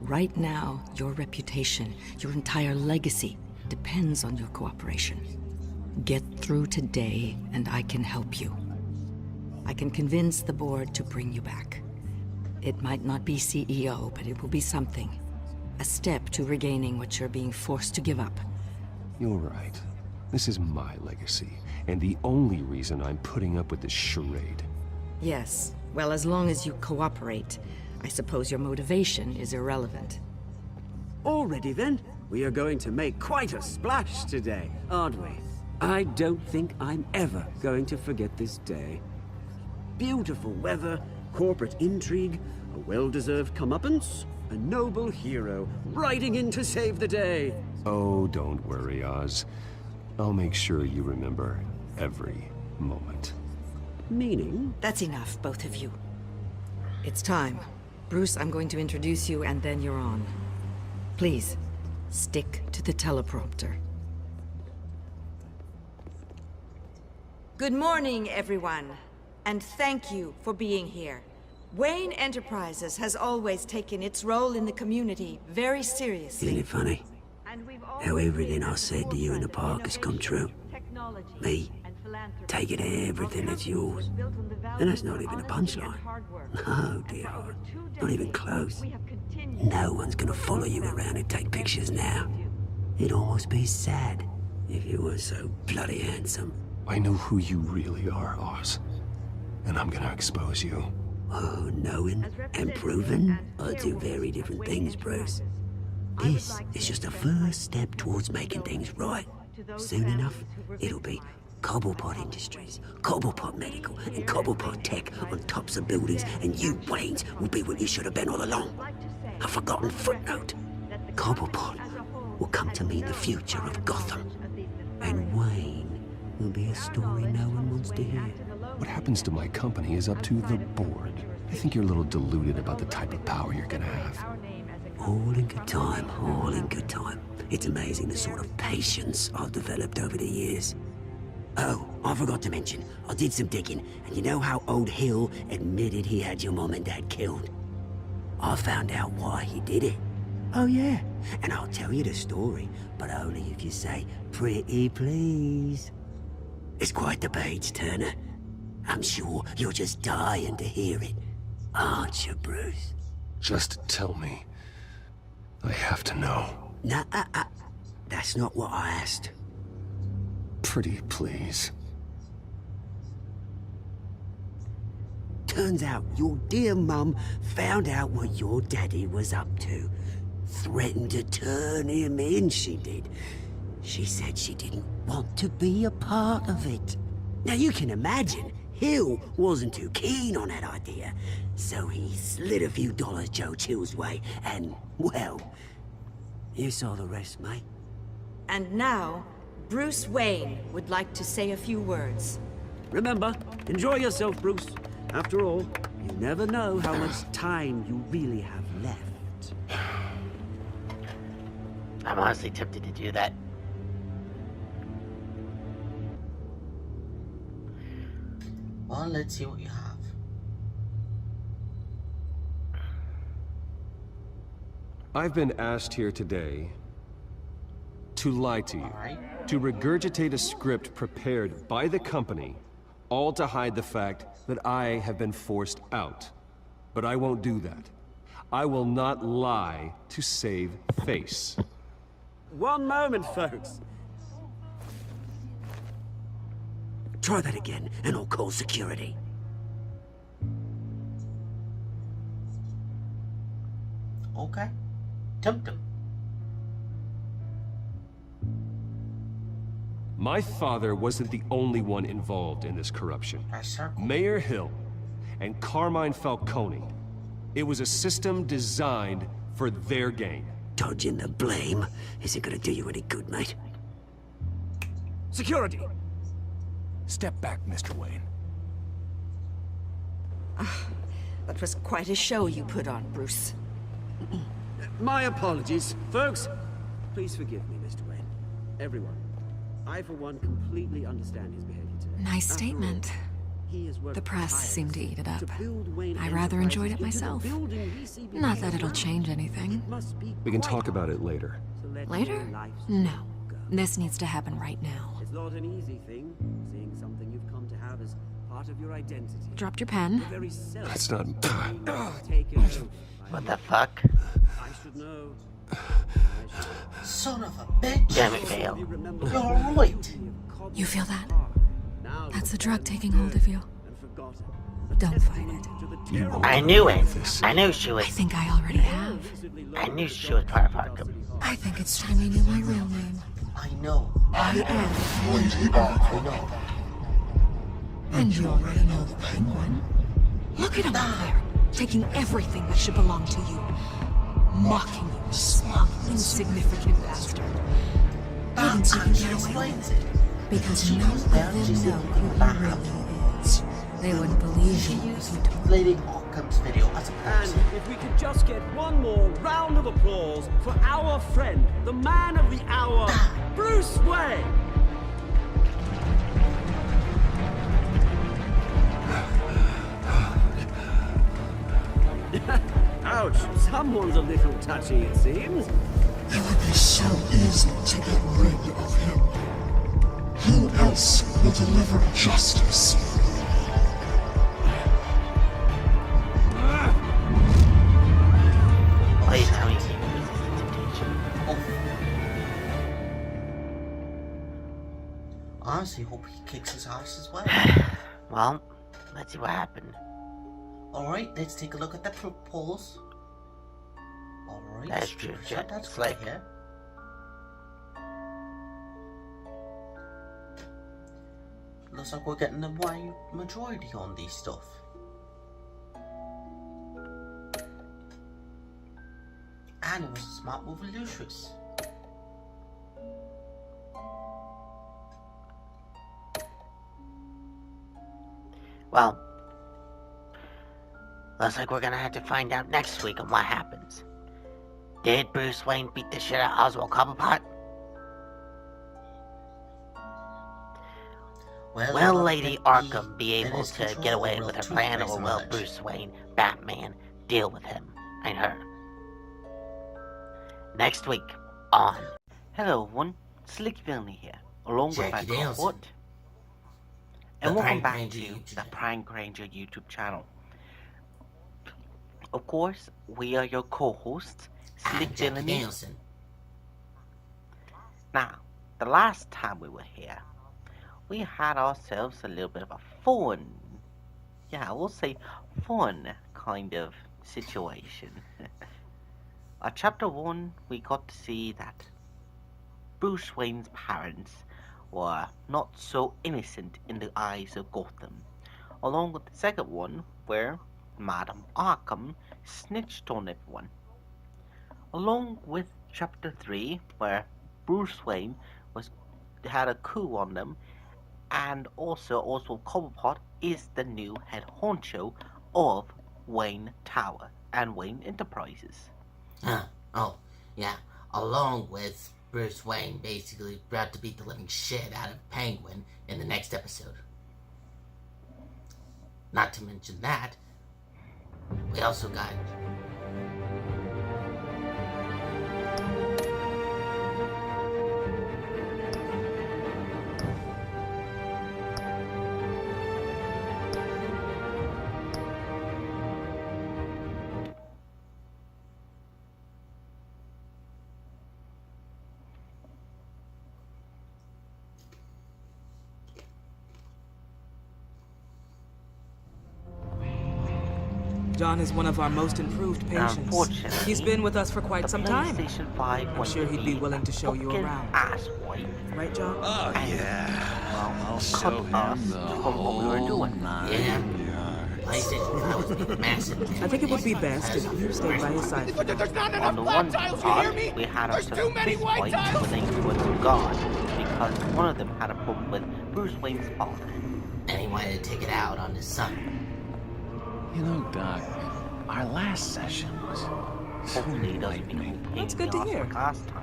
Right now, your reputation, your entire legacy, depends on your cooperation. Get through today, and I can help you. I can convince the board to bring you back. It might not be CEO, but it will be something. A step to regaining what you're being forced to give up.
You're right. This is my legacy, and the only reason I'm putting up with this charade.
Yes, well, as long as you cooperate, I suppose your motivation is irrelevant.
Already then, we are going to make quite a splash today, aren't we? I don't think I'm ever going to forget this day. Beautiful weather, corporate intrigue, a well-deserved comeuppance, a noble hero riding in to save the day.
Oh, don't worry, Oz. I'll make sure you remember every moment.
Meaning?
That's enough, both of you. It's time. Bruce, I'm going to introduce you, and then you're on. Please, stick to the teleprompter. Good morning, everyone, and thank you for being here. Wayne Enterprises has always taken its role in the community very seriously.
Isn't it funny? How everything I said to you in the park has come true. Me, taking everything that's yours. And that's not even a punchline. No, dear, not even close. No one's gonna follow you around and take pictures now. It'd almost be sad if you were so bloody handsome.
I know who you really are, Oz. And I'm gonna expose you.
Oh, knowing and proving are two very different things, Bruce. This is just a first step towards making things right. Soon enough, it'll be Cobblepot Industries, Cobblepot Medical, and Cobblepot Tech on tops of buildings, and you, Waynes, will be what you should have been all along. A forgotten footnote. Cobblepot will come to mean the future of Gotham. And Wayne will be a story no one wants to hear.
What happens to my company is up to the board. I think you're a little deluded about the type of power you're gonna have.
All in good time, all in good time. It's amazing the sort of patience I've developed over the years. Oh, I forgot to mention, I did some digging, and you know how old Hill admitted he had your mom and dad killed? I found out why he did it. Oh yeah, and I'll tell you the story, but only if you say, pretty please. It's quite the page, Turner. I'm sure you're just dying to hear it, aren't you, Bruce?
Just tell me. I have to know.
Nah, that's not what I asked.
Pretty please.
Turns out your dear mum found out what your daddy was up to. Threatened to turn him in, she did. She said she didn't want to be a part of it. Now you can imagine, Hill wasn't too keen on that idea. So he slid a few dollars Joe Chill's way, and, well, you saw the rest, mate.
And now, Bruce Wayne would like to say a few words.
Remember, enjoy yourself, Bruce. After all, you never know how much time you really have left.
I'm honestly tempted to do that.
Well, let's see what you have.
I've been asked here today to lie to you, to regurgitate a script prepared by the company, all to hide the fact that I have been forced out. But I won't do that. I will not lie to save face.
One moment, folks. Try that again, and I'll call security.
Okay. Tempt him.
My father wasn't the only one involved in this corruption. Mayor Hill and Carmine Falcone. It was a system designed for their gain.
Dodging the blame isn't gonna do you any good, mate. Security!
Step back, Mr. Wayne.
That was quite a show you put on, Bruce.
My apologies. Folks, please forgive me, Mr. Wayne. Everyone. I, for one, completely understand his behavior today.
Nice statement. The press seemed to eat it up. I rather enjoyed it myself. Not that it'll change anything.
We can talk about it later.
Later? No. This needs to happen right now.
It's not an easy thing, seeing something you've come to have as part of your identity.
Dropped your pen?
That's not...
What the fuck?
I should know.
Son of a bitch!
Damn it, Vale.
You're right.
You feel that? That's the drug taking hold of you. Don't fight it.
I knew it. I knew she was...
I think I already have.
I knew she was part of Arkham.
I think it's time you knew my real name.
I know.
I am.
Lady Arkham.
And you already know the Penguin. Look at him up there, taking everything that should belong to you. Mocking you, smug, insignificant bastard. Wouldn't even get away with it. Because none of them know who he really is. They wouldn't believe you if you told
Lady Arkham's video as a
And
person.
if we could just get one more round of applause for our friend, the man of the hour, Bruce Wayne. Ouch, someone's a little touchy, it seems.
It would be so easy to get rid of him. Who else will deliver justice?
Wait, how many people resist the temptation?
Honestly, hope he kicks his ass as well.
Well, let's see what happened.
Alright, let's take a look at the polls. Alright,
That's true, Jack.
That's
It's
right
like-
here. Looks like we're getting a wide majority on these stuff. And it was a smart move with Lucius.
Well, looks like we're gonna have to find out next week on what happens. Did Bruce Wayne beat the shit out of Oswald Cobblepot? Will Lady Arkham be able to get away with her plan, or will Bruce Wayne, Batman, deal with him and her? Next week on...
Hello everyone, slickvillainy here, along with my
Jackie Dainelson.
cohort. And
The
welcome
Prank
back
Ranger
to
YouTube
the Prank Ranger YouTube channel. Of course, we are your co-hosts,
Jackie
slickvillainy.
Dainelson.
Now, the last time we were here, we had ourselves a little bit of a fun, yeah, we'll say fun kind of situation. Chapter 1, we got to see that Bruce Wayne's parents were not so innocent in the eyes of Gotham, along with the second one, where Madame Arkham snitched on everyone. Along with Chapter 3, where Bruce Wayne had a coup on them, and also Oswald Cobblepot is the new head honcho of Wayne Tower and Wayne Enterprises.
Oh, yeah. Along with Bruce Wayne basically about to beat the living shit out of Penguin in the next episode. Not to mention that, we also got...
John is one of our most improved patients.
Unfortunately,
He's been with us for quite some time.
PlayStation 5
I'm
was
sure he'd be willing to show you
fucking
around.
asswipe.
Right, John?
Oh, yeah.
Well,
I'll
cut
show
us
him the
from what we were doing.
Yeah. PlayStation 5 was massive.
I think it would be best if you stayed by his side.
On the one part, we had ourselves a fist fight with Ainsley's guard because one of them had a problem with Bruce Wayne's father.
And he wanted to take it out on his son.
You know, Doc, our last session was so enlightening.
That's good to hear.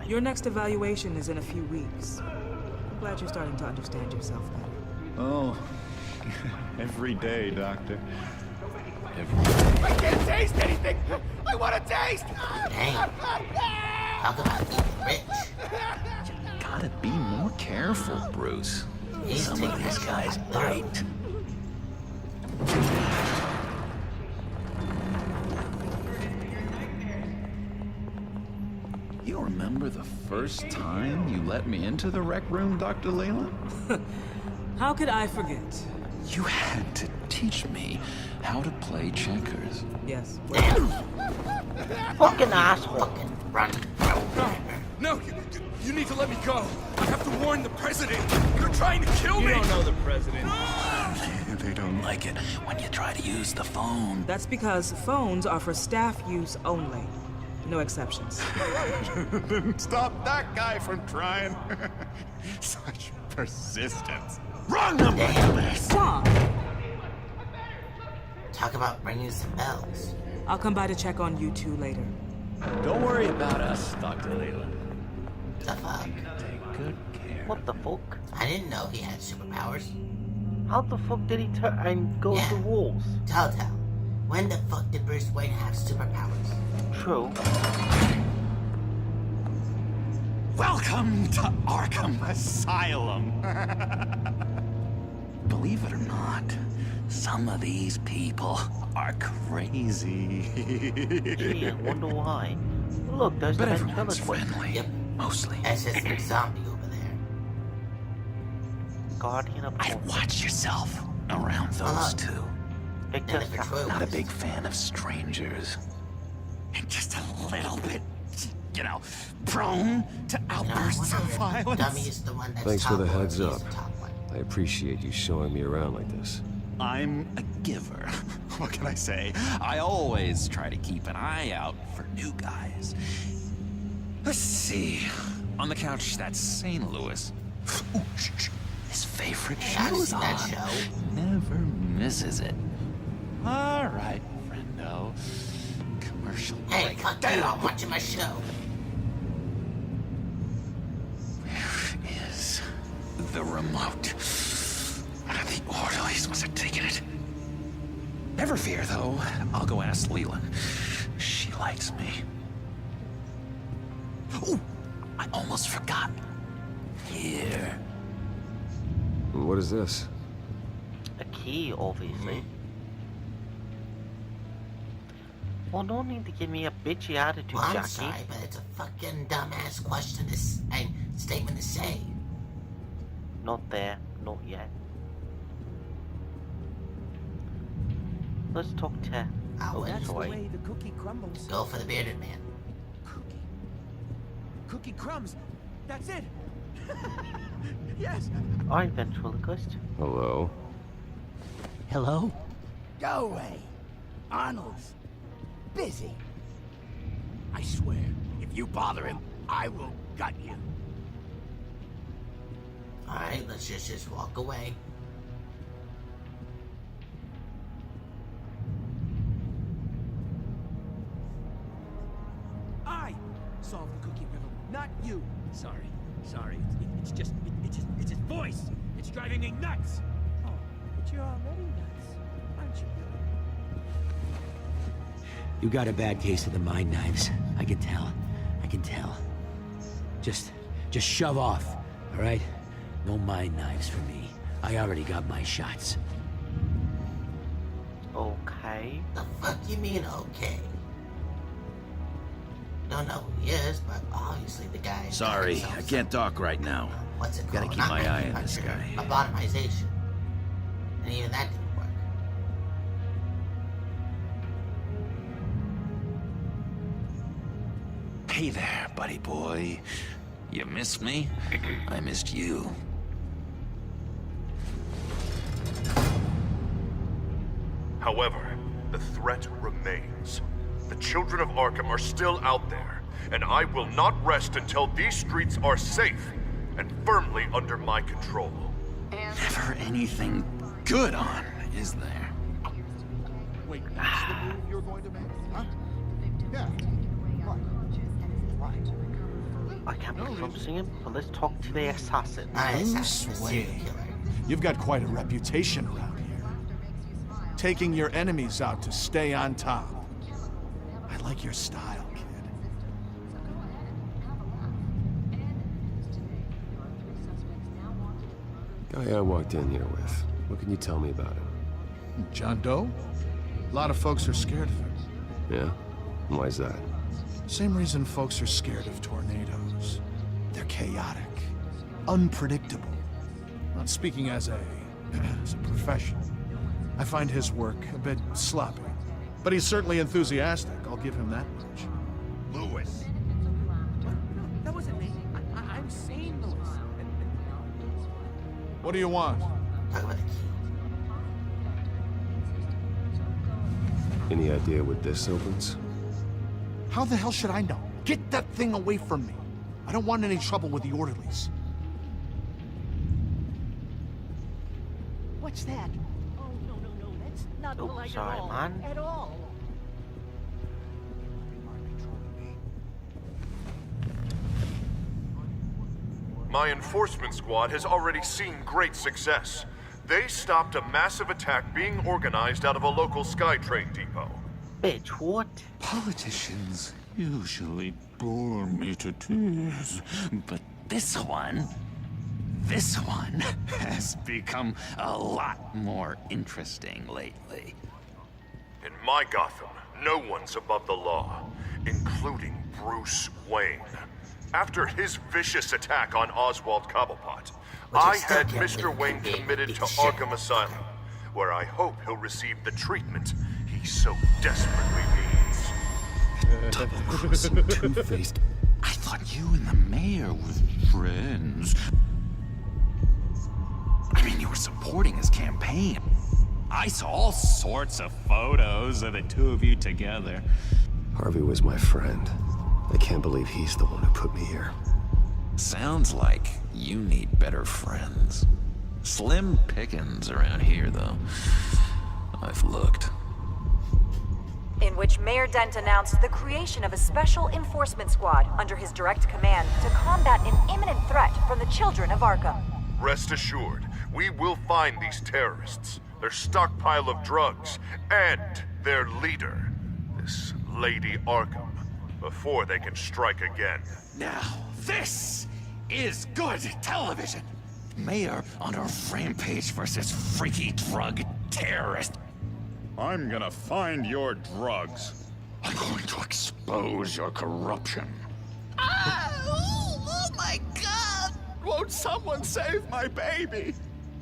Your next evaluation is in a few weeks. I'm glad you're starting to understand yourself better.
Oh, every day, Doctor.
I can't taste anything! I want to taste!
Dang. Talk about eating rich.
Gotta be more careful, Bruce. Some of this guy's bite. You remember the first time you let me into the rec room, Dr. Leyland?
How could I forget?
You had to teach me how to play checkers.
Yes.
Fucking asshole.
Run.
No, you need to let me go. I have to warn the president. You're trying to kill me.
You don't know the president.
They don't like it when you try to use the phone.
That's because phones are for staff use only. No exceptions.
Stop that guy from trying. Such persistence.
Wrong number!
Stop!
Talk about ringing some bells.
I'll come by to check on you two later.
Don't worry about us, Dr. Leland.
The fuck?
Take good care.
What the fuck?
I didn't know he had superpowers.
How the fuck did he turn and go through walls?
Telltale. When the fuck did Bruce Wayne have superpowers?
True.
Welcome to Arkham Asylum. Believe it or not, some of these people are crazy.
Gee, I wonder why. Look, there's
But
the
everyone's
ventriloquist.
friendly.
Yep.
Mostly.
That's just a zombie over there.
Guardian of
I'd watch yourself around those two.
Victor,
Not a big fan of strangers. And just a little bit, you know, prone to outbursts of violence.
Dummy is the one that's
Thanks for the
top one,
heads
he's
up.
the top one.
I appreciate you showing me around like this.
I'm a giver. What can I say? I always try to keep an eye out for new guys. Let's see. On the couch, that's St. Louis. Ooh, his favorite
I've
show's
seen
on.
that show.
Never misses it. All right, friendo. Commercial
Hey,
break.
fuck you, I'm watching my show.
Where is the remote? The orderlies must have taken it. Never fear, though. I'll go ask Leland. She likes me. Ooh, I almost forgot. Here.
What is this?
A key, obviously. Well, no need to give me a bitchy attitude,
Well, I'm
Jackie.
sorry, but it's a fucking dumbass question and statement to say.
Not there, not yet. Let's talk to...
Oh,
that's
the
way
the cookie crumbles.
Go for the bearded man.
Cookie crumbs. That's it. Yes.
I'm ventriloquist.
Hello?
Hello? Go away. Arnold's busy. I swear, if you bother him, I will gut you.
Alright, let's just walk away.
I solved the cookie riddle, not you. Sorry. It's his voice. It's driving me nuts. Oh, but you're already nuts, aren't you?
You got a bad case of the mind knives. I can tell. Just shove off, all right? No mind knives for me. I already got my shots.
Okay.
The fuck you mean, okay? Don't know who he is, but obviously the guy.
Sorry, I can't talk right now.
What's it
Gotta
called?
keep
Not
my eye on this
acupuncture,
guy.
Lobotomization. And even that didn't work.
Hey there, buddy boy. You missed me? I missed you.
However, the threat remains. The children of Arkham are still out there, and I will not rest until these streets are safe and firmly under my control.
Never anything good on, is there?
Wait, that's the move you're going to make? Huh? Yeah.
I can't believe I'm singing, but let's talk to the assassin.
Assassin,
Wayne, you've got quite a reputation around here. Taking your enemies out to stay on top. I like your style, kid.
Guy I walked in here with. What can you tell me about him?
John Doe? A lot of folks are scared of him.
Yeah? And why's that?
Same reason folks are scared of tornadoes. They're chaotic, unpredictable. Not speaking as a professional, I find his work a bit sloppy. But he's certainly enthusiastic, I'll give him that much.
Lewis. That wasn't
What do you want?
Talk about the key.
Any idea what this opens?
How the hell should I know? Get that thing away from me. I don't want any trouble with the orderlies.
What's that? Oh, no, that's not polite
sorry,
at all.
man.
At all.
My enforcement squad has already seen great success. They stopped a massive attack being organized out of a local SkyTrain depot.
Bitch, what?
Politicians usually bore me to tears, but this one has become a lot more interesting lately.
In my Gotham, no one's above the law, including Bruce Wayne. After his vicious attack on Oswald Cobblepot, I had Mr. Wayne committed to Arkham Asylum, where I hope he'll receive the treatment he so desperately needs.
Double-crossing two-faced. I thought you and the mayor were friends. I mean, you were supporting his campaign. I saw all sorts of photos of the two of you together.
Harvey was my friend. I can't believe he's the one who put me here.
Sounds like you need better friends. Slim pickings around here, though. I've looked.
In which Mayor Dent announced the creation of a special enforcement squad under his direct command to combat an imminent threat from the children of Arkham.
Rest assured, we will find these terrorists, their stockpile of drugs, and their leader, this Lady Arkham, before they can strike again.
Now, this is good television. Mayor on a rampage versus freaky drug terrorist.
I'm gonna find your drugs.
I'm going to expose your corruption.
Oh my God! Won't someone save my baby?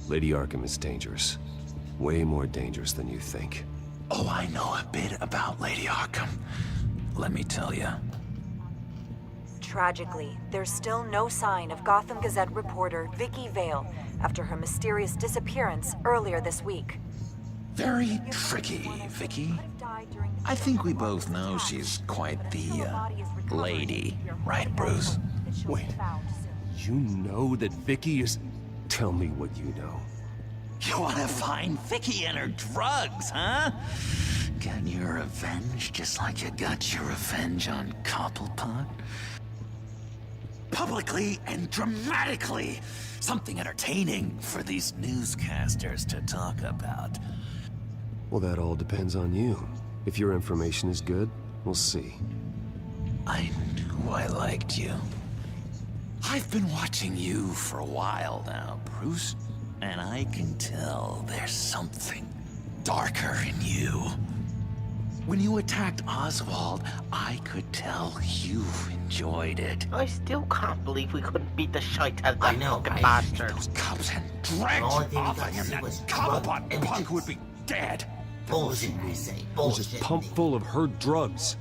Lady Arkham is dangerous. Way more dangerous than you think.
Oh, I know a bit about Lady Arkham. Let me tell you.
Tragically, there's still no sign of Gotham Gazette reporter Vicky Vale after her mysterious disappearance earlier this week.
Very tricky, Vicky. I think we both know she's quite the, lady, right, Bruce?
Wait, you know that Vicky is... Tell me what you know.
You wanna find Vicky and her drugs, huh? Get your revenge just like you got your revenge on Cobblepot? Publicly and dramatically! Something entertaining for these newscasters to talk about.
Well, that all depends on you. If your information is good, we'll see.
I knew I liked you. I've been watching you for a while now, Bruce, and I can tell there's something darker in you. When you attacked Oswald, I could tell you enjoyed it.
I still can't believe we couldn't beat the shite out of that fucking
Right?
bastard.
Those cops had dragged you off of him. That Cobblepot punk would be dead.
Bullshit, I say.
It was
Bullshit.
just pumped full of her drugs.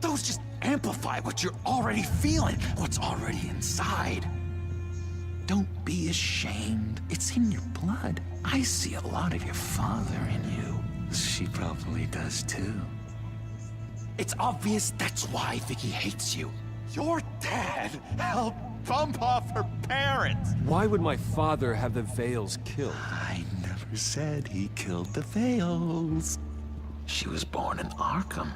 Those just amplify what you're already feeling, what's already inside. Don't be ashamed. It's in your blood. I see a lot of your father in you. She probably does too. It's obvious that's why Vicky hates you.
Your dad helped bump off her parents.
Why would my father have the Vales killed?
I never said he killed the Vales. She was born in Arkham.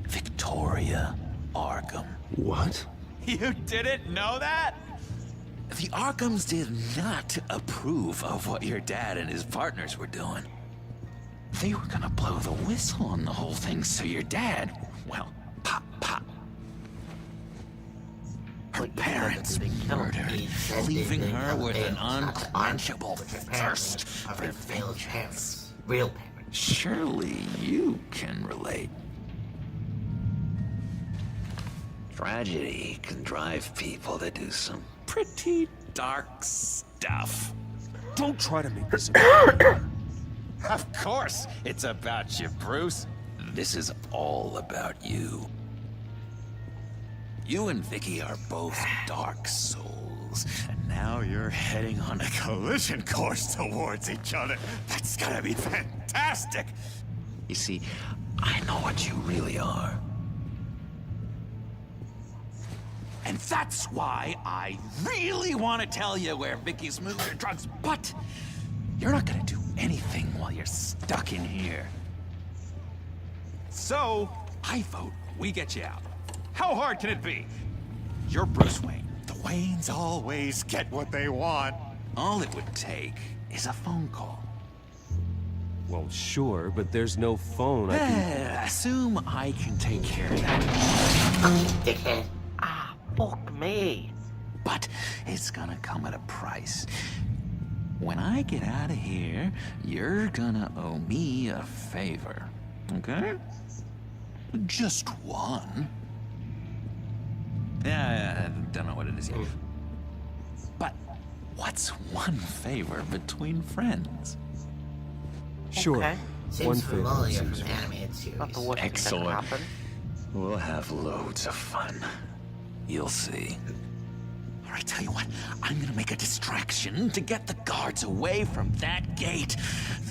Victoria Arkham.
What?
You didn't know that? The Arkhams did not approve of what your dad and his partners were doing. They were gonna blow the whistle on the whole thing, so your dad, well, pop, pop. Her parents murdered, leaving her with an unquenchable thirst for vengeance.
Real parents.
Surely you can relate. Tragedy can drive people to do some pretty dark stuff.
Don't try to make this about me.
Of course it's about you, Bruce. This is all about you. You and Vicky are both dark souls. rules, and now you're heading on a collision course towards each other. That's gonna be fantastic! You see, I know what you really are. And that's why I really want to tell you where Vicky's moved her drugs, but you're not gonna do anything while you're stuck in here. So, I vote we get you out. How hard can it be? You're Bruce Wayne. The Waynes always get what they want. All it would take is a phone call.
Well, sure, but there's no phone. I can...
Assume I can take care of that.
Dickhead. Ah, fuck me.
But it's gonna come at a price. When I get out of here, you're gonna owe me a favor. Okay? Just one. Yeah, I don't know what it is yet. But what's one favor between friends?
Sure.
Okay.
Seems familiar from the animated series.
Not the worst thing that can
Excellent.
happen.
We'll have loads of fun. You'll see. All right, tell you what. I'm gonna make a distraction to get the guards away from that gate.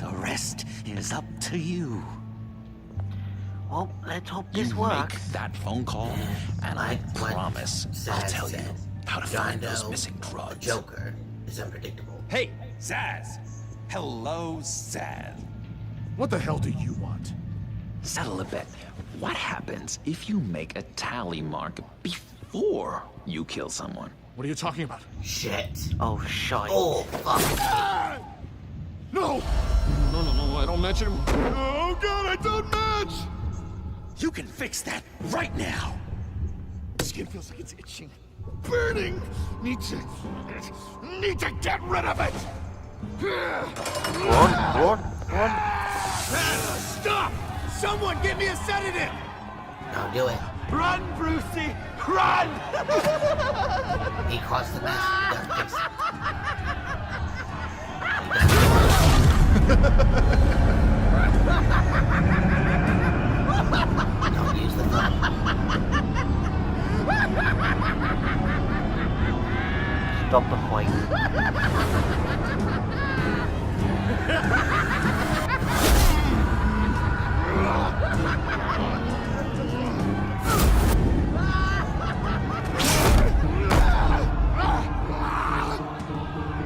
The rest is up to you.
Well, let's hope this
You
works.
make that phone call, and I promise I'll tell you how to find those missing drugs.
Joker is unpredictable.
Hey, Zaz. Hello, Zaz.
What the hell do you want?
Settle a bet. What happens if you make a tally mark before you kill someone?
What are you talking about?
Shit.
Oh, shite.
Oh, fuck.
No! No, I don't match him. Oh, God, I don't match!
You can fix that right now.
Skin feels like it's itching. Burning! Need to get rid of it!
Run.
Stop! Someone get me a sedative!
No, do it.
Run, Brucey! Run!
He caused the mess. He doesn't fix it. Don't use the phone.
Stop the fight.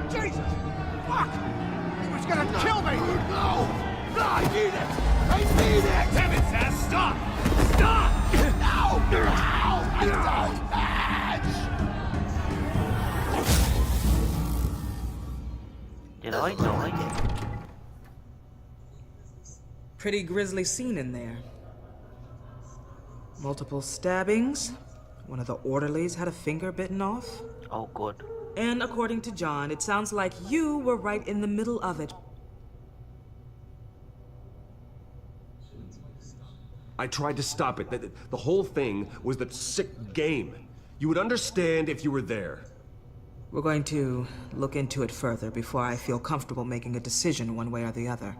Jesus! Fuck! He was gonna kill me! No! No, I need it! I need it! Damn it, Zaz! Stop! Stop! No! No! I don't match!
Did I know I did?
Pretty grisly scene in there. Multiple stabbings. One of the orderlies had a finger bitten off.
Oh, good.
And according to John, it sounds like you were right in the middle of it.
I tried to stop it. The whole thing was that sick game. You would understand if you were there.
We're going to look into it further before I feel comfortable making a decision one way or the other.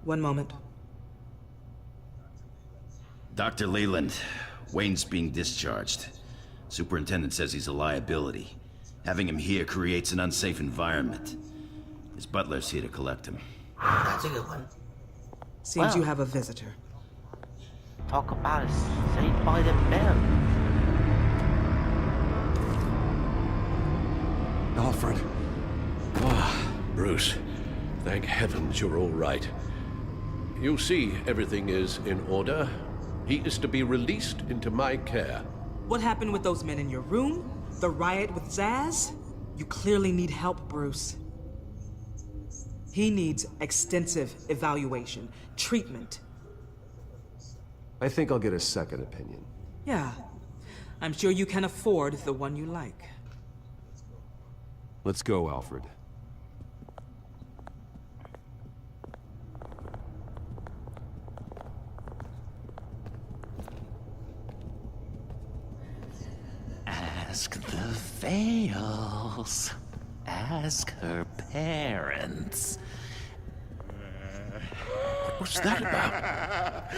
One moment.
Dr. Leland, Wayne's being discharged. Superintendent says he's a liability. Having him here creates an unsafe environment. His butler's here to collect him.
That's a good one.
Seems you have a visitor.
Talk about it saved by the bell.
Alfred. Ah, Bruce. Thank heavens you're all right. You see, everything is in order. He is to be released into my care.
What happened with those men in your room? The riot with Zaz? You clearly need help, Bruce. He needs extensive evaluation, treatment.
I think I'll get a second opinion.
Yeah. I'm sure you can afford the one you like.
Let's go, Alfred.
Ask the Vales. Ask her parents. What's that about?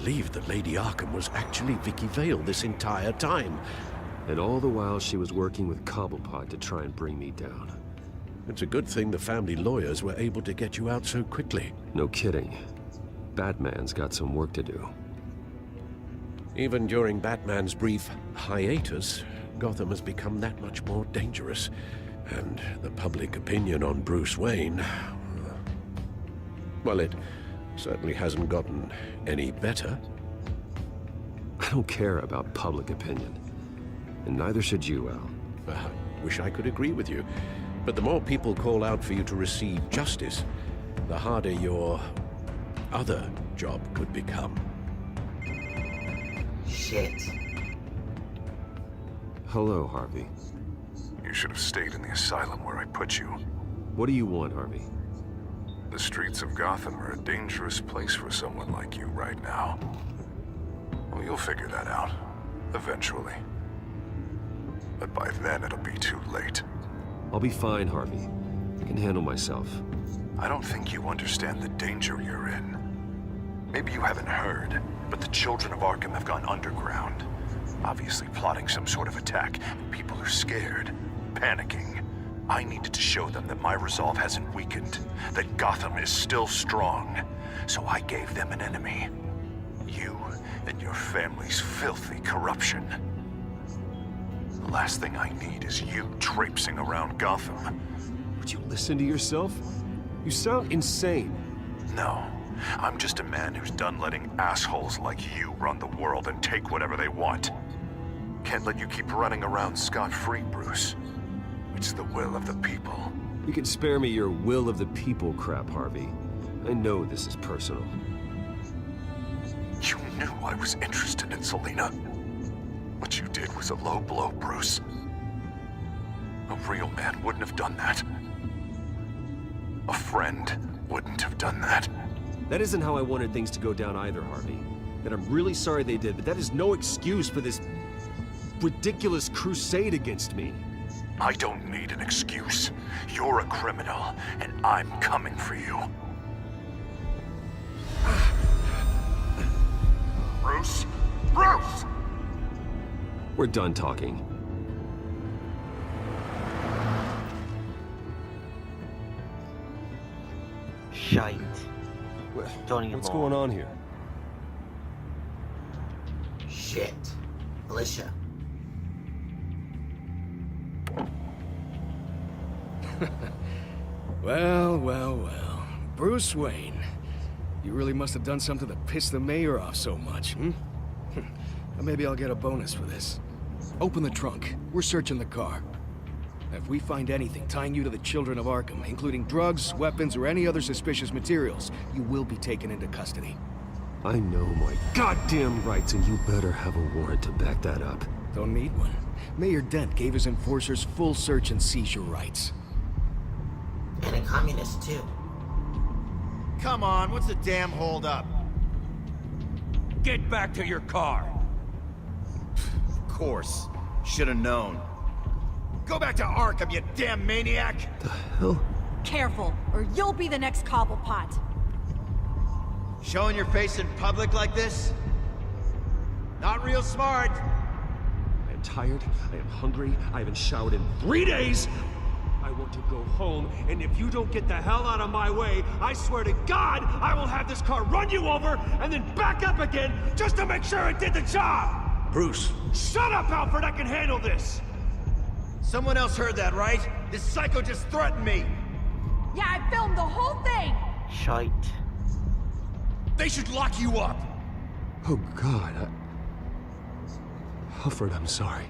believe that Lady Arkham was actually Vicky Vale this entire time.
And all the while she was working with Cobblepot to try and bring me down.
It's a good thing the family lawyers were able to get you out so quickly.
No kidding. Batman's got some work to do.
Even during Batman's brief hiatus, Gotham has become that much more dangerous. And the public opinion on Bruce Wayne... well, it certainly hasn't gotten any better.
I don't care about public opinion. And neither should you, Al.
I wish I could agree with you. But the more people call out for you to receive justice, the harder your other job could become.
Shit.
Hello, Harvey.
You should have stayed in the asylum where I put you.
What do you want, Harvey?
The streets of Gotham are a dangerous place for someone like you right now. Well, you'll figure that out. Eventually. But by then, it'll be too late.
I'll be fine, Harvey. I can handle myself.
I don't think you understand the danger you're in. Maybe you haven't heard, but the children of Arkham have gone underground. Obviously plotting some sort of attack, and people are scared, panicking. I needed to show them that my resolve hasn't weakened, that Gotham is still strong. So I gave them an enemy. You and your family's filthy corruption. The last thing I need is you traipsing around Gotham.
Would you listen to yourself? You sound insane.
No. I'm just a man who's done letting assholes like you run the world and take whatever they want. Can't let you keep running around scot-free, Bruce. It's the will of the people.
You can spare me your will of the people crap, Harvey. I know this is personal.
You knew I was interested in Selina. What you did was a low blow, Bruce. A real man wouldn't have done that. A friend wouldn't have done that.
That isn't how I wanted things to go down either, Harvey. And I'm really sorry they did, but that is no excuse for this ridiculous crusade against me.
I don't need an excuse. You're a criminal, and I'm coming for you. Bruce? Bruce!
We're done talking.
Shite.
What's going on here?
Shit. Militia.
Well. Bruce Wayne. You really must have done something to piss the mayor off so much, hmm? Maybe I'll get a bonus for this. Open the trunk. We're searching the car. If we find anything tying you to the children of Arkham, including drugs, weapons, or any other suspicious materials, you will be taken into custody.
I know my goddamn rights, and you better have a warrant to back that up.
Don't need one. Mayor Dent gave his enforcers full search and seizure rights.
And a communist, too.
Come on, what's the damn holdup?
Get back to your car!
Of course. Should've known. Go back to Arkham, you damn maniac!
The hell?
Careful, or you'll be the next Cobblepot.
Showing your face in public like this? Not real smart.
I am tired, I am hungry, I haven't showered in 3 days! I want to go home, and if you don't get the hell out of my way, I swear to God, I will have this car run you over, and then back up again, just to make sure it did the job!
Bruce.
Shut up, Alfred, I can handle this!
Someone else heard that, right? This psycho just threatened me!
Yeah, I filmed the whole thing!
Shite.
They should lock you up!
Oh, God, Alfred, I'm sorry.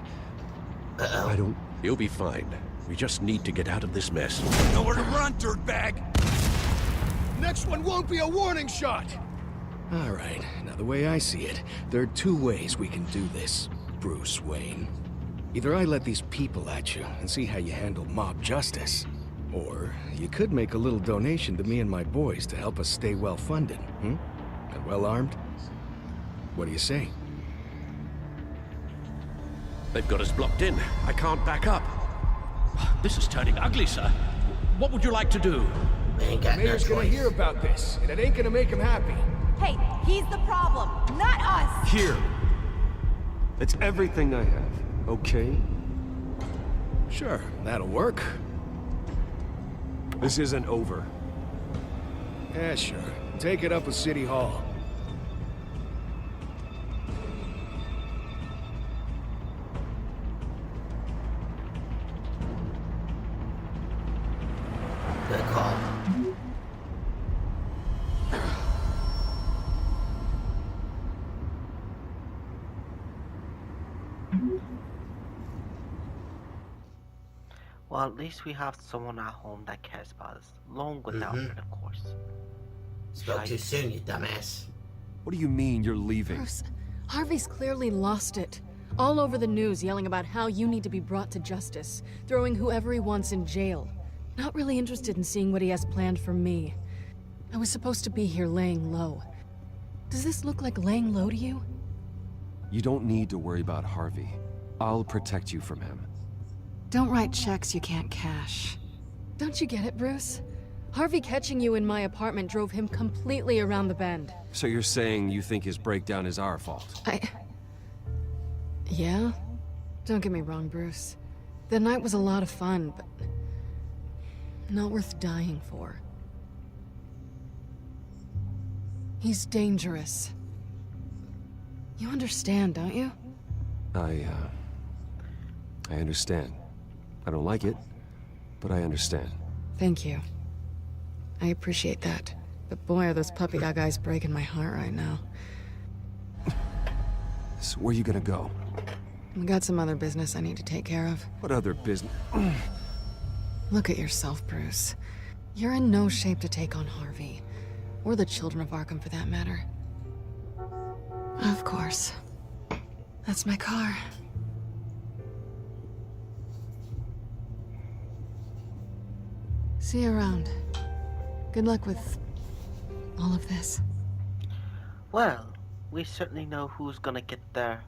Uh-oh.
I don't...
You'll be fine. We just need to get out of this mess.
Nowhere to run, dirtbag!
Next one won't be a warning shot! All right, now the way I see it, there are 2 ways we can do this, Bruce Wayne. Either I let these people at you and see how you handle mob justice, or you could make a little donation to me and my boys to help us stay well-funded, And well-armed? What do you say?
They've got us blocked in. I can't back up.
This is turning ugly, sir. What would you like to do?
The mayor's gonna hear about this, and it ain't gonna make him happy.
Hey, he's the problem, not us!
Here. It's everything I have, okay?
Sure, that'll work.
This isn't over.
Yeah, sure. Take it up with City Hall.
Good call.
Well, at least we have someone at home that cares about us. Long without it, of course.
Spoke too soon, you dumbass.
What do you mean you're leaving?
Bruce, Harvey's clearly lost it. All over the news yelling about how you need to be brought to justice, throwing whoever he wants in jail. Not really interested in seeing what he has planned for me. I was supposed to be here laying low. Does this look like laying low to you?
You don't need to worry about Harvey. I'll protect you from him.
Don't write checks you can't cash. Don't you get it, Bruce? Harvey catching you in my apartment drove him completely around the bend.
So you're saying you think his breakdown is our fault?
Yeah? Don't get me wrong, Bruce. The night was a lot of fun, but not worth dying for. He's dangerous. You understand, don't you?
I understand. I don't like it, but I understand.
Thank you. I appreciate that. But boy, are those puppy dog eyes breaking my heart right now.
So where are you gonna go?
I got some other business I need to take care of.
What other business?
Look at yourself, Bruce. You're in no shape to take on Harvey. Or the children of Arkham, for that matter. Of course. That's my car. See you around. Good luck with all of this.
Well, we certainly know who's gonna get their...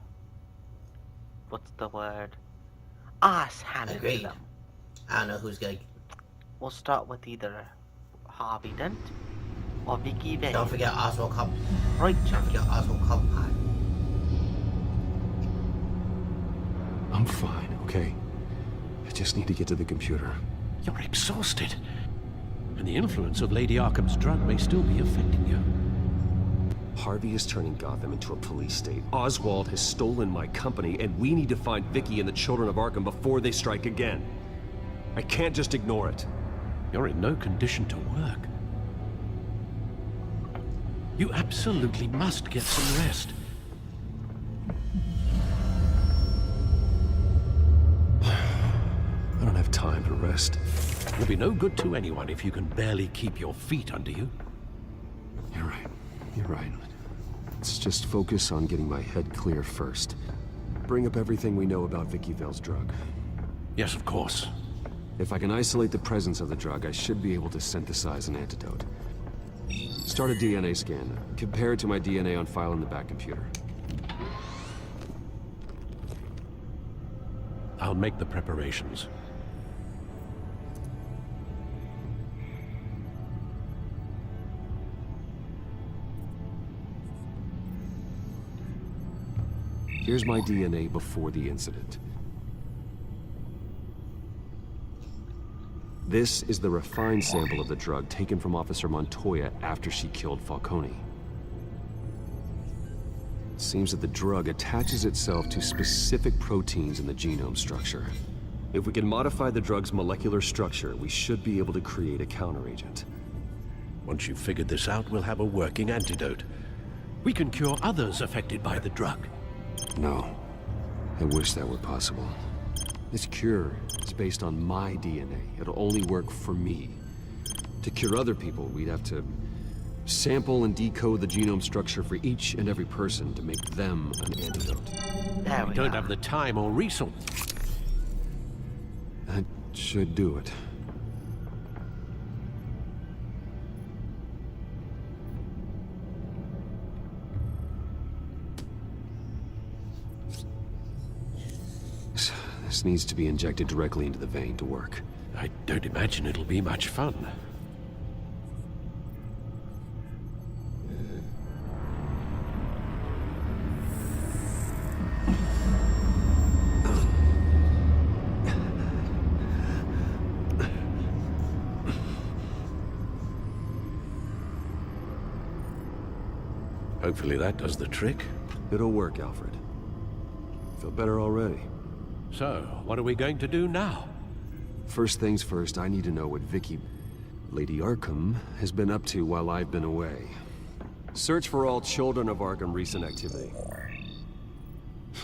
what's the word? Ass handed to
Agreed.
them.
I don't know who's gonna...
We'll start with either Harvey Dent or Vicky Vale.
Don't forget Oswald Cobb.
Right,
Don't forget Oswald Cobblepot.
I'm fine, okay? I just need to get to the computer.
You're exhausted. And the influence of Lady Arkham's drug may still be affecting you.
Harvey is turning Gotham into a police state. Oswald has stolen my company, and we need to find Vicky and the children of Arkham before they strike again. I can't just ignore it.
You're in no condition to work. You absolutely must get some rest.
I don't have time to rest.
You'll be no good to anyone if you can barely keep your feet under you.
You're right. You're right. Let's just focus on getting my head clear first. Bring up everything we know about Vicky Vale's drug.
Yes, of course.
If I can isolate the presence of the drug, I should be able to synthesize an antidote. Start a DNA scan. Compare it to my DNA on file in the back computer.
I'll make the preparations.
Here's my DNA before the incident. This is the refined sample of the drug taken from Officer Montoya after she killed Falcone. It seems that the drug attaches itself to specific proteins in the genome structure. If we can modify the drug's molecular structure, we should be able to create a counteragent.
Once you've figured this out, we'll have a working antidote. We can cure others affected by the drug.
No. I wish that were possible. This cure is based on my DNA. It'll only work for me. To cure other people, we'd have to sample and decode the genome structure for each and every person to make them an antidote.
We don't have the time or resources.
That should do it. This needs to be injected directly into the vein to work.
I don't imagine it'll be much fun. Hopefully that does the trick.
It'll work, Alfred. Feel better already.
So, what are we going to do now?
First things first, I need to know what Lady Arkham, has been up to while I've been away. Search for all children of Arkham recent activity.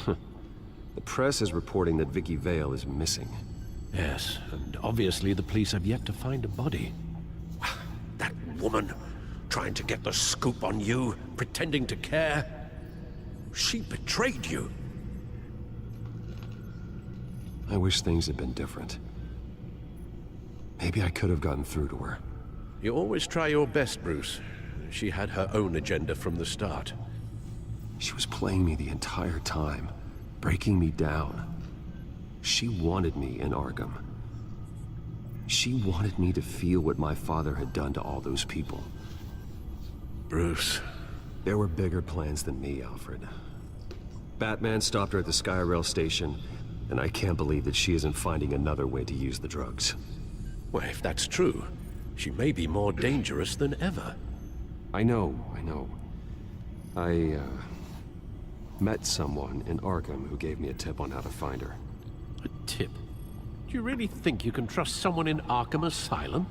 The press is reporting that Vicky Vale is missing.
Yes, and obviously the police have yet to find a body. That woman, trying to get the scoop on you, pretending to care. She betrayed you.
I wish things had been different. Maybe I could have gotten through to her.
You always try your best, Bruce. She had her own agenda from the start.
She was playing me the entire time, breaking me down. She wanted me in Arkham. She wanted me to feel what my father had done to all those people.
Bruce.
There were bigger plans than me, Alfred. Batman stopped her at the Skyrail station, and I can't believe that she isn't finding another way to use the drugs.
Well, if that's true, she may be more dangerous than ever.
I know. I met someone in Arkham who gave me a tip on how to find her.
A tip? Do you really think you can trust someone in Arkham Asylum?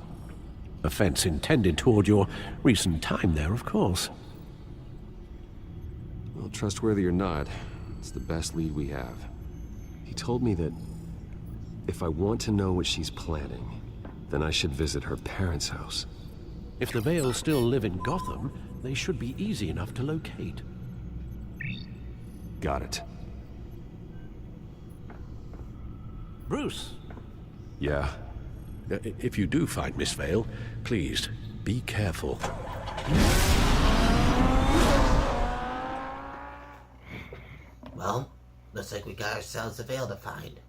Offense intended toward your recent time there, of course.
Well, trustworthy or not, it's the best lead we have. He told me that if I want to know what she's planning, then I should visit her parents' house.
If the Vales still live in Gotham, they should be easy enough to locate.
Got it.
Bruce!
Yeah?
If you do find Miss Vale, please, be careful.
Well, looks like we got ourselves a Vale to find.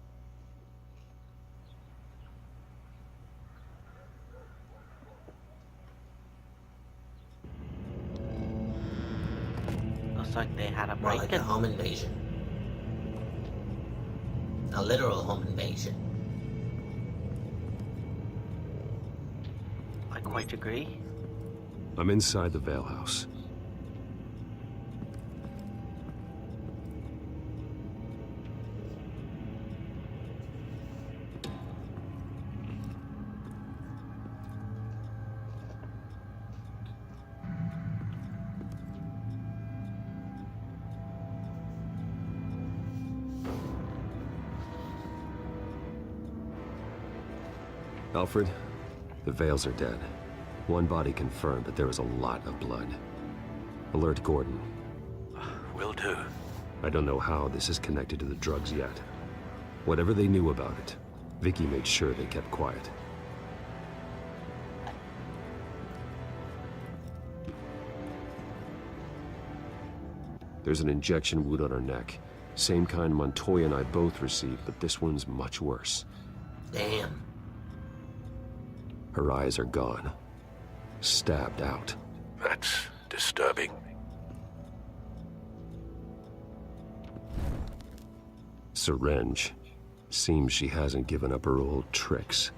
Looks like they had a
More
break-in.
like a home invasion. A literal home invasion.
I quite agree.
I'm inside the Vale house. Alfred, the Vales are dead. One body confirmed, but there was a lot of blood. Alert Gordon.
Will do.
I don't know how this is connected to the drugs yet. Whatever they knew about it, Vicky made sure they kept quiet. There's an injection wound on her neck. Same kind Montoya and I both received, but this one's much worse.
Damn.
Her eyes are gone. Stabbed out.
That's disturbing.
Syringe. Seems she hasn't given up her old tricks.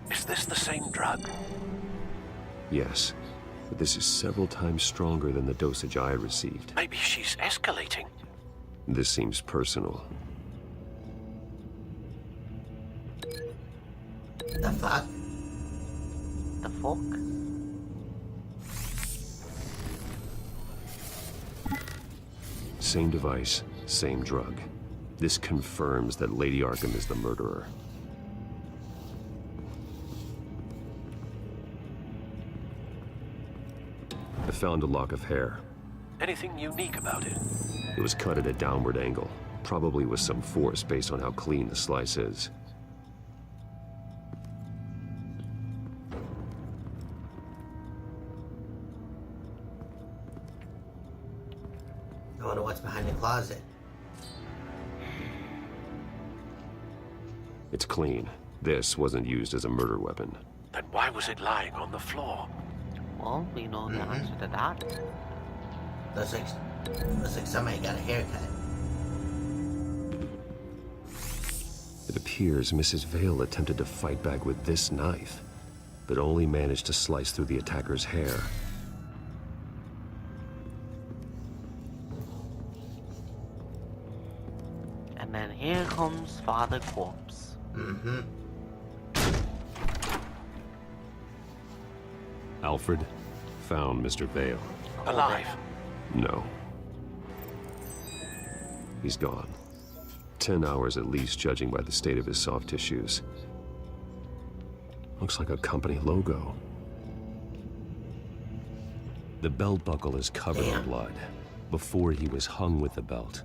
Is this the same drug?
Yes, but this is several times stronger than the dosage I received.
Maybe she's escalating.
This seems personal.
The fuck?
The fork?
Same device, same drug. This confirms that Lady Arkham is the murderer. I found a lock of hair.
Anything unique about it?
It was cut at a downward angle, probably with some force based on how clean the slice is.
I wonder what's behind the closet.
It's clean. This wasn't used as a murder weapon.
Then why was it lying on the floor?
Well, we know the answer to that.
Looks like somebody got a haircut.
It appears Mrs. Vale attempted to fight back with this knife, but only managed to slice through the attacker's hair.
And then here comes Father Corpse.
Mm-hmm.
Alfred found Mr. Vale.
Alive?
No. He's gone. 10 hours at least, judging by the state of his soft tissues. Looks like a company logo. The belt buckle is covered in blood. Before he was hung with the belt,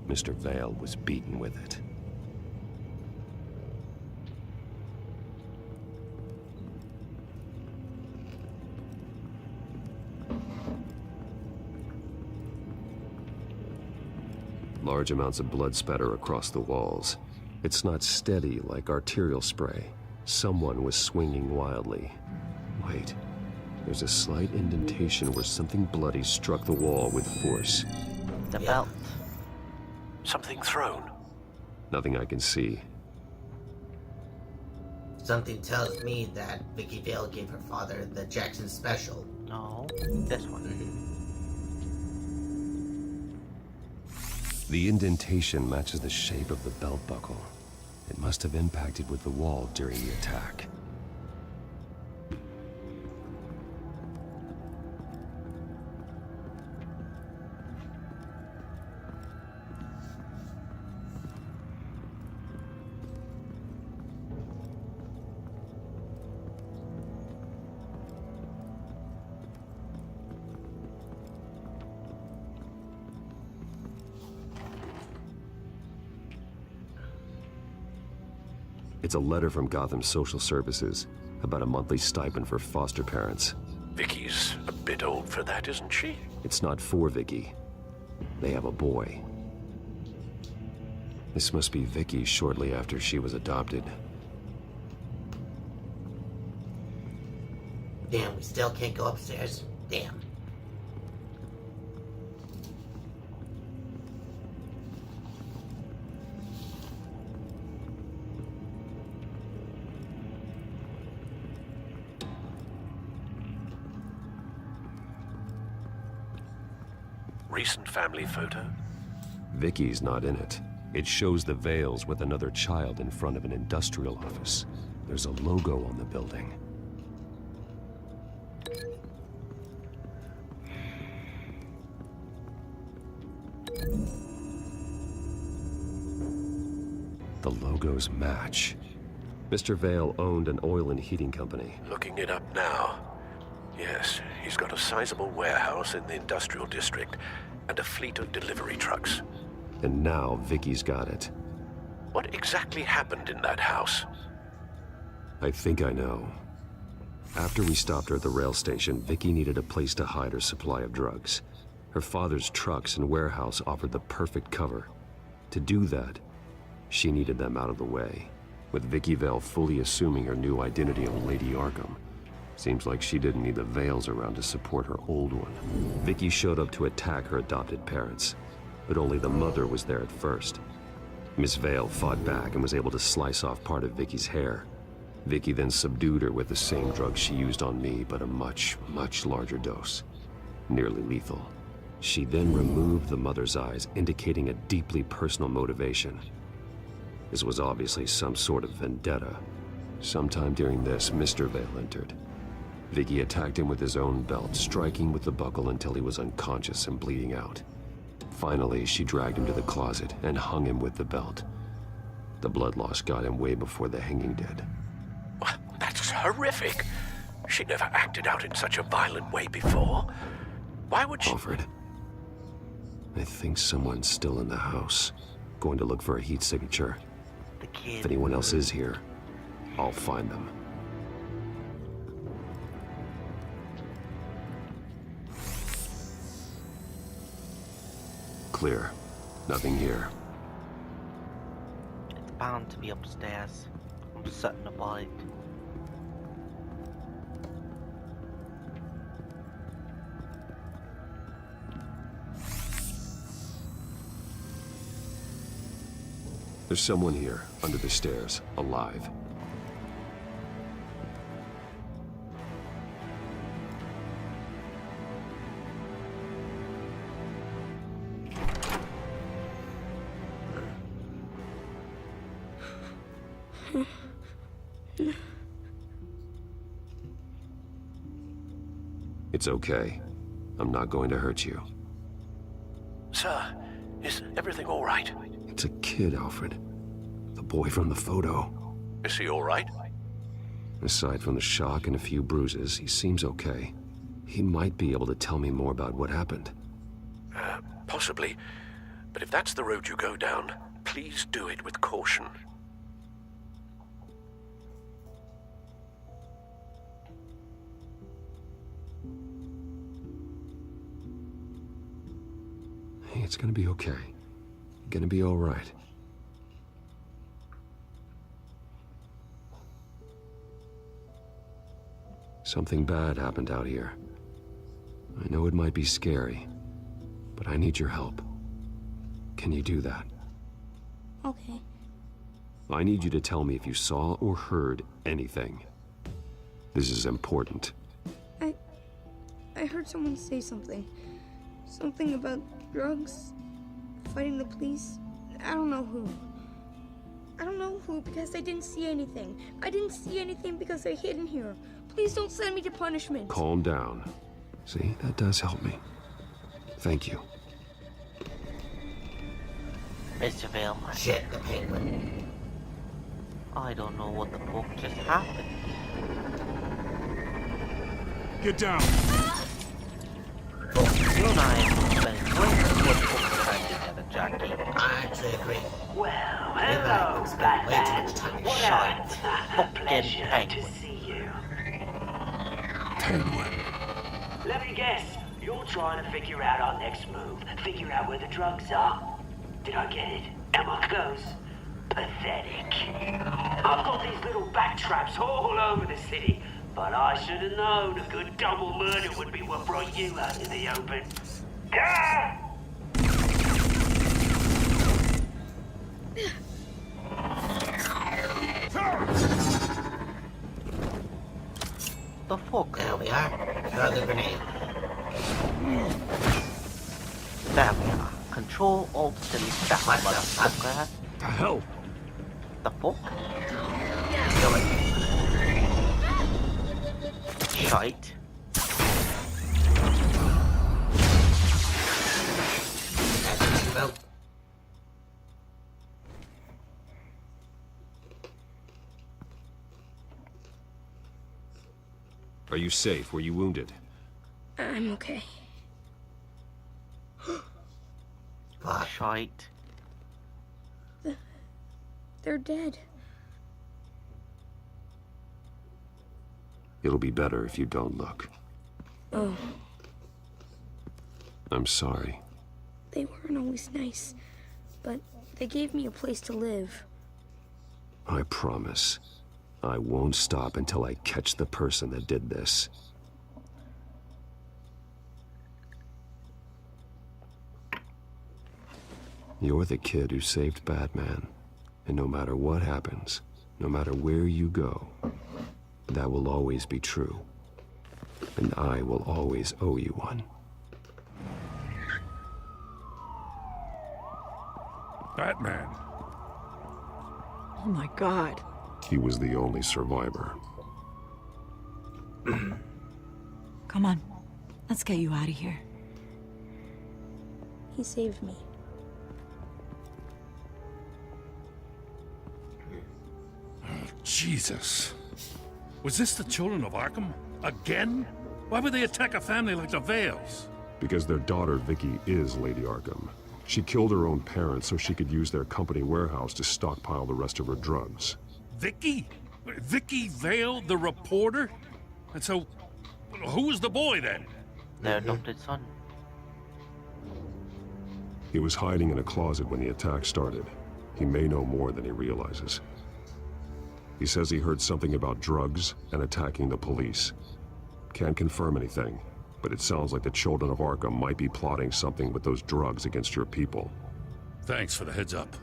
Mr. Vale was beaten with it. Large amounts of blood spatter across the walls. It's not steady like arterial spray. Someone was swinging wildly. Wait, there's a slight indentation where something bloody struck the wall with force.
The belt.
Something thrown?
Nothing I can see.
Something tells me that Vicky Vale gave her father the Jackson Special.
No, this one.
The indentation matches the shape of the belt buckle. It must have impacted with the wall during the attack. It's a letter from Gotham Social Services about a monthly stipend for foster parents.
Vicky's a bit old for that, isn't she?
It's not for Vicky. They have a boy. This must be Vicky shortly after she was adopted.
Damn, we still can't go upstairs. Damn.
Recent family photo?
Vicky's not in it. It shows the Vales with another child in front of an industrial office. There's a logo on the building. The logos match. Mr. Vale owned an oil and heating company.
Looking it up now. Yes, he's got a sizable warehouse in the industrial district and a fleet of delivery trucks.
And now Vicky's got it.
What exactly happened in that house?
I think I know. After we stopped her at the rail station, Vicky needed a place to hide her supply of drugs. Her father's trucks and warehouse offered the perfect cover. To do that, she needed them out of the way, with Vicky Vale fully assuming her new identity of Lady Arkham. Seems like she didn't need the Vales around to support her old one. Vicky showed up to attack her adopted parents, but only the mother was there at first. Miss Vale fought back and was able to slice off part of Vicky's hair. Vicky then subdued her with the same drug she used on me, but a much, much larger dose. Nearly lethal. She then removed the mother's eyes, indicating a deeply personal motivation. This was obviously some sort of vendetta. Sometime during this, Mr. Vale entered. Vicky attacked him with his own belt, striking with the buckle until he was unconscious and bleeding out. Finally, she dragged him to the closet and hung him with the belt. The blood loss got him way before the hanging did.
That's horrific. She never acted out in such a violent way before. Why would she...
Alfred, I think someone's still in the house. Going to look for a heat signature.
The kid.
If anyone else is here, I'll find them. Clear. Nothing here.
It's bound to be upstairs. I'm certain about it.
There's someone here, under the stairs, alive. It's okay. I'm not going to hurt you.
Sir, is everything all right?
It's a kid, Alfred. The boy from the photo.
Is he all right?
Aside from the shock and a few bruises, he seems okay. He might be able to tell me more about what happened.
Possibly. But if that's the road you go down, please do it with caution.
Hey, it's gonna be okay. Gonna be all right. Something bad happened out here. I know it might be scary, but I need your help. Can you do that?
Okay.
I need you to tell me if you saw or heard anything. This is important.
I heard someone say something. Something about drugs, fighting the police. I don't know who. I don't know who because I didn't see anything. I didn't see anything because I hid in here. Please don't send me to punishment.
Calm down. See, that does help me. Thank you.
Mr. Veilman.
Shit, the penguin.
I don't know what the fuck just happened.
Get down.
You and I have spent way too much time together, Jackie.
I actually agree.
Well, hello, Batman. What happened? Pleasure to see you.
Penguin.
Let me guess. You're trying to figure out our next move. Figure out where the drugs are. Did I get it? Am I close? Pathetic. I've got these little bat traps all over the city, but I should have known a good double murder would be what brought you out in the open. Ah!
The fuck?
There we are. Throw the grenade.
There we are. Control Alt Delete that motherfucker.
The hell?
The fuck? Shite.
Are you safe? Were you wounded?
I'm okay.
Shite.
They're dead.
It'll be better if you don't look.
Oh,
I'm sorry.
they weren't always nice, but they gave me a place to live.
I promise. I won't stop until I catch the person that did this. You're the kid who saved Batman. And no matter what happens, no matter where you go, that will always be true. And I will always owe you one.
Batman.
Oh my god.
He was the only survivor.
Come on. Let's get you out of here.
He saved me.
Jesus. Was this the children of Arkham? Again? Why would they attack a family like the Vales?
Because their daughter, Vicky, is Lady Arkham. She killed her own parents so she could use their company warehouse to stockpile the rest of her drugs.
Vicky? Vicky Vale, the reporter? And so, who was the boy then?
Their adopted son.
He was hiding in a closet when the attack started. He may know more than he realizes. He says he heard something about drugs and attacking the police. Can't confirm anything, but it sounds like the children of Arkham might be plotting something with those drugs against your people.
Thanks for the heads up.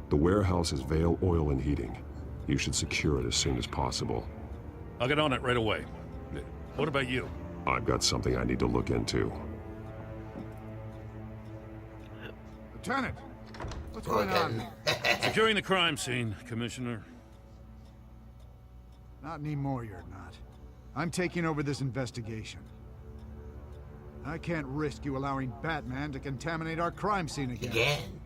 The warehouse is Vale Oil and Heating. You should secure it as soon as possible.
I'll get on it right away. What about you?
I've got something I need to look into.
Lieutenant, What's going on?
Securing the crime scene, Commissioner.
Not anymore, you're not. I'm taking over this investigation. I can't risk you allowing Batman to contaminate our crime scene again.
Again?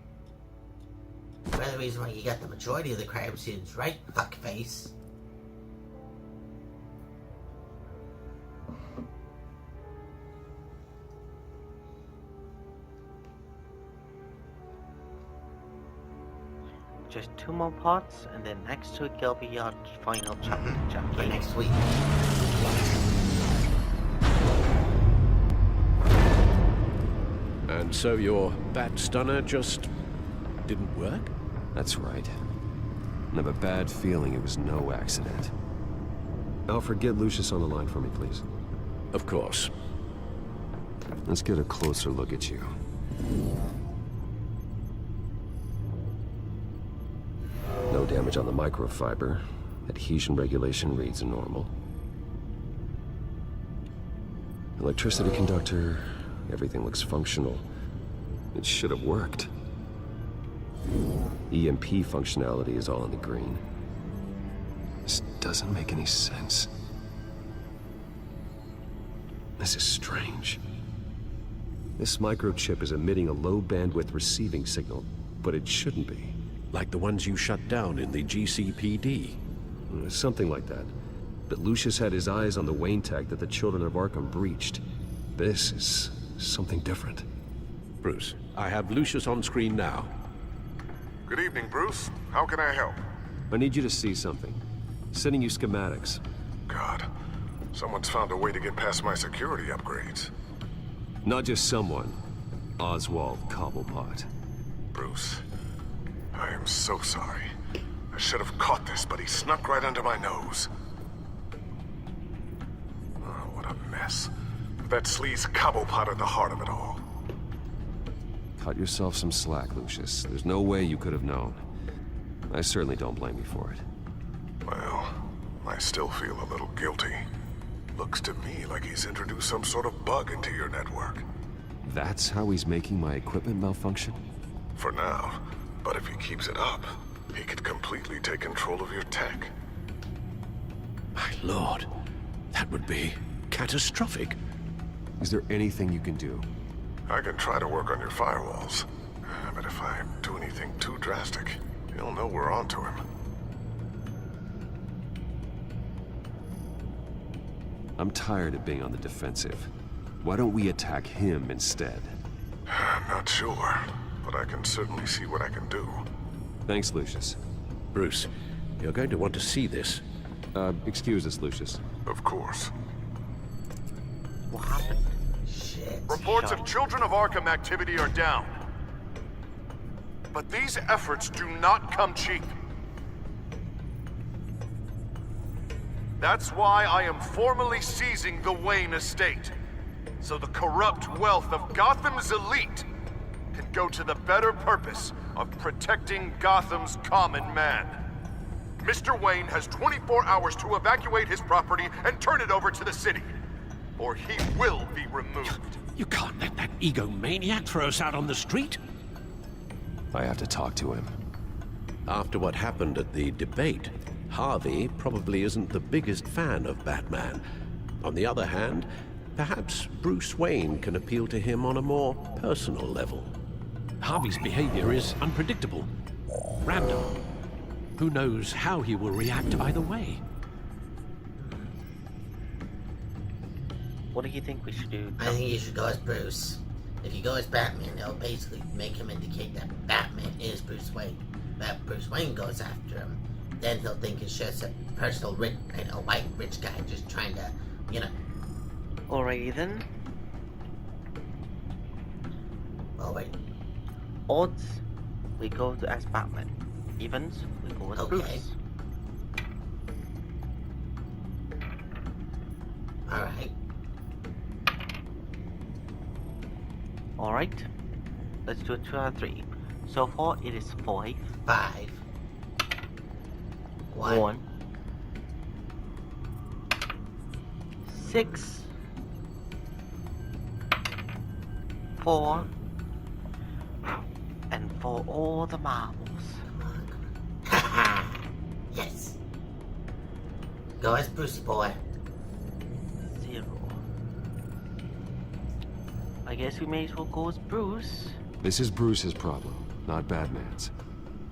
That's the reason why you got the majority of the crime scenes, right, fuckface?
Just 2 more parts, and then next week there'll be your final chapter, Jackie.
For next week.
And so your bat stunner just didn't work?
That's right. I have a bad feeling it was no accident. Alfred, get Lucius on the line for me, please.
Of course.
Let's get a closer look at you. No damage on the microfiber. Adhesion regulation reads normal. Electricity conductor, everything looks functional. It should have worked. EMP functionality is all in the green. This doesn't make any sense. This is strange. This microchip is emitting a low bandwidth receiving signal, but it shouldn't be.
Like the ones you shut down in the GCPD.
Something like that. But Lucius had his eyes on the Wayne tag that the Children of Arkham breached. This is something different.
Bruce, I have Lucius on screen now.
Good evening, Bruce. How can I help?
I need you to see something. Sending you schematics.
God, someone's found a way to get past my security upgrades.
Not just someone. Oswald Cobblepot.
Bruce, I am so sorry. I should have caught this, but he snuck right under my nose. Oh, what a mess. That sleaze Cobblepot at the heart of it all.
Cut yourself some slack, Lucius. There's no way you could have known. I certainly don't blame you for it.
Well, I still feel a little guilty. Looks to me like he's introduced some sort of bug into your network.
That's how he's making my equipment malfunction?
For now. But if he keeps it up, he could completely take control of your tech.
My lord, that would be catastrophic.
Is there anything you can do?
I can try to work on your firewalls. But if I do anything too drastic, he'll know we're onto him.
I'm tired of being on the defensive. Why don't we attack him instead?
I'm not sure, but I can certainly see what I can do.
Thanks, Lucius.
Bruce, you're going to want to see this.
Excuse us, Lucius.
Of course.
What happened?
Shit.
Reports of Children of Arkham activity are down. But these efforts do not come cheap. That's why I am formally seizing the Wayne estate, so the corrupt wealth of Gotham's elite can go to the better purpose of protecting Gotham's common man. Mr. Wayne has 24 hours to evacuate his property and turn it over to the city, or he will be removed.
You can't let that egomaniac throw us out on the street.
I have to talk to him.
After what happened at the debate, Harvey probably isn't the biggest fan of Batman. On the other hand, perhaps Bruce Wayne can appeal to him on a more personal level. Harvey's behavior is unpredictable, random. Who knows how he will react either way?
What do you think we should do?
I think you should go as Bruce. If you go as Batman, it'll basically make him indicate that Batman is Bruce Wayne. That Bruce Wayne goes after him, then he'll think it's just a personal rich, a white rich guy just trying to, you know.
Alrighty then.
Oh wait.
Odds, we go as Batman. Evens, we go as Bruce.
Alright.
Alright. Let's do it 2 out of 3. So far it is 5.
5. 1.
6. 4. And for all the marbles.
Yes. Go as Brucey boy.
0. I guess we may as well go as Bruce.
This is Bruce's problem, not Batman's.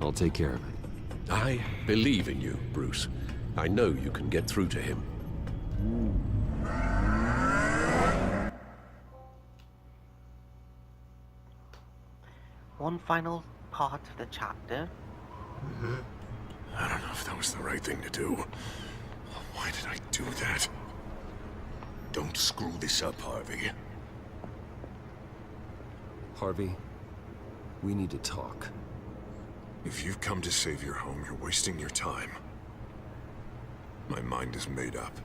I'll take care of it.
I believe in you, Bruce. I know you can get through to him.
One final part of the chapter.
I don't know if that was the right thing to do. Why did I do that? Don't screw this up, Harvey.
Harvey, we need to talk.
If you've come to save your home, you're wasting your time. My mind is made up.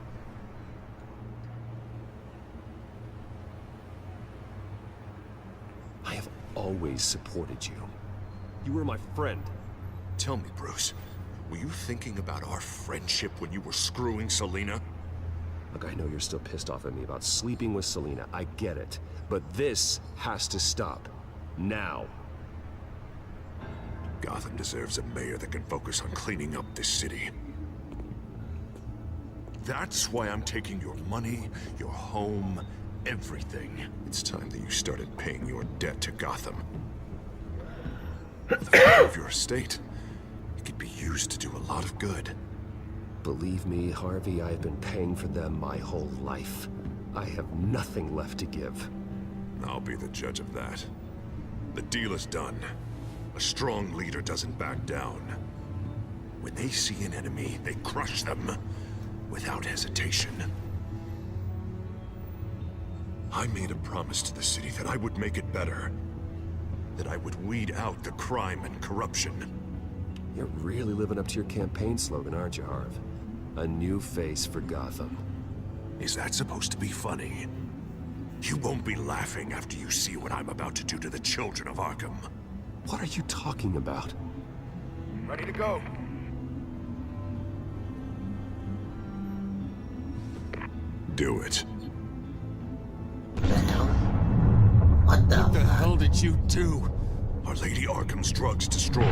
I have always supported you. You were my friend.
Tell me, Bruce, were you thinking about our friendship when you were screwing Selina?
Look, I know you're still pissed off at me about sleeping with Selina. I get it. But this has to stop. Now.
Gotham deserves a mayor that can focus on cleaning up this city. That's why I'm taking your money, your home, everything. It's time that you started paying your debt to Gotham. For the future of your estate, it could be used to do a lot of good.
Believe me, Harvey, I've been paying for them my whole life. I have nothing left to give.
I'll be the judge of that. The deal is done. A strong leader doesn't back down. When they see an enemy, they crush them without hesitation. I made a promise to the city that I would make it better. That I would weed out the crime and corruption.
You're really living up to your campaign slogan, aren't you, Harv? A new face for Gotham.
Is that supposed to be funny? You won't be laughing after you see what I'm about to do to the children of Arkham.
What are you talking about?
Ready to go.
Do it.
What the
hell did you do? Our Lady Arkham's drugs destroyed.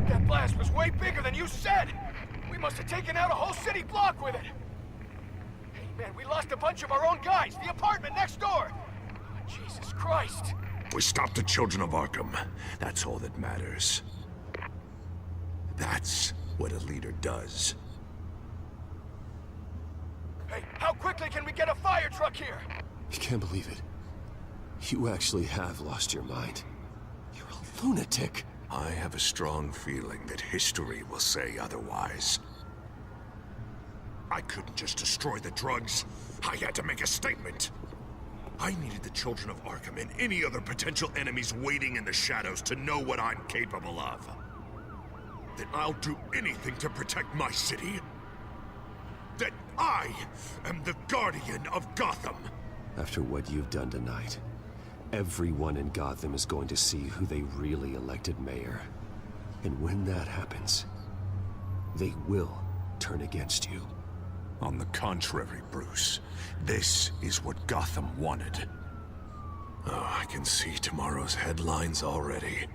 That blast was way bigger than you said! We must have taken out a whole city block with it! Hey man, we lost a bunch of our own guys! The apartment next door! Jesus Christ!
We stopped the children of Arkham. That's all that matters. That's what a leader does.
Hey, how quickly can we get a fire truck here?
I can't believe it. You actually have lost your mind. You're a lunatic.
I have a strong feeling that history will say otherwise. I couldn't just destroy the drugs. I had to make a statement. I needed the children of Arkham and any other potential enemies waiting in the shadows to know what I'm capable of. That I'll do anything to protect my city. That I am the guardian of Gotham.
After what you've done tonight, everyone in Gotham is going to see who they really elected mayor. And when that happens, they will turn against you.
On the contrary, Bruce, this is what Gotham wanted. Oh, I can see tomorrow's headlines already.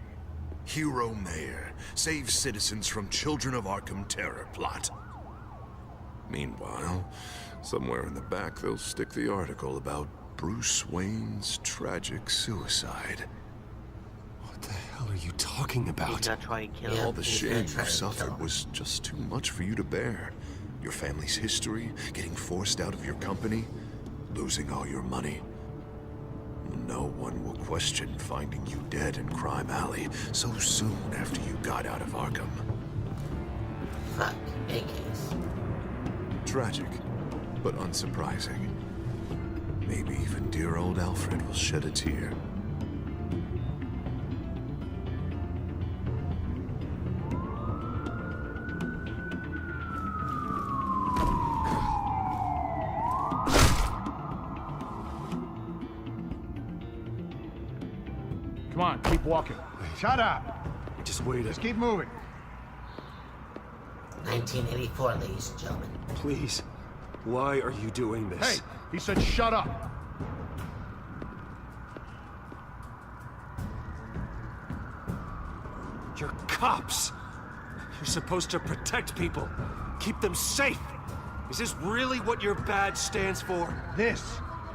Hero Mayor saves citizens from Children of Arkham terror plot. Meanwhile, somewhere in the back they'll stick the article about Bruce Wayne's tragic suicide.
What the hell are you talking about?
He's gonna try and kill him.
All the shame you suffered was just too much for you to bear. Your family's history, getting forced out of your company, losing all your money. No one will question finding you dead in Crime Alley so soon after you got out of Arkham.
Fuck, AKs.
Tragic, but unsurprising. Maybe even dear old Alfred will shed a tear.
Come on, keep walking. Shut up!
Just wait.
Just keep moving.
1984, ladies and gentlemen.
Please. Why are you doing this?
Hey, he said shut up.
You're cops. You're supposed to protect people, keep them safe. Is this really what your badge stands for?
This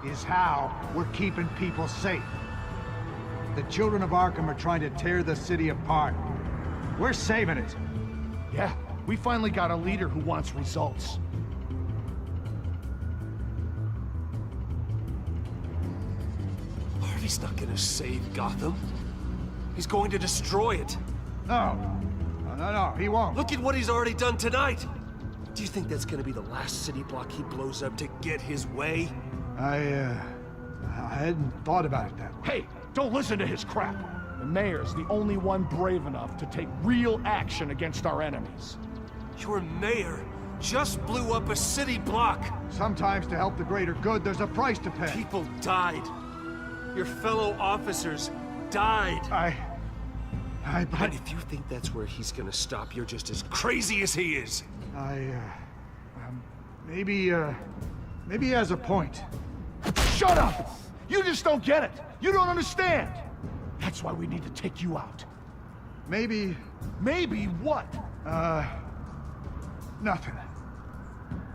is how we're keeping people safe. The children of Arkham are trying to tear the city apart. We're saving it.
Yeah, we finally got a leader who wants results.
Harvey's not gonna save Gotham. He's going to destroy it.
No, he won't.
Look at what he's already done tonight. Do you think that's gonna be the last city block he blows up to get his way?
I hadn't thought about it that way.
Hey, don't listen to his crap. The mayor's the only one brave enough to take real action against our enemies.
Your mayor just blew up a city block.
Sometimes to help the greater good, there's a price to pay.
People died. Your fellow officers died.
But
if you think that's where he's gonna stop, you're just as crazy as he is.
Maybe he has a point.
Shut up! You just don't get it. You don't understand. That's why we need to take you out.
Maybe...
Maybe what?
Nothing.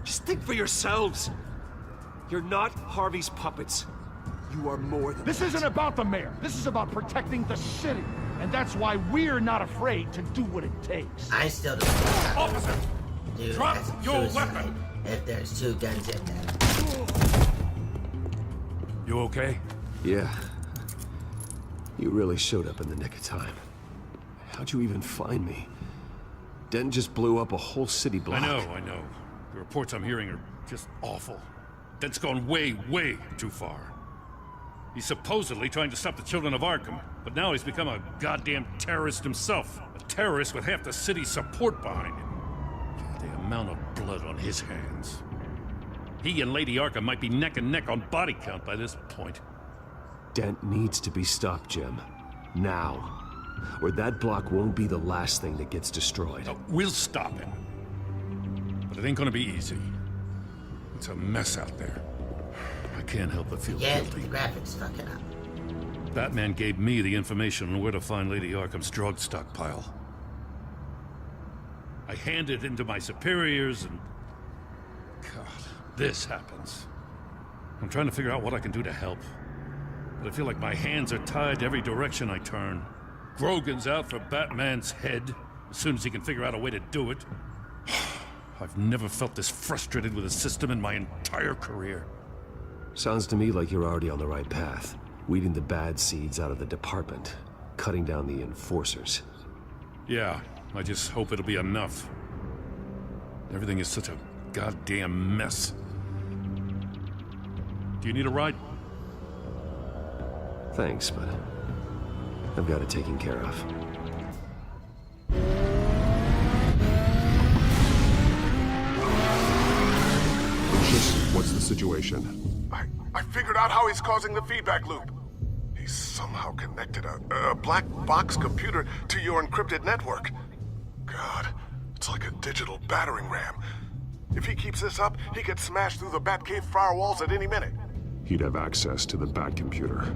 Just think for yourselves. You're not Harvey's puppets. You are more than
This
that.
isn't about the mayor. This is about protecting the city. And that's why we're not afraid to do what it takes.
I still don't know.
Officer!
Dude,
Drop
that's
your
suicide
weapon!
If there's 2 guns in there.
You okay?
Yeah. You really showed up in the nick of time. How'd you even find me? Dent just blew up a whole city block.
I know. The reports I'm hearing are just awful. Dent's gone way, way too far. He's supposedly trying to stop the children of Arkham, but now he's become a goddamn terrorist himself. A terrorist with half the city's support behind him. The amount of blood on his hands. He and Lady Arkham might be neck and neck on body count by this point.
Dent needs to be stopped, Jim. Now. Or that block won't be the last thing that gets destroyed.
No, we'll stop him. But it ain't gonna be easy. It's a mess out there. I can't help but feel guilty.
The graphics fucking up.
Batman gave me the information on where to find Lady Arkham's drug stockpile. I handed it in to my superiors and... God, this happens. I'm trying to figure out what I can do to help. But I feel like my hands are tied every direction I turn. Grogan's out for Batman's head, as soon as he can figure out a way to do it. I've never felt this frustrated with a system in my entire career.
Sounds to me like you're already on the right path. Weeding the bad seeds out of the department. Cutting down the enforcers.
Yeah, I just hope it'll be enough. Everything is such a goddamn mess. Do you need a ride?
Thanks, but I've got it taken care of.
Lucius, what's the situation? I figured out how he's causing the feedback loop. He's somehow connected a black box computer to your encrypted network. God, it's like a digital battering ram. If he keeps this up, he could smash through the Batcave firewalls at any minute.
He'd have access to the Bat computer.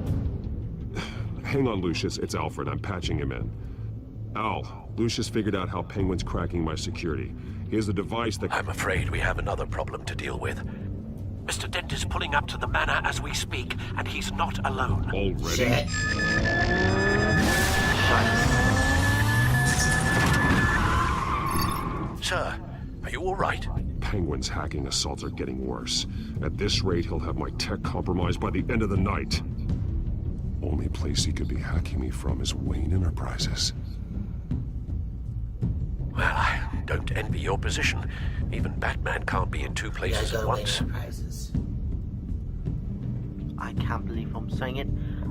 Hang on, Lucius. It's Alfred. I'm patching him in. Al, Lucius figured out how Penguin's cracking my security. He has a device that...
I'm afraid we have another problem to deal with. Mr. Dent is pulling up to the manor as we speak, and he's not alone.
Already?
Sir, are you all right?
Penguin's hacking assaults are getting worse. At this rate, he'll have my tech compromised by the end of the night. Only place he could be hacking me from is Wayne Enterprises.
Well, I don't envy your position. Even Batman can't be in 2 places at once.
I can't believe I'm saying it,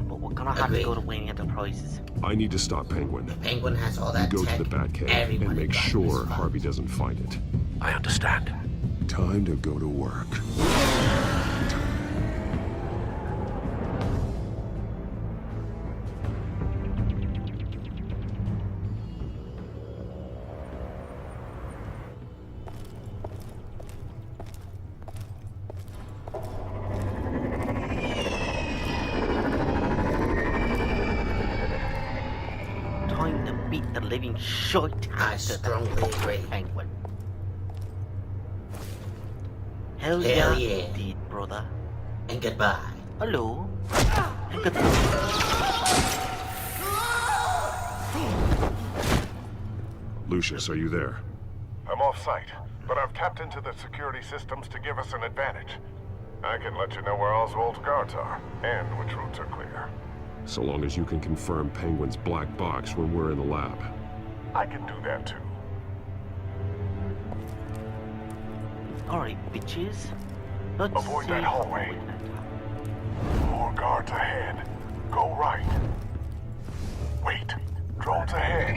but we're gonna have to go to Wayne Enterprises.
I need to stop Penguin.
Penguin has all that
You go
tech.
to the Batcave and make sure Harvey doesn't find it.
I understand.
Time to go to work.
Time to beat the
living shit out of
strongly agree.
Penguin. Hell
Hell
yeah,
yeah.
indeed, brother.
And goodbye.
Hello. And goodbye.
Lucius, are you there?
I'm off-site, but I've tapped into the security systems to give us an advantage. I can let you know where Oswald's guards are, and which routes are clear.
So long as you can confirm Penguin's black box when we're in the lab.
I can do that too.
Alright, bitches. Let's
Avoid
see
that hallway. More guards ahead. Go right. Wait. Drones ahead.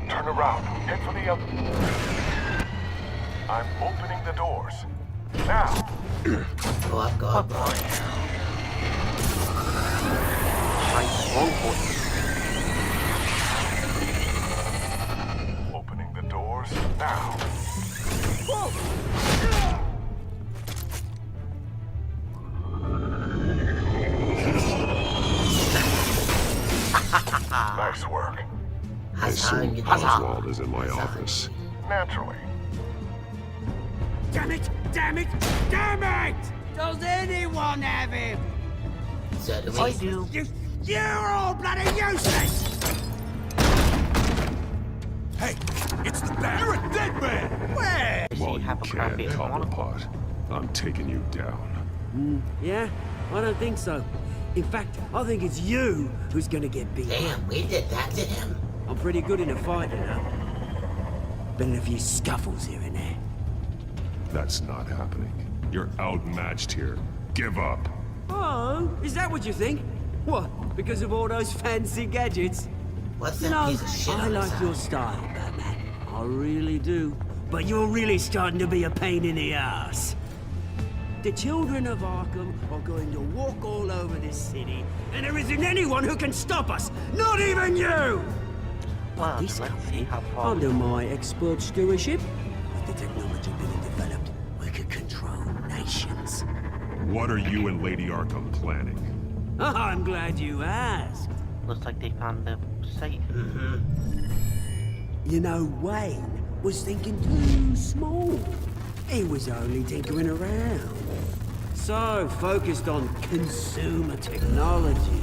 Turn around. Head for the other. I'm opening the doors. Now.
Go up, go up, go up.
Opening the doors now. Nice work.
I assume Oswald is in my office.
Naturally.
Damn it! Damn it! Damn it! Does anyone have him?
So do we.
I do.
You're all bloody useless!
Hey, it's the bat. You're a dead man.
Where?
While you can, Cobblepot, I'm taking you down.
Yeah? I don't think so. In fact, I think it's you who's gonna get beat.
Damn, we did that to him.
I'm pretty good in a fight, you know. Been in a few scuffles here and there.
That's not happening. You're outmatched here. Give up.
Oh, is that what you think? What, because of all those fancy gadgets?
What's
You
that
know,
piece of shit
I
on the
like
side?
your style, Batman. I really do. But you're really starting to be a pain in the ass. The children of Arkham are going to walk all over this city, and there isn't anyone who can stop us! Not even you!
Well,
This
let's see
company,
how far
under my expert stewardship, with the technology being developed, we could control nations.
What are you and Lady Arkham planning?
I'm glad you asked.
Looks like they found the safe.
You know, Wayne was thinking too small. He was only tinkering around. So focused on consumer technology.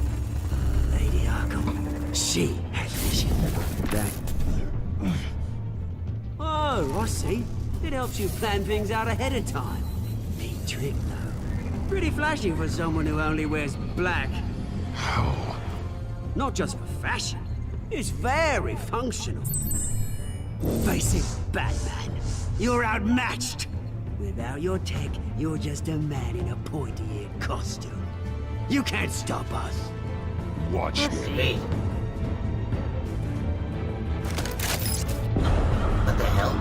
Lady Arkham, she had vision. That. Oh, I see. It helps you plan things out ahead of time. Neat trick, though. Pretty flashy for someone who only wears black.
How?
Not just for fashion. It's very functional. Face it, Batman. You're outmatched. Without your tech, you're just a man in a pointy-eared costume. You can't stop us.
Watch me.
What the hell?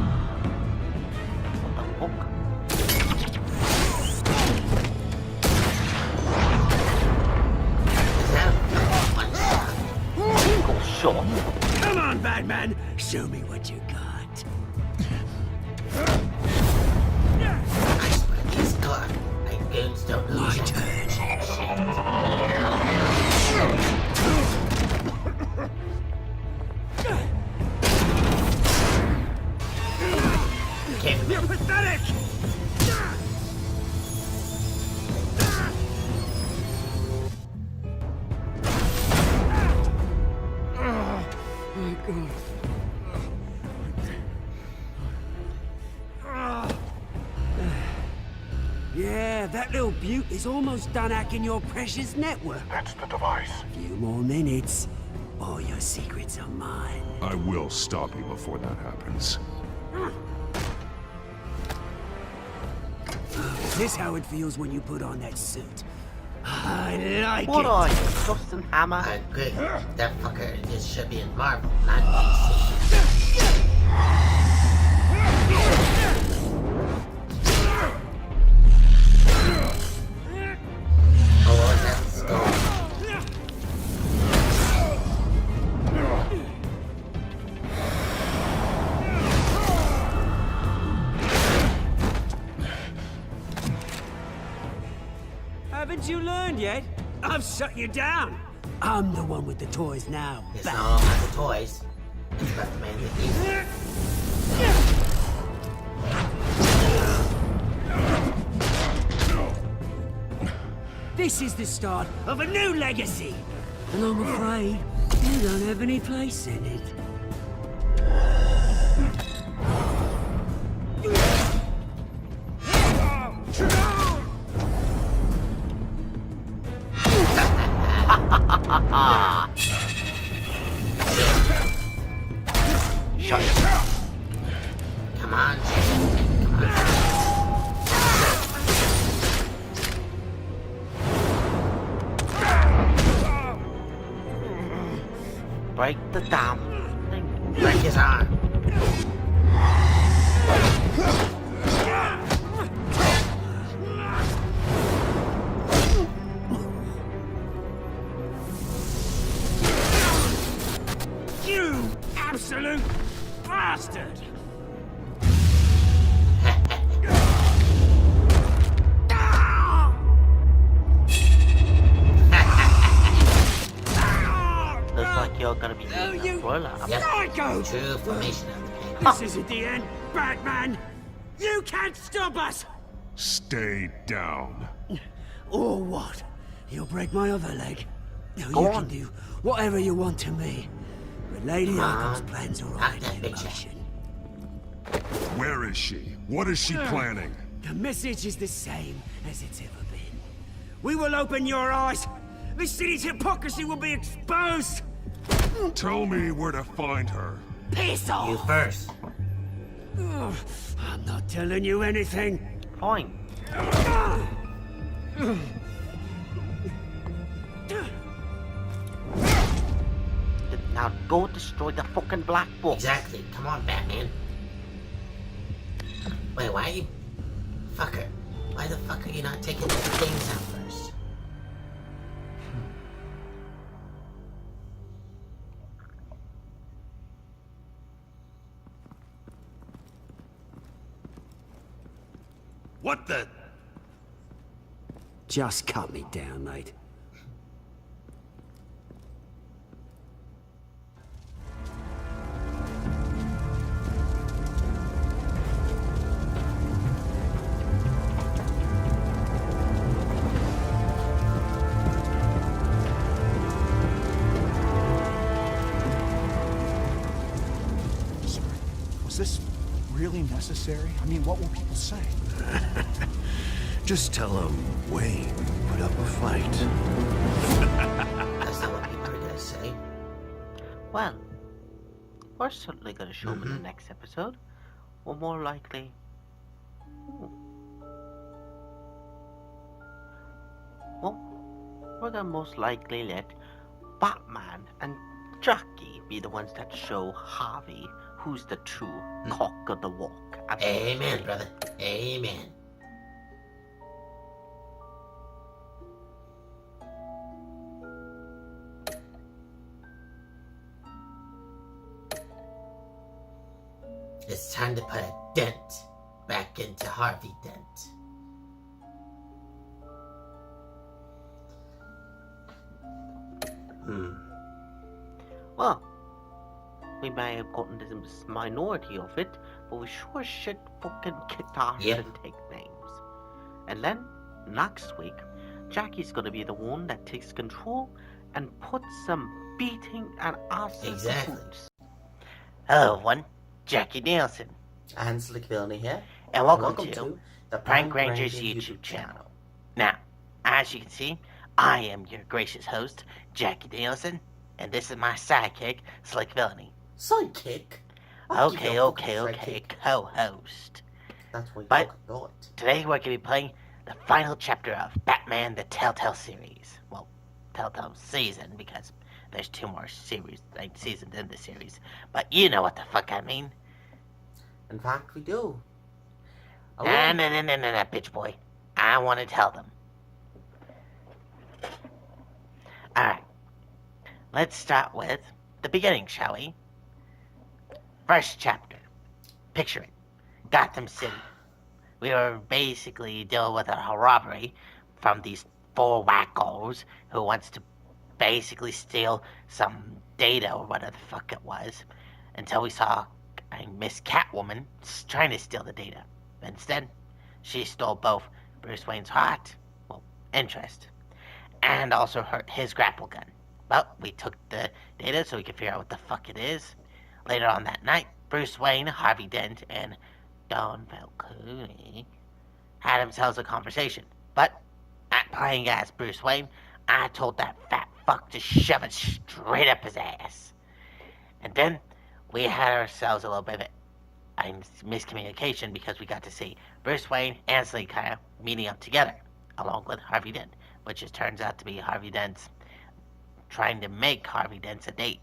Is that a one shot?
Single shot.
Come on, Batman. Show me what you got.
I swear these caught. My goons don't lose it.
You're pathetic! Yeah, that little beaut is almost done hacking your precious network.
That's the device.
Few more minutes, all your secrets are mine.
I will stop you before that happens.
Is this how it feels when you put on that suit? I like
What
it.
are you, Justin Hammer?
I agree. That fucker just should be in Marvel, not DC. Oh, what was that? Skull.
Haven't you learned yet? I've shut you down. I'm the one with the toys now.
It's not all about the toys. It's about the man that uses it.
This is the start of a new legacy. And I'm afraid you don't have any place in it.
Shut up. Come on, come on.
Break the damn thing.
Break his arm.
You absolute bastard!
Looks like you're gonna be using a broiler.
Psycho!
True formation of the pain.
This isn't the end, Batman! You can't stop us!
Stay down.
Or what? You'll break my other leg. No,
Go
you
on.
can do whatever you want to me. But Lady
Come
Arkham's
on.
plans are
Knock
already
that
in
bitch
motion.
Where is she? What is she planning?
The message is the same as it's ever been. We will open your eyes. The city's hypocrisy will be exposed.
Tell me where to find her.
Piss off!
You first.
Ugh, I'm not telling you anything.
Fine. Now go destroy the fucking black book.
Exactly. Come on, Batman. Wait, why are you... Fucker. Why the fuck are you not taking the things out first?
What the?
Just cut me down, mate.
Was this really necessary? I mean, what will people say?
Just tell them Wayne put up a fight.
That's not what people are gonna say.
Well, we're certainly gonna show them in the next episode. Or more likely... Well, we're gonna most likely let Batman and Jackie be the ones that show Harvey who's the true cock of the walk.
Amen, brother. Amen. It's time to put a dent back into Harvey Dent.
Well, we may have gotten this minority of it, but we sure should fucking kick ass and take names. And then, next week, Jackie's gonna be the one that takes control and puts some beating and ass in the boots. Hello everyone, Jackie Nelson.
And slickvillainy here.
And welcome to the Prank Rangers YouTube channel. Now, as you can see, I am your gracious host, Jackie Dainelson, and this is my sidekick, slickvillainy.
Sidekick?
Okay, co-host.
That's what
But
you got.
today we're going to be playing the final chapter of Batman the Telltale series. Well, Telltale season, because there's 2 more seasons in the series. But you know what the fuck I mean.
In fact, we do.
No, bitch boy. I want to tell them. Alright. Let's start with the beginning, shall we? First chapter. Picture it. Gotham City. We were basically dealing with a robbery from these 4 wackos who wants to basically steal some data or whatever the fuck it was, until we saw Miss Catwoman trying to steal the data. Instead, she stole both Bruce Wayne's heart, well, interest, and also his grapple gun. But we took the data so we could figure out what the fuck it is. Later on that night, Bruce Wayne, Harvey Dent, and Don Falcone had themselves a conversation. But at playing as Bruce Wayne, I told that fat fuck to shove it straight up his ass. And then we had ourselves a little bit of a miscommunication because we got to see Bruce Wayne and Slickvillainy meeting up together, along with Harvey Dent, which just turns out to be Harvey Dent's trying to make Harvey Dent's a date.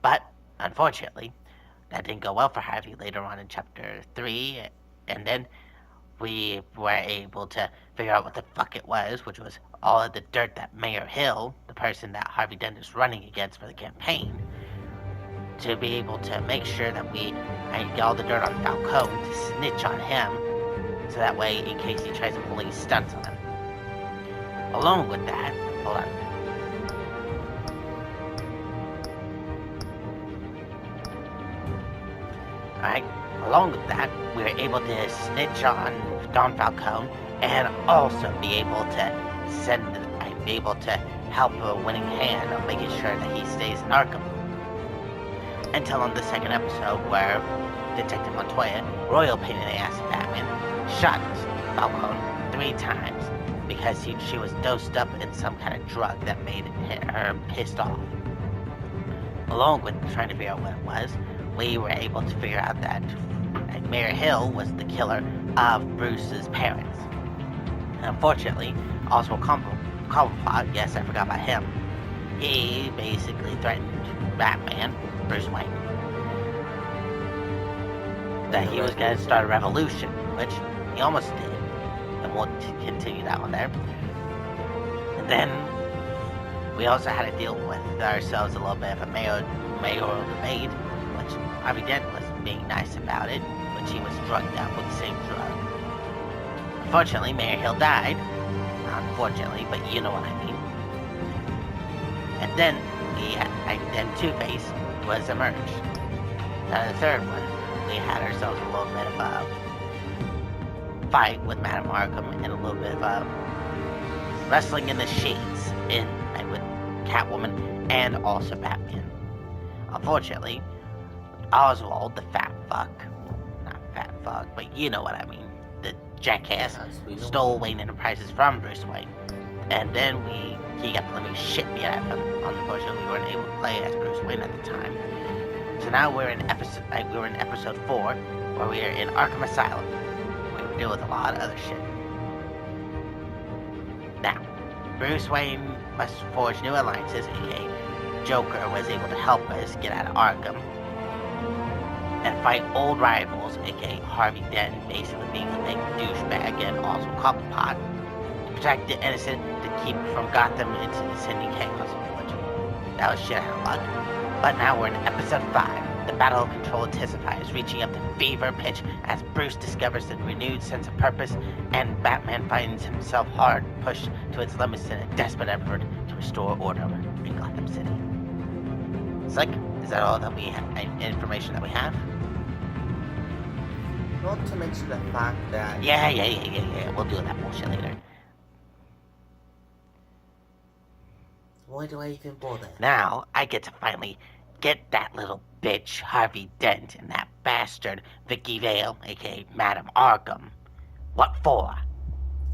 But unfortunately, that didn't go well for Harvey later on in chapter 3, and then we were able to figure out what the fuck it was, which was all of the dirt that Mayor Hill, the person that Harvey Dent is running against for the campaign, to be able to make sure that we get all the dirt on Falcone to snitch on him, so that way, in case he tries to pull any stunts on him. Along with that, hold on. Alright, along with that, we were able to snitch on Don Falcone and also be able to help a winning hand of making sure that he stays in Arkham. Until on the second episode where Detective Montoya, royal pain in the ass of Batman, shot Falcone 3 times because she was dosed up in some kind of drug that made her pissed off. Along with trying to figure out what it was, we were able to figure out that Mayor Hill was the killer of Bruce's parents. And unfortunately, Oswald Cobblepot, yes, I forgot about him, he basically threatened Batman, Bruce Wayne, that he was going to start a revolution, which he almost did. And we'll continue that one there. And then we also had to deal with ourselves a little bit of a mayoral debate, which Harvey Dent was being nice about it, but he was drugged out with the same drug. Unfortunately, Mayor Hill died. Not unfortunately, but you know what I mean. And then Two-Face was emerged. Now the third one, we had ourselves a little bit of a fight with Madame Arkham and a little bit of a wrestling in the sheets with Catwoman and also Batman. Unfortunately, Oswald, the fat fuck, not fat fuck, but you know what I mean, the jackass, stole Wayne Enterprises from Bruce Wayne. And then he got the living shit beat out of him. Unfortunately, we weren't able to play as Bruce Wayne at the time. So now we're in episode 4, where we are in Arkham Asylum. We were dealing with a lot of other shit. Now, Bruce Wayne must forge new alliances, aka Joker was able to help us get out of Arkham, and fight old rivals, aka Harvey Dent, basically being a big douchebag, and also Cobblepot, to protect the innocent, to keep from Gotham into descending chaos. Which, that was shit out of luck. But now we're in episode 5. The battle of control intensifies, reaching up to fever pitch as Bruce discovers a renewed sense of purpose, and Batman finds himself hard pushed to its limits in a desperate effort to restore order in Gotham City. Slick, is that all that we have, information that we have?
Not to mention the fact that...
Yeah. We'll do that bullshit later.
Why do I even bother?
Now, I get to finally get that little bitch, Harvey Dent, and that bastard, Vicky Vale, aka Madame Arkham. What for?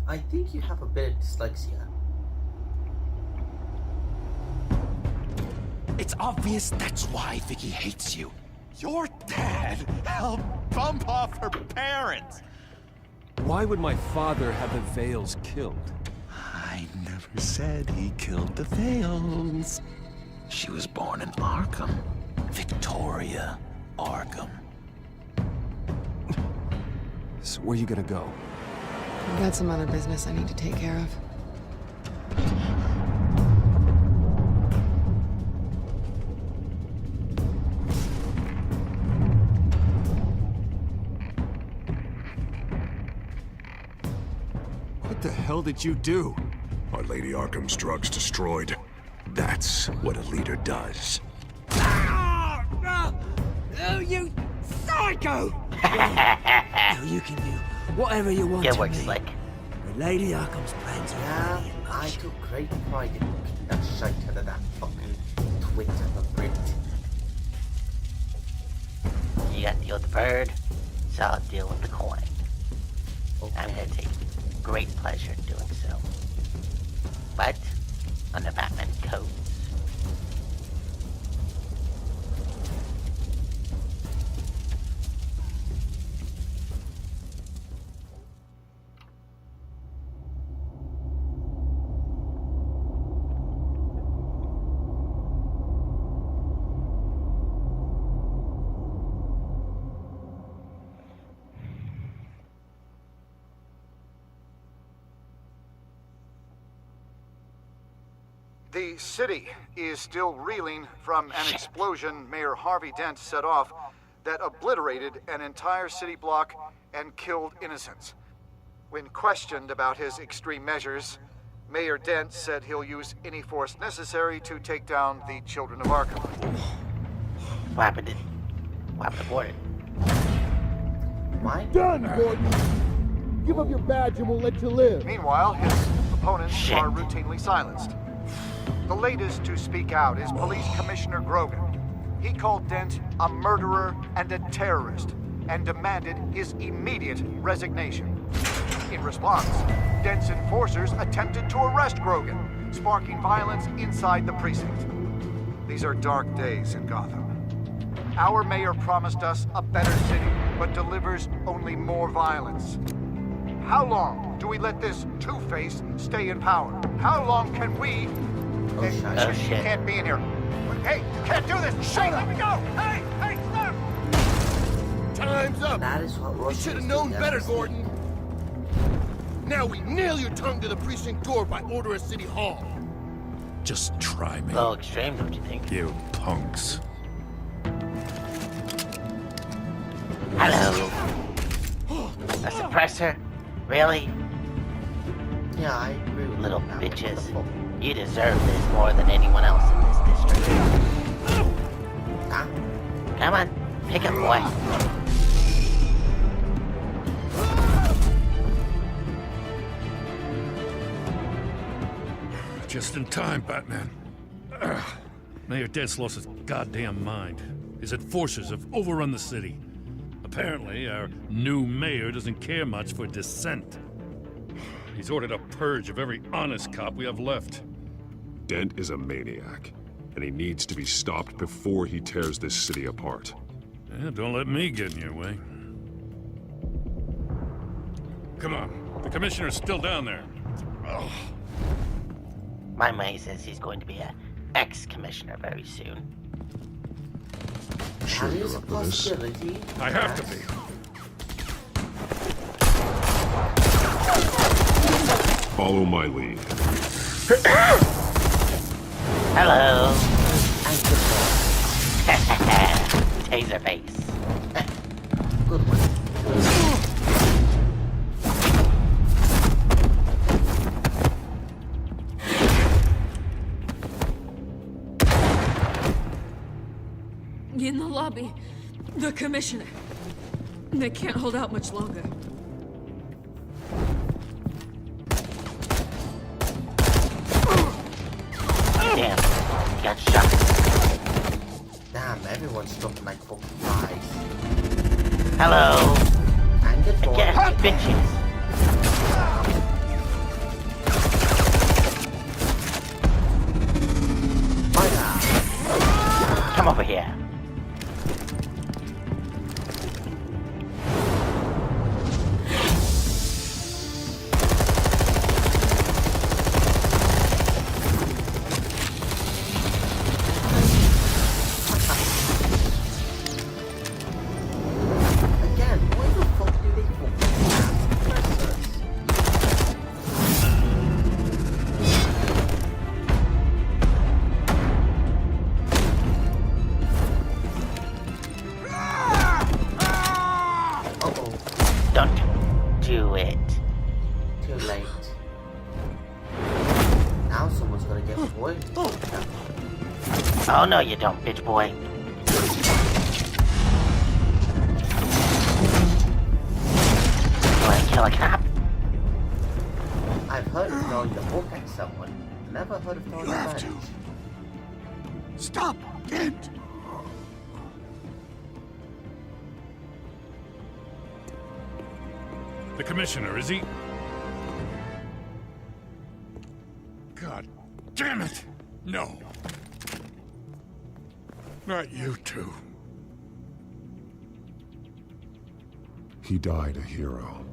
I think you have a bit of dyslexia.
It's obvious that's why Vicky hates you. Your dad helped bump off her parents.
Why would my father have the Vales killed?
I never said he killed the Vales. She was born in Arkham. Victoria Arkham.
So where you gonna go?
I've got some other business I need to take care of.
What the hell did you do?
Our Lady Arkham's drugs destroyed.
That's what a leader does.
Oh, you psycho! Now you can do whatever you want
Good
to
work,
me.
Slick.
But Lady Arkham's plans are
Yeah, I took great pride in kicking that shite out of that fucking twit of a Brit.
You got to deal with the bird, so I'll deal with the coin. I'm gonna take great pleasure in doing so. But, under Batman codes.
The city is still reeling from an explosion Mayor Harvey Dent set off that obliterated an entire city block and killed innocents. When questioned about his extreme measures, Mayor Dent said he'll use any force necessary to take down the children of Arkham.
What happened to Gordon?
Done, Gordon! Give up your badge and we'll let you live.
Meanwhile, his opponents are routinely silenced. The latest to speak out is Police Commissioner Grogan. He called Dent a murderer and a terrorist and demanded his immediate resignation. In response, Dent's enforcers attempted to arrest Grogan, sparking violence inside the precinct. These are dark days in Gotham. Our mayor promised us a better city, but delivers only more violence. How long do we let this Two-Face stay in power? How long can we...
Oh, shit.
You can't be in here. Hey, you can't do this! Shut up! Let me go! Hey! Hey, stop!
Time's up!
That is what
We should have known better, Gordon! Now we nail your tongue to the precinct door by order of City Hall!
Just try me.
A little extreme, don't you think?
You punks.
Hello. A suppressor? Really?
Yeah, I agree with
Little
that.
bitches. You deserve this more than anyone else in this district. Come on, pick up, boy.
Just in time, Batman. Mayor Dent's lost his goddamn mind. His enforcers have overrun the city. Apparently, our new mayor doesn't care much for dissent. He's ordered a purge of every honest cop we have left.
Dent is a maniac, and he needs to be stopped before he tears this city apart.
Yeah, don't let me get in your way. Come on, the commissioner's still down there. Oh.
My money says he's going to be an ex-commissioner very soon.
Sure
That
you're
is a
up for this?
possibility.
I have to be.
Follow my lead.
Hello. Taser face.
Good one.
In the lobby, the commissioner. They can't hold out much longer.
Damn, he got shot.
Damn, everyone's dropping like fucking flies.
Hello.
And good boy.
Get bitches. Come over here.
Again, why the fuck do they fucking press us?
Oh no you don't, bitch boy. Wanna kill a cop?
I've heard of throwing the book at someone. Never heard of throwing
You
a
have
knife.
to. Stop, Dent!
The commissioner, is he?
God damn it! No. Not you two.
He died a hero,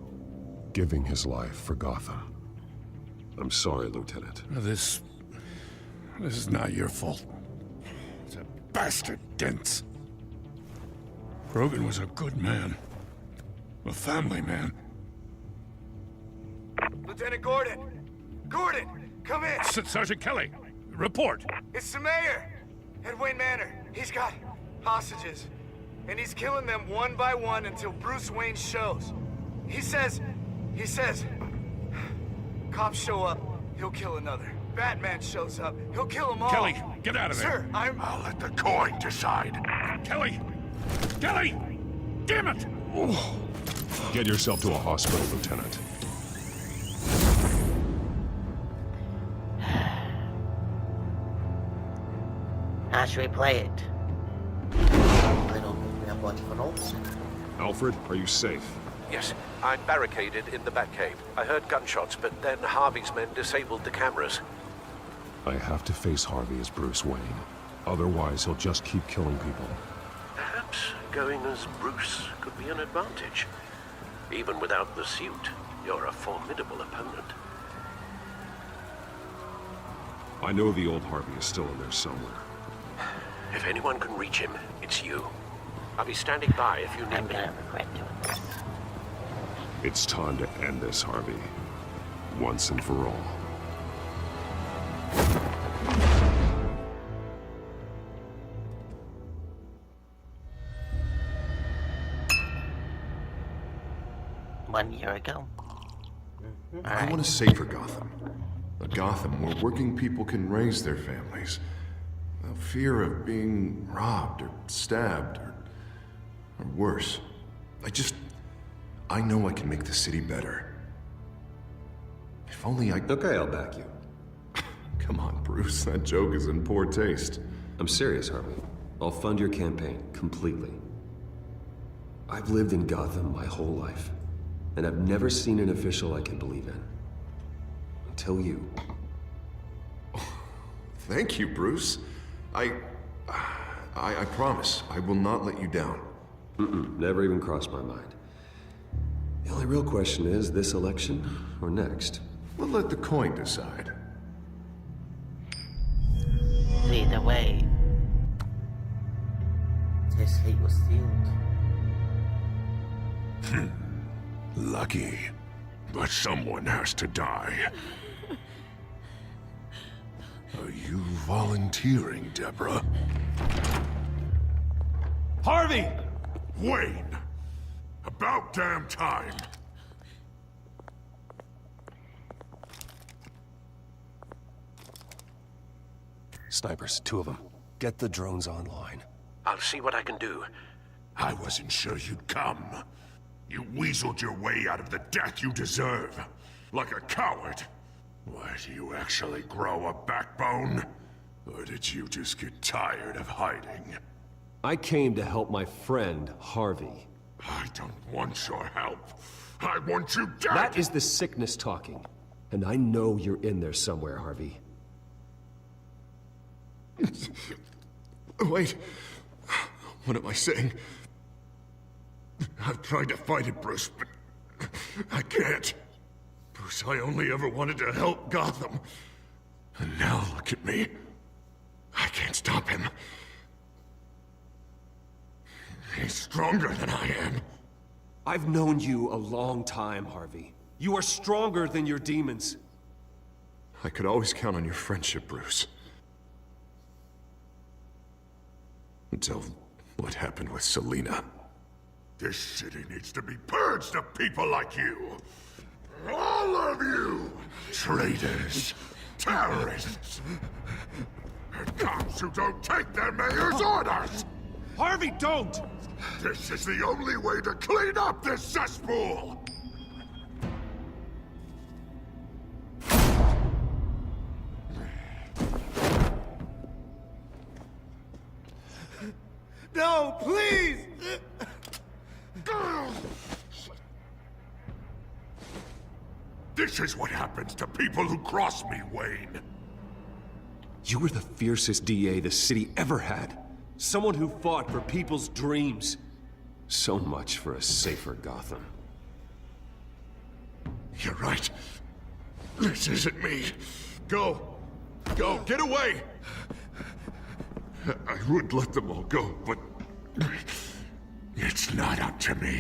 giving his life for Gotham. I'm sorry, Lieutenant.
This is not your fault. It's a bastard, Dent. Grogan was a good man. A family man.
Lieutenant Gordon! Gordon! Come in!
Sergeant Kelly, report.
It's the mayor! At Wayne Manor. He's got hostages. And he's killing them one by one until Bruce Wayne shows. He says... Cops show up, he'll kill another. Batman shows up, he'll kill them all.
Kelly, get out of there.
Sir,
I'll let the coin decide.
Kelly! Kelly! Damn it!
Get yourself to a hospital, Lieutenant.
How should we play it?
I don't think we have much of an option.
Alfred, are you safe?
Yes, I'm barricaded in the Batcave. I heard gunshots, but then Harvey's men disabled the cameras.
I have to face Harvey as Bruce Wayne. Otherwise, he'll just keep killing people.
Perhaps going as Bruce could be an advantage. Even without the suit, you're a formidable opponent.
I know the old Harvey is still in there somewhere.
If anyone can reach him, it's you. I'll be standing by if you need
I'm
me.
gonna regret doing this.
It's time to end this, Harvey. Once and for all.
One year ago.
I want a safer Gotham. A Gotham where working people can raise their families. Without fear of being robbed or stabbed or worse. I know I can make the city better. If only I...
Okay, I'll back you.
Come on, Bruce. That joke is in poor taste.
I'm serious, Harvey. I'll fund your campaign completely. I've lived in Gotham my whole life, and I've never seen an official I can believe in. Until you.
Thank you, Bruce. I promise I will not let you down.
Never even crossed my mind. The only real question is, this election or next?
We'll let the coin decide.
Either way.
His hate was sealed.
Lucky. But someone has to die. Are you volunteering, Deborah?
Harvey!
Wayne! About damn time!
Snipers, 2 of them. Get the drones online.
I'll see what I can do.
I wasn't sure you'd come. You weaseled your way out of the death you deserve. Like a coward. Why, do you actually grow a backbone? Or did you just get tired of hiding?
I came to help my friend, Harvey.
I don't want your help. I want you dead!
That is the sickness talking. And I know you're in there somewhere, Harvey.
Wait. What am I saying? I've tried to fight it, Bruce, but I can't. Bruce, I only ever wanted to help Gotham. And now look at me. I can't stop him. He's stronger than I am.
I've known you a long time, Harvey. You are stronger than your demons.
I could always count on your friendship, Bruce. Until what happened with Selina.
This city needs to be purged of people like you. All of you! Traitors, terrorists, Cops who don't take their mayor's orders!
Harvey, don't!
This is the only way to clean up this cesspool!
No, please!
This is what happens to people who cross me, Wayne.
You were the fiercest DA the city ever had. Someone who fought for people's dreams. So much for a safer Gotham.
You're right. This isn't me. Go. Go, get away! I would let them all go, but... it's not up to me.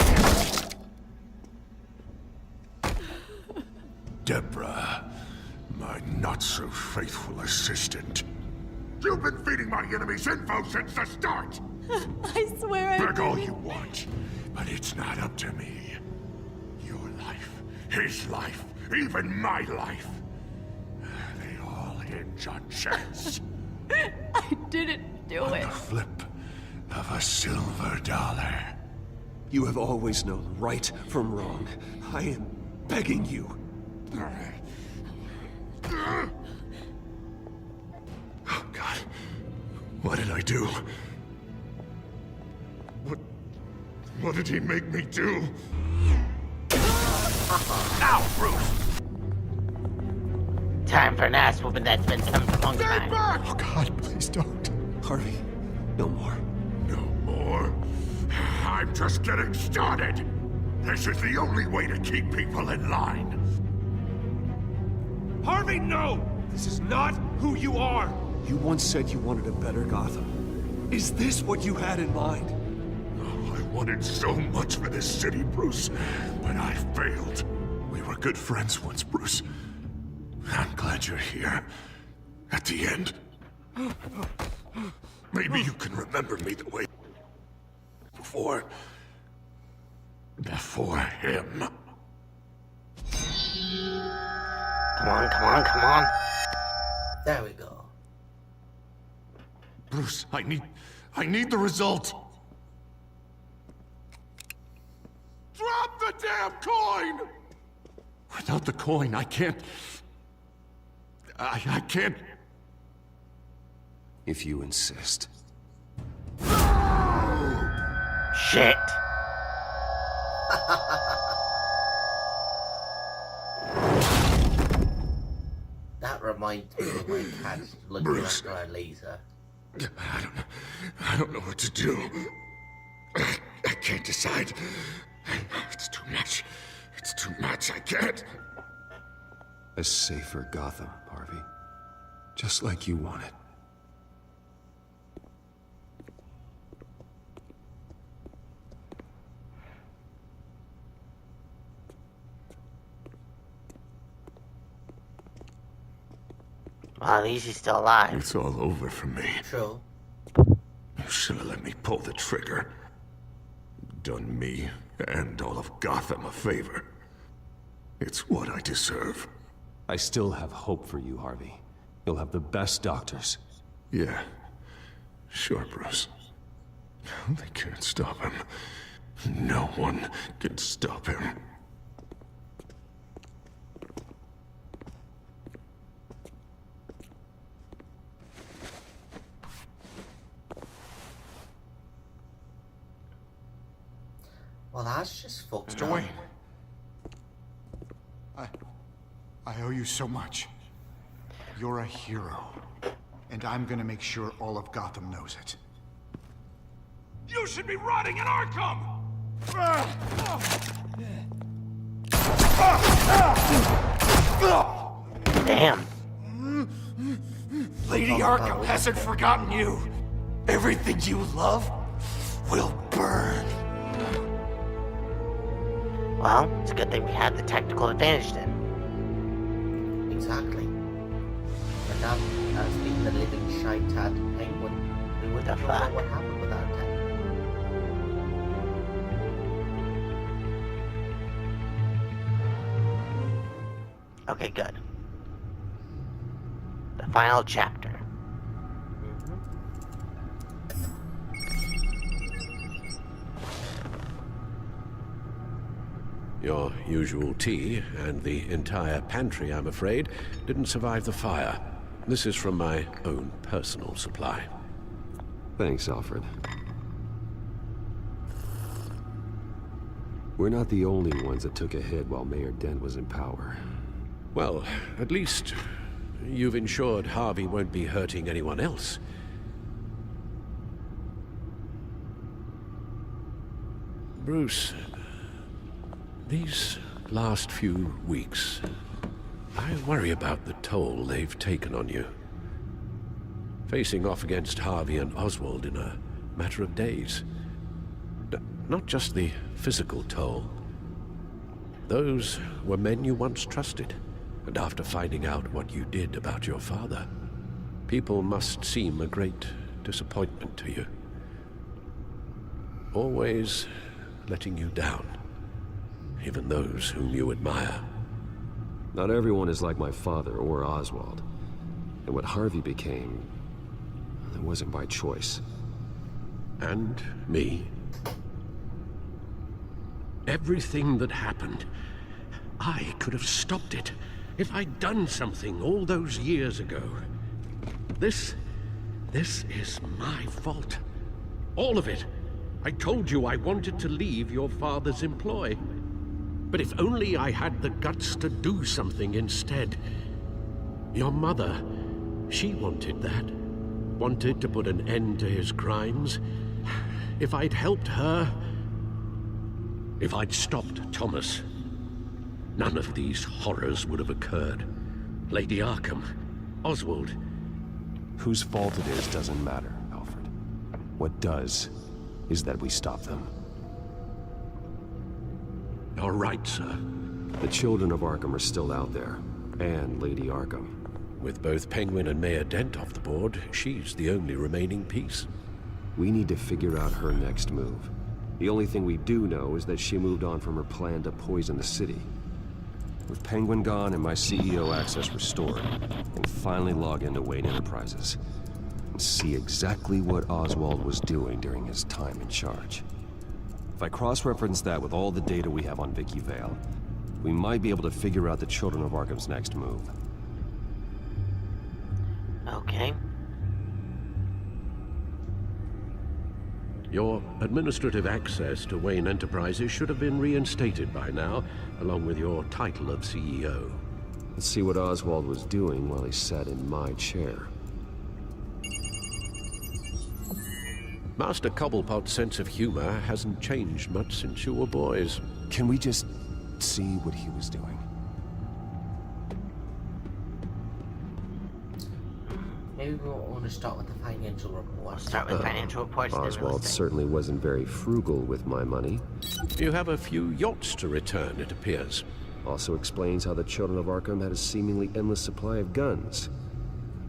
Deborah, my not-so-faithful assistant. You've been feeding my enemies info since the start!
I swear I
Beg all
didn't.
you want, but it's not up to me. Your life, his life, even my life. They all hinge on chance.
I didn't do it.
The flip of a silver dollar.
You have always known right from wrong. I am begging you.
Oh, God. What did I do? What did he make me do?
Ow, Bruce!
Time for an ass whooping that's been coming for a long time.
Oh, God, please don't.
Harvey, no more.
No more? I'm just getting started. This is the only way to keep people in line.
Harvey, no! This is not who you are!
You once said you wanted a better Gotham. Is this what you had in mind?
Oh, I wanted so much for this city, Bruce, but I failed. We were good friends once, Bruce. I'm glad you're here. At the end. Maybe you can remember me the way before him.
Come on, come on, come on.
There we go.
Bruce, I need the result. Drop the damn coin! Without the coin, I can't... I can't...
If you insist.
Shit.
That reminds me of my cat looking
Bruce.
after our laser.
I don't know what to do. I can't decide. It's too much. It's too much. I can't.
A safer Gotham, Harvey. Just like you wanted.
Well, at least he's still alive.
It's all over for me.
True.
You should have let me pull the trigger. Done me and all of Gotham a favor. It's what I deserve.
I still have hope for you, Harvey. You'll have the best doctors.
Yeah. Sure, Bruce. They can't stop him. No one can stop him.
Well, that's just fucked
Mr.
up.
Wayne. I owe you so much. You're a hero. And I'm gonna make sure all of Gotham knows it.
You should be rotting in Arkham!
Damn.
Lady Arkham hasn't forgotten you. Everything you love will burn.
Well, it's a good thing we had the tactical advantage then.
Exactly. Without us being the living shite-tad penguin, we wouldn't
The
know
fuck?
what happened with our attack.
Okay, good. The final chapter.
Your usual tea and the entire pantry, I'm afraid, didn't survive the fire. This is from my own personal supply.
Thanks, Alfred. We're not the only ones that took a hit while Mayor Dent was in power.
Well, at least you've ensured Harvey won't be hurting anyone else. Bruce, these last few weeks, I worry about the toll they've taken on you. Facing off against Harvey and Oswald in a matter of days. Not just the physical toll. Those were men you once trusted, and after finding out what you did about your father, people must seem a great disappointment to you. Always letting you down, even those whom you admire.
Not everyone is like my father or Oswald. And what Harvey became, it wasn't by choice.
And me. Everything that happened, I could have stopped it if I'd done something all those years ago. This is my fault. All of it. I told you I wanted to leave your father's employ. But if only I had the guts to do something instead. Your mother, she wanted that. Wanted to put an end to his crimes. If I'd helped her, if I'd stopped Thomas, none of these horrors would have occurred. Lady Arkham, Oswald.
Whose fault it is doesn't matter, Alfred. What does is that we stop them.
You're right, sir.
The children of Arkham are still out there, and Lady Arkham.
With both Penguin and Mayor Dent off the board, she's the only remaining piece.
We need to figure out her next move. The only thing we do know is that she moved on from her plan to poison the city. With Penguin gone and my CEO access restored, I can finally log into Wayne Enterprises and see exactly what Oswald was doing during his time in charge. If I cross-reference that with all the data we have on Vicky Vale, we might be able to figure out the Children of Arkham's next move.
Okay.
Your administrative access to Wayne Enterprises should have been reinstated by now, along with your title of CEO.
Let's see what Oswald was doing while he sat in my chair.
Master Cobblepot's sense of humor hasn't changed much since you were boys.
Can we just see what he was doing?
Maybe we want to start with the financial report.
Start with financial reports.
Oswald certainly wasn't very frugal with my money.
You have a few yachts to return, it appears.
Also explains how the Children of Arkham had a seemingly endless supply of guns.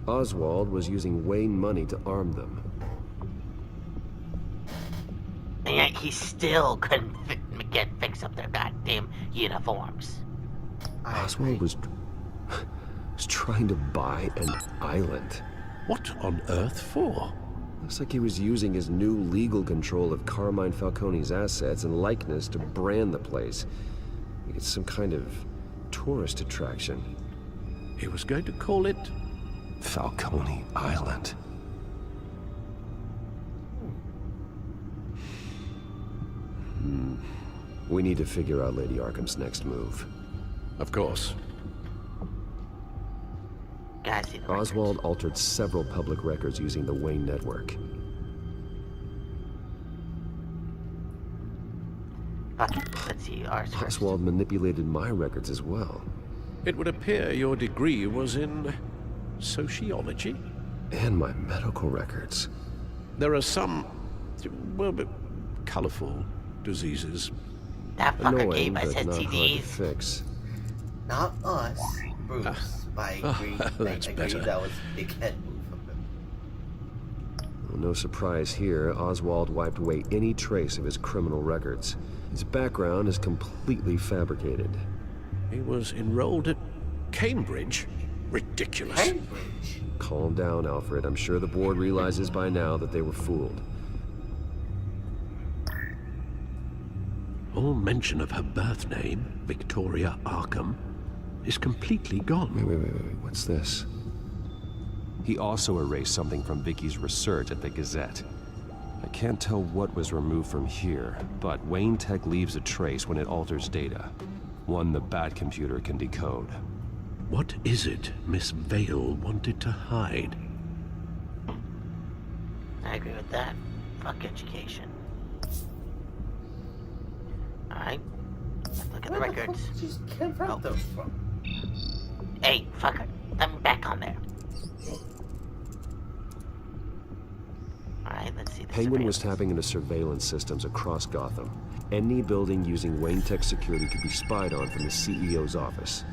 Oswald was using Wayne money to arm them.
And yet he still couldn't fix up their goddamn uniforms.
Oswald was trying to buy an island.
What on earth for?
Looks like he was using his new legal control of Carmine Falcone's assets and likeness to brand the place. It's some kind of tourist attraction.
He was going to call it
Falcone Island. We need to figure out Lady Arkham's next move.
Of course.
Oswald altered several public records using the Wayne network.
Let's see, ours first.
Oswald manipulated my records as well.
It would appear your degree was in sociology?
And my medical records.
There are some, well, colorful diseases.
That fucker
Annoying,
gave us
but not hard to
STDs.
fix.
Not us, Bruce. I agree.
That's
I agree
better.
that was a big head move from him.
Well, no surprise here, Oswald wiped away any trace of his criminal records. His background is completely fabricated.
He was enrolled at Cambridge? Ridiculous.
Cambridge?
Calm down, Alfred. I'm sure the board realizes by now that they were fooled.
All mention of her birth name, Victoria Arkham, is completely gone.
Wait. What's this? He also erased something from Vicky's research at the Gazette. I can't tell what was removed from here, but Wayne Tech leaves a trace when it alters data. One the Bat computer can decode.
What is it Miss Vale wanted to hide?
I agree with that. Fuck education. Alright. Let's look at the records. Hey, fucker. Let me back on there. Alright, let's see the
Penguin was tapping into surveillance systems across Gotham. Any building using Wayne Tech security could be spied on from the CEO's office.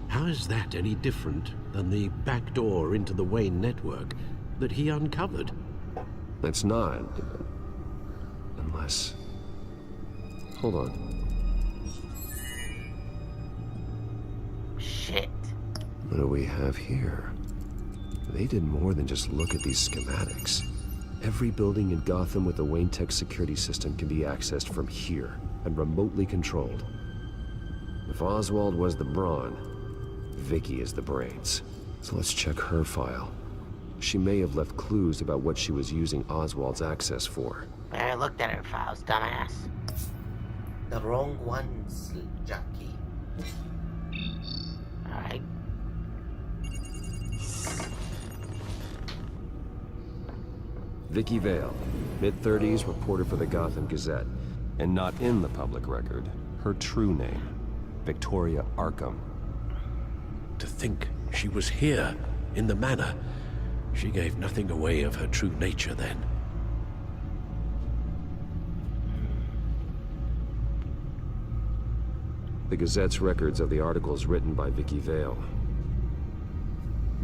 How is that any different than the back door into the Wayne network that he uncovered?
That's not. Unless... Hold on.
Shit.
What do we have here? They did more than just look at these schematics. Every building in Gotham with a Wayne Tech security system can be accessed from here and remotely controlled. If Oswald was the brawn, Vicky is the brains. So let's check her file. She may have left clues about what she was using Oswald's access for.
I looked at her files, dumbass.
The wrong ones, Jackie.
Alright.
Vicky Vale, mid-30s, reporter for the Gotham Gazette. And not in the public record, her true name, Victoria Arkham.
To think she was here, in the manor. She gave nothing away of her true nature then.
The Gazette's records of the articles written by Vicky Vale.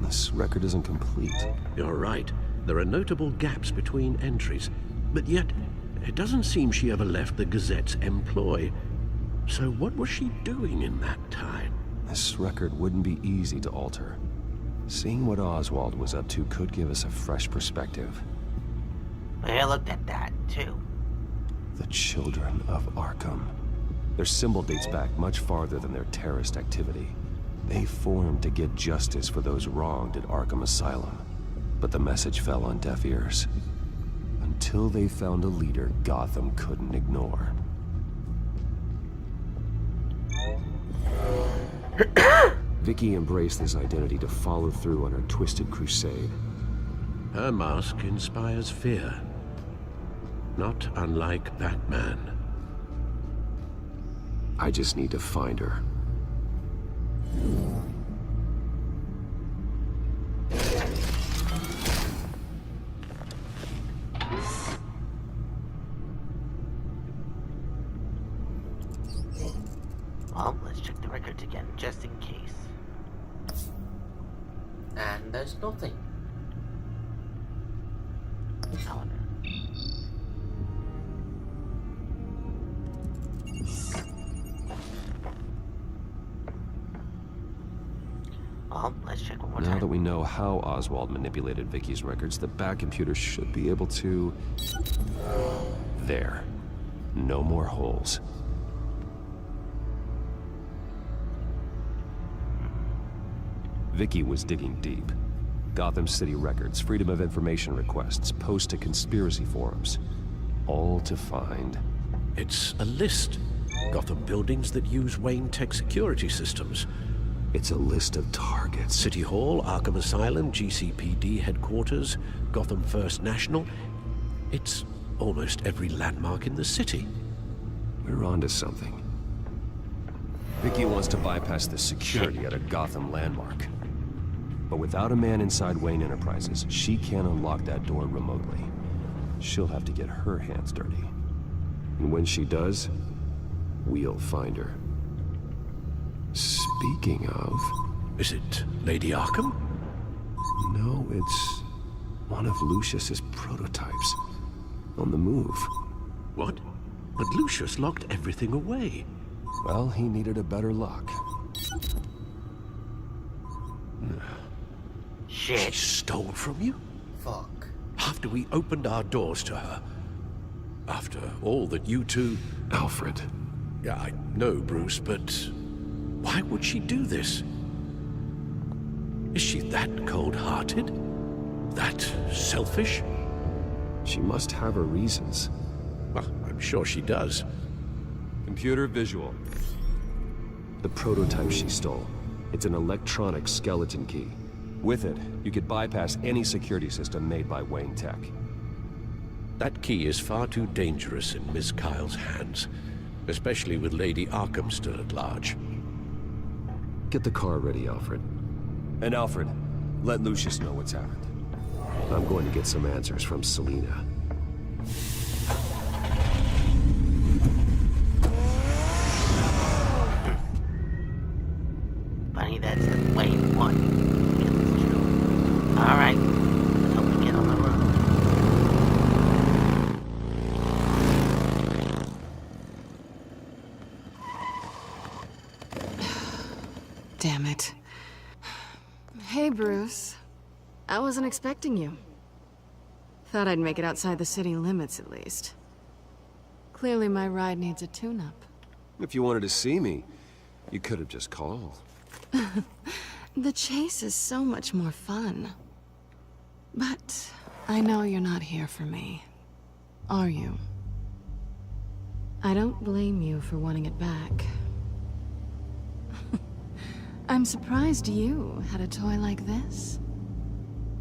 This record isn't complete.
You're right. There are notable gaps between entries, but yet it doesn't seem she ever left the Gazette's employ. So what was she doing in that time?
This record wouldn't be easy to alter. Seeing what Oswald was up to could give us a fresh perspective.
I looked at that, too.
The Children of Arkham. Their symbol dates back much farther than their terrorist activity. They formed to get justice for those wronged at Arkham Asylum. But the message fell on deaf ears. Until they found a leader Gotham couldn't ignore. Vicky embraced this identity to follow through on her twisted crusade.
Her mask inspires fear. Not unlike Batman.
I just need to find her.
Well, let's check the records again, just in case.
And there's nothing.
Oh, no. Well, let's check one more time.
Now that we know how Oswald manipulated Vicky's records, the Bat computer should be able to... There. No more holes. Vicky was digging deep. Gotham City records, Freedom of Information requests, posts to conspiracy forums. All to find...
It's a list. Gotham buildings that use Wayne Tech security systems.
It's a list of targets.
City Hall, Arkham Asylum, GCPD headquarters, Gotham First National. It's almost every landmark in the city.
We're onto something. Vicky wants to bypass the security at a Gotham landmark. But without a man inside Wayne Enterprises, she can't unlock that door remotely. She'll have to get her hands dirty. And when she does, we'll find her. Speaking of...
Is it Lady Arkham?
No, it's one of Lucius's prototypes. On the move.
What? But Lucius locked everything away.
Well, he needed a better lock.
Shit.
She stole from you?
Fuck.
After we opened our doors to her. After all that you two...
Alfred,
Yeah, I know, Bruce, but why would she do this? Is she that cold-hearted? That selfish?
She must have her reasons.
Well, I'm sure she does.
Computer visual. The prototype she stole. It's an electronic skeleton key. With it, you could bypass any security system made by Wayne Tech.
That key is far too dangerous in Miss Kyle's hands, especially with Lady Arkham still at large.
Get the car ready, Alfred. And Alfred, let Lucius know what's happened. I'm going to get some answers from Selina.
Funny, that's the Wayne one. Alright, let's hope we get on the road.
Damn it. Hey, Bruce. I wasn't expecting you. Thought I'd make it outside the city limits, at least. Clearly my ride needs a tune-up.
If you wanted to see me, you could have just called.
The chase is so much more fun. But I know you're not here for me. Are you? I don't blame you for wanting it back. I'm surprised you had a toy like this.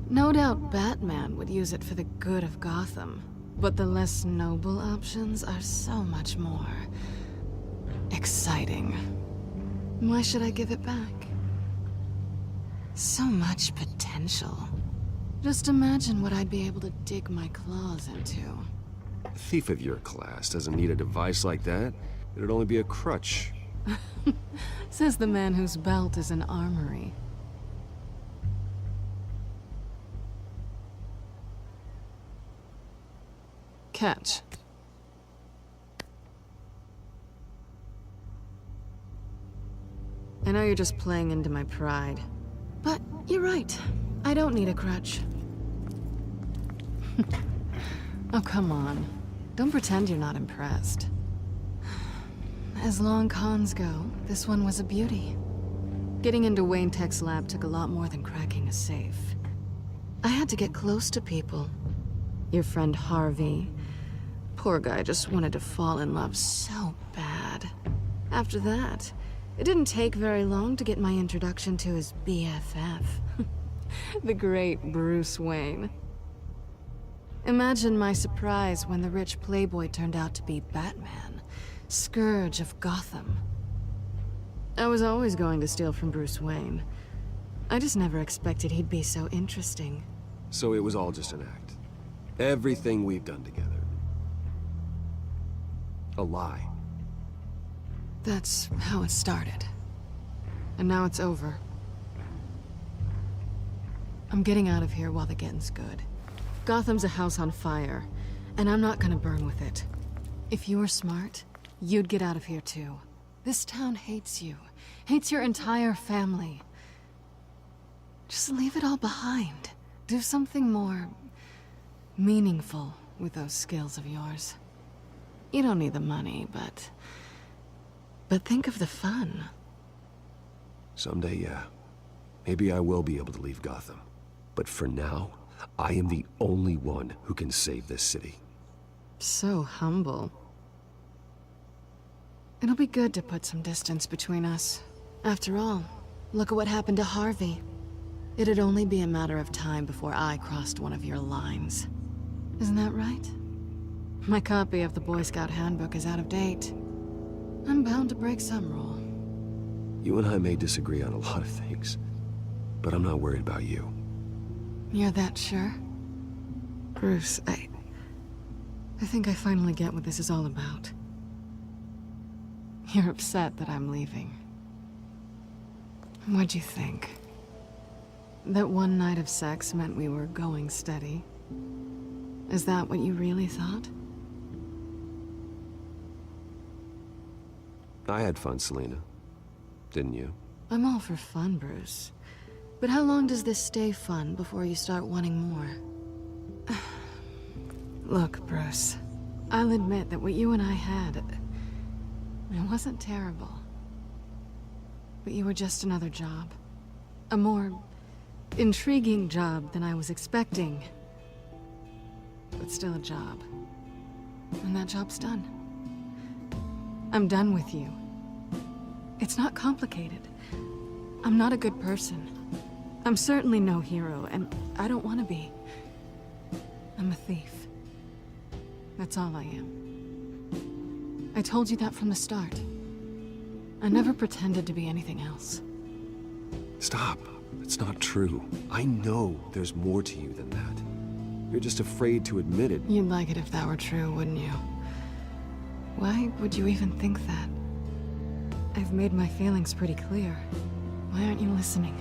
No doubt Batman would use it for the good of Gotham, but the less noble options are so much more exciting. Why should I give it back? So much potential. Just imagine what I'd be able to dig my claws into.
A thief of your class doesn't need a device like that. It'd only be a crutch.
Says the man whose belt is an armory. Catch. I know you're just playing into my pride, but you're right. I don't need a crutch. Oh, come on. Don't pretend you're not impressed. As long cons go, this one was a beauty. Getting into Wayne Tech's lab took a lot more than cracking a safe. I had to get close to people. Your friend Harvey. Poor guy just wanted to fall in love so bad. After that, it didn't take very long to get my introduction to his BFF. The great Bruce Wayne. Imagine my surprise when the rich playboy turned out to be Batman, Scourge of Gotham. I was always going to steal from Bruce Wayne. I just never expected he'd be so interesting.
So it was all just an act. Everything we've done together. A lie.
That's how it started. And now it's over. I'm getting out of here while the getting's good. Gotham's a house on fire, and I'm not gonna burn with it. If you were smart, you'd get out of here too. This town hates you. Hates your entire family. Just leave it all behind. Do something more meaningful with those skills of yours. You don't need the money, but think of the fun.
Someday, yeah. Maybe I will be able to leave Gotham. But for now, I am the only one who can save this city.
So humble. It'll be good to put some distance between us. After all, look at what happened to Harvey. It'd only be a matter of time before I crossed one of your lines. Isn't that right? My copy of the Boy Scout Handbook is out of date. I'm bound to break some rule.
You and I may disagree on a lot of things, but I'm not worried about you.
You're that sure? Bruce, I think I finally get what this is all about. You're upset that I'm leaving. What'd you think? That one night of sex meant we were going steady? Is that what you really thought?
I had fun, Selina. Didn't you?
I'm all for fun, Bruce. But how long does this stay fun before you start wanting more? Look, Bruce. I'll admit that what you and I had... It wasn't terrible. But you were just another job. A more intriguing job than I was expecting. But still a job. And that job's done. I'm done with you. It's not complicated. I'm not a good person. I'm certainly no hero, and I don't want to be. I'm a thief. That's all I am. I told you that from the start. I never pretended to be anything else.
Stop. It's not true. I know there's more to you than that. You're just afraid to admit it.
You'd like it if that were true, wouldn't you? Why would you even think that? I've made my feelings pretty clear. Why aren't you listening?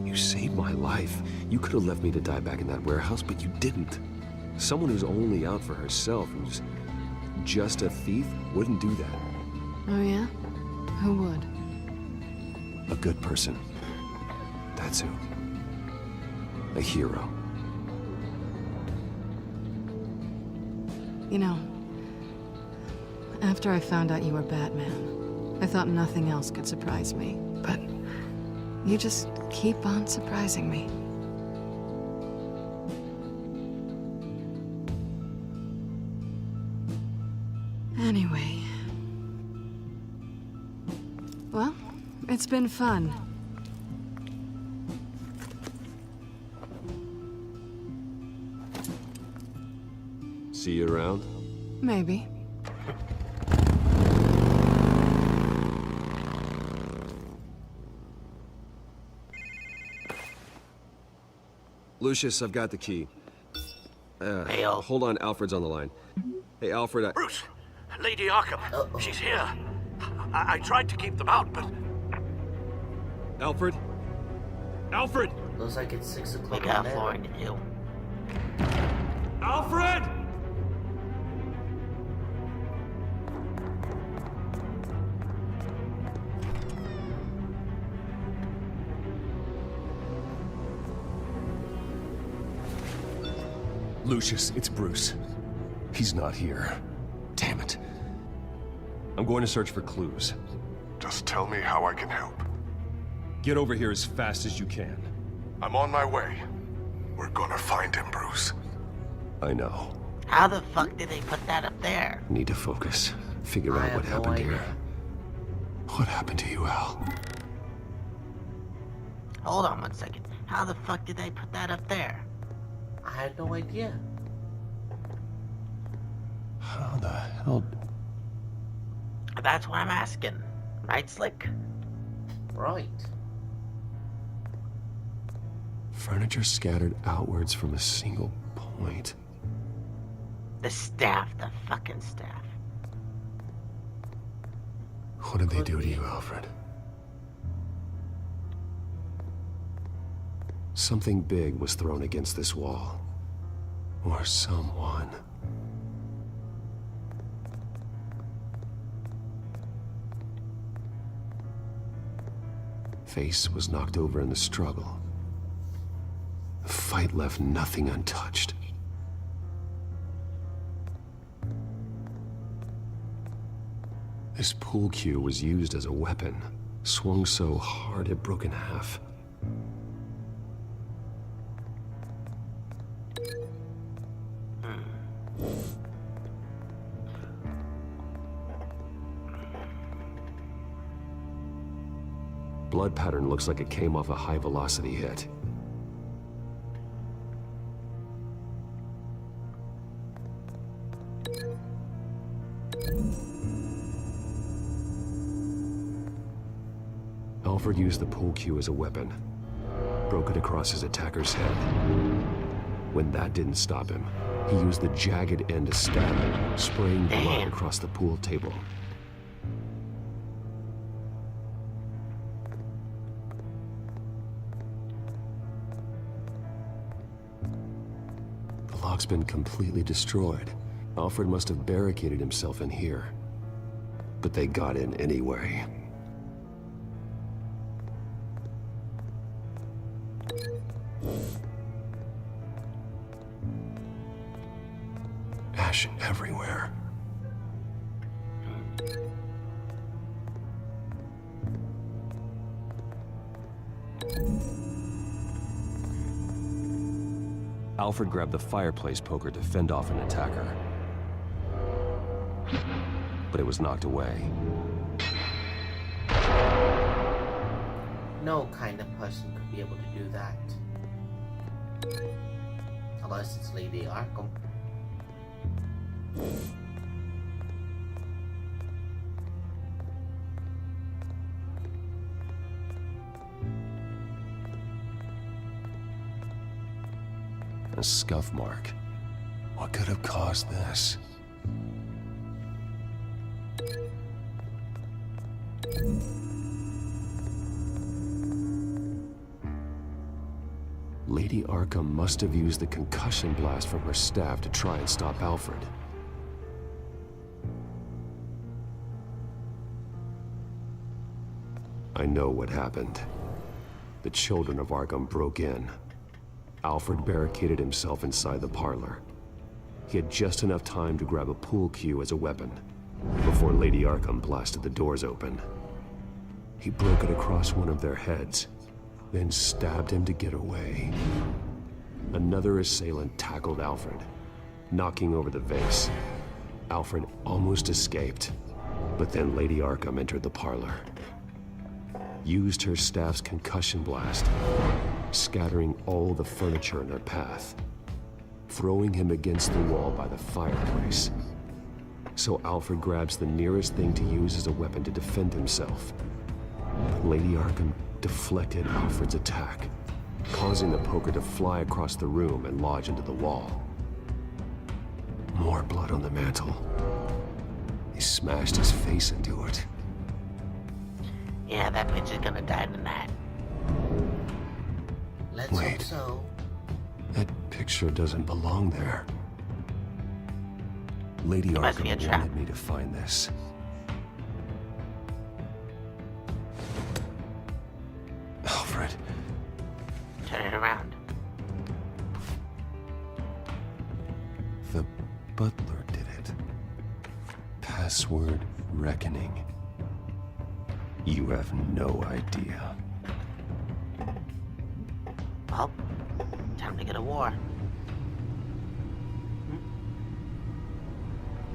You saved my life. You could have left me to die back in that warehouse, but you didn't. Someone who's only out for herself, who's just a thief, wouldn't do that.
Oh yeah? Who would?
A good person. That's who. A hero.
You know, after I found out you were Batman, I thought nothing else could surprise me. But you just keep on surprising me. Anyway. Well, it's been fun.
See you around?
Maybe.
Lucius, I've got the key. Hold on, Alfred's on the line. Hey, Alfred,
Bruce! Lady Arkham! She's here! I tried to keep them out, but...
Alfred? Alfred!
Looks like it's 6 o'clock.
We got flooring to do.
Alfred!
Lucius, it's Bruce. He's not here. Damn it. I'm going to search for clues.
Just tell me how I can help.
Get over here as fast as you can.
I'm on my way. We're gonna find him, Bruce.
I know.
How the fuck did they put that up there?
Need to focus. Figure out what happened here. What happened to you, Al?
Hold on 1 second. How the fuck did they put that up there?
I had no idea.
How the hell?
That's what I'm asking. Right, Slick?
Right.
Furniture scattered outwards from a single point.
The staff, the fucking staff.
What did they do to you, Alfred? Something big was thrown against this wall. Or someone. Face was knocked over in the struggle. The fight left nothing untouched. This pool cue was used as a weapon, swung so hard it broke in half. Blood pattern looks like it came off a high-velocity hit. Alfred used the pool cue as a weapon. Broke it across his attacker's head. When that didn't stop him, he used the jagged end to stab him, spraying blood across the pool table. The lock's been completely destroyed. Alfred must have barricaded himself in here. But they got in anyway. Ash everywhere. Alfred grabbed the fireplace poker to fend off an attacker. But it was knocked away.
No kind of person could be able to do that. Unless it's Lady Arkham.
A scuff mark. What could have caused this? Lady Arkham must have used the concussion blast from her staff to try and stop Alfred. I know what happened. The children of Arkham broke in. Alfred barricaded himself inside the parlor. He had just enough time to grab a pool cue as a weapon before Lady Arkham blasted the doors open. He broke it across one of their heads, then stabbed him to get away. Another assailant tackled Alfred, knocking over the vase. Alfred almost escaped, but then Lady Arkham entered the parlor, used her staff's concussion blast, scattering all the furniture in her path, throwing him against the wall by the fireplace. So Alfred grabs the nearest thing to use as a weapon to defend himself. Lady Arkham deflected Alfred's attack, causing the poker to fly across the room and lodge into the wall. More blood on the mantle. He smashed his face into it.
Yeah, that bitch is gonna die tonight.
Let's hope so.
That picture doesn't belong there. Lady Arkham wanted me to find this. Alfred.
Turn it around.
The butler did it. Password reckoning. You have no idea.
Well, time to get a war.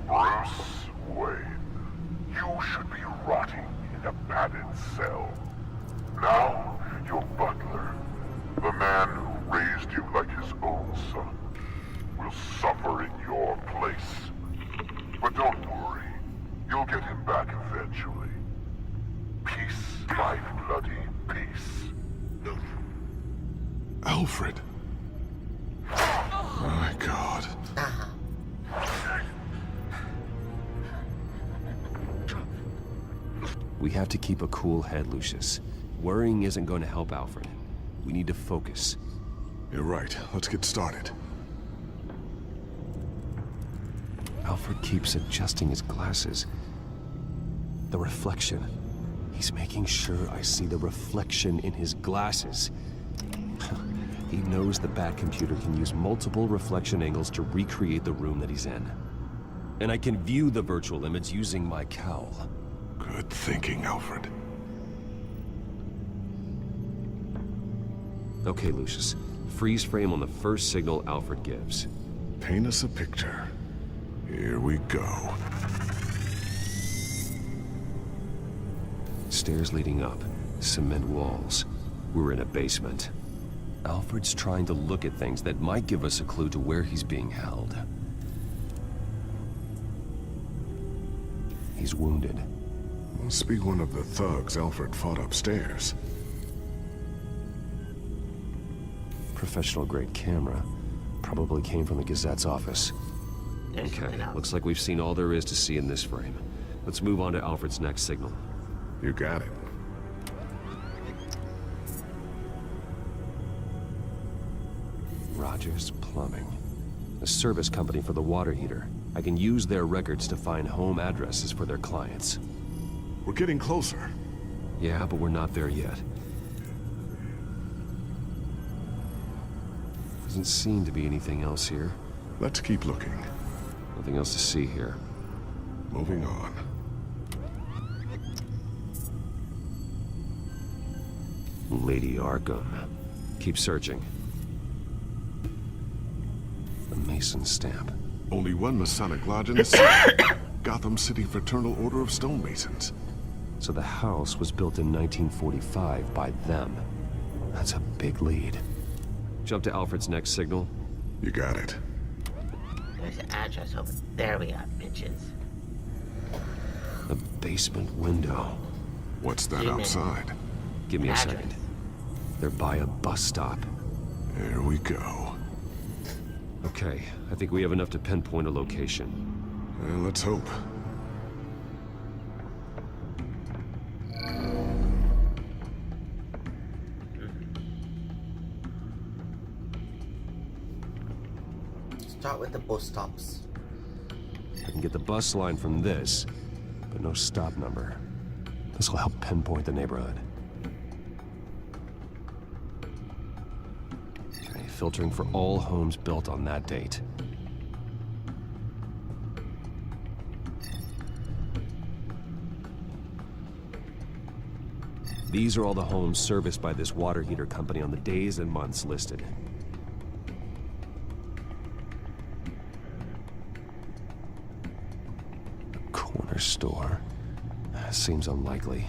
Bruce Wayne, you should be rotting in a padded cell. Now, your butler, the man who raised you like his own son, will suffer in your place. But don't worry, you'll get him back eventually. Peace, my bloody peace.
Alfred. My God.
We have to keep a cool head, Lucius. Worrying isn't going to help Alfred. We need to focus.
You're right. Let's get started.
Alfred keeps adjusting his glasses. The reflection. He's making sure I see the reflection in his glasses. He knows the Batcomputer can use multiple reflection angles to recreate the room that he's in. And I can view the virtual image using my cowl.
Good thinking, Alfred.
Okay, Lucius. Freeze frame on the first signal Alfred gives.
Paint us a picture. Here we go.
Stairs leading up. Cement walls. We're in a basement. Alfred's trying to look at things that might give us a clue to where he's being held. He's wounded.
Must be one of the thugs Alfred fought upstairs.
Professional-grade camera. Probably came from the Gazette's office. Okay, looks like we've seen all there is to see in this frame. Let's move on to Alfred's next signal.
You got it.
Rogers Plumbing. A service company for the water heater. I can use their records to find home addresses for their clients.
We're getting closer.
Yeah, but we're not there yet. Doesn't seem to be anything else here.
Let's keep looking.
Nothing else to see here.
Moving on.
Lady Arkham. Keep searching. The Mason stamp.
Only one Masonic lodge in the city. Gotham City Fraternal Order of Stonemasons.
So the house was built in 1945 by them. That's a big lead. Jump to Alfred's next signal.
You got it.
There's an address over there we got, bitches.
The basement window.
What's that outside?
Give me a second. They're by a bus stop.
There we go.
Okay, I think we have enough to pinpoint a location.
Well, let's hope.
Start with the bus stops.
I can get the bus line from this, but no stop number. This will help pinpoint the neighborhood. Okay, filtering for all homes built on that date. These are all the homes serviced by this water heater company on the days and months listed. A corner store. Seems unlikely.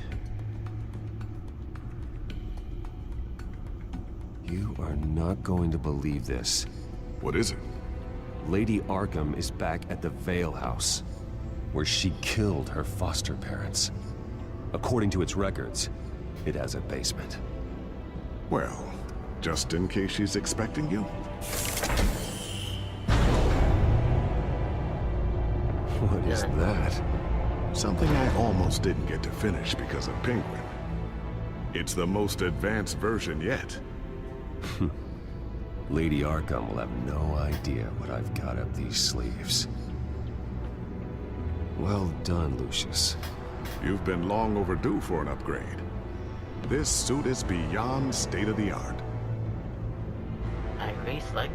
You are not going to believe this.
What is it?
Lady Arkham is back at the Vale House, where she killed her foster parents. According to its records, it has a basement.
Well, just in case she's expecting you.
What is that?
Something I almost didn't get to finish because of Penguin. It's the most advanced version yet.
Lady Arkham will have no idea what I've got up these sleeves. Well done, Lucius.
You've been long overdue for an upgrade. This suit is beyond state-of-the-art.
I agree, Slick.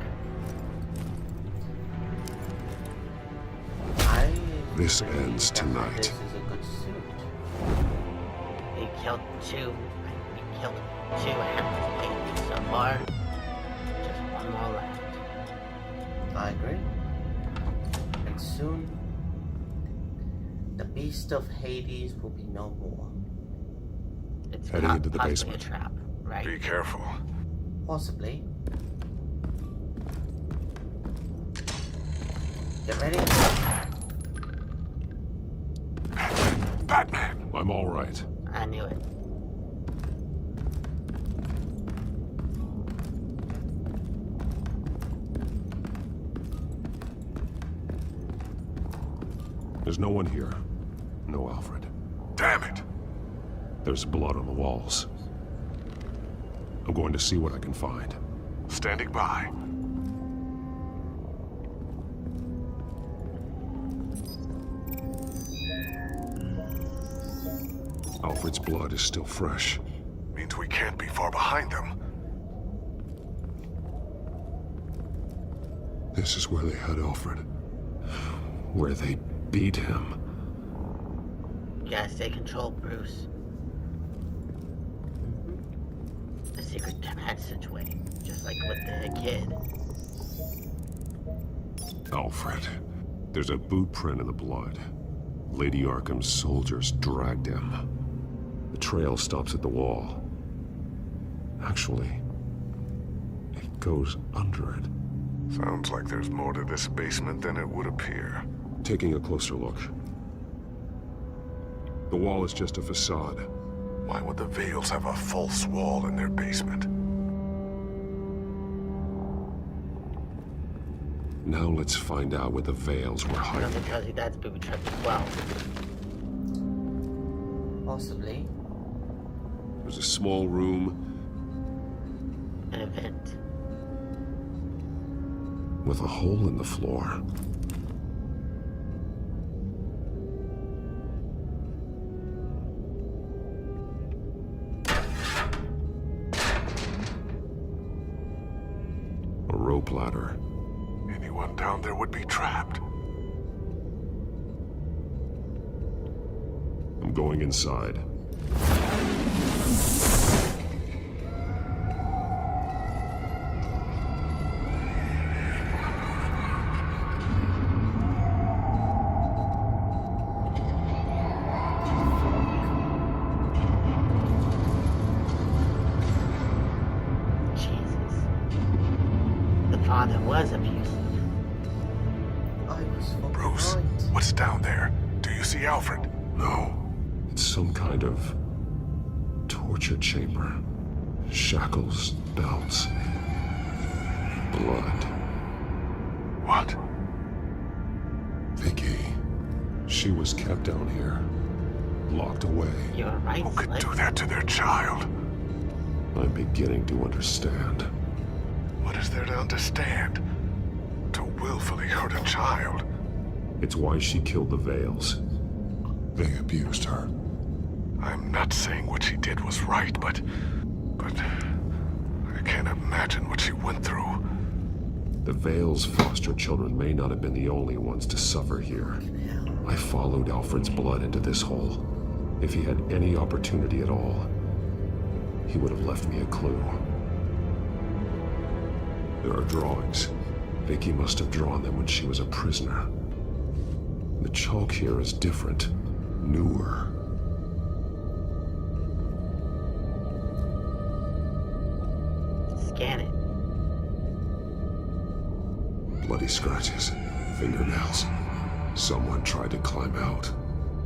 This ends tonight.
This is a good suit.
He killed two Hades so far. Just one more left.
I agree. And soon, the beast of Hades will be no more.
It's
heading into the
possibly
basement.
A trap, right?
Be careful.
Possibly. Get ready?
Batman! I'm all right.
I knew it.
There's no one here. No Alfred.
Damn it!
There's blood on the walls. I'm going to see what I can find.
Standing by.
Alfred's blood is still fresh.
Means we can't be far behind them.
This is where they had Alfred. Where they beat him.
You gotta stay controlled, Bruce. The secret passageway, just like with the kid.
Alfred. There's a boot print in the blood. Lady Arkham's soldiers dragged him. The trail stops at the wall. Actually, it goes under it.
Sounds like there's more to this basement than it would appear.
Taking a closer look. The wall is just a facade.
Why would the Vales have a false wall in their basement?
Now let's find out where the Vales were hiding.
Nothing tells you that's booby trapped as well.
Possibly.
There's a small room
An event.
with a hole in the floor. A rope ladder.
Anyone down there would be trapped.
I'm going inside.
father was abusive.
Bruce, what's down there? Do you see Alfred?
No. It's some kind of torture chamber. Shackles, belts, blood.
What?
Vicky. She was kept down here. Locked away.
You're right.
Who could do that to their child?
I'm beginning to understand.
What is there to understand? To willfully hurt a child?
It's why she killed the Veils. They abused her.
I'm not saying what she did was right, but I can't imagine what she went through.
The Veils' foster children may not have been the only ones to suffer here. I followed Alfred's blood into this hole. If he had any opportunity at all, he would have left me a clue. There are drawings. Vicky must have drawn them when she was a prisoner. The chalk here is different, newer.
Scan it.
Bloody scratches, fingernails. Someone tried to climb out.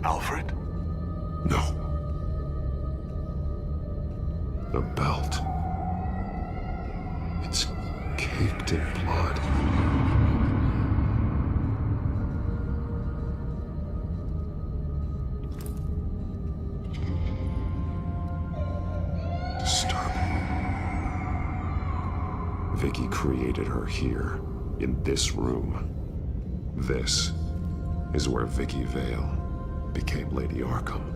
Alfred?
No. The belt. It's caked in blood. Disturbing. Vicky created her here, in this room. This is where Vicky Vale became Lady Arkham.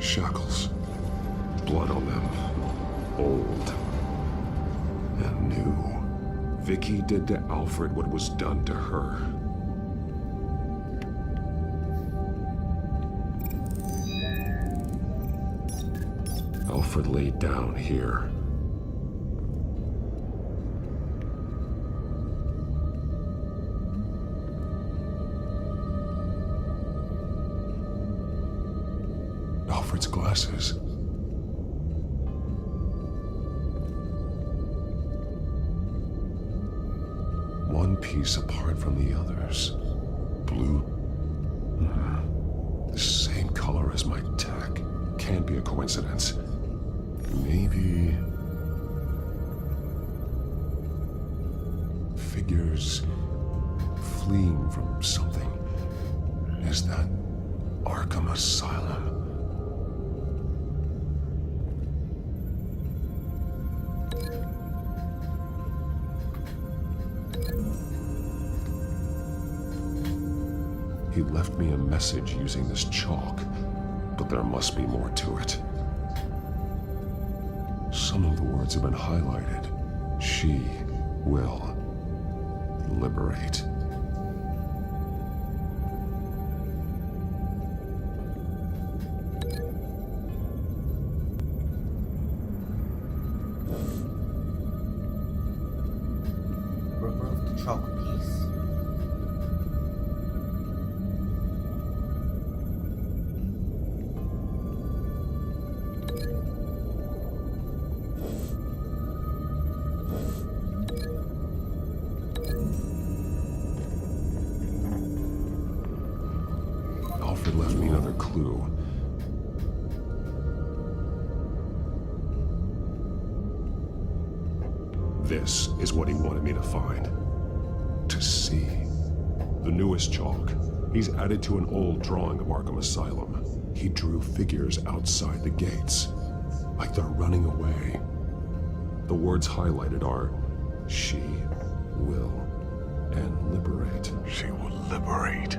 Shackles. Blood on them. Old. And new. Vicky did to Alfred what was done to her. Alfred laid down here. Alfred's glasses. One piece apart from the others. Blue. The same color as my tech. Can't be a coincidence. Maybe... figures fleeing from something. Is that Arkham Asylum? He left me a message using this chalk, but there must be more to it. Some of the words have been highlighted. She will liberate.
Remove the chalk piece.
Alfred left me another clue. This is what he wanted me to find. To see. The newest chalk. He's added to an old drawing of Arkham Asylum. He drew figures outside the gates. Like they're running away. The words highlighted are, she will, and liberate.
She will liberate.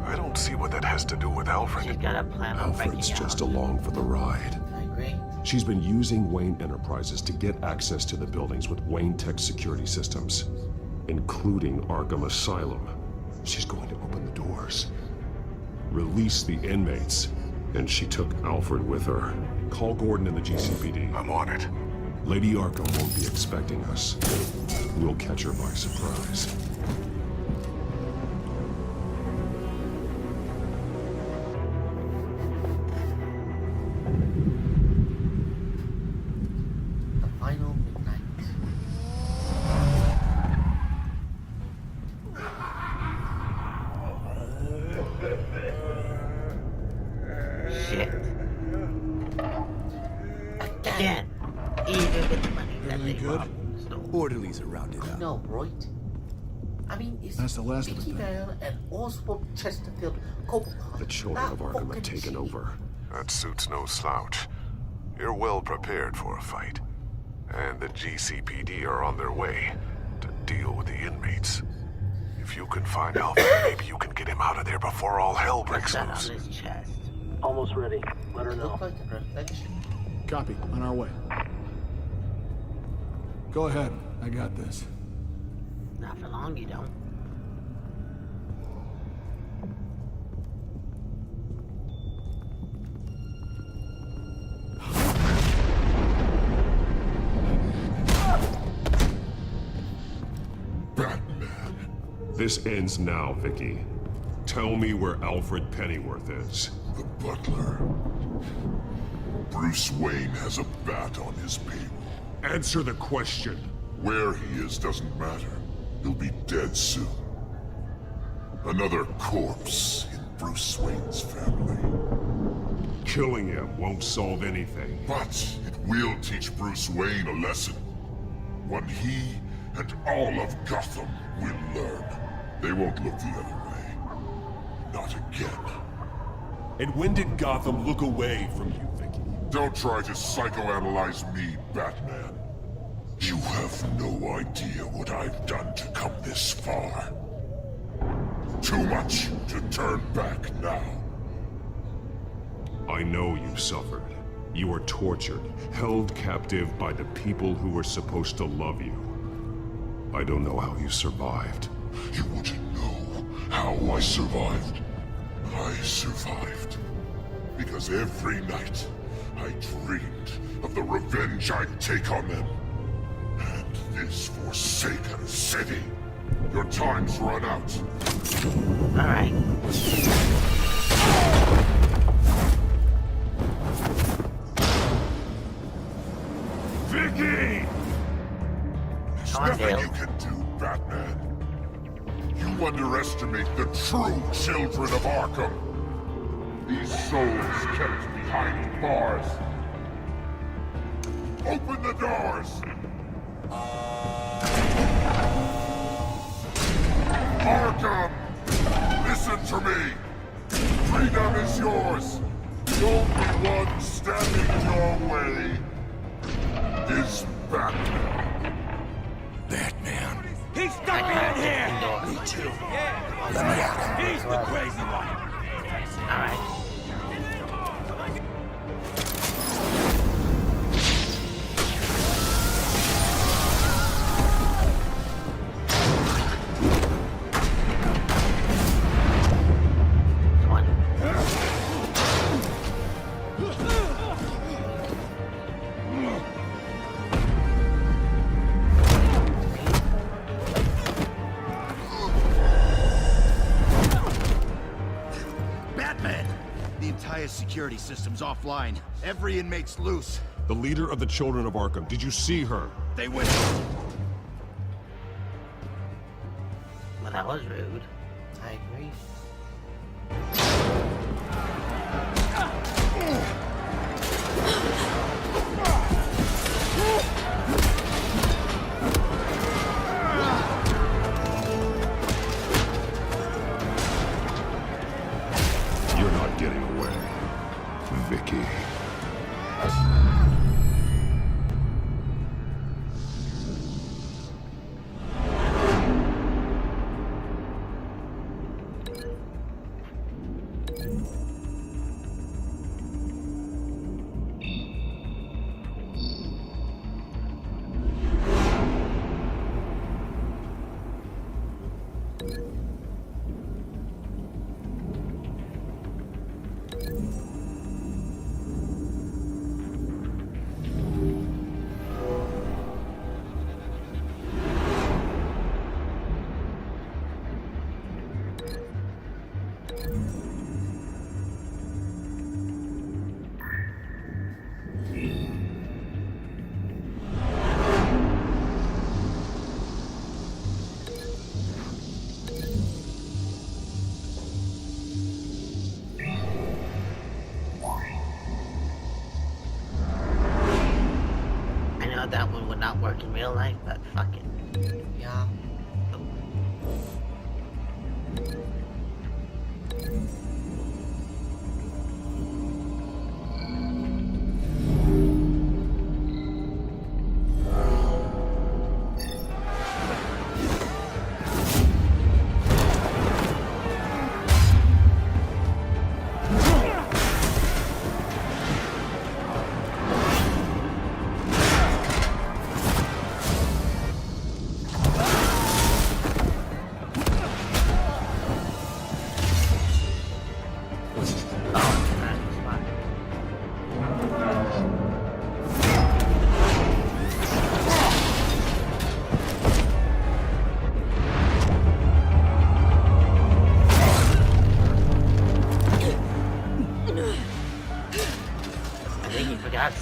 I don't see what that has to do with Alfred.
She's got a plan on
Alfred's
breaking
just
out.
along for the ride.
I agree.
She's been using Wayne Enterprises to get access to the buildings with Wayne Tech security systems, including Arkham Asylum. She's going to open the doors, release the inmates, and she took Alfred with her. Call Gordon and the GCPD.
I'm on it.
Lady Arkham won't be expecting us. We'll catch her by surprise.
good? Orderlies are rounded up.
No, right? I mean, it's
That's the last of
Vicky
it, then.
Vale and Oswald Chesterfield.
The children of Arkham have taken over.
That suit's no slouch. You're well prepared for a fight. And the GCPD are on their way to deal with the inmates. If you can find Alpha, maybe you can get him out of there before all hell breaks loose.
On his chest.
Almost ready. Let her know.
Look like a reflection.
Copy. On our way. Go ahead. I got this.
Not for long, you don't.
This ends now, Vicky. Tell me where Alfred Pennyworth is.
The butler. Bruce Wayne has a bat on his payroll.
Answer the question.
Where he is doesn't matter. He'll be dead soon. Another corpse in Bruce Wayne's family.
Killing him won't solve anything.
But it will teach Bruce Wayne a lesson. One he and all of Gotham will learn. They won't look the other way. Not again.
And when did Gotham look away from you, Vicky?
Don't try to psychoanalyze me, Batman. You have no idea what I've done to come this far. Too much to turn back now.
I know you suffered. You were tortured, held captive by the people who were supposed to love you. I don't know how you survived.
You want to know how I survived? I survived because every night I dreamed of the revenge I'd take on them. And this forsaken city. Your time's run out.
Alright.
Vicky! There's nothing you can do, Batman. You underestimate the true children of Arkham. These souls kept behind bars. Open the doors! Arkham! Listen to me! Freedom is yours! The only one standing in your way is Batman.
Batman. He's stuck in here! Me too. Yeah. He's the crazy one.
Alright.
Security system's offline. Every inmate's loose.
The leader of the Children of Arkham, did you see her?
They went.
Well, that was rude.
I agree.
You're not getting away, Vicky.
not work in real life, but fuck it.
Yeah.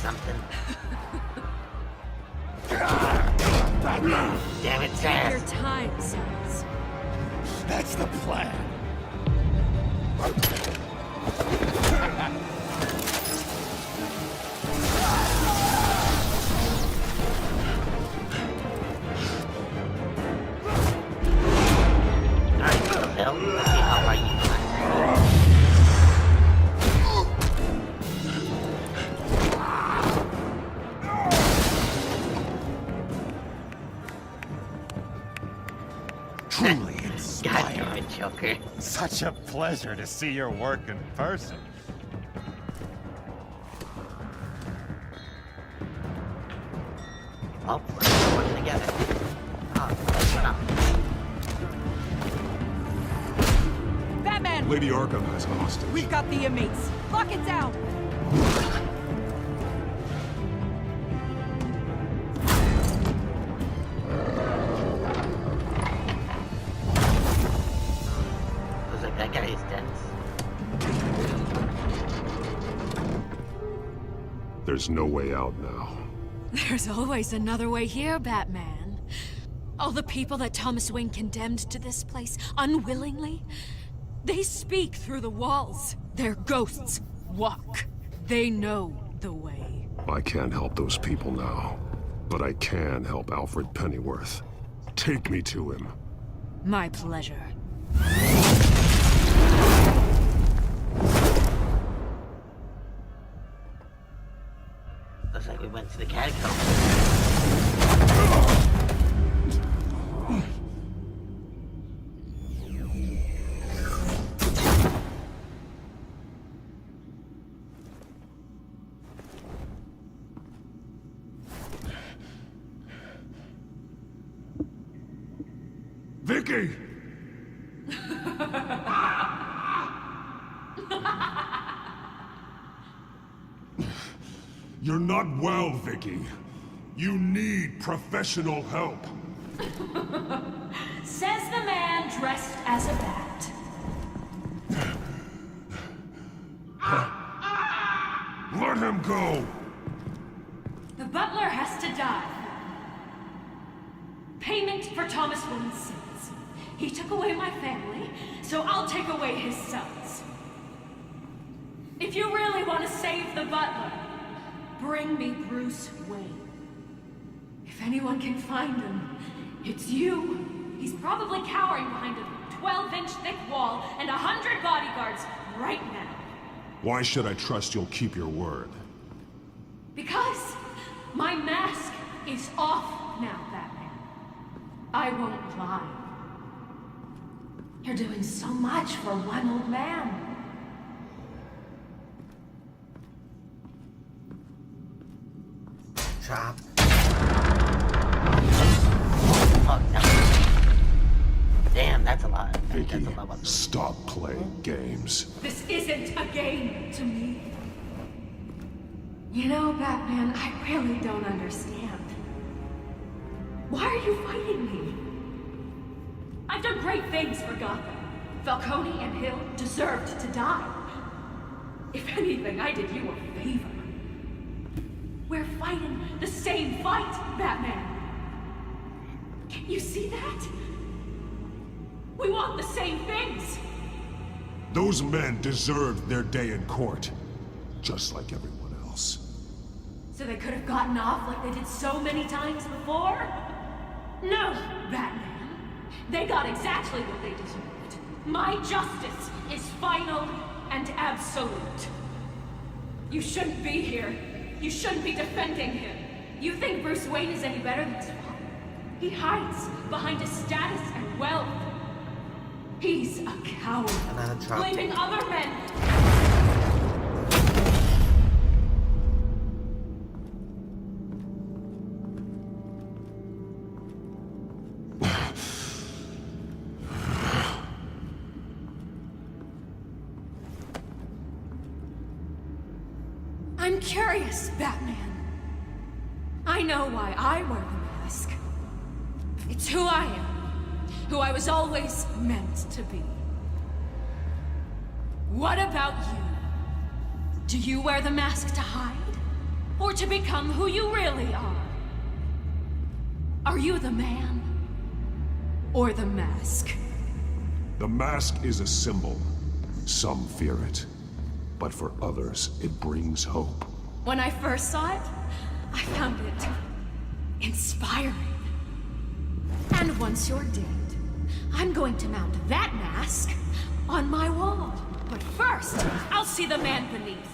Something. Damn it,
Take your
Sass.
time, Sass.
That's the plan.
Alright, so Bill, let's see how are you doing.
Truly inspiring.
God damn it, Joker.
Such a pleasure to see your work in person.
Oh, we're working together. Oh, no.
Batman!
Lady Arkham has a hostage.
We've got the inmates. Lock it down!
Looks like that guy is dense.
There's no way out now.
There's always another way here, Batman. All the people that Thomas Wayne condemned to this place unwillingly, they speak through the walls. Their ghosts walk. They know the way.
I can't help those people now, but I can help Alfred Pennyworth. Take me to him.
My pleasure.
Looks like we went to the catacombs.
Vicky! You're not well, Vicky. You need professional help.
Says the man dressed as a bat.
Let him go!
The butler has to die. Payment for Thomas Wayne's sins. He took away my family, so I'll take away his sons. If you really want to save the butler, bring me Bruce Wayne. If anyone can find him, it's you. He's probably cowering behind a 12-inch thick wall and 100 bodyguards right now.
Why should I trust you'll keep your word?
Because my mask is off now, Batman. I won't lie. You're doing so much for one old man.
Chop.
Damn, that's a lot.
Vicky, stop playing games.
This isn't a game to me. You know, Batman, I really don't understand. Why are you fighting me? I've done great things for Gotham. Falcone and Hill deserved to die. If anything, I did you a favor. We're fighting the same fight, Batman. Can you see that? We want the same things.
Those men deserved their day in court, just like everyone else.
So they could have gotten off like they did so many times before? No, Batman. They got exactly what they deserved. My justice is final and absolute. You shouldn't be here. You shouldn't be defending him. You think Bruce Wayne is any better than his father? He hides behind his status and wealth. He's a coward, blaming other men. I'm curious, Batman. I know why I wear the mask. It's who I am. Who I was always meant to be. What about you? Do you wear the mask to hide? Or to become who you really are? Are you the man? Or the mask?
The mask is a symbol. Some fear it. But for others, it brings hope.
When I first saw it, I found it inspiring. And once you're dead, I'm going to mount that mask on my wall. But first, I'll see the man beneath.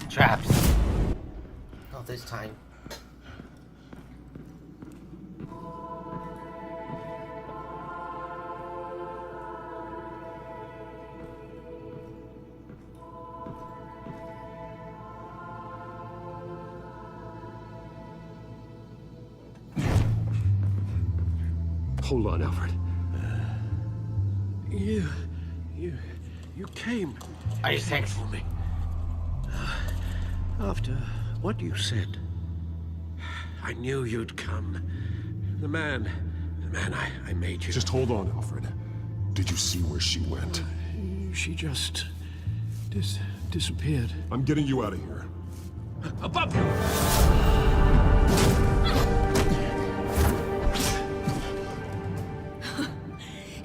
Traps.
Not this time.
Hold on, Alfred.
You came.
Are you sick?
For me. After what you said, I knew you'd come. The man I made you.
Just hold on, Alfred. Did you see where she went?
She just disappeared.
I'm getting you out of here.
Above you!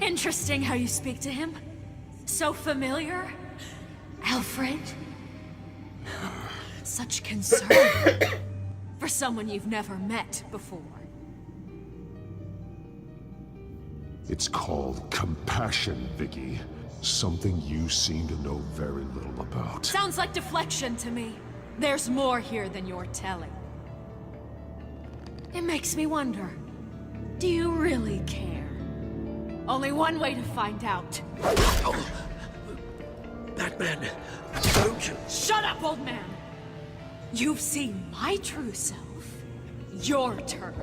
Interesting how you speak to him. So familiar. Alfred. Such concern for someone you've never met before.
It's called compassion, Vicky. Something you seem to know very little about.
Sounds like deflection to me. There's more here than you're telling. It makes me wonder, do you really care? Only one way to find out.
Batman, don't you?
Shut up, old man! You've seen my true self. Your turn.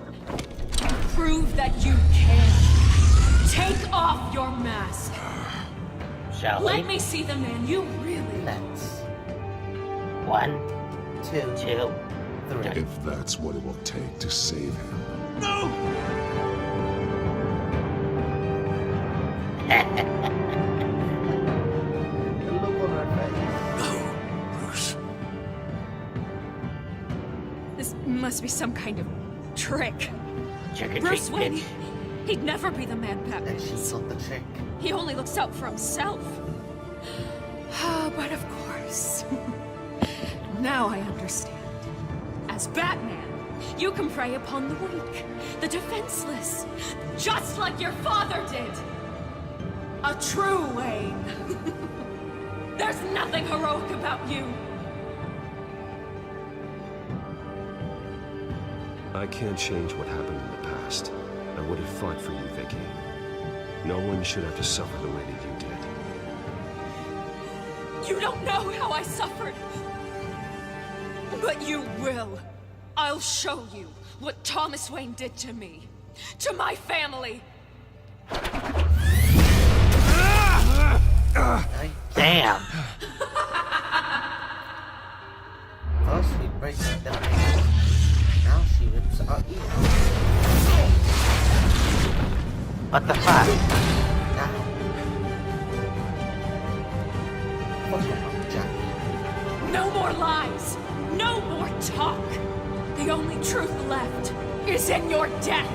Prove that you can. Take off your mask.
Shall we?
Let me see the man you really
Let's.
1,
2,
2,
3.
If that's what it will take to save him.
No!
Look on her face.
No, Bruce.
This must be some kind of trick.
Trick or
Bruce
treat,
Wayne,
bitch.
he'd never be the man Batman
And she's
is.
not the trick.
He only looks out for himself. But of course. Now I understand. As Batman, you can prey upon the weak, the defenseless, just like your father did. A true Wayne. There's nothing heroic about you.
I can't change what happened in the past. I would have fought for you, Vicky. No one should have to suffer the way that you did.
You don't know how I suffered. But you will. I'll show you what Thomas Wayne did to me. To my family.
Damn.
First she breaks the face. Now she rips our ear.
What the fuck?
Now. Fuck off, Jackie.
No more lies. No more talk. The only truth left is in your death.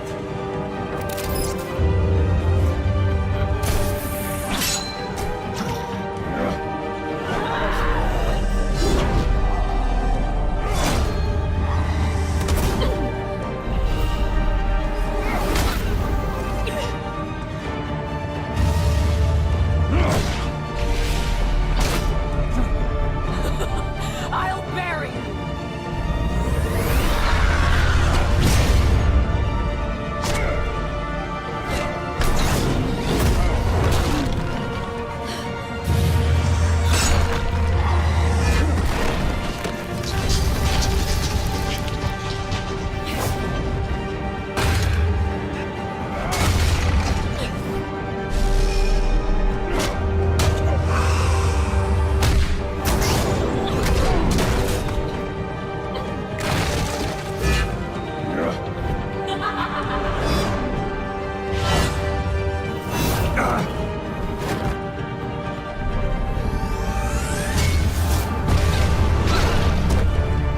I'll bury you.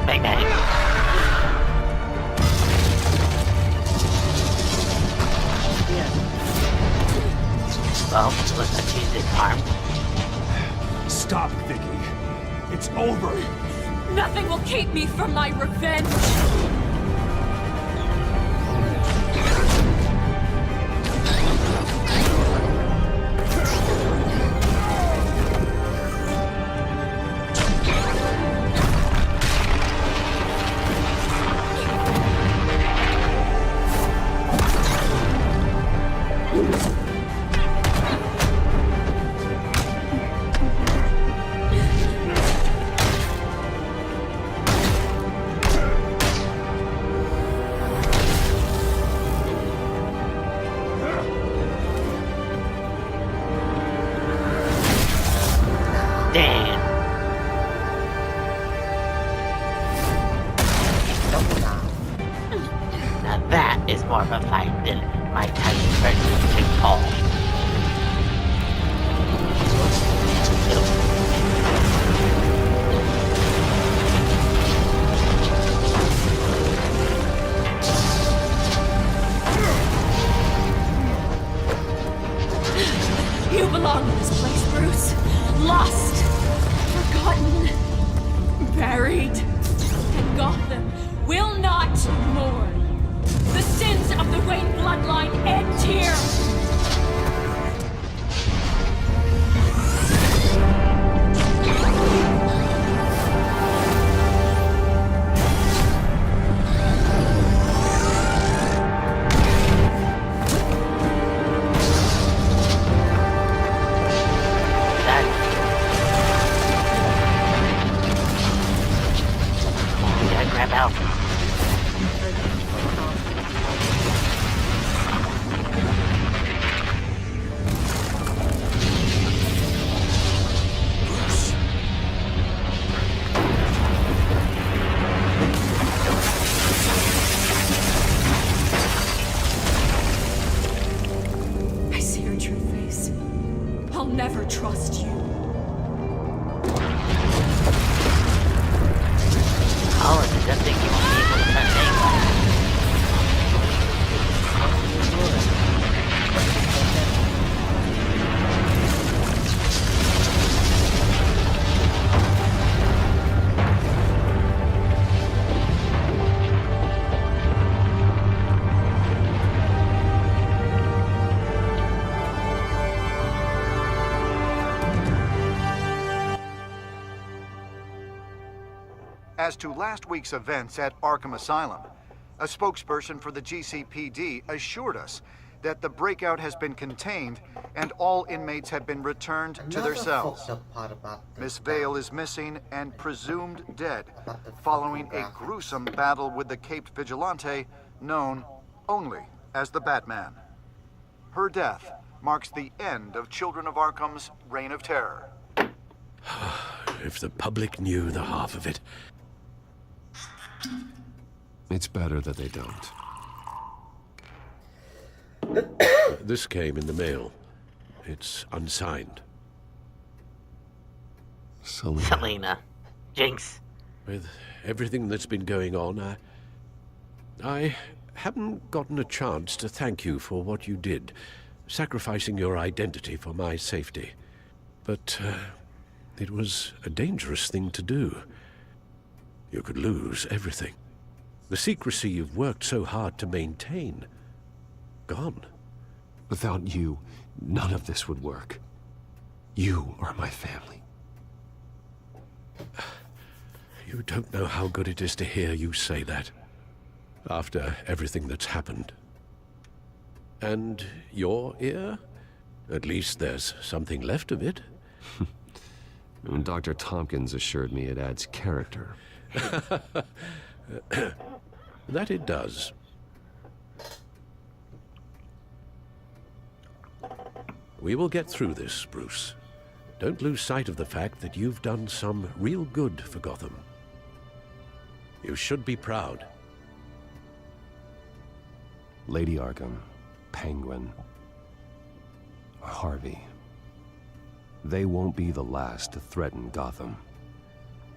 Bang bang. Well, looks like she's disarmed.
Stop, Vicky. It's over.
Nothing will keep me from my revenge.
Damn. Now that is more of a fight than Mike Tyson versus Jake Paul.
You belong in this place, Bruce. Lost, forgotten, buried. And Gotham will not mourn. The sins of the Wayne bloodline end here.
We gotta grab Alfred.
I see your true face. I'll never trust you.
Colin doesn't think he won't be able to touch anyone.
As to last week's events at Arkham Asylum, a spokesperson for the GCPD assured us that the breakout has been contained and all inmates have been returned to their cells. Miss Vale is missing and presumed dead following a gruesome battle with the caped vigilante known only as the Batman. Her death marks the end of Children of Arkham's reign of terror.
If the public knew the half of it.
It's better that they don't.
This came in the mail. It's unsigned.
Selena. Jinx.
With everything that's been going on, I haven't gotten a chance to thank you for what you did, sacrificing your identity for my safety. But it was a dangerous thing to do. You could lose everything. The secrecy you've worked so hard to maintain. Gone.
Without you, none of this would work. You are my family.
You don't know how good it is to hear you say that. After everything that's happened. And your ear? At least there's something left of it.
Dr. Tompkins assured me it adds character.
That it does. We will get through this, Bruce. Don't lose sight of the fact that you've done some real good for Gotham. You should be proud.
Lady Arkham, Penguin, Harvey. They won't be the last to threaten Gotham.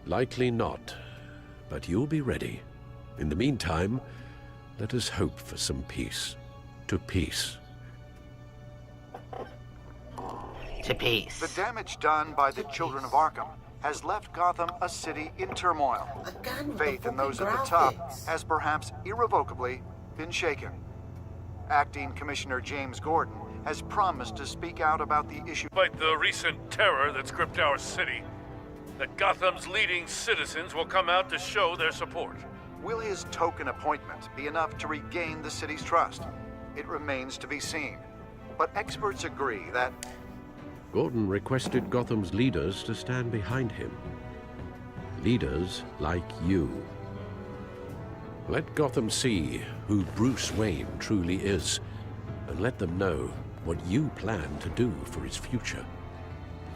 Likely not, but you'll be ready. In the meantime, let us hope for some peace. To peace.
To peace.
The damage done by the children of Arkham has left Gotham a city in turmoil. Faith in those at the top has perhaps irrevocably been shaken. Acting Commissioner James Gordon has promised to speak out about the issue.
Despite the recent terror that's gripped our city, that Gotham's leading citizens will come out to show their support.
Will his token appointment be enough to regain the city's trust? It remains to be seen. But experts agree that
Gordon requested Gotham's leaders to stand behind him. Leaders like you. Let Gotham see who Bruce Wayne truly is, and let them know what you plan to do for his future.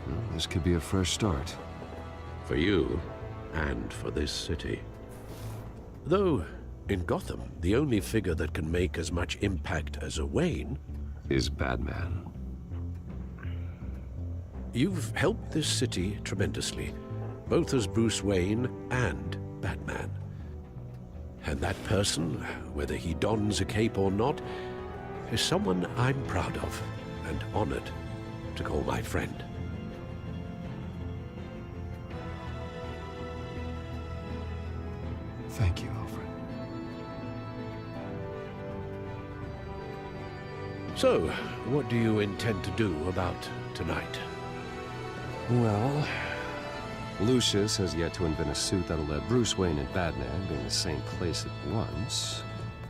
Well, this could be a fresh start.
For you, and for this city. Though, in Gotham, the only figure that can make as much impact as a Wayne
is Batman.
You've helped this city tremendously, both as Bruce Wayne and Batman. And that person, whether he dons a cape or not, is someone I'm proud of and honored to call my friend.
Thank you, Alfred.
So, what do you intend to do about tonight?
Well, Lucius has yet to invent a suit that'll let Bruce Wayne and Batman be in the same place at once.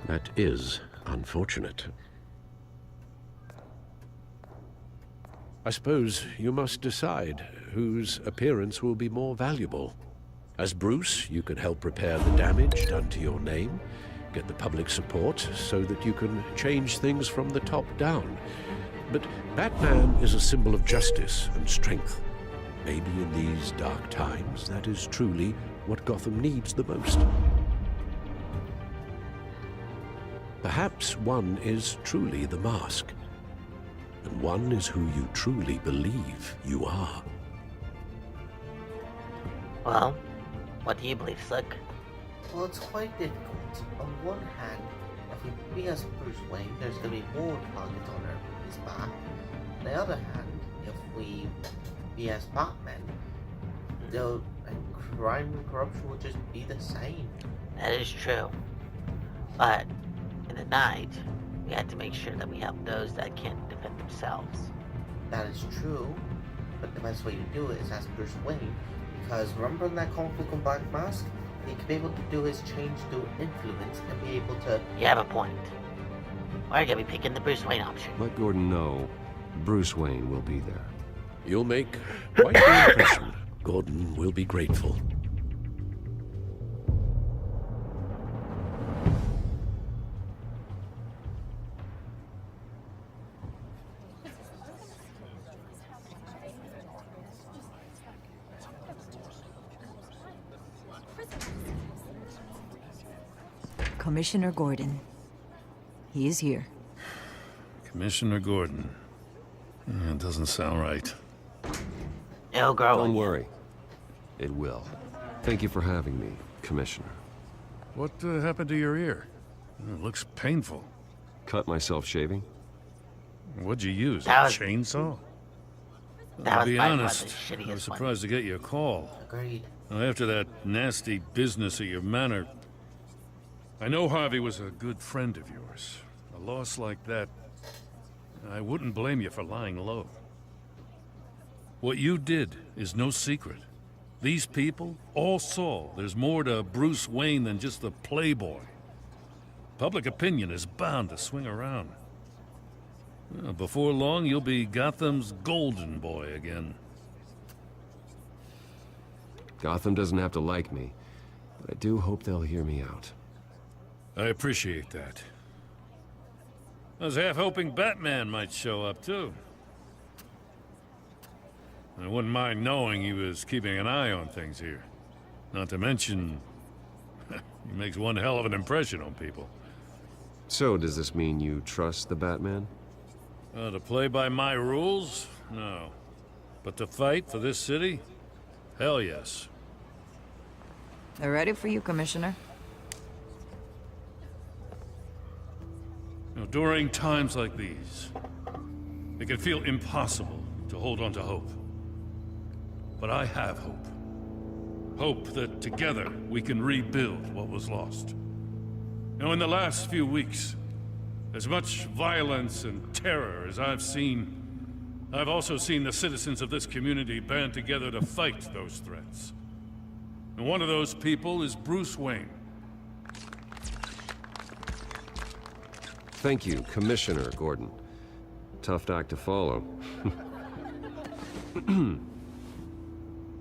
That is unfortunate. I suppose you must decide whose appearance will be more valuable. As Bruce, you can help repair the damage done to your name, get the public support so that you can change things from the top down. But Batman is a symbol of justice and strength. Maybe in these dark times, that is truly what Gotham needs the most. Perhaps one is truly the mask, and one is who you truly believe you are.
Well, what do you believe, Slick?
Well, it's quite difficult. On one hand, if we as Bruce Wayne, there's going to be more targets on his back. On the other hand, if we as Batman, the crime and corruption will just be the same.
That is true. But in the night, we have to make sure that we help those that can't defend themselves.
That is true, but the best way to do it is as Bruce Wayne, because remember in that comic book on Black Mask? He could be able to do his change through influence and be able to...
You have a point. We're gonna be picking the Bruce Wayne option.
Let Gordon know Bruce Wayne will be there.
You'll make quite the impression. Gordon will be grateful.
Commissioner Gordon. He is here.
Commissioner Gordon. It doesn't sound right.
It'll grow.
Don't worry. It will. Thank you for having me, Commissioner.
What happened to your ear? It looks painful.
Cut myself shaving.
What'd you use? A
That was-
chainsaw?
That
To
was
be
by far the
honest,
shittiest
I was
one.
surprised to get your call.
Agreed.
After that nasty business at your manor, I know Harvey was a good friend of yours. A loss like that, I wouldn't blame you for lying low. What you did is no secret. These people all saw there's more to Bruce Wayne than just the playboy. Public opinion is bound to swing around. Well, before long, you'll be Gotham's golden boy again.
Gotham doesn't have to like me, but I do hope they'll hear me out.
I appreciate that. I was half hoping Batman might show up, too. I wouldn't mind knowing he was keeping an eye on things here. Not to mention, he makes one hell of an impression on people.
So, does this mean you trust the Batman?
To play by my rules? No. But to fight for this city? Hell yes.
They're ready for you, Commissioner.
During times like these, it can feel impossible to hold on to hope. But I have hope. Hope that together we can rebuild what was lost. In the last few weeks, as much violence and terror as I've seen, I've also seen the citizens of this community band together to fight those threats. And one of those people is Bruce Wayne.
Thank you, Commissioner Gordon. Tough act to follow.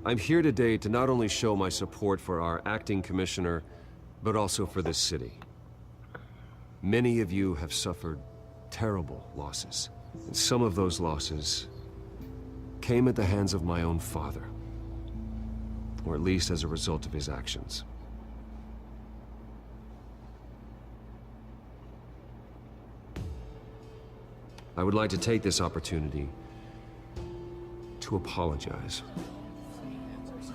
I'm here today to not only show my support for our acting commissioner, but also for this city. Many of you have suffered terrible losses. And some of those losses came at the hands of my own father. Or at least as a result of his actions. I would like to take this opportunity to apologize.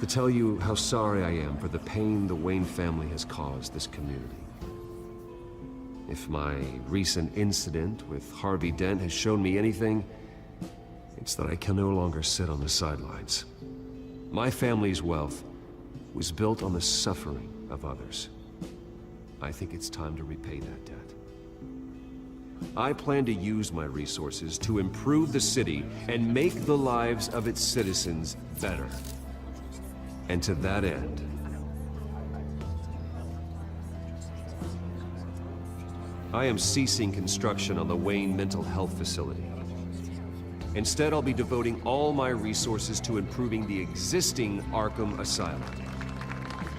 To tell you how sorry I am for the pain the Wayne family has caused this community. If my recent incident with Harvey Dent has shown me anything, it's that I can no longer sit on the sidelines. My family's wealth was built on the suffering of others. I think it's time to repay that debt. I plan to use my resources to improve the city and make the lives of its citizens better. And to that end, I am ceasing construction on the Wayne Mental Health Facility. Instead, I'll be devoting all my resources to improving the existing Arkham Asylum.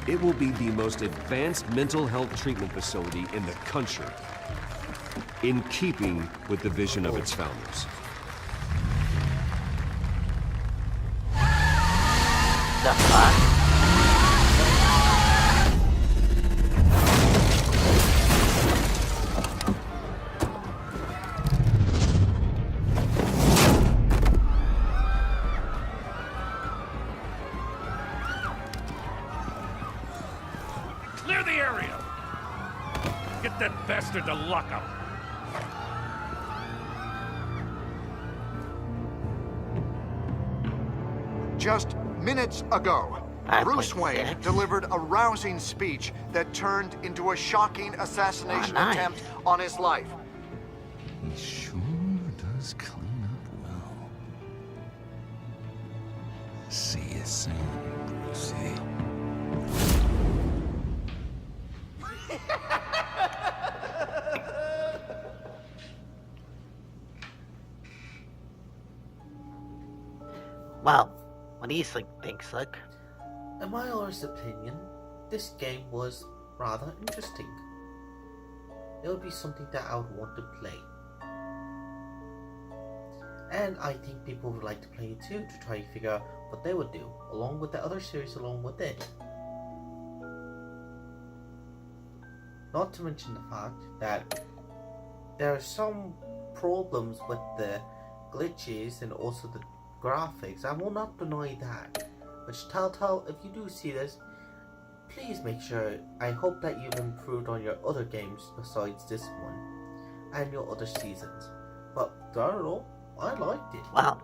It will be the most advanced mental health treatment facility in the country, in keeping with the vision of its founders.
The fuck?
Clear the area! Get that bastard to lock up!
Just minutes ago, Bruce Wayne delivered a rousing speech that turned into a shocking assassination attempt on his life.
He sure does clean up well. See you soon, Brucey.
Well, what do you think, Slick?
In my honest opinion, this game was rather interesting. It would be something that I would want to play. And I think people would like to play it too, to try and figure out what they would do, along with the other series along with it. Not to mention the fact that there are some problems with the glitches and also the graphics. I will not deny that. Which Telltale, if you do see this, please make sure. I hope that you've improved on your other games besides this one and your other seasons. But I don't know, I liked it.
Well,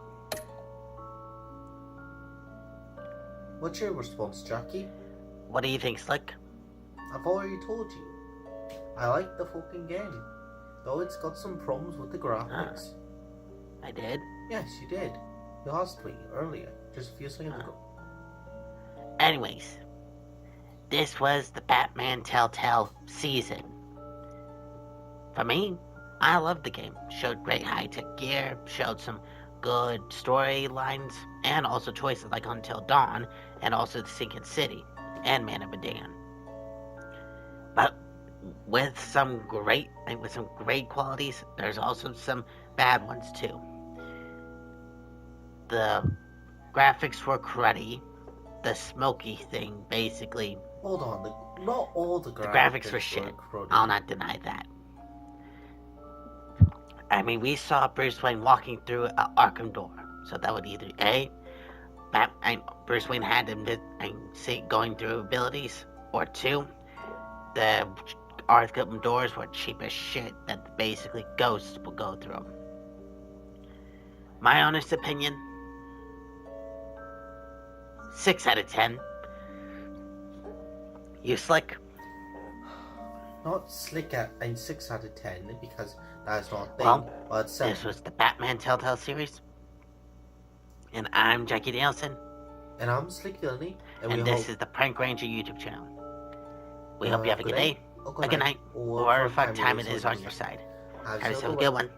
what's your response, Jackie?
What do you think, Slick?
I've already told you. I like the fucking game, though it's got some problems with the graphics.
I did?
Yes, you did. You asked me earlier, just a few seconds ago.
Anyways, this was the Batman Telltale season. For me, I loved the game. Showed great high-tech gear, showed some good storylines, and also choices like Until Dawn, and also The Sinking City, and Man of Medan. But with some great qualities, there's also some bad ones too. The graphics were cruddy. The smoky thing, basically.
Hold on, not all the
graphics were shit. I'll not deny that. I mean, we saw Bruce Wayne walking through an Arkham door, so that would either Bruce Wayne had him going through abilities, or 2, the Arkham doors were cheap as shit that basically ghosts will go through them. My honest opinion, 6 out of 10. You, Slick?
Not Slick and 6 out of 10 because that is not a thing.
Well,
but
this was the Batman Telltale series, and I'm Jackie_dainelson,
and I'm slickvillainy,
and this is the Prank Ranger YouTube channel. We hope you have a good day, a good night, or what time it is on your side. Have yourself a good one.